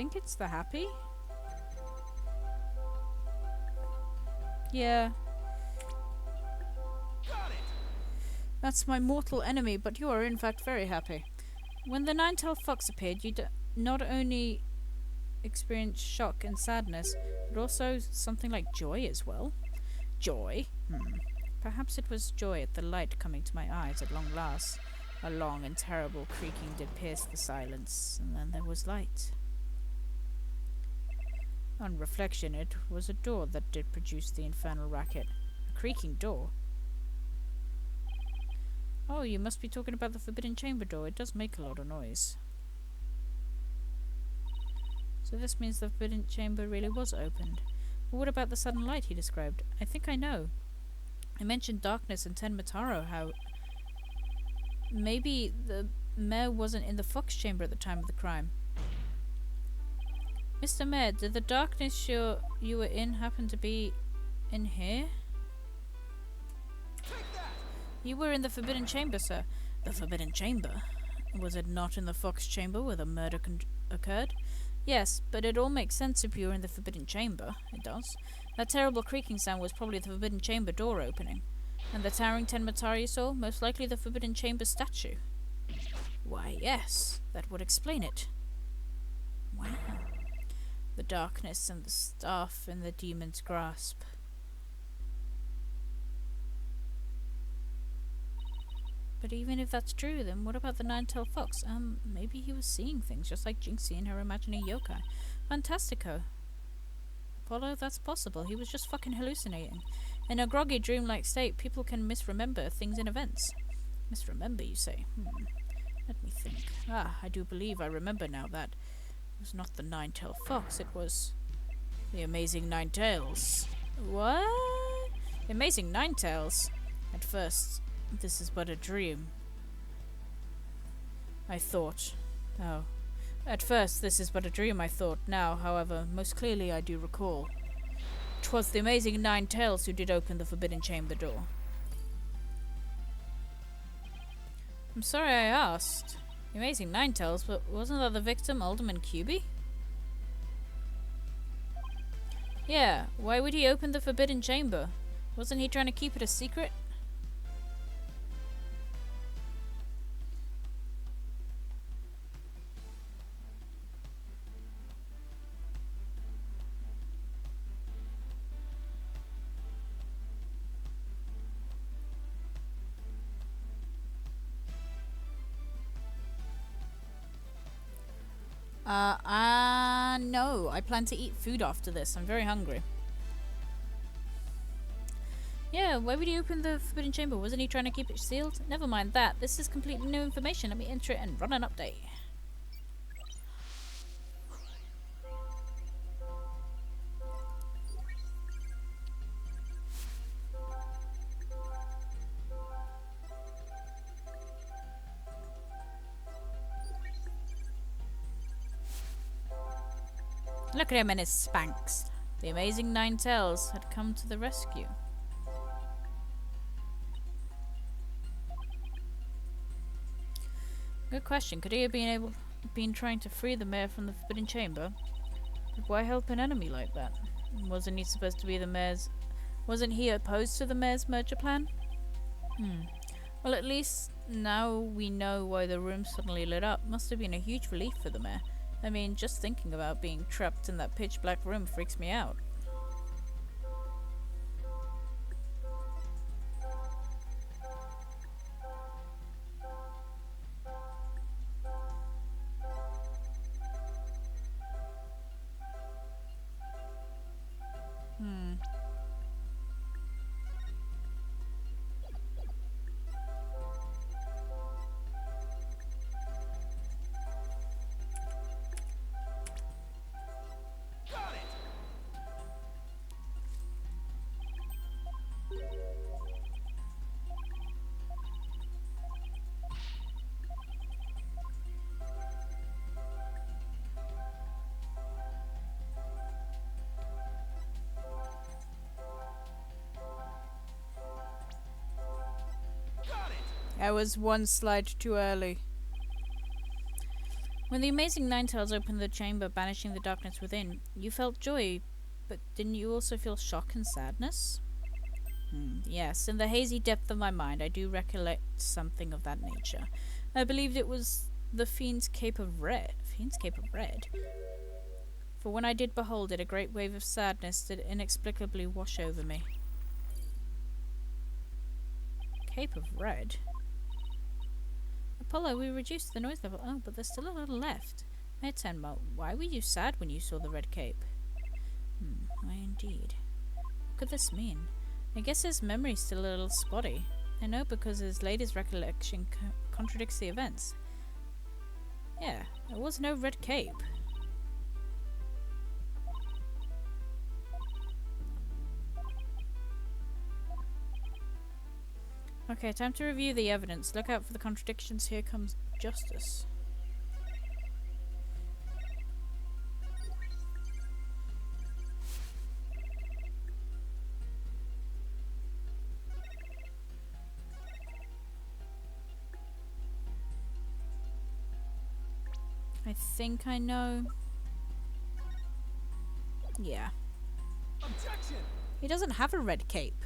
think it's the happy. Yeah. Got it. That's my mortal enemy, but you are in fact very happy. When the nine-tailed fox appeared, you not only experienced shock and sadness, but also something like joy as well. Joy? Perhaps it was joy at the light coming to my eyes at long last. A long and terrible creaking did pierce the silence, and then there was light. On reflection, it was a door that did produce the infernal racket. A creaking door? Oh, you must be talking about the forbidden chamber door. It does make a lot of noise. So this means the forbidden chamber really was opened. But what about the sudden light he described? I think I know. I mentioned darkness and Ten Mataro, how maybe the mayor wasn't in the fox chamber at the time of the crime. Mr. Mayor, did the darkness you were in happen to be in here? Take that. You were in the forbidden chamber, sir. The forbidden chamber? Was it not in the fox chamber where the murder occurred? Yes, but it all makes sense if you were in the forbidden chamber. It does. That terrible creaking sound was probably the forbidden chamber door opening. And the towering Tenmatar you saw? Most likely the forbidden chamber statue. Why, yes. That would explain it. Wow. The darkness and the staff in the demon's grasp. But even if that's true, then what about the nine-tailed fox? Maybe he was seeing things, just like Jinxie and her imaginary yokai. Fantastico. Apollo, that's possible. He was just fucking hallucinating. In a groggy, dreamlike state, people can misremember things and events. Misremember, you say? Let me think. I do believe I remember now that it was not the nine-tailed fox, it was the amazing Nine Tails. What? The amazing Nine Tails? At first, this is but a dream. I thought. Oh. At first, this is but a dream, I thought. Now, however, most clearly I do recall. 'Twas the amazing Nine Tails who did open the forbidden chamber door. I'm sorry I asked. The amazing Nine Tails, but wasn't that the victim, Alderman Cuby? Yeah, why would he open the forbidden chamber? Wasn't he trying to keep it a secret? No. I plan to eat food after this. I'm very hungry. Yeah, why would he open the forbidden chamber? Wasn't he trying to keep it sealed? Never mind that. This is completely new information. Let me enter it and run an update. Look at him and his Spanx. The amazing Nine Tails had come to the rescue. Good question. Could he have been trying to free the mayor from the forbidden chamber? But why help an enemy like that? Wasn't he supposed to be the mayor's? Wasn't he opposed to the mayor's merger plan? Well, at least now we know why the room suddenly lit up. Must have been a huge relief for the mayor. I mean, just thinking about being trapped in that pitch black room freaks me out. I was one slide too early. When the amazing Ninetales opened the chamber, banishing the darkness within, you felt joy, but didn't you also feel shock and sadness? Yes, in the hazy depth of my mind, I do recollect something of that nature. I believed it was the Fiend's Cape of Red. Fiend's Cape of Red? For when I did behold it, a great wave of sadness did inexplicably wash over me. Cape of Red? Apollo, we reduced the noise level. Oh, but there's still a little left. Mayor Tenma, why were you sad when you saw the red cape? Why indeed. What could this mean? I guess his memory's still a little spotty. I know because his latest recollection contradicts the events. Yeah, there was no red cape. Okay, time to review the evidence. Look out for the contradictions. Here comes justice. I think I know. Yeah. Objection! He doesn't have a red cape.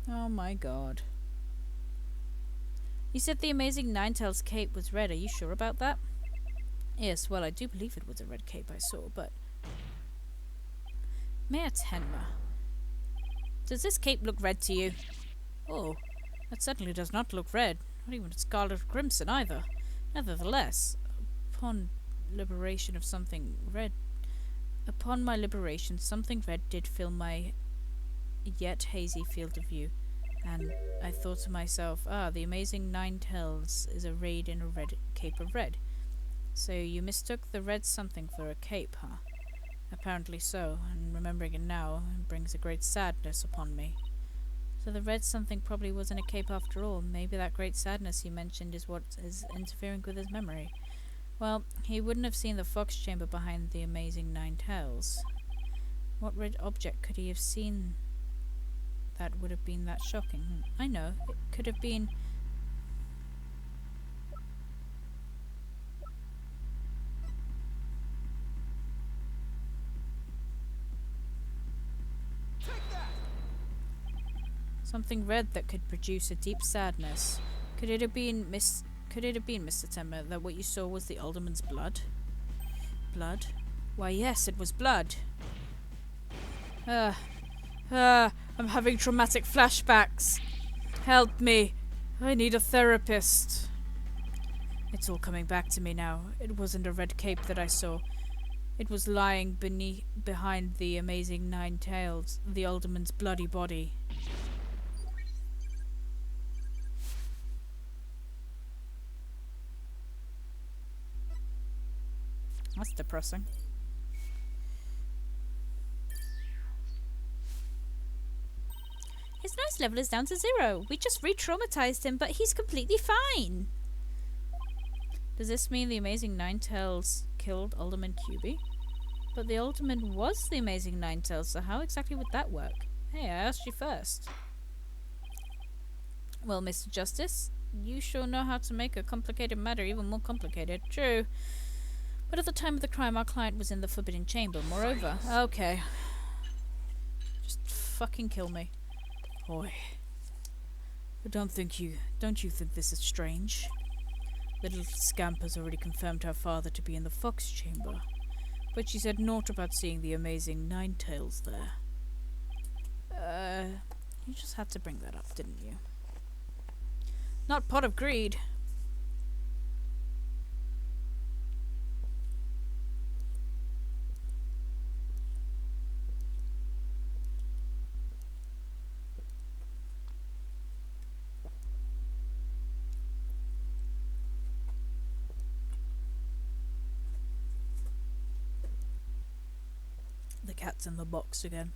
Oh my god. You said the amazing Ninetales cape was red. Are you sure about that? Yes, well, I do believe it was a red cape I saw, but... Mayor Tenma, does this cape look red to you? Oh, that certainly does not look red. Not even scarlet or crimson either. Nevertheless, upon liberation of something red... Upon my liberation, something red did fill my yet hazy field of view, and I thought to myself, the amazing Ninetales is arrayed in a red cape of red. So you mistook the red something for a cape, huh? Apparently so, and remembering it now brings a great sadness upon me. So the red something probably wasn't a cape after all. Maybe that great sadness he mentioned is what is interfering with his memory. Well, he wouldn't have seen the fox chamber behind the amazing Ninetales. What red object could he have seen that would have been that shocking? I know, it could have been... something red that could produce a deep sadness. Could it have been Mr. Tenma, that what you saw was the alderman's blood? Blood? Why yes, it was blood. I'm having traumatic flashbacks. Help me. I need a therapist. It's all coming back to me now. It wasn't a red cape that I saw. It was lying behind the amazing Ninetales, the alderman's bloody body. That's depressing. His noise level is down to 0. We just re-traumatized him, but he's completely fine. Does this mean the amazing Ninetales killed Alderman QB? But the Alderman was the amazing Ninetales, so how exactly would that work? Hey, I asked you first. Well, Mr. Justice, you sure know how to make a complicated matter even more complicated. True. But at the time of the crime, our client was in the Forbidden Chamber. Moreover... Okay. Just fucking kill me. Boy. But don't you think this is strange? The little scamp has already confirmed her father to be in the Fox Chamber. But she said naught about seeing the amazing Ninetales there. You just had to bring that up, didn't you? Not pot of greed. The cat's in the box again.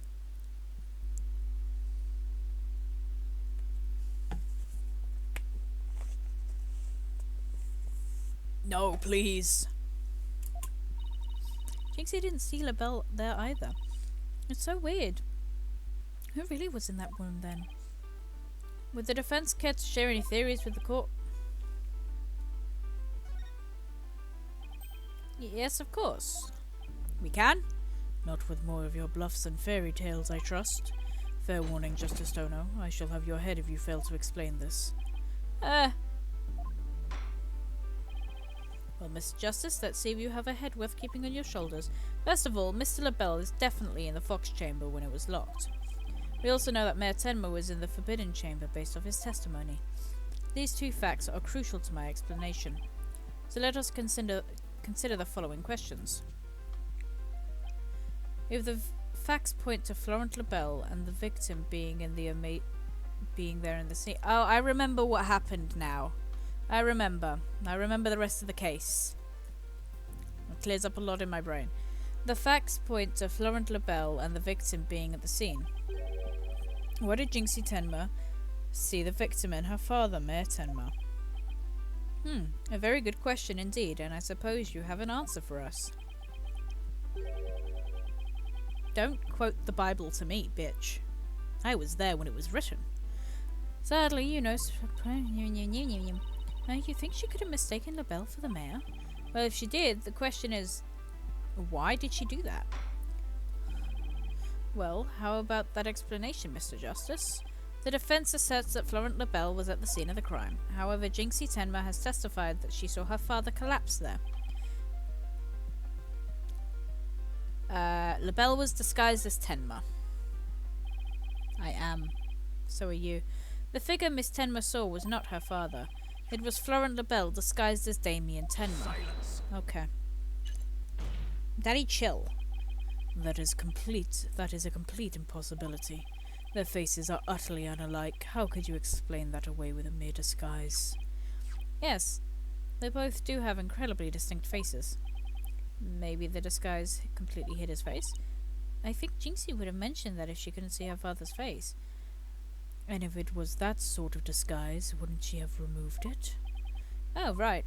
No, please. Jinxie didn't steal a bell there either. It's so weird. Who really was in that room then? Would the defense care to share any theories with the court? Yes, of course. We can? Not with more of your bluffs and fairy tales, I trust. Fair warning, Justice Dono. I shall have your head if you fail to explain this. Well, Mr. Justice, let's see if you have a head worth keeping on your shoulders. First of all, Mr. LaBelle is definitely in the Fox Chamber when it was locked. We also know that Mayor Tenma was in the Forbidden Chamber based off his testimony. These two facts are crucial to my explanation. So let us consider the following questions. If the facts point to Florent LaBelle and the victim being there in the scene... Oh, I remember what happened now. I remember the rest of the case. It clears up a lot in my brain. The facts point to Florent LaBelle and the victim being at the scene. Why did Jinxie Tenma see the victim and her father, Mayor Tenma? A very good question indeed, and I suppose you have an answer for us. Don't quote the Bible to me, bitch. I was there when it was written. Sadly, you know... You think she could have mistaken LaBelle for the mayor? Well, if she did, the question is, why did she do that? Well, how about that explanation, Mr. Justice? The defense asserts that Florent LaBelle was at the scene of the crime. However, Jinxie Tenma has testified that she saw her father collapse there. LaBelle was disguised as Tenma. I am. So are you. The figure Miss Tenma saw was not her father. It was Florent LaBelle disguised as Damien Tenma. Silence. Okay. Daddy, chill. That is a complete impossibility. Their faces are utterly unalike. How could you explain that away with a mere disguise? Yes, they both do have incredibly distinct faces. Maybe the disguise completely hid his face? I think Jinxie would have mentioned that if she couldn't see her father's face. And if it was that sort of disguise, wouldn't she have removed it? Oh, right.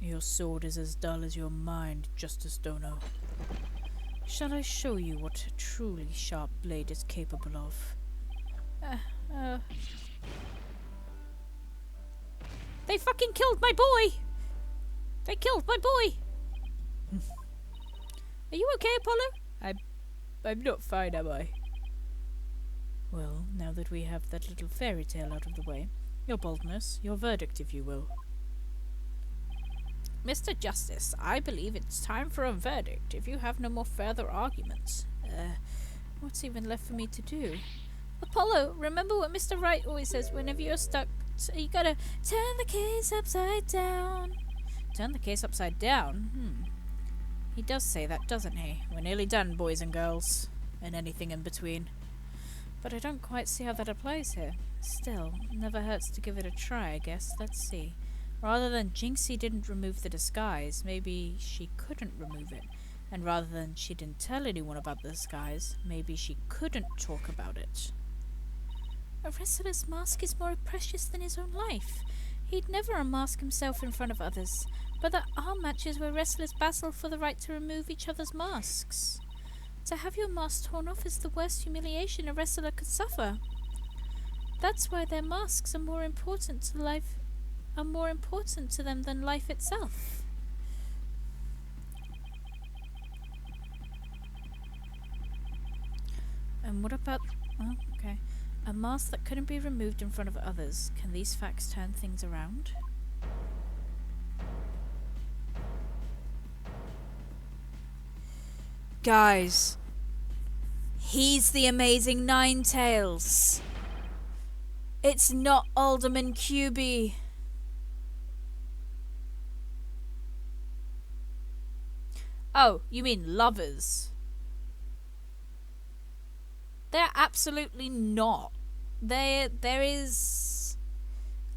Your sword is as dull as your mind, Justice Dono. Shall I show you what a truly sharp blade is capable of? They fucking killed my boy! They killed my boy! Are you okay, Apollo? I'm not fine, am I? Well, now that we have that little fairy tale out of the way, your boldness, your verdict, if you will. Mr. Justice, I believe it's time for a verdict, if you have no more further arguments. What's even left for me to do? Apollo, remember what Mr. Wright always says whenever you're stuck, so you gotta turn the case upside down. Turn the case upside down? He does say that, doesn't he? We're nearly done, boys and girls. And anything in between. But I don't quite see how that applies here. Still, never hurts to give it a try, I guess. Let's see. Rather than Jinxie didn't remove the disguise, maybe she couldn't remove it. And rather than she didn't tell anyone about the disguise, maybe she couldn't talk about it. A wrestler's mask is more precious than his own life. He'd never unmask himself in front of others, but there are matches where wrestlers battle for the right to remove each other's masks. To have your mask torn off is the worst humiliation a wrestler could suffer. That's why their masks are more important to them than life itself. And what about... Oh, okay. A mask that couldn't be removed in front of others. Can these facts turn things around? Guys. He's the amazing Ninetales. It's not Alderman QB. Oh, you mean lovers? They're absolutely not. There is...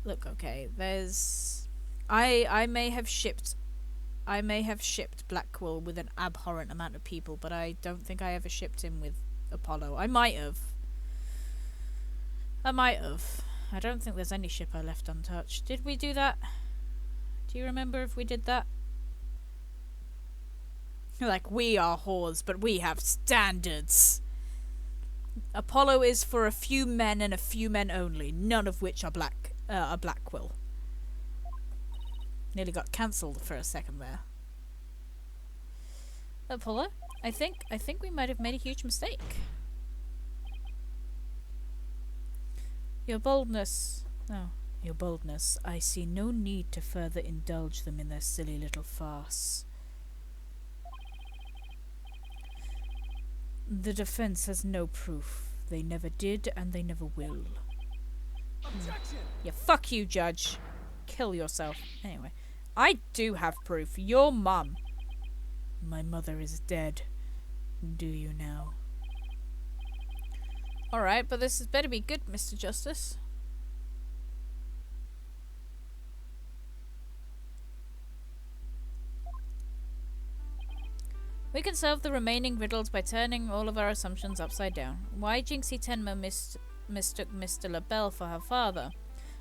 Look, okay, there's... I may have shipped Black Quill with an abhorrent amount of people, but I don't think I ever shipped him with Apollo. I might have. I don't think there's any ship I left untouched. Did we do that? Do you remember if we did that? Like, we are whores, but we have standards. Apollo is for a few men and a few men only, none of which are black. A black quill. Nearly got cancelled for a second there. Apollo, I think we might have made a huge mistake. Your boldness. Oh, your boldness. I see no need to further indulge them in their silly little farce. The defense has no proof. They never did, and they never will. Objection! Yeah, fuck you, Judge. Kill yourself. Anyway, I do have proof. Your mum. My mother is dead. Do you now? Alright, but this has better be good, Mr. Justice. We can solve the remaining riddles by turning all of our assumptions upside down. Why Jinxie Tenma mistook Mr. LaBelle for her father?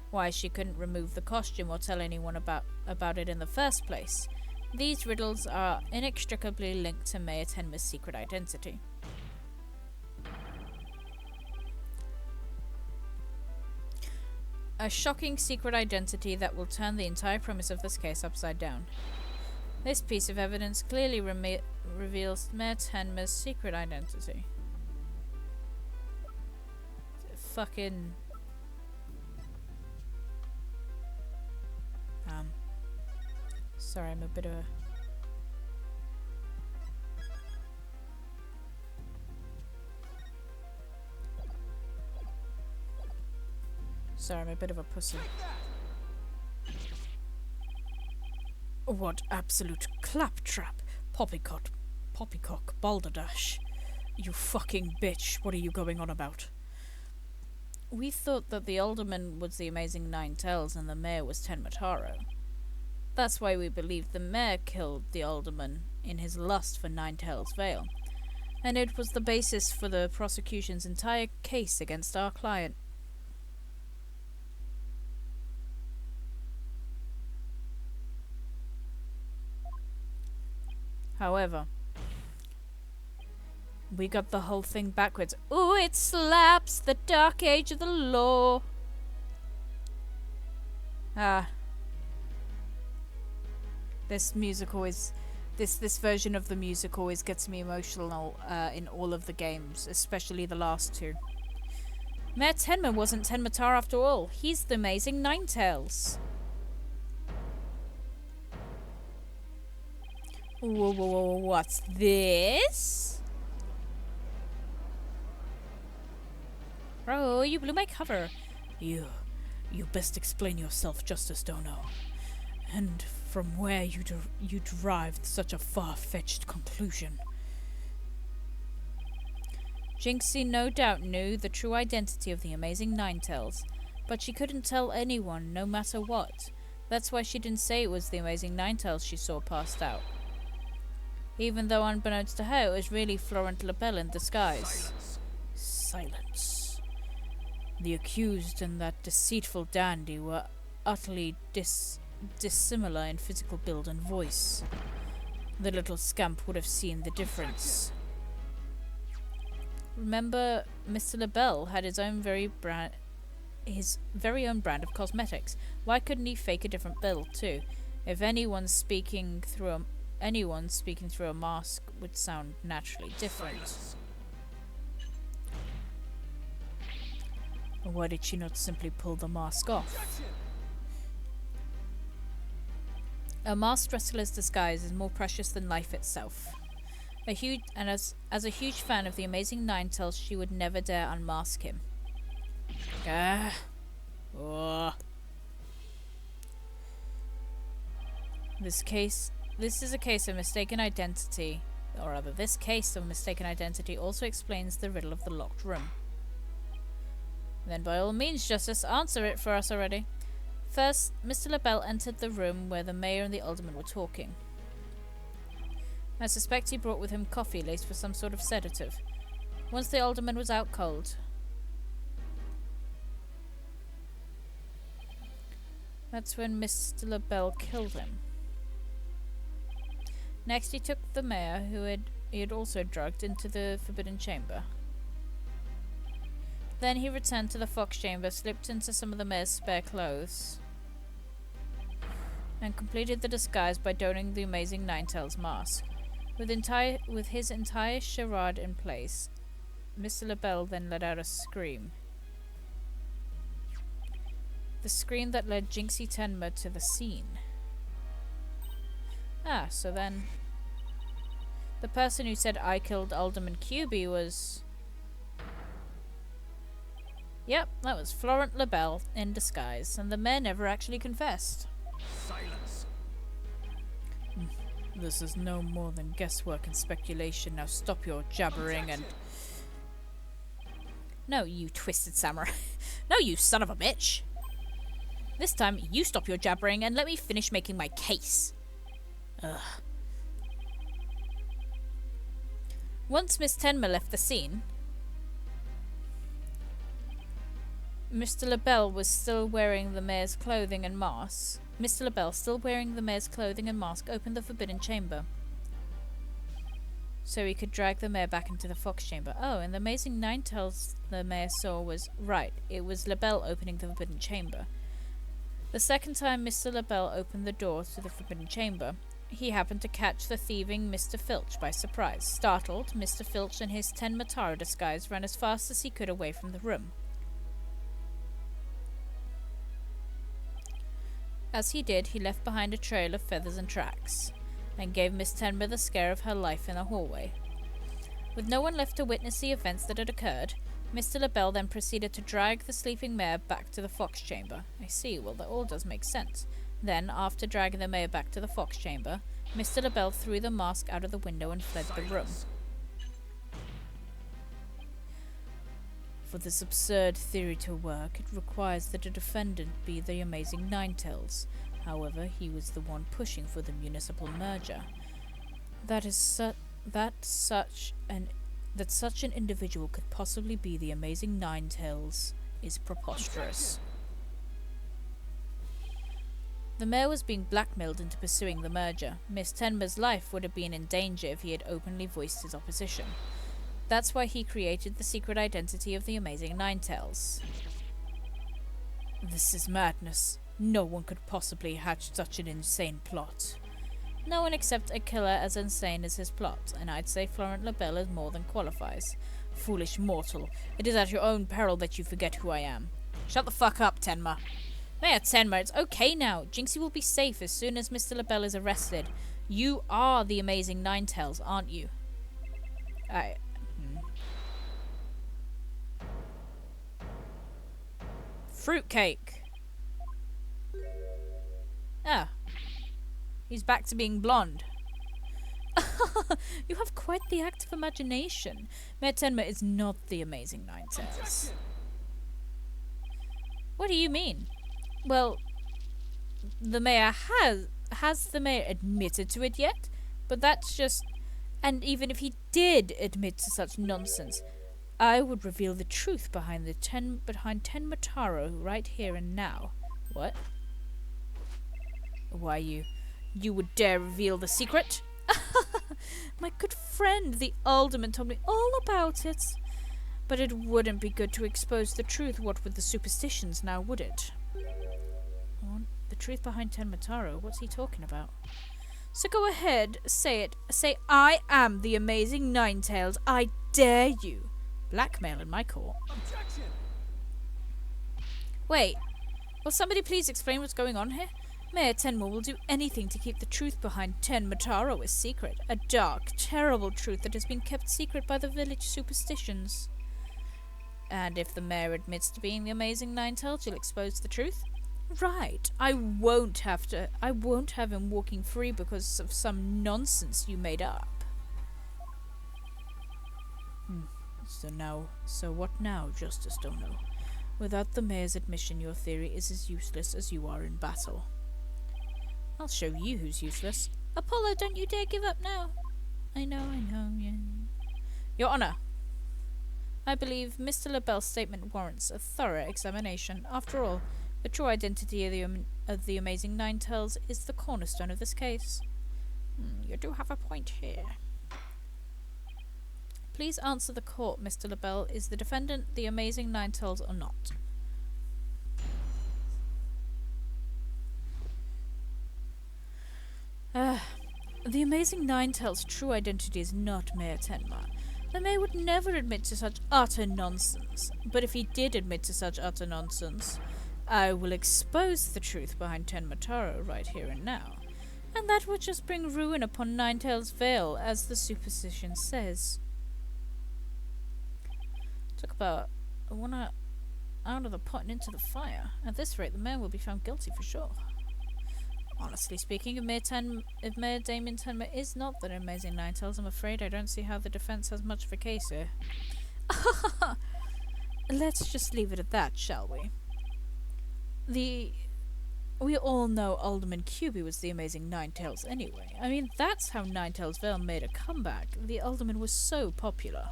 Why she couldn't remove the costume or tell anyone about it in the first place? These riddles are inextricably linked to Mayor Tenma's secret identity. A shocking secret identity that will turn the entire premise of this case upside down. This piece of evidence clearly reveals Mayor Tenma's secret identity. Fucking... Sorry, I'm a bit of a... Sorry, I'm a bit of a pussy. What absolute claptrap! Poppycock, balderdash. You fucking bitch, what are you going on about? We thought that the alderman was the amazing Nine Tails and the mayor was Tenma Taro. That's why we believed the mayor killed the alderman in his lust for Nine Tails Vale. And it was the basis for the prosecution's entire case against our client. However, we got the whole thing backwards. Ooh, it slaps! The dark age of the law! This music always... This version of the music always gets me emotional in all of the games, especially the last two. Mayor Tenma wasn't Tenma Taro after all. He's the amazing Ninetales. Whoa, what's this? Bro, you blew my cover. You best explain yourself, Justice Dono. And from where you derived such a far-fetched conclusion. Jinxie no doubt knew the true identity of the amazing Ninetales, but she couldn't tell anyone, no matter what. That's why she didn't say it was the amazing Ninetales she saw passed out. Even though unbeknownst to her, it was really Florent LaBelle in disguise. Silence. The accused and that deceitful dandy were utterly dissimilar in physical build and voice. The little scamp would have seen the difference. Remember, Mr. LaBelle had his very own brand of cosmetics. Why couldn't he fake a different build too? If anyone's speaking through a mask would sound naturally different. Why did she not simply pull the mask off? A masked wrestler's disguise is more precious than life itself. As a huge fan of the amazing Ninetales, she would never dare unmask him. This is a case of mistaken identity, or rather, this case of mistaken identity also explains the riddle of the locked room. Then by all means, Justice, answer it for us already. First, Mr. LaBelle entered the room where the mayor and the alderman were talking. I suspect he brought with him coffee laced with some sort of sedative. Once the alderman was out cold, that's when Mr. LaBelle killed him. Next, he took the mayor, who he had also drugged, into the forbidden chamber. Then he returned to the fox chamber, slipped into some of the mayor's spare clothes, and completed the disguise by donning the amazing Ninetales mask. With his entire charade in place, Mr. LaBelle then let out a scream. The scream that led Jinxie Tenma to the scene. Ah, so then the person who said I killed Alderman QB was... Yep, that was Florent LaBelle in disguise, and the mayor never actually confessed. Silence. This is no more than guesswork and speculation. Now stop your jabbering and... No, you twisted samurai. No, you son of a bitch! This time, you stop your jabbering and let me finish making my case. Ugh. Once Miss Tenma left the scene, Mr. LaBelle was still wearing the mayor's clothing and mask. Mr. LaBelle, still wearing the mayor's clothing and mask, opened the forbidden chamber, so he could drag the mayor back into the fox chamber. Oh, and the amazing Ninetales the mayor saw was right. It was LaBelle opening the forbidden chamber. The second time Mr. LaBelle opened the door to the forbidden chamber, he happened to catch the thieving Mr. Filch by surprise. Startled, Mr. Filch in his Ten Matara disguise ran as fast as he could away from the room. As he did, he left behind a trail of feathers and tracks, and gave Miss Tenma the scare of her life in the hallway. With no one left to witness the events that had occurred, Mr. LaBelle then proceeded to drag the sleeping mayor back to the fox chamber. I see, well that all does make sense. Then, after dragging the mayor back to the fox chamber, Mr. LaBelle threw the mask out of the window and fled the room. For this absurd theory to work, it requires that a defendant be the amazing Ninetales. However, he was the one pushing for the municipal merger. That such an individual could possibly be the amazing Ninetales is preposterous. The mayor was being blackmailed into pursuing the merger. Miss Tenma's life would have been in danger if he had openly voiced his opposition. That's why he created the secret identity of the amazing Ninetales. This is madness. No one could possibly hatch such an insane plot. No one except a killer as insane as his plot, and I'd say Florent LaBelle is more than qualifies. Foolish mortal, it is at your own peril that you forget who I am. Shut the fuck up, Tenma. Mayor Tenma, it's okay now. Jinxie will be safe as soon as Mr. LaBelle is arrested. You are the amazing Ninetales, aren't you? Fruitcake. Ah. He's back to being blonde. You have quite the active imagination. Mayor Tenma is not the amazing Ninetales. What do you mean? Well, the mayor has the mayor admitted to it yet? But that's just... And even if he did admit to such nonsense, I would reveal the truth behind Ten Mataro right here and now. What? Why you would dare reveal the secret? My good friend, the alderman, told me all about it. But it wouldn't be good to expose the truth, what with the superstitions now, would it? What? The truth behind Ten Mataro? What's he talking about? So go ahead, say it. Say, I am the amazing Ninetales. I dare you. Blackmail in my court. Objection! Wait, will somebody please explain what's going on here? Mayor Tenma will do anything to keep the truth behind Ten Mataro a secret. A dark, terrible truth that has been kept secret by the village superstitions. And if the mayor admits to being the amazing Ninetales, you'll expose the truth? Right. I won't have him walking free because of some nonsense you made up. So what now, Justice Dono? Without the mayor's admission, your theory is as useless as you are in battle. I'll show you who's useless. Apollo, don't you dare give up now. I know, yeah. Your Honor, I believe Mr. LaBelle's statement warrants a thorough examination. After all, the true identity of the amazing Ninetales is the cornerstone of this case. You do have a point here. Please answer the court, Mr. LaBelle. Is the defendant the Amazing Nine-Tails or not? The Amazing Nine-Tails' true identity is not Mayor Tenma. The mayor would never admit to such utter nonsense. But if he did admit to such utter nonsense, I will expose the truth behind Tenma Taro right here and now. And that would just bring ruin upon Nine-Tails Vale, as the superstition says. Talk about one out of the pot and into the fire. At this rate, the mayor will be found guilty for sure. Honestly speaking, if Mayor Damien Tenma is not the Amazing Nine-Tails, I'm afraid I don't see how the defense has much of a case here. Let's just leave it at that, shall we? We all know Alderman Cuby was the Amazing Nine-Tails anyway. I mean, that's how Nine-Tails Vale made a comeback. The Alderman was so popular.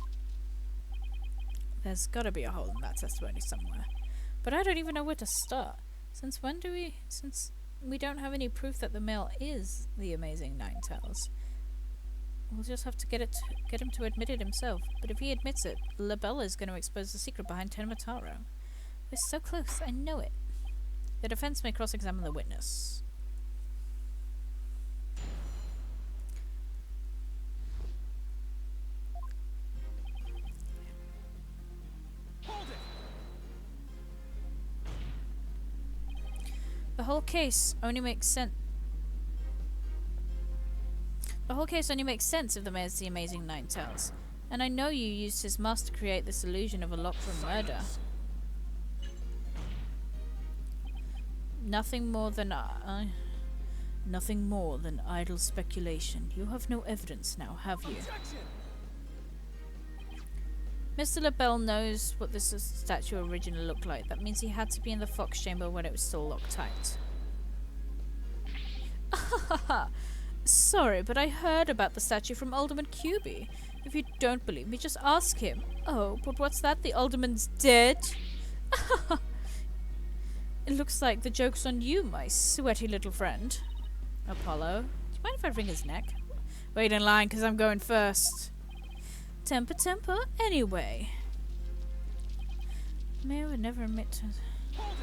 There's gotta be a hole in that testimony somewhere. But I don't even know where to start. Since we don't have any proof that the male is the Amazing Nine-Tails, we'll just have to get him to admit it himself. But if he admits it, LaBelle is going to expose the secret behind Tenma Taro. We're so close, I know it. The defense may cross-examine the witness. Hold it! The whole case only makes sense if the mayor's the Amazing Nine-Tails. And I know you used his mask to create this illusion of a locked room murder. Nothing more than idle speculation. You have no evidence now, have you? Objection! Mr. LaBelle knows what this statue originally looked like. That means he had to be in the Fox Chamber when it was still locked tight. Sorry, but I heard about the statue from Alderman Cuby. If you don't believe me, just ask him. Oh, but what's that? The Alderman's dead? It looks like the joke's on you, my sweaty little friend. Apollo, do you mind if I wring his neck? Wait in line, because I'm going first. Temper, anyway. Mayor would never admit to... Hold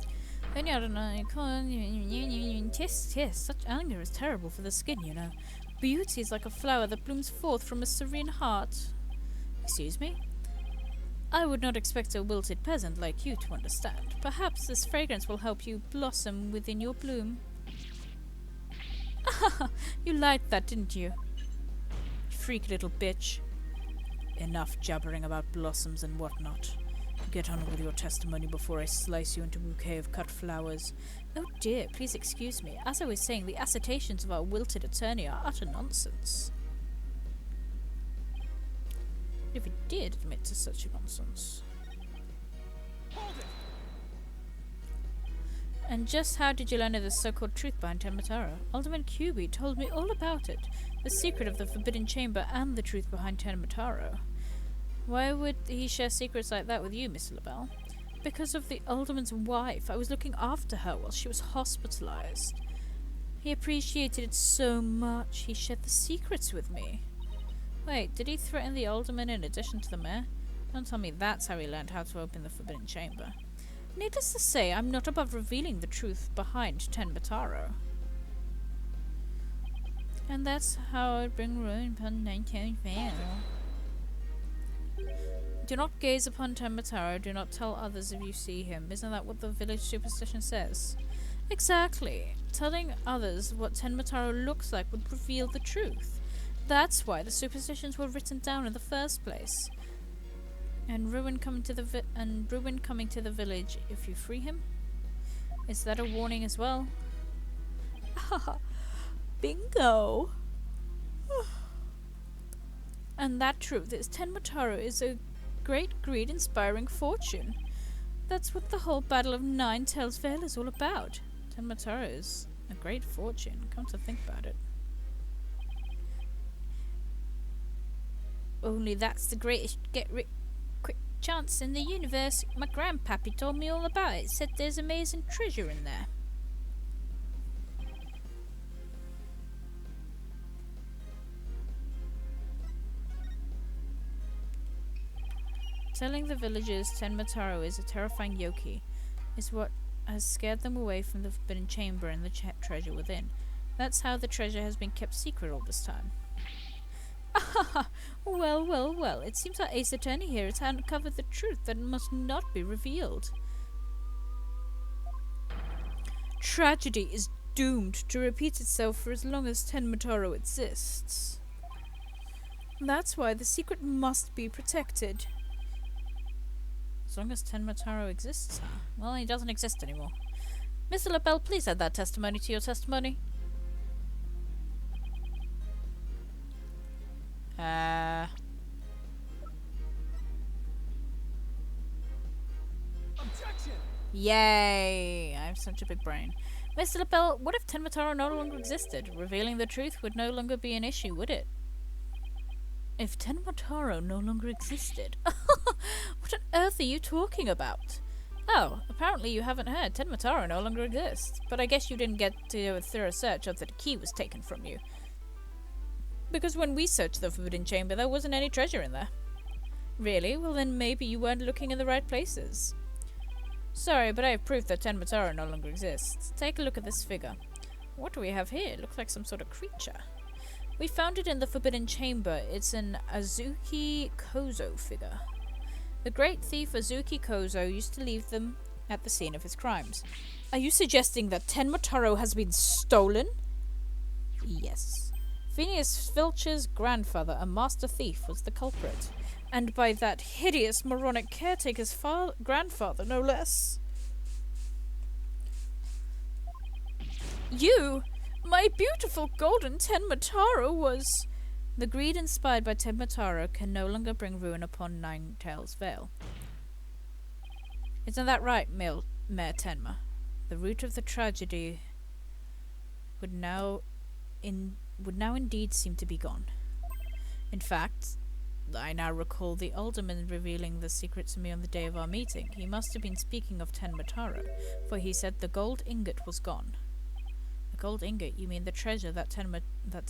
it! Only I don't know, yes, such anger is terrible for the skin, you know. Beauty is like a flower that blooms forth from a serene heart. Excuse me? I would not expect a wilted peasant like you to understand. Perhaps this fragrance will help you blossom within your bloom. You liked that, didn't you? Freak little bitch. Enough jabbering about blossoms and whatnot. Get on with your testimony before I slice you into a bouquet of cut flowers. Oh dear, please excuse me. As I was saying, the assertions of our wilted attorney are utter nonsense. If he did admit to such nonsense. Hold it! And just how did you learn of the so-called truth behind Tenma Taro? Alderman Cuby told me all about it. The secret of the Forbidden Chamber and the truth behind Tenma Taro. Why would he share secrets like that with you, Mr. LaBelle? Because of the Alderman's wife. I was looking after her while she was hospitalized. He appreciated it so much, he shared the secrets with me. Wait, did he threaten the Alderman in addition to the mayor? Don't tell me that's how he learned how to open the Forbidden Chamber. Needless to say, I'm not above revealing the truth behind Tenma Taro. And that's how I bring ruin upon Nine-Tails Vale. Do not gaze upon Tenma Taro, do not tell others if you see him. Isn't that what the village superstition says? Exactly. Telling others what Tenma Taro looks like would reveal the truth. That's why the superstitions were written down in the first place. And ruin coming to the village if you free him? Is that a warning as well? Bingo! And that truth is Tenma Taro is a great greed inspiring fortune. That's what the whole Battle of Nine-Tails Vale is all about. Tenma Taro is a great fortune, come to think about it. Only that's the greatest quick chance in the universe. My grandpappy told me all about it. Said there's amazing treasure in there. Telling the villagers Tenmataro is a terrifying yokai is what has scared them away from the forbidden chamber and the treasure within. That's how the treasure has been kept secret all this time. Ah, well, well, well. It seems our ace attorney here has uncovered the truth that must not be revealed. Tragedy is doomed to repeat itself for as long as Tenmataro exists. That's why the secret must be protected. As long as Tenmataro exists, huh? Well, he doesn't exist anymore. Mr. LaBelle, please add that testimony to your testimony. Objection! Yay! I have such a big brain. Mr. LaBelle, what if Tenmataro no longer existed? Revealing the truth would no longer be an issue, would it? If Tenmataro no longer existed? What on earth are you talking about? Oh, apparently you haven't heard. Tenmataro no longer exists. But I guess you didn't get to do a thorough search after the key was taken from you. Because when we searched the Forbidden Chamber, there wasn't any treasure in there. Really? Well then maybe you weren't looking in the right places. Sorry, but I have proof that Tenmataro no longer exists. Take a look at this figure. What do we have here? It looks like some sort of creature. We found it in the Forbidden Chamber. It's an Azuki Kozo figure. The great thief Azuki Kozo used to leave them at the scene of his crimes. Are you suggesting that Tenmataro has been stolen? Yes. Phineas Filch's grandfather, a master thief, was the culprit. And by that hideous moronic caretaker's grandfather, no less. You, my beautiful golden Tenmataro, was... The greed inspired by Tenmataro can no longer bring ruin upon Ninetales Vale. Isn't that right, Mayor Tenma? The root of the tragedy would now indeed seem to be gone. In fact, I now recall the alderman revealing the secret to me on the day of our meeting. He must have been speaking of Tenmataro, for he said the gold ingot was gone. The gold ingot? You mean the treasure that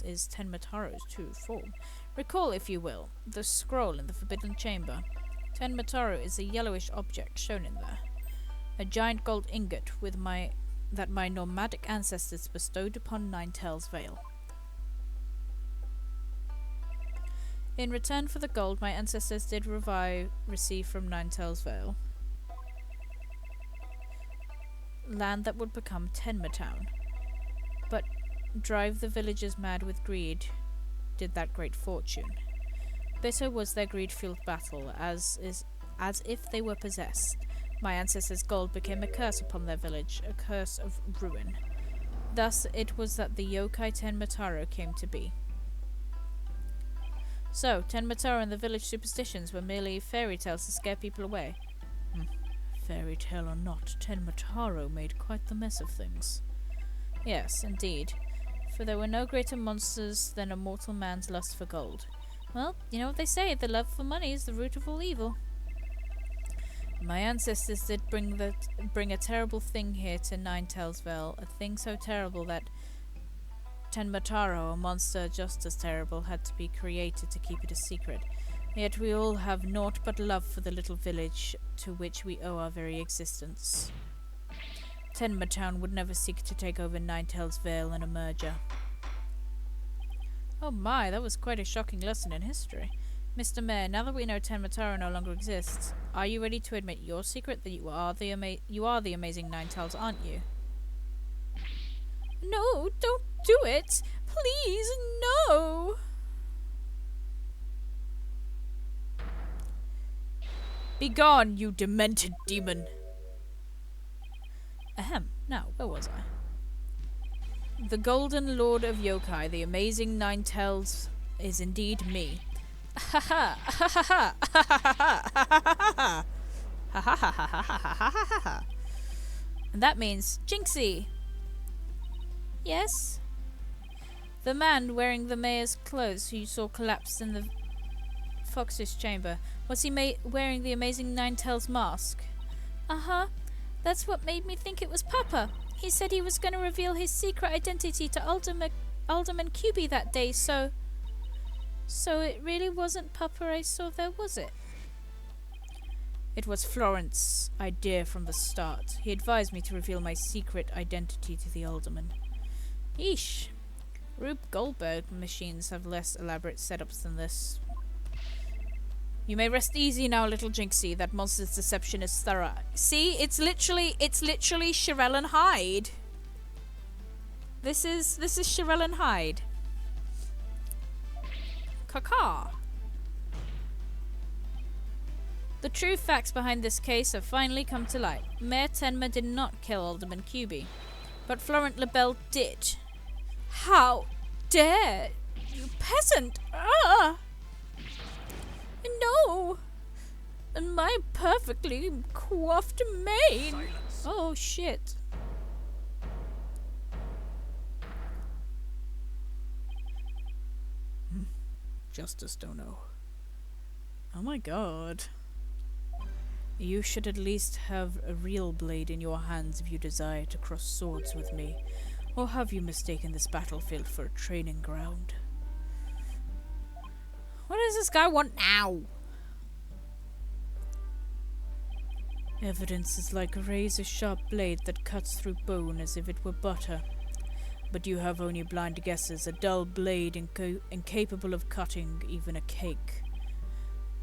is Tenmataro's true form? Recall, if you will, the scroll in the Forbidden Chamber. Tenmataro is a yellowish object shown in there. A giant gold ingot that my nomadic ancestors bestowed upon Ninetales Vale. In return for the gold my ancestors did receive from Ninetales Vale, land that would become Tenmatown. But drive the villagers mad with greed did that great fortune. Bitter was their greed-fueled battle, as if they were possessed. My ancestors' gold became a curse upon their village, a curse of ruin. Thus it was that the yokai Tenmataro came to be. So, Tenmataro and the village superstitions were merely fairy tales to scare people away. Fairy tale or not, Tenmataro made quite the mess of things. Yes, indeed. For there were no greater monsters than a mortal man's lust for gold. Well, you know what they say, the love for money is the root of all evil. My ancestors did bring a terrible thing here to Ninetales Vale, a thing so terrible that Tenmataro, a monster just as terrible, had to be created to keep it a secret. Yet we all have naught but love for the little village to which we owe our very existence. Tenmatown would never seek to take over Ninetales Vale in a merger. Oh my, that was quite a shocking lesson in history. Mr. Mayor, now that we know Tenmataro no longer exists, are you ready to admit your secret that you are the amazing Ninetales, aren't you? No, don't do it! Please, no! Begone, you demented demon! Ahem, now, where was I? The Golden Lord of Yokai, the amazing Ninetales, is indeed me. Ha ha ha ha ha ha ha ha ha ha ha. And that means Jinxie. Yes? The man wearing the mayor's clothes who you saw collapsed in the Fox's chamber, was he wearing the amazing Ninetales mask? Uh-huh. That's what made me think it was Papa. He said he was going to reveal his secret identity to Alderman QB that day, so it really wasn't Papa I saw there, was it? It was Florence's idea from the start. He advised me to reveal my secret identity to the alderman. Eesh. Rube Goldberg machines have less elaborate setups than this. You may rest easy now, little Jinxie. That monster's deception is thorough. See, it's literally Shirelle and Hyde. This is Shirelle and Hyde. Caca. The true facts behind this case have finally come to light. Mayor Tenma did not kill Alderman Cuby, but Florent Labelle did. How dare you, peasant! Ah! No! And my perfectly coiffed mane! Silence. Oh shit. Justice don't know. Oh my god. You should at least have a real blade in your hands if you desire to cross swords with me. Or have you mistaken this battlefield for a training ground? What does this guy want now? Evidence is like a razor-sharp blade that cuts through bone as if it were butter. But you have only blind guesses, a dull blade incapable of cutting even a cake.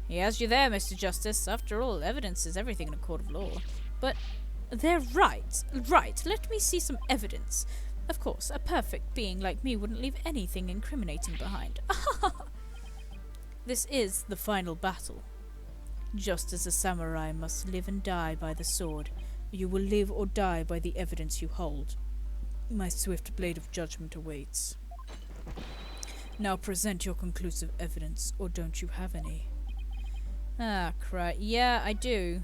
He has you there, Mr. Justice. After all, evidence is everything in a court of law. But they're right. Right, let me see some evidence. Of course, a perfect being like me wouldn't leave anything incriminating behind. This is the final battle. Just as a samurai must live and die by the sword, you will live or die by the evidence you hold. My swift blade of judgment awaits. Now present your conclusive evidence, or don't you have any? Ah, crap. Yeah, I do.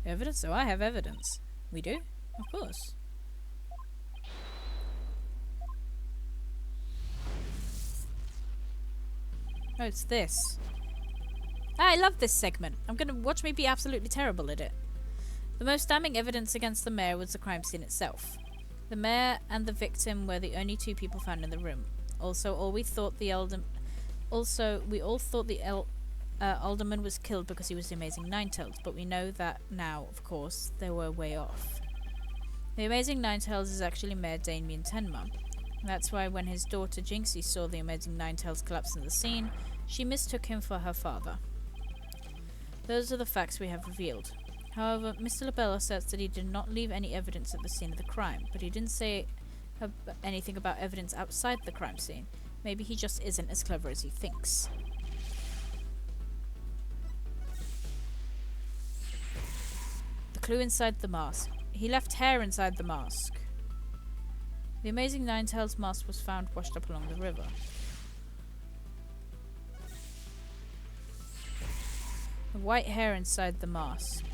Evidence? Oh, I have evidence. We do? Of course. Oh, it's this. I love this segment. I'm gonna watch me be absolutely terrible at it. The most damning evidence against the mayor was the crime scene itself. The mayor and the victim were the only two people found in the room. Also, we all thought the alderman was killed because he was the Amazing Ninetales, but we know that now, of course, they were way off. The Amazing Ninetales is actually Mayor Damien Tenma. That's why when his daughter Jinxie saw the Amazing Ninetales collapse in the scene, she mistook him for her father. Those are the facts we have revealed. However, Mr. Labelle asserts that he did not leave any evidence at the scene of the crime, but he didn't say anything about evidence outside the crime scene. Maybe he just isn't as clever as he thinks. The clue inside the mask. He left hair inside the mask. The Amazing Ninetales mask was found washed up along the river. The white hair inside the mask.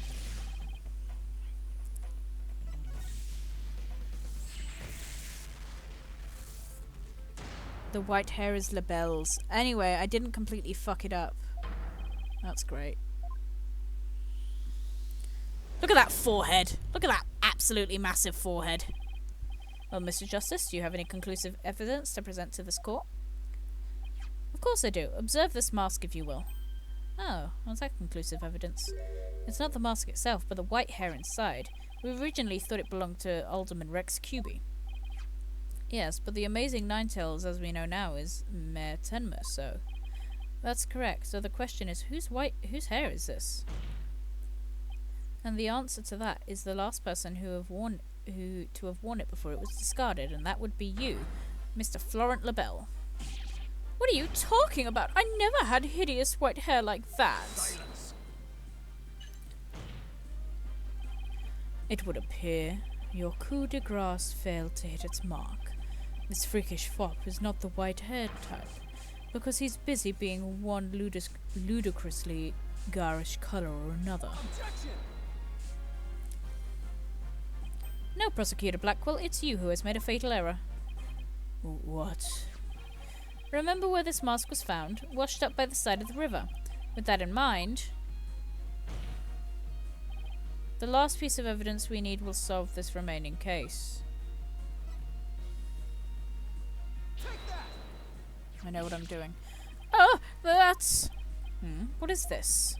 The white hair is Labelle's. Anyway, I didn't completely fuck it up. That's great. Look at that forehead. Look at that absolutely massive forehead. Well, Mr. Justice, do you have any conclusive evidence to present to this court? Of course I do. Observe this mask, if you will. Oh, what's that conclusive evidence? It's not the mask itself, but the white hair inside. We originally thought it belonged to Alderman Rex Cuby. Yes, but the Amazing Ninetales, as we know now, is Mayor Tenma, so... That's correct. So the question is, whose hair is this? And the answer to that is the last person to have worn it before it was discarded, and that would be you, Mr. Florent Labelle. What are you talking about? I never had hideous white hair like that. Silence. It would appear your coup de grace failed to hit its mark. This freakish fop is not the white-haired type, because he's busy being one ludicrously garish colour or another. Objection. No, Prosecutor Blackwell, it's you who has made a fatal error. What? Remember where this mask was found, washed up by the side of the river. With that in mind, the last piece of evidence we need will solve this remaining case. Take that. I know what I'm doing. Oh, that's... what is this?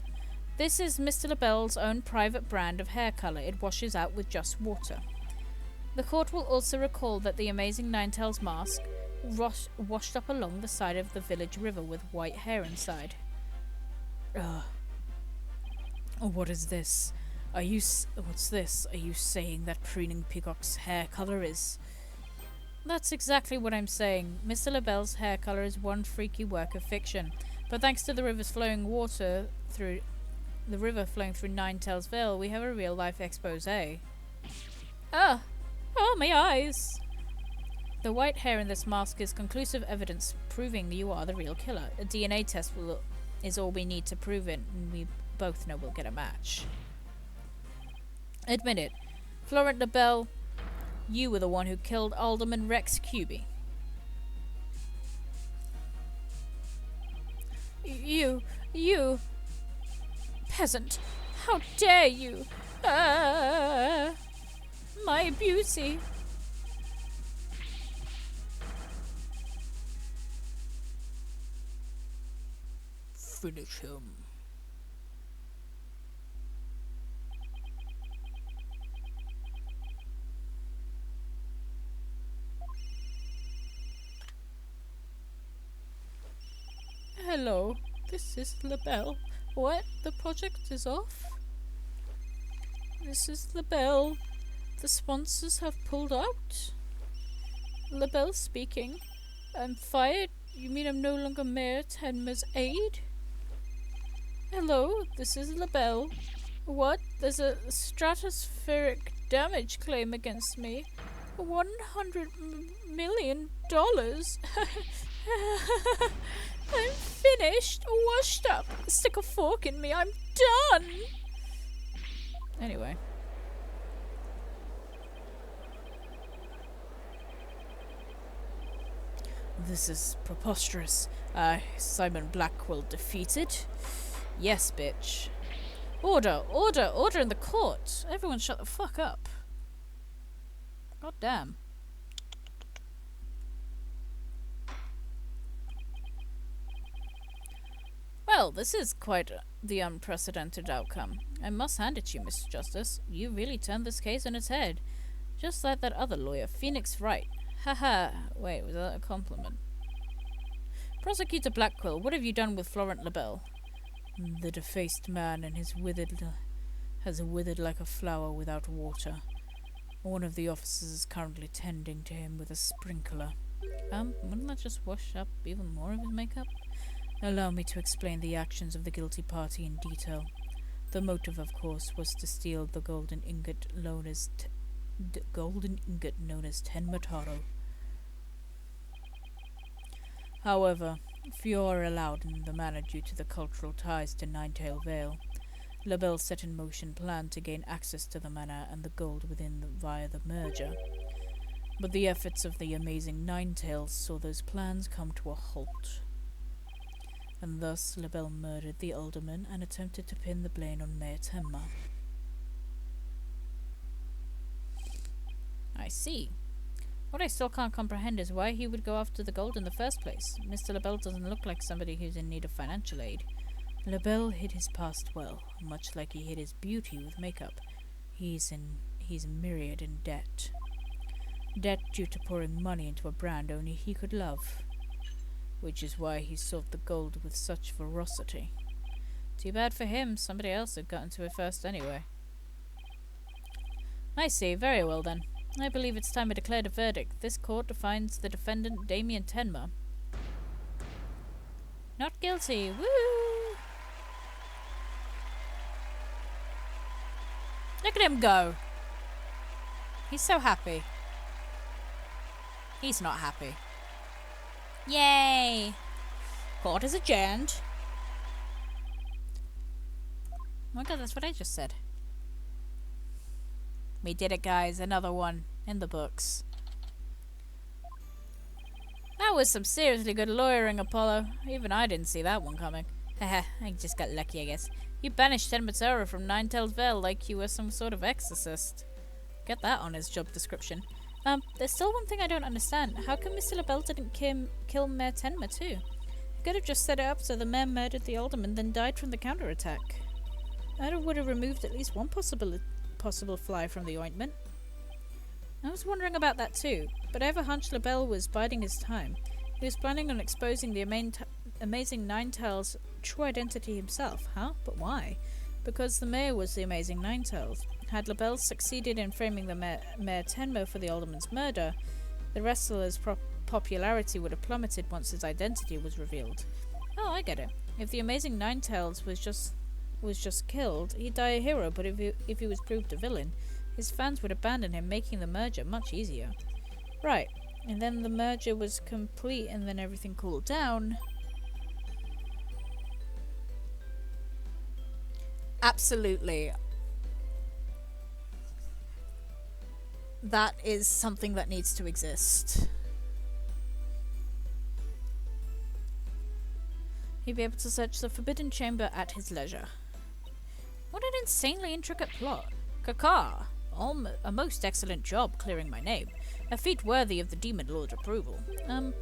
This is Mr. LaBelle's own private brand of hair colour. It washes out with just water. The court will also recall that the amazing Ninetales mask washed up along the side of the village river with white hair inside. Ugh. What is this? What's this? Are you saying that preening peacock's hair colour is... That's exactly what I'm saying. Mr. LaBelle's hair colour is one freaky work of fiction. But thanks to the river flowing through Ninetales Vale, we have a real-life exposé. Ah! Oh, my eyes! The white hair in this mask is conclusive evidence proving you are the real killer. A DNA test is all we need to prove it, and we both know we'll get a match. Admit it. Florent LaBelle, you were the one who killed Alderman Rex Cuby. You... peasant! How dare you! My beauty! Finish him. Hello, this is LaBelle. What? The project is off? This is LaBelle. The sponsors have pulled out? LaBelle speaking. I'm fired? You mean I'm no longer Mayor Tenma's aide? Hello, this is LaBelle. What? There's a stratospheric damage claim against me. $100 million? I'm finished, washed up. Stick a fork in me, I'm done! Anyway. This is preposterous. Simon Blackwell defeated? Yes, bitch. Order, order, order in the court. Everyone shut the fuck up. God damn. Well, this is quite the unprecedented outcome. I must hand it to you, Mr. Justice. You really turned this case on its head. Just like that other lawyer, Phoenix Wright. Haha. Wait, was that a compliment? Prosecutor Blackwell, what have you done with Florent LaBelle? The defaced man and has withered like a flower without water. One of the officers is currently tending to him with a sprinkler. Wouldn't that just wash up even more of his makeup? Allow me to explain the actions of the guilty party in detail. The motive, of course, was to steal the golden ingot known as Tenma Taro. However, few are allowed in the manor due to the cultural ties to Ninetale Vale. LaBelle set in motion plan to gain access to the manor and the gold via the merger. But the efforts of the amazing Ninetales saw those plans come to a halt. And thus LaBelle murdered the alderman and attempted to pin the blame on Mayor Tenma. I see. What I still can't comprehend is why he would go after the gold in the first place. Mr. LaBelle doesn't look like somebody who's in need of financial aid. LaBelle hid his past well, much like he hid his beauty with makeup. He's myriad in debt. Debt due to pouring money into a brand only he could love. Which is why he sought the gold with such ferocity. Too bad for him, somebody else had gotten to it first anyway. I see, very well then. I believe it's time I declared a verdict. This court defines the defendant Damien Tenma not guilty. Woo! Look at him go. He's so happy. He's not happy. Yay! Court is adjourned. Oh my god, that's what I just said. We did it, guys. Another one in the books. That was some seriously good lawyering, Apollo. Even I didn't see that one coming. Haha, I just got lucky, I guess. You banished Tenma from Ninetales Vale like you were some sort of exorcist. Get that on his job description. There's still one thing I don't understand. How come Mr. LaBelle didn't kill Mayor Tenma too? He could have just set it up so the mayor murdered the alderman, then died from the counterattack. I would have removed at least one possible fly from the ointment. I was wondering about that too, but I have a hunch Labelle was biding his time. He was planning on exposing the amazing Ninetales' true identity himself, huh? But why? Because the mayor was the amazing Ninetales. Had Labelle succeeded in framing the Mayor Tenmo for the alderman's murder, the wrestler's popularity would have plummeted once his identity was revealed. Oh, I get it. If the amazing Ninetales was just killed, he'd die a hero, but if he was proved a villain, his fans would abandon him, making the merger much easier. Right, and then the merger was complete and then everything cooled down. Absolutely. That is something that needs to exist. He'd be able to search the Forbidden Chamber at his leisure. What an insanely intricate plot. Kaka! A most excellent job clearing my name. A feat worthy of the Demon Lord's approval.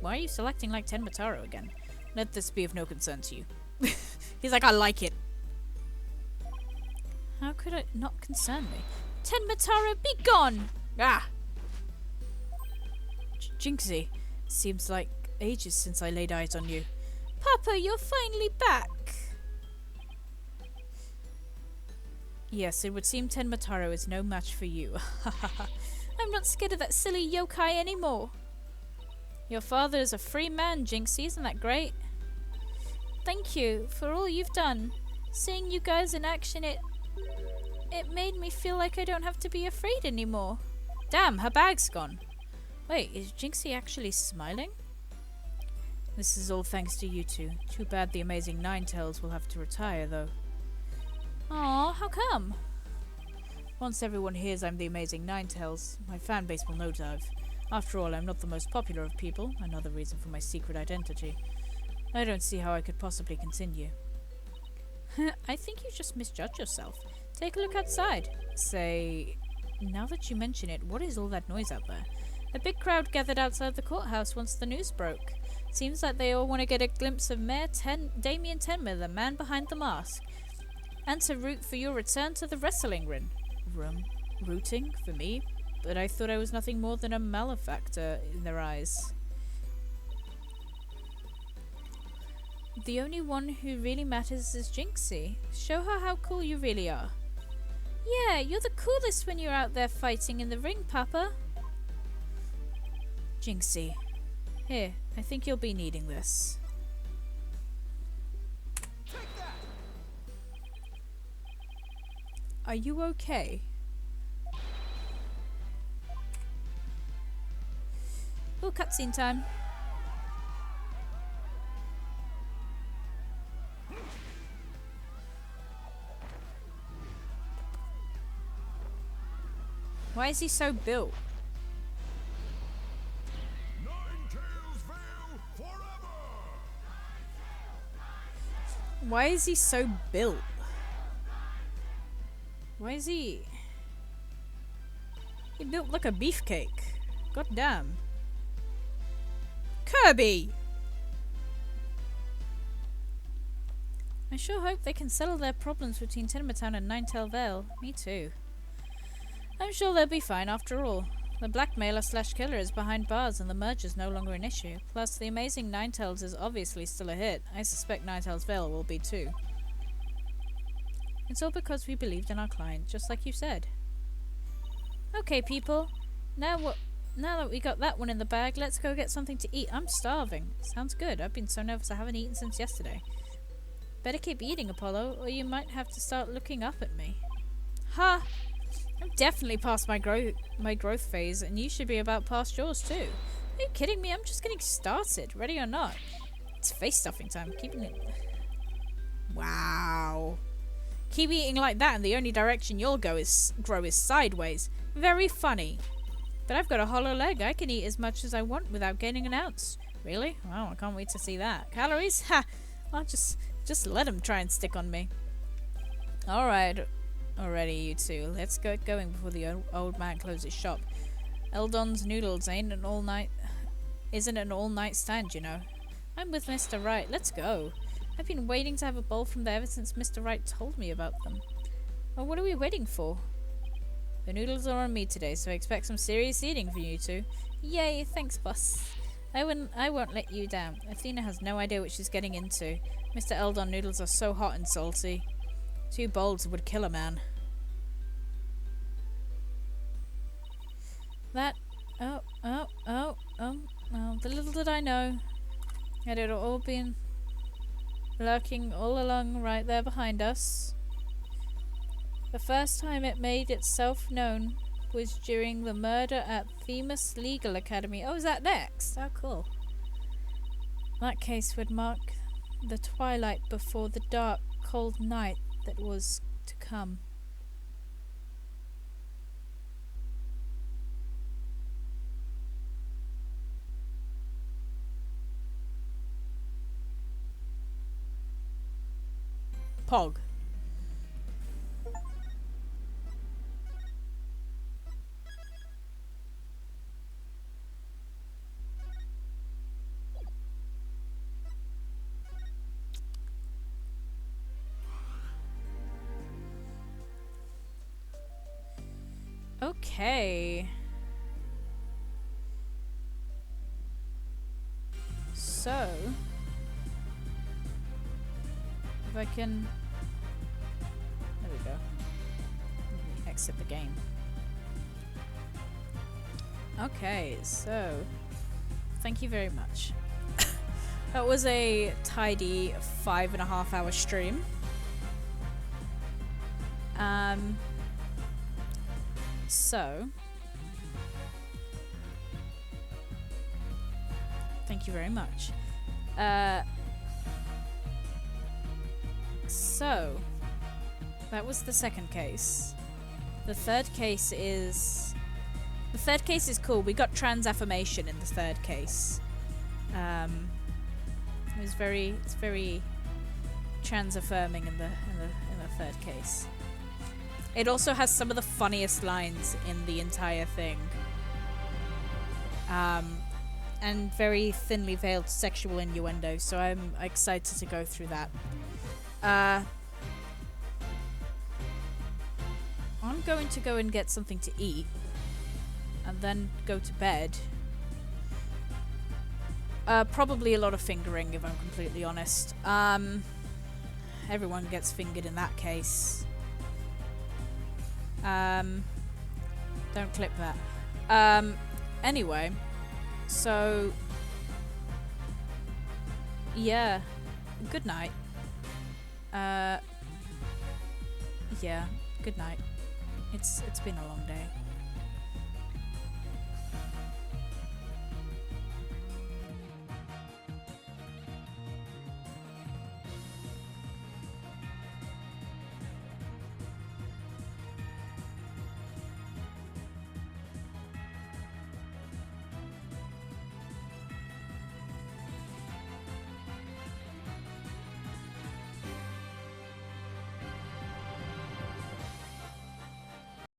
Why are you selecting like Tenmataro again? Let this be of no concern to you. He's like, I like it. How could it not concern me? Tenmataro, be gone! Ah! Jinxie, seems like ages since I laid eyes on you. Papa, you're finally back! Yes, it would seem Tenmataro is no match for you. I'm not scared of that silly yokai anymore. Your father is a free man, Jinxie, isn't that great? Thank you for all you've done. Seeing you guys in action, it made me feel like I don't have to be afraid anymore. Damn, her bag's gone. Wait, is Jinxie actually smiling? This is all thanks to you two. Too bad the amazing Ninetales will have to retire, though. Aw, how come? Once everyone hears I'm the amazing Ninetales, my fan base will nosedive. After all, I'm not the most popular of people, another reason for my secret identity. I don't see how I could possibly continue. I think you just misjudge yourself. Take a look outside. Say, now that you mention it, what is all that noise out there? A big crowd gathered outside the courthouse once the news broke. Seems like they all want to get a glimpse of Mayor Damien Tenma, the man behind the mask, and to root for your return to the wrestling ring. Rooting for me? But I thought I was nothing more than a malefactor in their eyes. The only one who really matters is Jinxie. Show her how cool you really are. Yeah, you're the coolest when you're out there fighting in the ring, Papa. Jinxie. Here, I think you'll be needing this. Take that! Are you okay? Oh, cutscene time. Why is he so built? Why is he so built? Why is he... He built like a beefcake. God damn. Kirby! I sure hope they can settle their problems between Tenmatown and Ninetail Vale. Me too. I'm sure they'll be fine after all. The blackmailer slash killer is behind bars and the merger's no longer an issue. Plus, the amazing Ninetales is obviously still a hit. I suspect Ninetales Vale will be too. It's all because we believed in our client, just like you said. Okay, people. Now that we got that one in the bag, let's go get something to eat. I'm starving. Sounds good. I've been so nervous I haven't eaten since yesterday. Better keep eating, Apollo, or you might have to start looking up at me. Ha! I'm definitely past my growth phase, and you should be about past yours too. Are you kidding me? I'm just getting started, ready or not. It's face stuffing time. Keeping it. Wow. Keep eating like that, and the only direction you'll grow is sideways. Very funny. But I've got a hollow leg. I can eat as much as I want without gaining an ounce. Really? Wow, I can't wait to see that. Calories? Ha! I'll just let them try and stick on me. Alright. Alrighty, you two. Let's get going before the old man closes shop. Eldon's Noodles isn't an all-night stand, you know. I'm with Mr. Wright. Let's go. I've been waiting to have a bowl from there ever since Mr. Wright told me about them. Well, what are we waiting for? The noodles are on me today, so I expect some serious eating from you two. Yay, thanks, boss. I won't let you down. Athena has no idea what she's getting into. Mr. Eldon noodles are so hot and salty. 2 bowls would kill a man. The little did I know. Had it all been lurking all along right there behind us. The first time it made itself known was during the murder at Themis Legal Academy. Oh, is that next? Oh, cool. That case would mark the twilight before the dark, cold night that was to come. Pog. Okay. So, if I can... There we go. Let me exit the game. Okay, so thank you very much. That was a tidy 5.5 hour stream. So thank you very much. So that was the second case. The third case is cool. We got trans affirmation in the third case. It's very trans affirming in the third case. It also has some of the funniest lines in the entire thing. And very thinly veiled sexual innuendo, so I'm excited to go through that. I'm going to go and get something to eat and then go to bed. Probably a lot of fingering, if I'm completely honest. Everyone gets fingered in that case. Don't clip that. Anyway, so yeah, good night. Yeah, good night. It's been a long day.